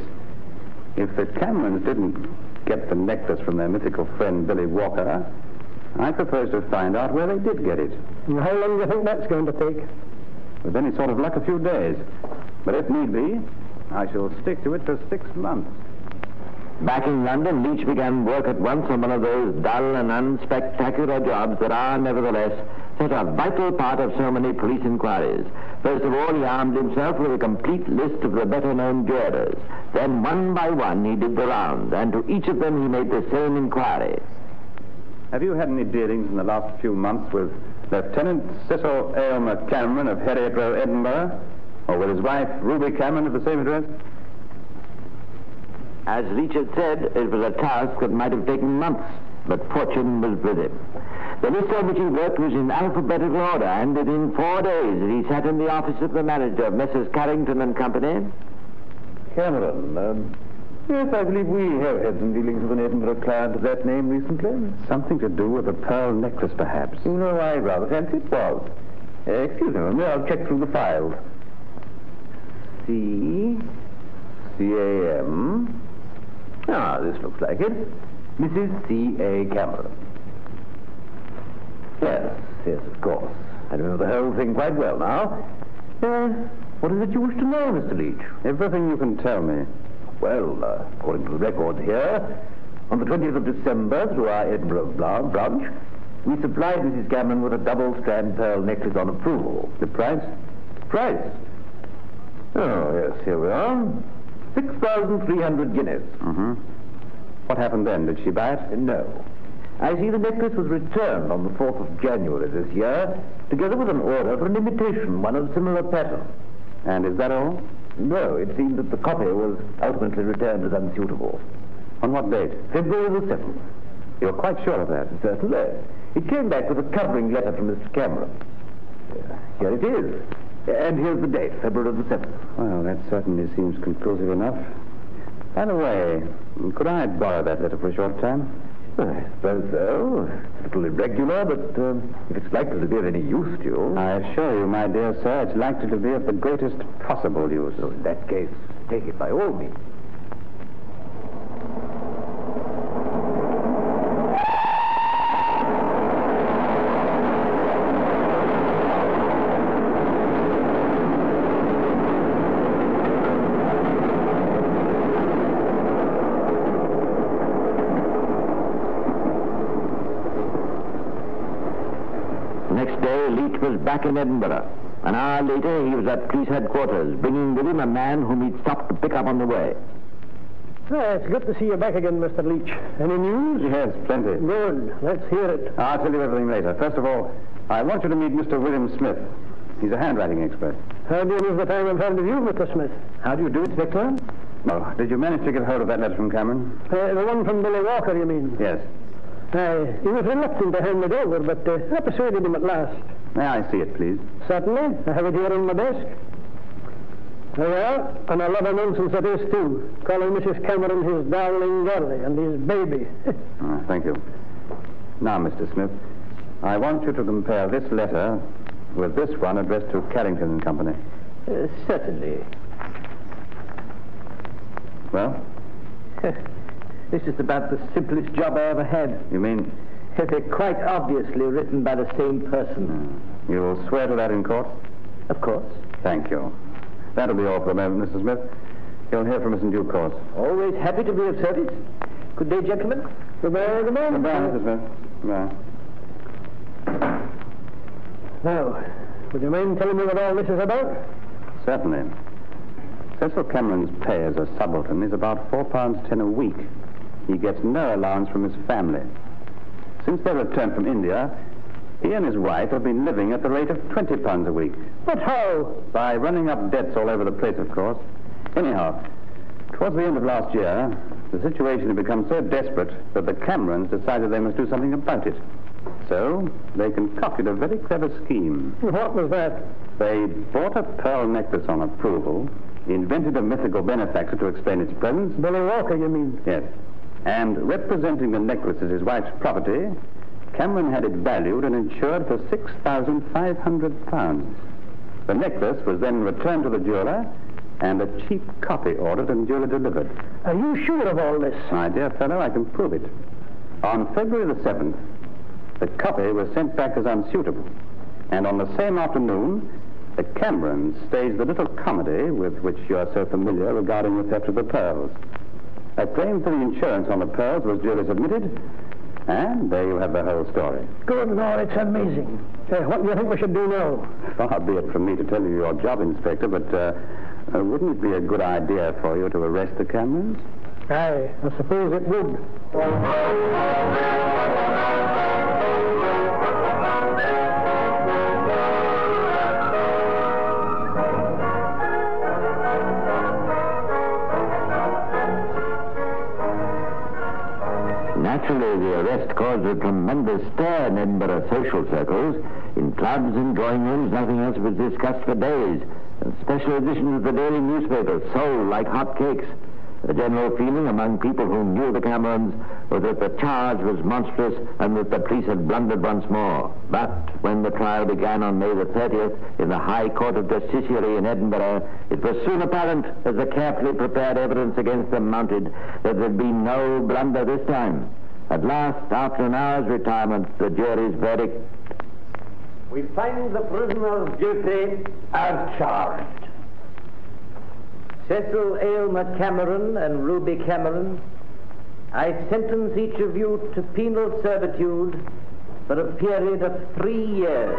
If the Camerons didn't get the necklace from their mythical friend Billy Walker, I propose to find out where they did get it. And how long do you think that's going to take? With any sort of luck, a few days. But if need be, I shall stick to it for 6 months. Back in London, Leach began work at once on one of those dull and unspectacular jobs that are, nevertheless, such a vital part of so many police inquiries. First of all, he armed himself with a complete list of the better-known jewelers. Then, one by one, he did the round, and to each of them he made the same inquiry. Have you had any dealings in the last few months with Lieutenant Cecil Aylmer Cameron of Heriot Row, Edinburgh, or with his wife, Ruby Cameron, of the same address? As Leach had said, it was a task that might have taken months, but fortune was with him. The list on which he worked was in alphabetical order, and within 4 days he sat in the office of the manager of Messrs. Carrington and Company. Cameron, yes, I believe we have had some dealings with an Edinburgh client of that name recently. Something to do with a pearl necklace, perhaps. No, I rather fancy it was. Excuse me, I'll check through the files. C-A-M. Ah, this looks like it. Mrs. C.A. Cameron. Yes, of course. I remember the whole thing quite well now. What is it you wish to know, Mr. Leach? Everything you can tell me. Well, according to the records here, on the 20th of December, through our Edinburgh branch, we supplied Mrs. Cameron with a double-strand pearl necklace on approval. The price? Price? Oh, yes, here we are. 6,300 guineas. Mm-hmm. What happened then? Did she buy it? No. I see the necklace was returned on the 4th of January this year, together with an order for an imitation, one of similar pattern. And is that all? No, it seems that the copy was ultimately returned as unsuitable. On what date? February the 7th. You're quite sure of that? Certainly. It came back with a covering letter from Mr. Cameron. Here it is. And here's the date, February the 7th. Well, that certainly seems conclusive enough. By the way, could I borrow that letter for a short time? I suppose so. It's a little irregular, but if it's likely to be of any use to you... I assure you, my dear sir, it's likely to be of the greatest possible use. So in that case, take it by all means. Back in Edinburgh. An hour later, he was at police headquarters, bringing with him a man whom he'd stopped to pick up on the way. It's good to see you back again, Mr. Leach. Any news? Yes, plenty. Good. Let's hear it. I'll tell you everything later. First of all, I want you to meet Mr. William Smith. He's a handwriting expert. How do you use the time in front of you, Mr. Smith? How do you do, Inspector? Well, did you manage to get hold of that letter from Cameron? The one from Billy Walker, you mean? Yes. He was reluctant to hand it over, but I persuaded him at last. May I see it, please? Certainly. I have it here on my desk. Well, and a lot of nonsense it is, too. Calling Mrs. Cameron his darling girlie and his baby. Thank you. Now, Mr. Smith, I want you to compare this letter with this one addressed to Carrington and Company. Certainly. Well? This is about the simplest job I ever had. You mean? They're quite obviously written by the same person. You will swear to that in court? Of course. Thank you. That'll be all for the moment, Mr. Smith. You'll hear from us in due course. Always happy to be of service. Good day, gentlemen. Goodbye, goodbye. Goodbye, Mr. Smith. Goodbye. Now, would you mind telling me what all this is about? Certainly. Cecil Cameron's pay as a subaltern is about £4.10 a week. He gets no allowance from his family. Since their return from India, he and his wife have been living at the rate of £20 a week. But how? By running up debts all over the place, of course. Anyhow, towards the end of last year, the situation had become so desperate that the Camerons decided they must do something about it. So, they concocted a very clever scheme. What was that? They bought a pearl necklace on approval, invented a mythical benefactor to explain its presence. Billy Walker, you mean? Yes. And representing the necklace as his wife's property, Cameron had it valued and insured for £6,500. The necklace was then returned to the jeweler, and a cheap copy ordered and duly delivered. Are you sure of all this? My dear fellow, I can prove it. On February the 7th, the copy was sent back as unsuitable. And on the same afternoon, the Camerons staged the little comedy with which you are so familiar regarding the theft of the pearls. A claim for the insurance on the pearls was duly submitted, and there you have the whole story. Good Lord, it's amazing. What do you think we should do now? Far be it from me to tell you your job, Inspector, but wouldn't it be a good idea for you to arrest the Camerons? Aye, I suppose it would. Naturally, the arrest caused a tremendous stir in Edinburgh social circles. In clubs and drawing rooms, nothing else was discussed for days. And special editions of the daily newspapers sold like hotcakes. The general feeling among people who knew the Camerons was that the charge was monstrous and that the police had blundered once more. But when the trial began on May the 30th in the High Court of Justiciary in Edinburgh, it was soon apparent, as the carefully prepared evidence against them mounted, that there'd been no blunder this time. At last, after an hour's retirement, the jury's verdict: we find the prisoners guilty as charged. Cecil Aylmer Cameron and Ruby Cameron, I sentence each of you to penal servitude for a period of 3 years.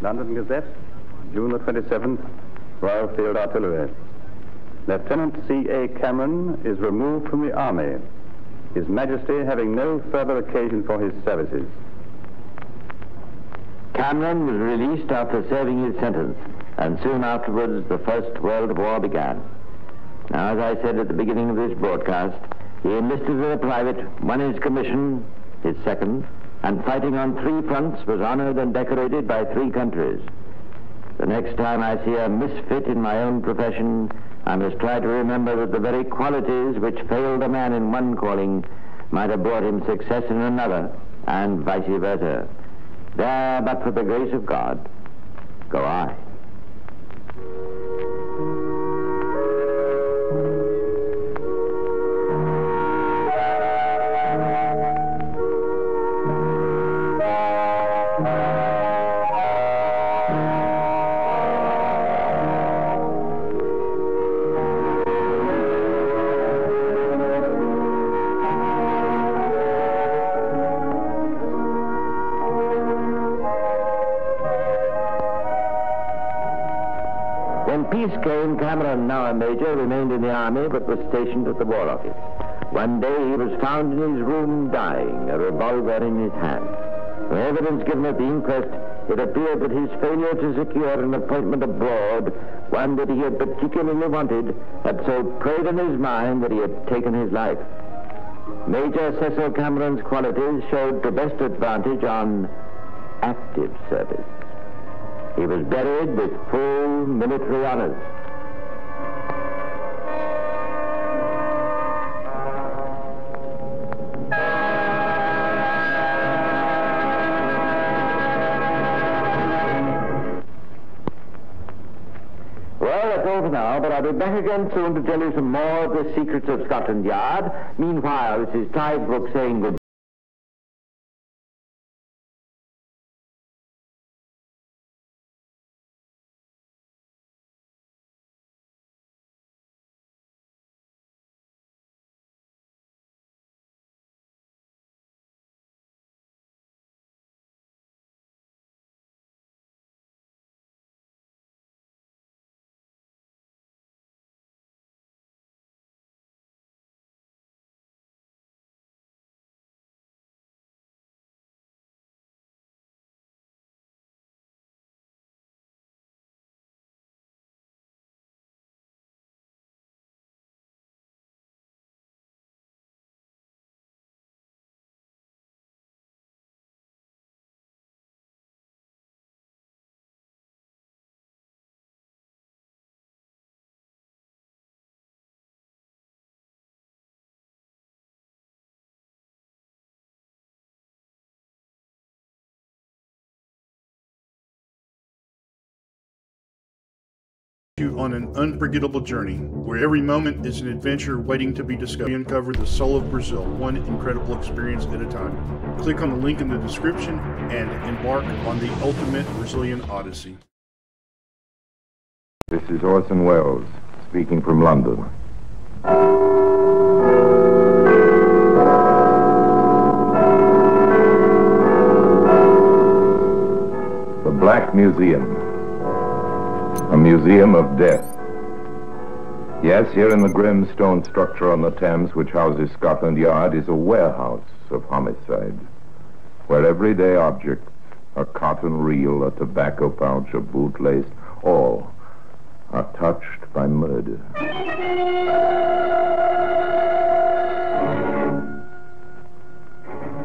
London Gazette, June the 27th, Royal Field Artillery. Lieutenant C.A. Cameron is removed from the Army, His Majesty having no further occasion for his services. Cameron was released after serving his sentence, and soon afterwards the First World War began. Now, as I said at the beginning of this broadcast, he enlisted as a private, won his commission, his second, and fighting on 3 fronts was honored and decorated by 3 countries. The next time I see a misfit in my own profession, I must try to remember that the very qualities which failed a man in one calling might have brought him success in another, and vice versa. There, but for the grace of God, go I. When peace came, Cameron, now a major, remained in the army but was stationed at the War Office. One day he was found in his room dying, a revolver in his hand. From evidence given at the inquest, it appeared that his failure to secure an appointment abroad, one that he had particularly wanted, had so preyed on his mind that he had taken his life. Major Cecil Cameron's qualities showed to best advantage on active service. He was buried with full military honors. Well, that's all for now, but I'll be back again soon to tell you some more of the secrets of Scotland Yard. Meanwhile, this is Tide Brooke saying goodbye. You on an unforgettable journey where every moment is an adventure waiting to be discovered. We uncover the soul of Brazil, one incredible experience at a time. Click on the link in the description and embark on the ultimate Brazilian odyssey. This is Orson Welles speaking from London. The Black Museum. A museum of death. Yes, here in the grim stone structure on the Thames which houses Scotland Yard is a warehouse of homicide, where everyday objects, a cotton reel, a tobacco pouch, a bootlace, all are touched by murder.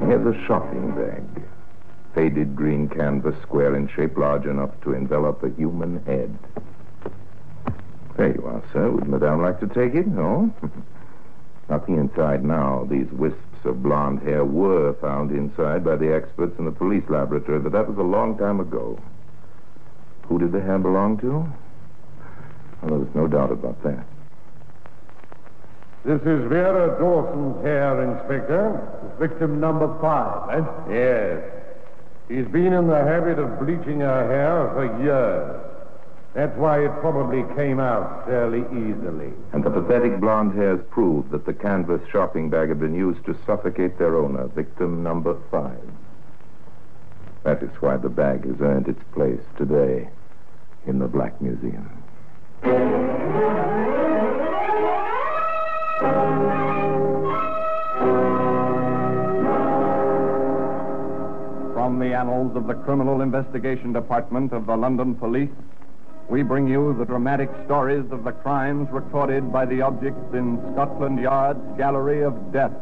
Here's a shopping bag. Faded green canvas, square in shape, large enough to envelop a human head. There you are, sir. Would Madame like to take it? No? Nothing inside now. These wisps of blonde hair were found inside by the experts in the police laboratory, but that was a long time ago. Who did the hair belong to? Well, there was no doubt about that. This is Vera Dawson's hair, Inspector. Victim number 5, eh? Yes. She's been in the habit of bleaching her hair for years. That's why it probably came out fairly easily. And the pathetic blonde hairs proved that the canvas shopping bag had been used to suffocate their owner, victim number 5. That is why the bag has earned its place today in the Black Museum. From the annals of the Criminal Investigation Department of the London Police, we bring you the dramatic stories of the crimes recorded by the objects in Scotland Yard's Gallery of Death,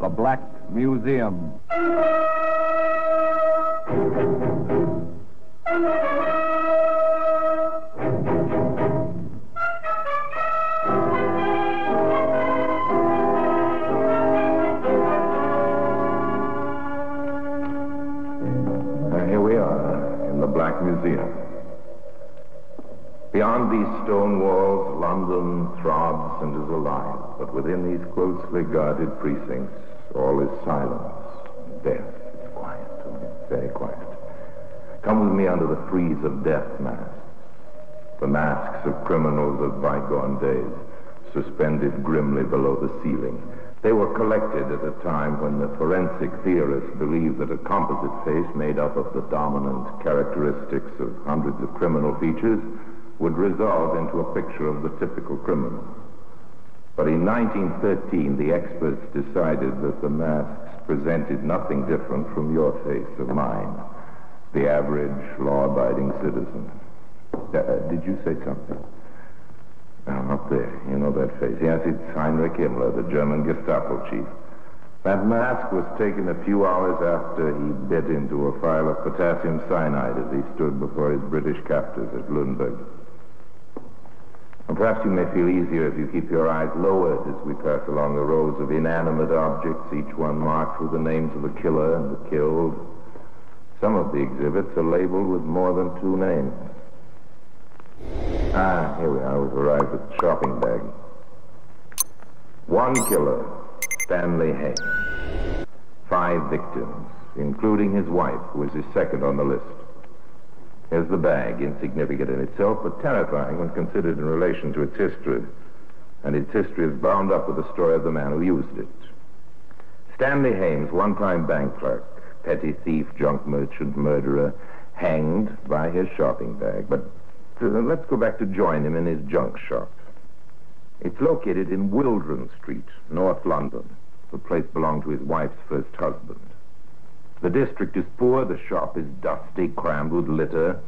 the Black Museum. Here we are in the Black Museum. Beyond these stone walls, London throbs and is alive. But within these closely guarded precincts, all is silence and death. It's quiet, very quiet. Come with me under the frieze of death masks. The masks of criminals of bygone days, suspended grimly below the ceiling. They were collected at a time when the forensic theorists believed that a composite face made up of the dominant characteristics of hundreds of criminal features would resolve into a picture of the typical criminal. But in 1913, the experts decided that the masks presented nothing different from your face or mine, the average law-abiding citizen. Did you say something? Up there. You know that face. Yes, it's Heinrich Himmler, the German Gestapo chief. That mask was taken a few hours after he bit into a phial of potassium cyanide as he stood before his British captors at Lüneburg. And perhaps you may feel easier if you keep your eyes lowered as we pass along the rows of inanimate objects, each one marked with the names of the killer and the killed. Some of the exhibits are labeled with more than 2 names. Here we are. We've arrived at the shopping bag. 1 killer, Stanley Hayes. 5 victims, including his wife, who is his second on the list. Here's the bag, insignificant in itself, but terrifying when considered in relation to its history. And its history is bound up with the story of the man who used it. Stanley Hayes, one-time bank clerk, petty thief, junk merchant, murderer, hanged by his shopping bag. But let's go back to join him in his junk shop. It's located in Wildron Street, North London. The place belonged to his wife's first husband. The district is poor, the shop is dusty, crammed with litter.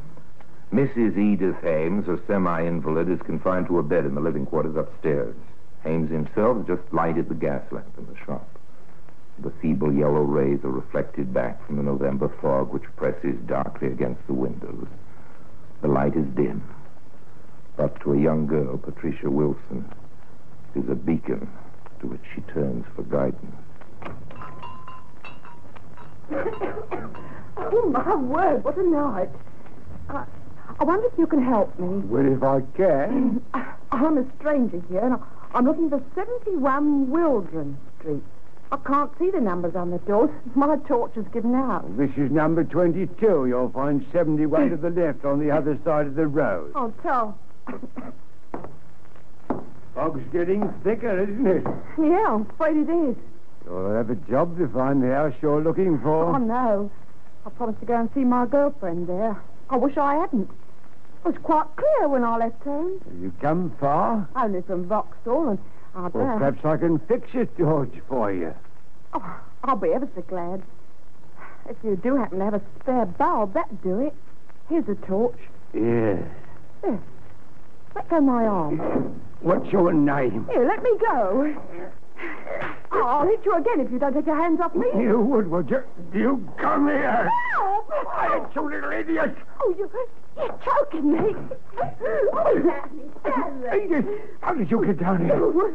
Mrs. Edith Hames, a semi-invalid, is confined to a bed in the living quarters upstairs. Hames himself just lighted the gas lamp in the shop. The feeble yellow rays are reflected back from the November fog which presses darkly against the windows. The light is dim, but to a young girl, Patricia Wilson, it is a beacon to which she turns for guidance. Oh, my word, what a night. I wonder if you can help me. Well, if I can. I'm a stranger here, and I'm looking for 71 Wildron Street. I can't see the numbers on the doors. My torch is given out. This is number 22. You'll find 71 to the left on the other side of the road. Oh, tell. Fog's getting thicker, isn't it? Yeah, I'm afraid it is. You'll have a job to find the house you're looking for. Oh, no. I promised to go and see my girlfriend there. I wish I hadn't. It was quite clear when I left home. Have you come far? Only from Vauxhall, and I'd... Well, perhaps I can fix it, George, for you. Oh, I'll be ever so glad. If you do happen to have a spare bulb, that'd do it. Here's a torch. Yes. There. Let go my arm. What's your name? Here, let me go. I'll hit you again if you don't take your hands off me. You would you? You come here. Help! Quiet, you little idiot. Oh, you're choking me. Edith, how did you get down here? Who is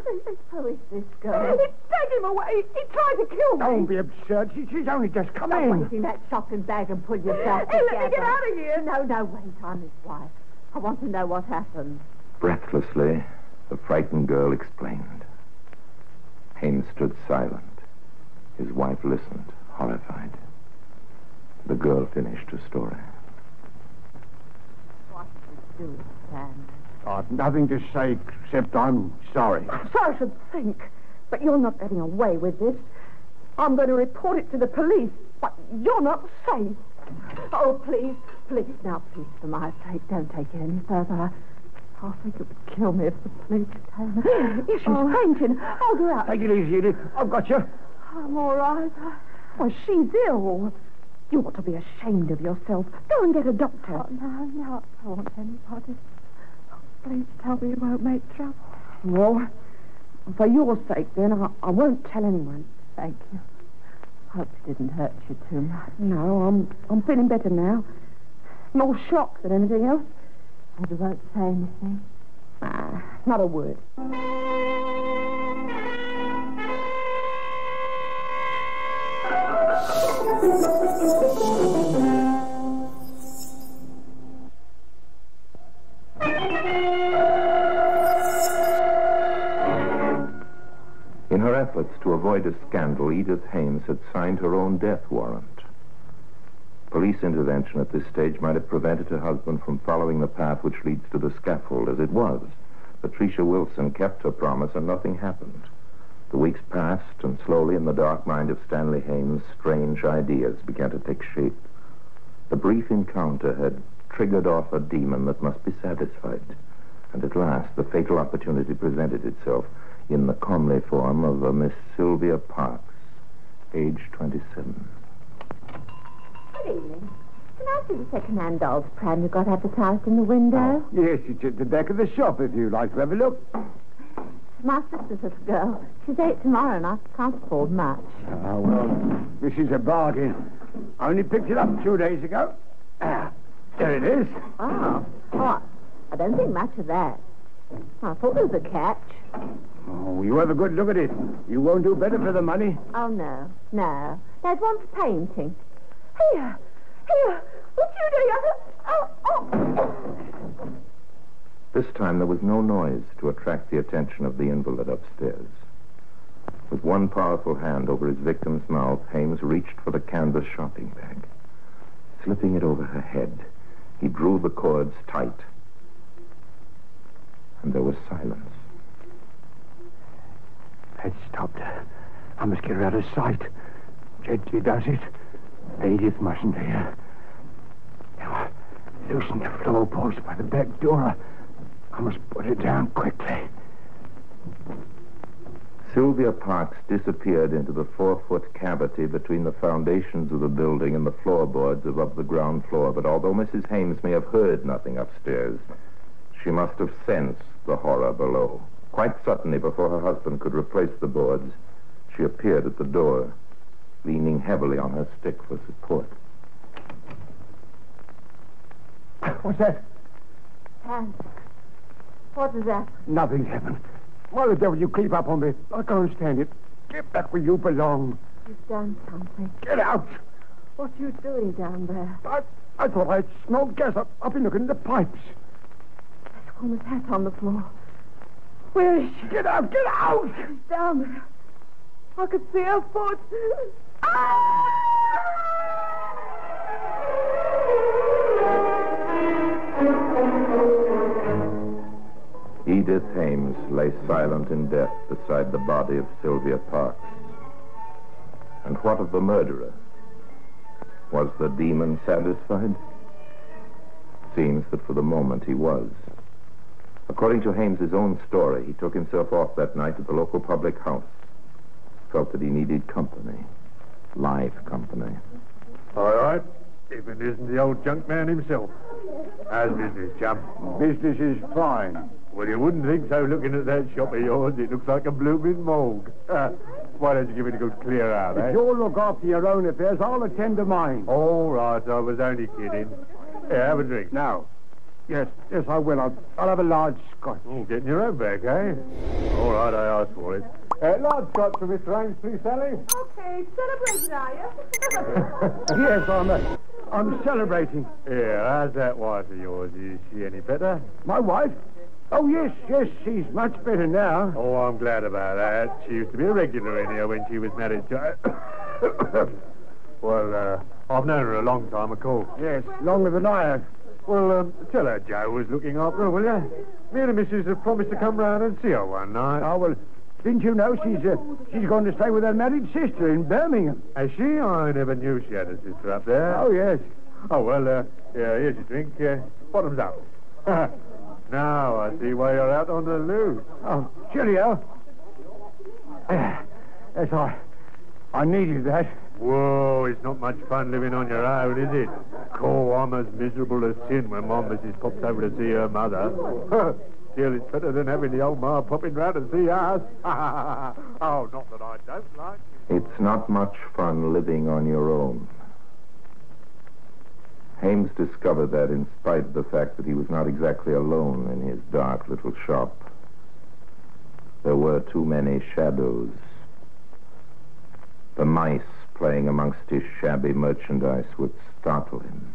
this girl? Take him away. He tried to kill me. Don't be absurd. She's only just come Stop in. waving that shopping bag and pull yourself together. Let me get out of here. No, wait. I'm his wife. I want to know what happened. Breathlessly, the frightened girl explained. Hames stood silent. His wife listened, horrified. The girl finished her story. What did you do, Sam? I've nothing to say except I'm sorry. So I should think. But you're not getting away with this. I'm going to report it to the police. But you're not safe. Oh, please. Now, please, for my sake, don't take it any further. I think it would kill me if the police came. If she's fainting, I'll go out. Take it easy, Edith. I've got you. I'm all right. Well, she's ill. You ought to be ashamed of yourself. Go and get a doctor. Oh, no, I don't want anybody. Please tell me you won't make trouble. Well, for your sake, then, I won't tell anyone. Thank you. Hope it didn't hurt you too much. No, I'm feeling better now. More shock than anything else. And you won't say anything? Not a word. In her efforts to avoid a scandal, Edith Hames had signed her own death warrant. Police intervention at this stage might have prevented her husband from following the path which leads to the scaffold. As it was, Patricia Wilson kept her promise and nothing happened. The weeks passed, and slowly in the dark mind of Stanley Hames, strange ideas began to take shape. The brief encounter had triggered off a demon that must be satisfied. And at last, the fatal opportunity presented itself in the comely form of a Miss Sylvia Parks, age 27. Good evening. Can I see the second-hand doll's pram you got advertised in the window? Yes, it's at the back of the shop if you'd like to have a look. My sister's little girl. She's 8 tomorrow, and I can't afford much. Oh, well, this is a bargain. I only picked it up 2 days ago. There it is. Oh. I don't think much of that. I thought there was a catch. Oh, you have a good look at it. You won't do better for the money. Oh, no. Dad wants painting. Here. What you doing? Oh. This time there was no noise to attract the attention of the invalid upstairs. With one powerful hand over his victim's mouth, Hames reached for the canvas shopping bag. Slipping it over her head, he drew the cords tight. And there was silence. That stopped her. I must get her out of sight. Gently does it. Edith mustn't hear. Now, loosen the floorboards by the back door. I must put it down quickly. Sylvia Parks disappeared into the 4-foot cavity between the foundations of the building and the floorboards above the ground floor. But although Mrs. Hames may have heard nothing upstairs, she must have sensed the horror below. Quite suddenly, before her husband could replace the boards, she appeared at the door, leaning heavily on her stick for support. What's that? Hans. What is that? Nothing's happened. Why the devil you creep up on me? I can't stand it. Get back where you belong. You've done something. Get out! What are you doing down there? I thought I'd smelled gas. I've been looking at the pipes. That woman's hat on the floor. Where is she? Get out! Get out! She's down there. I could see her foot. Edith Hames lay silent in death beside the body of Sylvia Parks. And what of the murderer? Was the demon satisfied? Seems that for the moment he was. According to Hames's own story, he took himself off that night at the local public house. Felt that he needed company. Live company. All right. If it isn't the old junk man himself. How's business, chum? Business is fine. Well, you wouldn't think so looking at that shop of yours. It looks like a blooming morgue. Why don't you give it a good clear out, eh? If you'll look after your own affairs, I'll attend to mine. All right, I was only kidding. Here, have a drink. Now. Yes, I will. I'll have a large scotch. Oh, getting your own back, eh? All right, I asked for it. Large scotch for Mr. Hames, please, Sally. Okay, celebrating, are you? Yes, I'm celebrating. Yeah, how's that wife of yours? Is she any better? My wife? Oh, yes, she's much better now. Oh, I'm glad about that. She used to be a regular in here when she was married to... Well, I've known her a long time, of course. Yes, longer than I have. Well, tell her Joe was looking after her, will you? Me and the missus have promised to come round and see her one night. Oh, well, didn't you know she's going to stay with her married sister in Birmingham? Has she? I never knew she had a sister up there. Oh, yes. Oh, well, here's your drink. Bottoms up. Now I see why you're out on the loose. Oh, cheerio. That's all right. I needed that. Whoa, it's not much fun living on your own, is it? Oh, I'm as miserable as sin when my missus pops over to see her mother. Still, it's better than having the old ma popping round to see us. Oh, not that I don't like you. It's not much fun living on your own. Hames discovered that in spite of the fact that he was not exactly alone in his dark little shop. There were too many shadows. The mice playing amongst his shabby merchandise would startle him.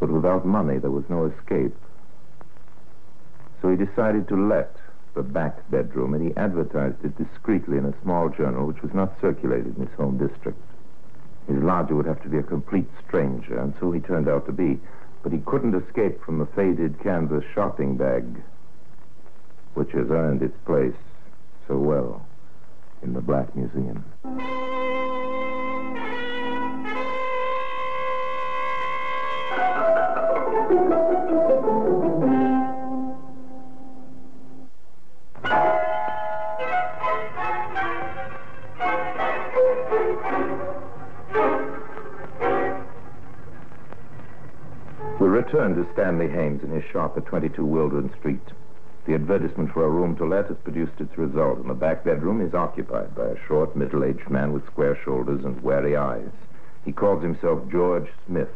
But without money, there was no escape. So he decided to let the back bedroom, and he advertised it discreetly in a small journal which was not circulated in his home district. His lodger would have to be a complete stranger, and so he turned out to be. But he couldn't escape from the faded canvas shopping bag, which has earned its place so well in the Black Museum. We returned to Stanley Hames in his shop at 22 Wildron Street. The advertisement for a room to let has produced its result, and the back bedroom is occupied by a short, middle-aged man with square shoulders and wary eyes. He calls himself George Smith,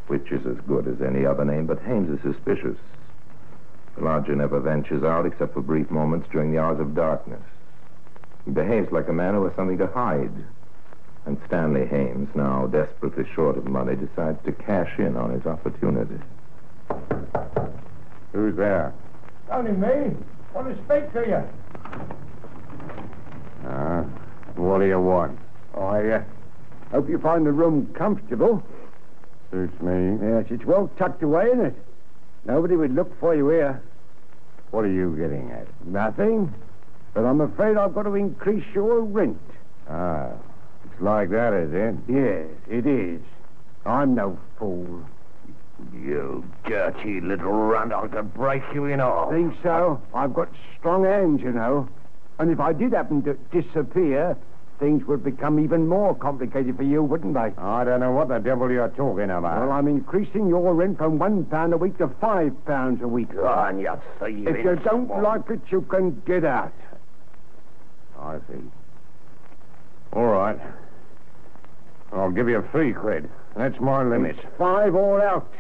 which is as good as any other name, but Hames is suspicious. The lodger never ventures out except for brief moments during the hours of darkness. He behaves like a man who has something to hide. And Stanley Hames, now desperately short of money, decides to cash in on his opportunity. Who's there? Only me. Want to speak to you. What do you want? I hope you find the room comfortable. Suits me. Yes, it's well tucked away, isn't it? Nobody would look for you here. What are you getting at? Nothing. But I'm afraid I've got to increase your rent. Ah, it's like that, is it? Yes, it is. I'm no fool. You dirty little runt, I could break you in half. Think so? I've got strong hands, you know. And if I did happen to disappear, things would become even more complicated for you, wouldn't they? I don't know what the devil you're talking about. Well, I'm increasing your rent from £1 a week to £5 a week. And you thieving If you don't swine. like it, you can get out. I see. All right. I'll give you 3 quid. That's my limit. It's 5 all out.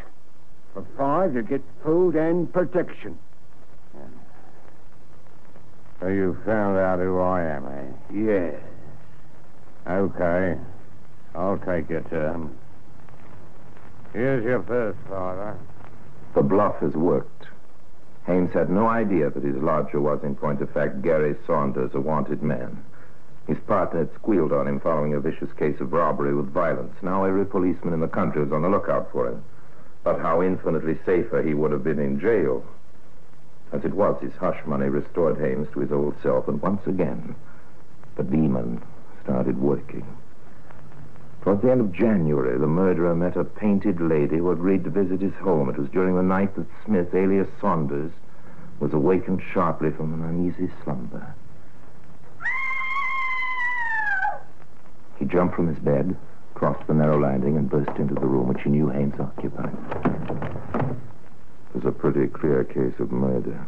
For 5, you get food and protection. So you found out who I am, eh? Yes. Okay. I'll take your term. Here's your first, Father. The bluff has worked. Hames had no idea that his lodger was, in point of fact, Gary Saunders, a wanted man. His partner had squealed on him following a vicious case of robbery with violence. Now every policeman in the country was on the lookout for him. But how infinitely safer he would have been in jail. As it was, his hush money restored Hames to his old self, and once again, the demon started working. Towards the end of January, the murderer met a painted lady who agreed to visit his home. It was during the night that Smith, alias Saunders, was awakened sharply from an uneasy slumber. He jumped from his bed, crossed the narrow landing, and burst into the room which he knew Hames occupied. It was a pretty clear case of murder.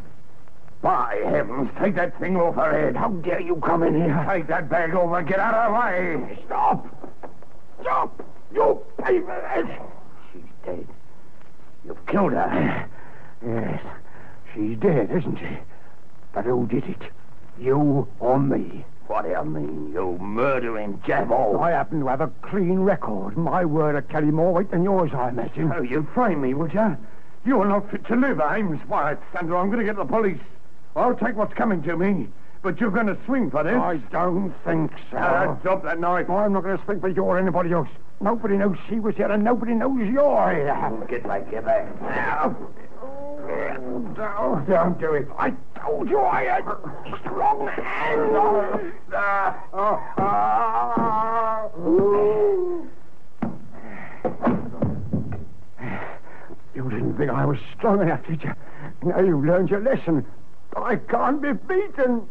By heavens, take that thing off her head. How dare you come in here? Take that bag over. Get out of the way. Stop! Stop! You pay for this! She's dead. You've killed her. Yes, she's dead, isn't she? But who did it? You or me? What do you mean, you murdering devil? I happen to have a clean record. My word will carry more weight than yours, I imagine. Oh, you'd frame me, would you? You're not fit to live, Ames. Why, Sandra, I'm going to get the police. I'll take what's coming to me. But you're going to swing for this. I don't think so. Drop that knife. I'm not going to swing for you or anybody else. Nobody knows she was here, and nobody knows you're here. Get back, get back. Now. No, don't do it. I told you I had strong hands. You didn't think I was strong enough, did you? Now you've learned your lesson. I can't be beaten.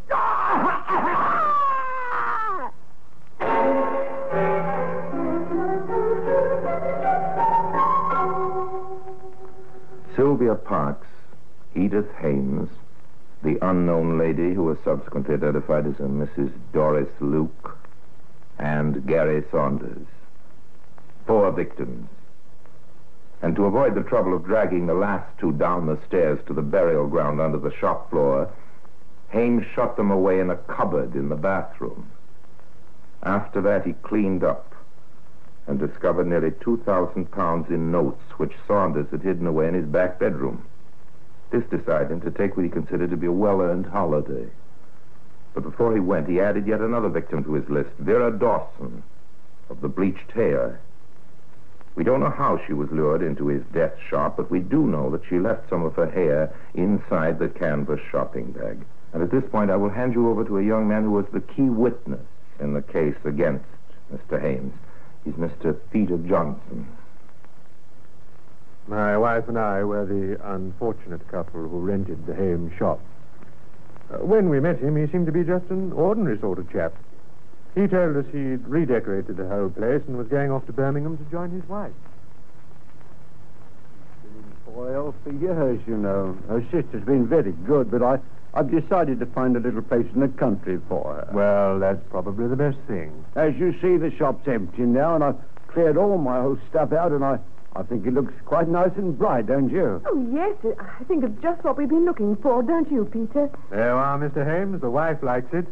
Sylvia Parks, Edith Hames, the unknown lady who was subsequently identified as a Mrs. Doris Luke, and Gary Saunders. 4 victims. And to avoid the trouble of dragging the last 2 down the stairs to the burial ground under the shop floor, Hames shut them away in a cupboard in the bathroom. After that, he cleaned up and discovered nearly 2,000 pounds in notes, which Saunders had hidden away in his back bedroom. This decided him to take what he considered to be a well-earned holiday. But before he went, he added yet another victim to his list, Vera Dawson, of the bleached hair. We don't know how she was lured into his death shop, but we do know that she left some of her hair inside the canvas shopping bag. And at this point, I will hand you over to a young man who was the key witness in the case against Mr. Hames. He's Mr. Peter Johnson. My wife and I were the unfortunate couple who rented the Hames shop. When we met him, he seemed to be just an ordinary sort of chap. He told us he'd redecorated the whole place and was going off to Birmingham to join his wife. She's been in toil for years, you know. Her sister's been very good, but I've decided to find a little place in the country for her. Well, that's probably the best thing. As you see, the shop's empty now, and I've cleared all my old stuff out, and I think it looks quite nice and bright, don't you? Oh, yes. I think it's just what we've been looking for, don't you, Peter? There you are, Mr. Hames. The wife likes it.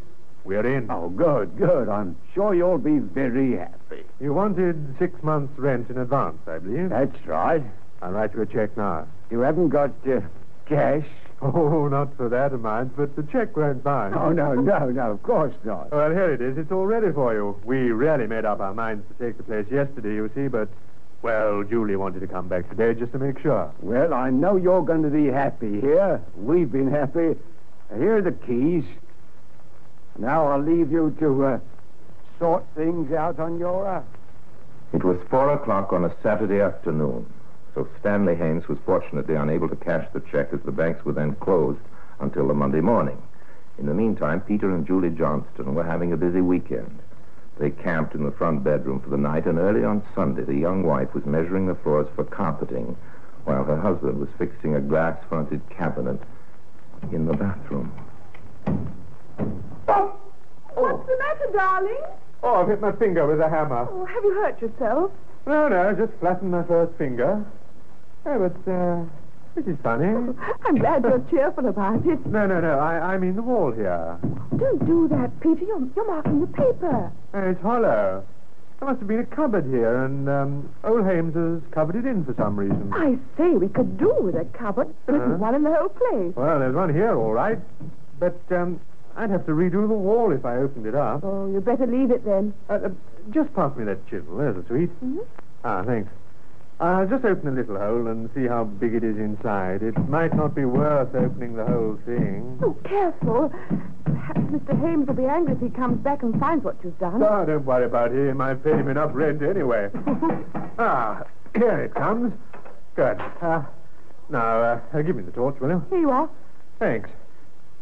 We're in. Oh, good, good. I'm sure you'll be very happy. You wanted 6 months' rent in advance, I believe. That's right. I'll write you a check now. You haven't got cash? Oh, not for that amount, but the check won't bind. Oh, no, of course not. Well, here it is. It's all ready for you. We really made up our minds to take the place yesterday, you see, but, well, Julie wanted to come back today just to make sure. Well, I know you're going to be happy here. We've been happy. Here are the keys. Now I'll leave you to sort things out on your... It was 4 o'clock on a Saturday afternoon, so Stanley Hames was fortunately unable to cash the check as the banks were then closed until the Monday morning. In the meantime, Peter and Julie Johnston were having a busy weekend. They camped in the front bedroom for the night, and early on Sunday, the young wife was measuring the floors for carpeting while her husband was fixing a glass-fronted cabinet in the bathroom. What's the matter, darling? Oh, I've hit my finger with a hammer. Oh, have you hurt yourself? No, just flattened my first finger. Oh, but, this is funny. Oh, I'm glad you're cheerful about it. No, I mean the wall here. Don't do that, Peter. You're marking the paper. Oh, it's hollow. There must have been a cupboard here, and old Hames has covered it in for some reason. I say, we could do with a cupboard. There isn't one in the whole place. Well, there's one here, all right. But, I'd have to redo the wall if I opened it up. Oh, you'd better leave it then. Just pass me that chisel. There's a sweet. Mm-hmm. Ah, thanks. I'll just open a little hole and see how big it is inside. It might not be worth opening the whole thing. Oh, careful. Perhaps Mr. Hames will be angry if he comes back and finds what you've done. Oh, don't worry about him. I've paid him enough rent anyway. Here it comes. Good. Now, give me the torch, will you? Here you are. Thanks.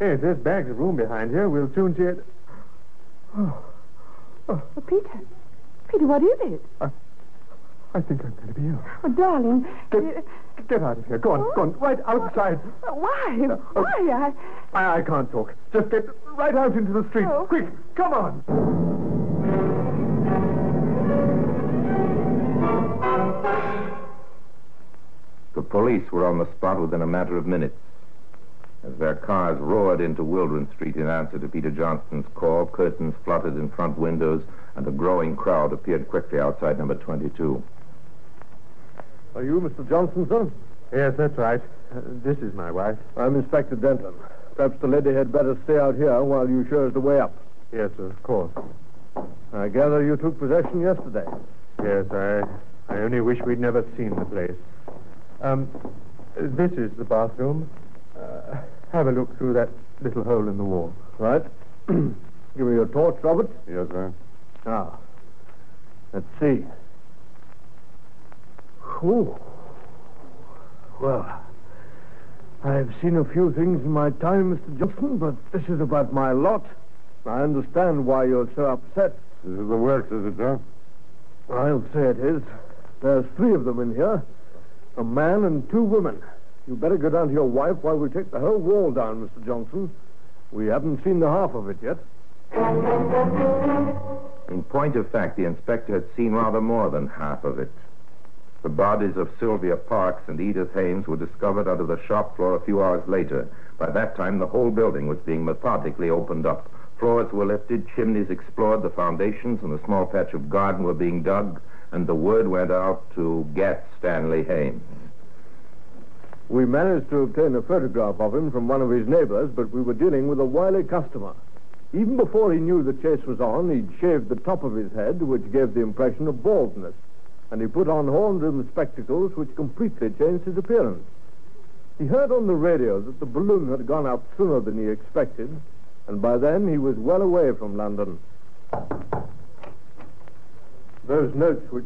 Yes, there's bags of room behind here. We'll soon see it. Oh, Peter, what is it? I think I'm going to be ill. Oh, darling. Get out of here. Go on. Right outside. Why? Why? I can't talk. Just get right out into the street. Oh. Quick, come on. The police were on the spot within a matter of minutes. As their cars roared into Wildren Street in answer to Peter Johnston's call, curtains fluttered in front windows, and a growing crowd appeared quickly outside number 22. Are you Mr. Johnson, sir? Yes, that's right. This is my wife. I'm Inspector Denton. Perhaps the lady had better stay out here while you show us the way up. Yes, sir, of course. I gather you took possession yesterday. Yes, I only wish we'd never seen the place. This is the bathroom. Have a look through that little hole in the wall. Right. Give me your torch, Robert. Yes, sir. Now, let's see. Oh. Well, I've seen a few things in my time, Mr. Johnson, but this is about my lot. I understand why you're so upset. This is the works, is it, sir? I'll say it is. There's 3 of them in here. A man and 2 women. You better go down to your wife while we take the whole wall down, Mr. Johnson. We haven't seen the half of it yet. In point of fact, the inspector had seen rather more than half of it. The bodies of Sylvia Parks and Edith Hames were discovered under the shop floor a few hours later. By that time, the whole building was being methodically opened up. Floors were lifted, chimneys explored, the foundations and a small patch of garden were being dug, and the word went out to get Stanley Hames. We managed to obtain a photograph of him from one of his neighbors, but we were dealing with a wily customer. Even before he knew the chase was on, he'd shaved the top of his head, which gave the impression of baldness, and he put on horn-rimmed spectacles, which completely changed his appearance. He heard on the radio that the balloon had gone up sooner than he expected, and by then he was well away from London. Those notes which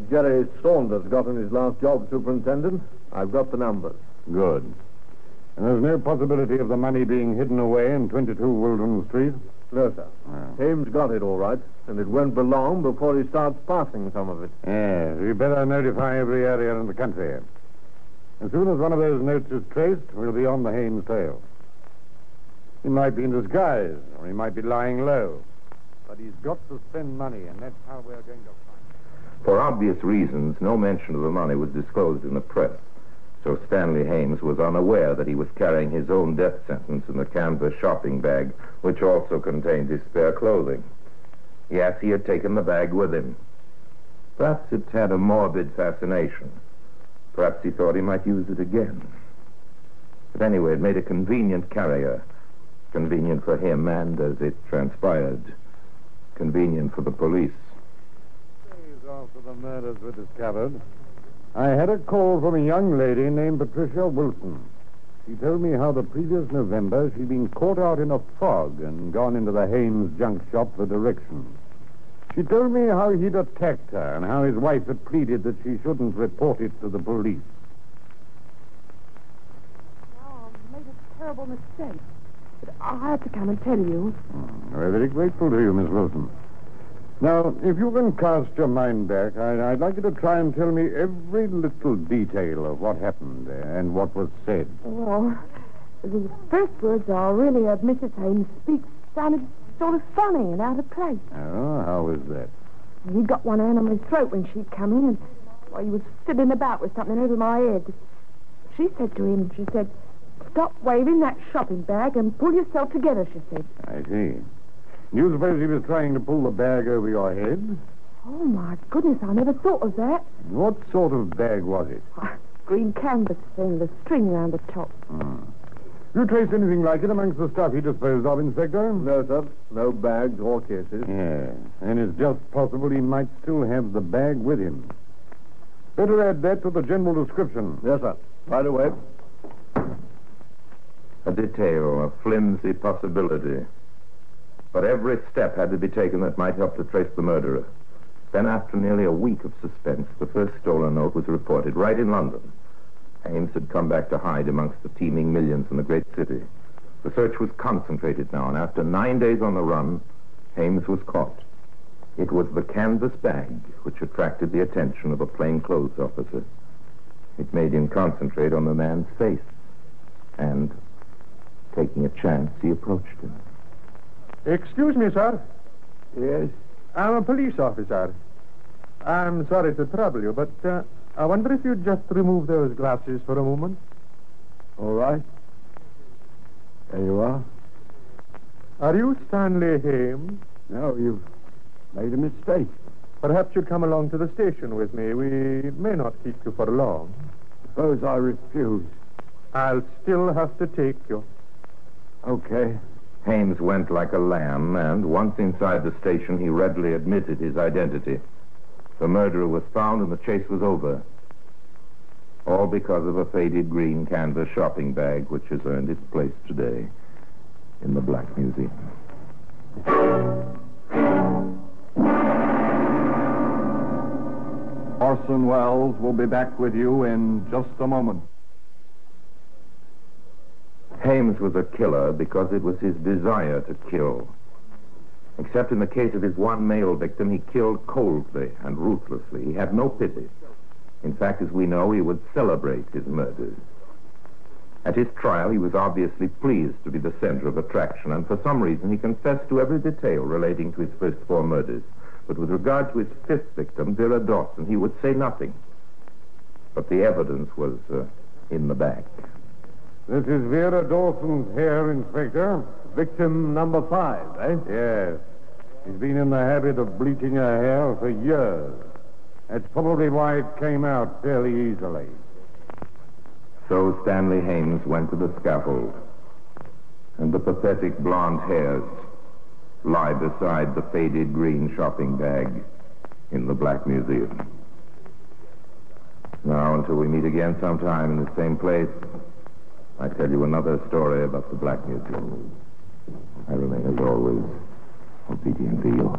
Jerry Saunders got on his last job, Superintendent, I've got the numbers. Good. And there's no possibility of the money being hidden away in 22 Wilton Street? No, sir. Hames got it all right, and it won't be long before he starts passing some of it. Yes, we better notify every area in the country. As soon as one of those notes is traced, we'll be on the Hames trail. He might be in disguise, or he might be lying low. But he's got to spend money, and that's how we're going to find him. For obvious reasons, no mention of the money was disclosed in the press. So Stanley Hames was unaware that he was carrying his own death sentence in the canvas shopping bag, which also contained his spare clothing. Yes, he had taken the bag with him. Perhaps it had a morbid fascination. Perhaps he thought he might use it again. But anyway, it made a convenient carrier. Convenient for him and, as it transpired, convenient for the police. Days after the murders were discovered, I had a call from a young lady named Patricia Wilson. She told me how the previous November she'd been caught out in a fog and gone into the Hames junk shop for directions. She told me how he'd attacked her and how his wife had pleaded that she shouldn't report it to the police. Oh, I made a terrible mistake. But I had to come and tell you. We're very grateful to you, Miss Wilson. Now, if you can cast your mind back, I'd like you to try and tell me every little detail of what happened and what was said. Well, the first words are really Mrs. Hames speaks sounded sort of funny and out of place. Oh, how was that? He got one hand on his throat when she'd come in, and well, he was fiddling about with something over my head. She said to him, she said, "Stop waving that shopping bag and pull yourself together," she said. I see. You suppose he was trying to pull the bag over your head? Oh, my goodness, I never thought of that. What sort of bag was it? Green canvas thing, the string round the top. You trace anything like it amongst the stuff he disposed of, Inspector? No, sir. No bags or cases. Yeah, and it's just possible he might still have the bag with him. Better add that to the general description. Yes, sir. Right away. A detail, a flimsy possibility. But every step had to be taken that might help to trace the murderer. Then, after nearly a week of suspense, the first stolen note was reported right in London. Hames had come back to hide amongst the teeming millions in the great city. The search was concentrated now, and after 9 days on the run, Hames was caught. It was the canvas bag which attracted the attention of a plainclothes officer. It made him concentrate on the man's face. And, taking a chance, he approached him. Excuse me, sir. Yes? I'm a police officer. I'm sorry to trouble you, but I wonder if you'd just remove those glasses for a moment. All right. There you are. Are you Stanley Hames? No, you've made a mistake. Perhaps you'd come along to the station with me. We may not keep you for long. Suppose I refuse. I'll still have to take you. Okay. Hames went like a lamb, and once inside the station, he readily admitted his identity. The murderer was found, and the chase was over. All because of a faded green canvas shopping bag, which has earned its place today in the Black Museum. Orson Welles will be back with you in just a moment. Hames was a killer because it was his desire to kill. Except in the case of his one male victim, he killed coldly and ruthlessly. He had no pity. In fact, as we know, he would celebrate his murders. At his trial, he was obviously pleased to be the center of attraction, and for some reason he confessed to every detail relating to his first 4 murders. But with regard to his 5th victim, Vera Dawson, he would say nothing. But the evidence was in the back. This is Vera Dawson's hair, Inspector. Victim number 5, eh? Yes. She's been in the habit of bleaching her hair for years. That's probably why it came out fairly easily. So Stanley Hames went to the scaffold, and the pathetic blonde hairs lie beside the faded green shopping bag in the Black Museum. Now, until we meet again sometime in the same place, I tell you another story about the Black Museum. I remain, as always, obedient to you.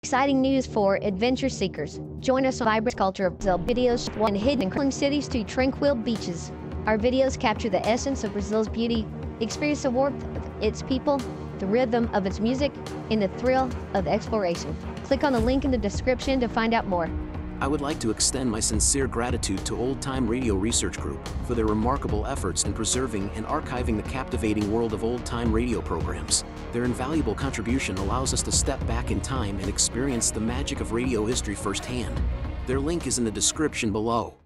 Exciting news for adventure seekers. Join us on vibrant culture of Brazil videos and hidden and crumbling cities to tranquil beaches. Our videos capture the essence of Brazil's beauty, experience the warmth of its people, the rhythm of its music, and the thrill of exploration. Click on the link in the description to find out more. I would like to extend my sincere gratitude to Old Time Radio Research Group for their remarkable efforts in preserving and archiving the captivating world of old-time radio programs. Their invaluable contribution allows us to step back in time and experience the magic of radio history firsthand. Their link is in the description below.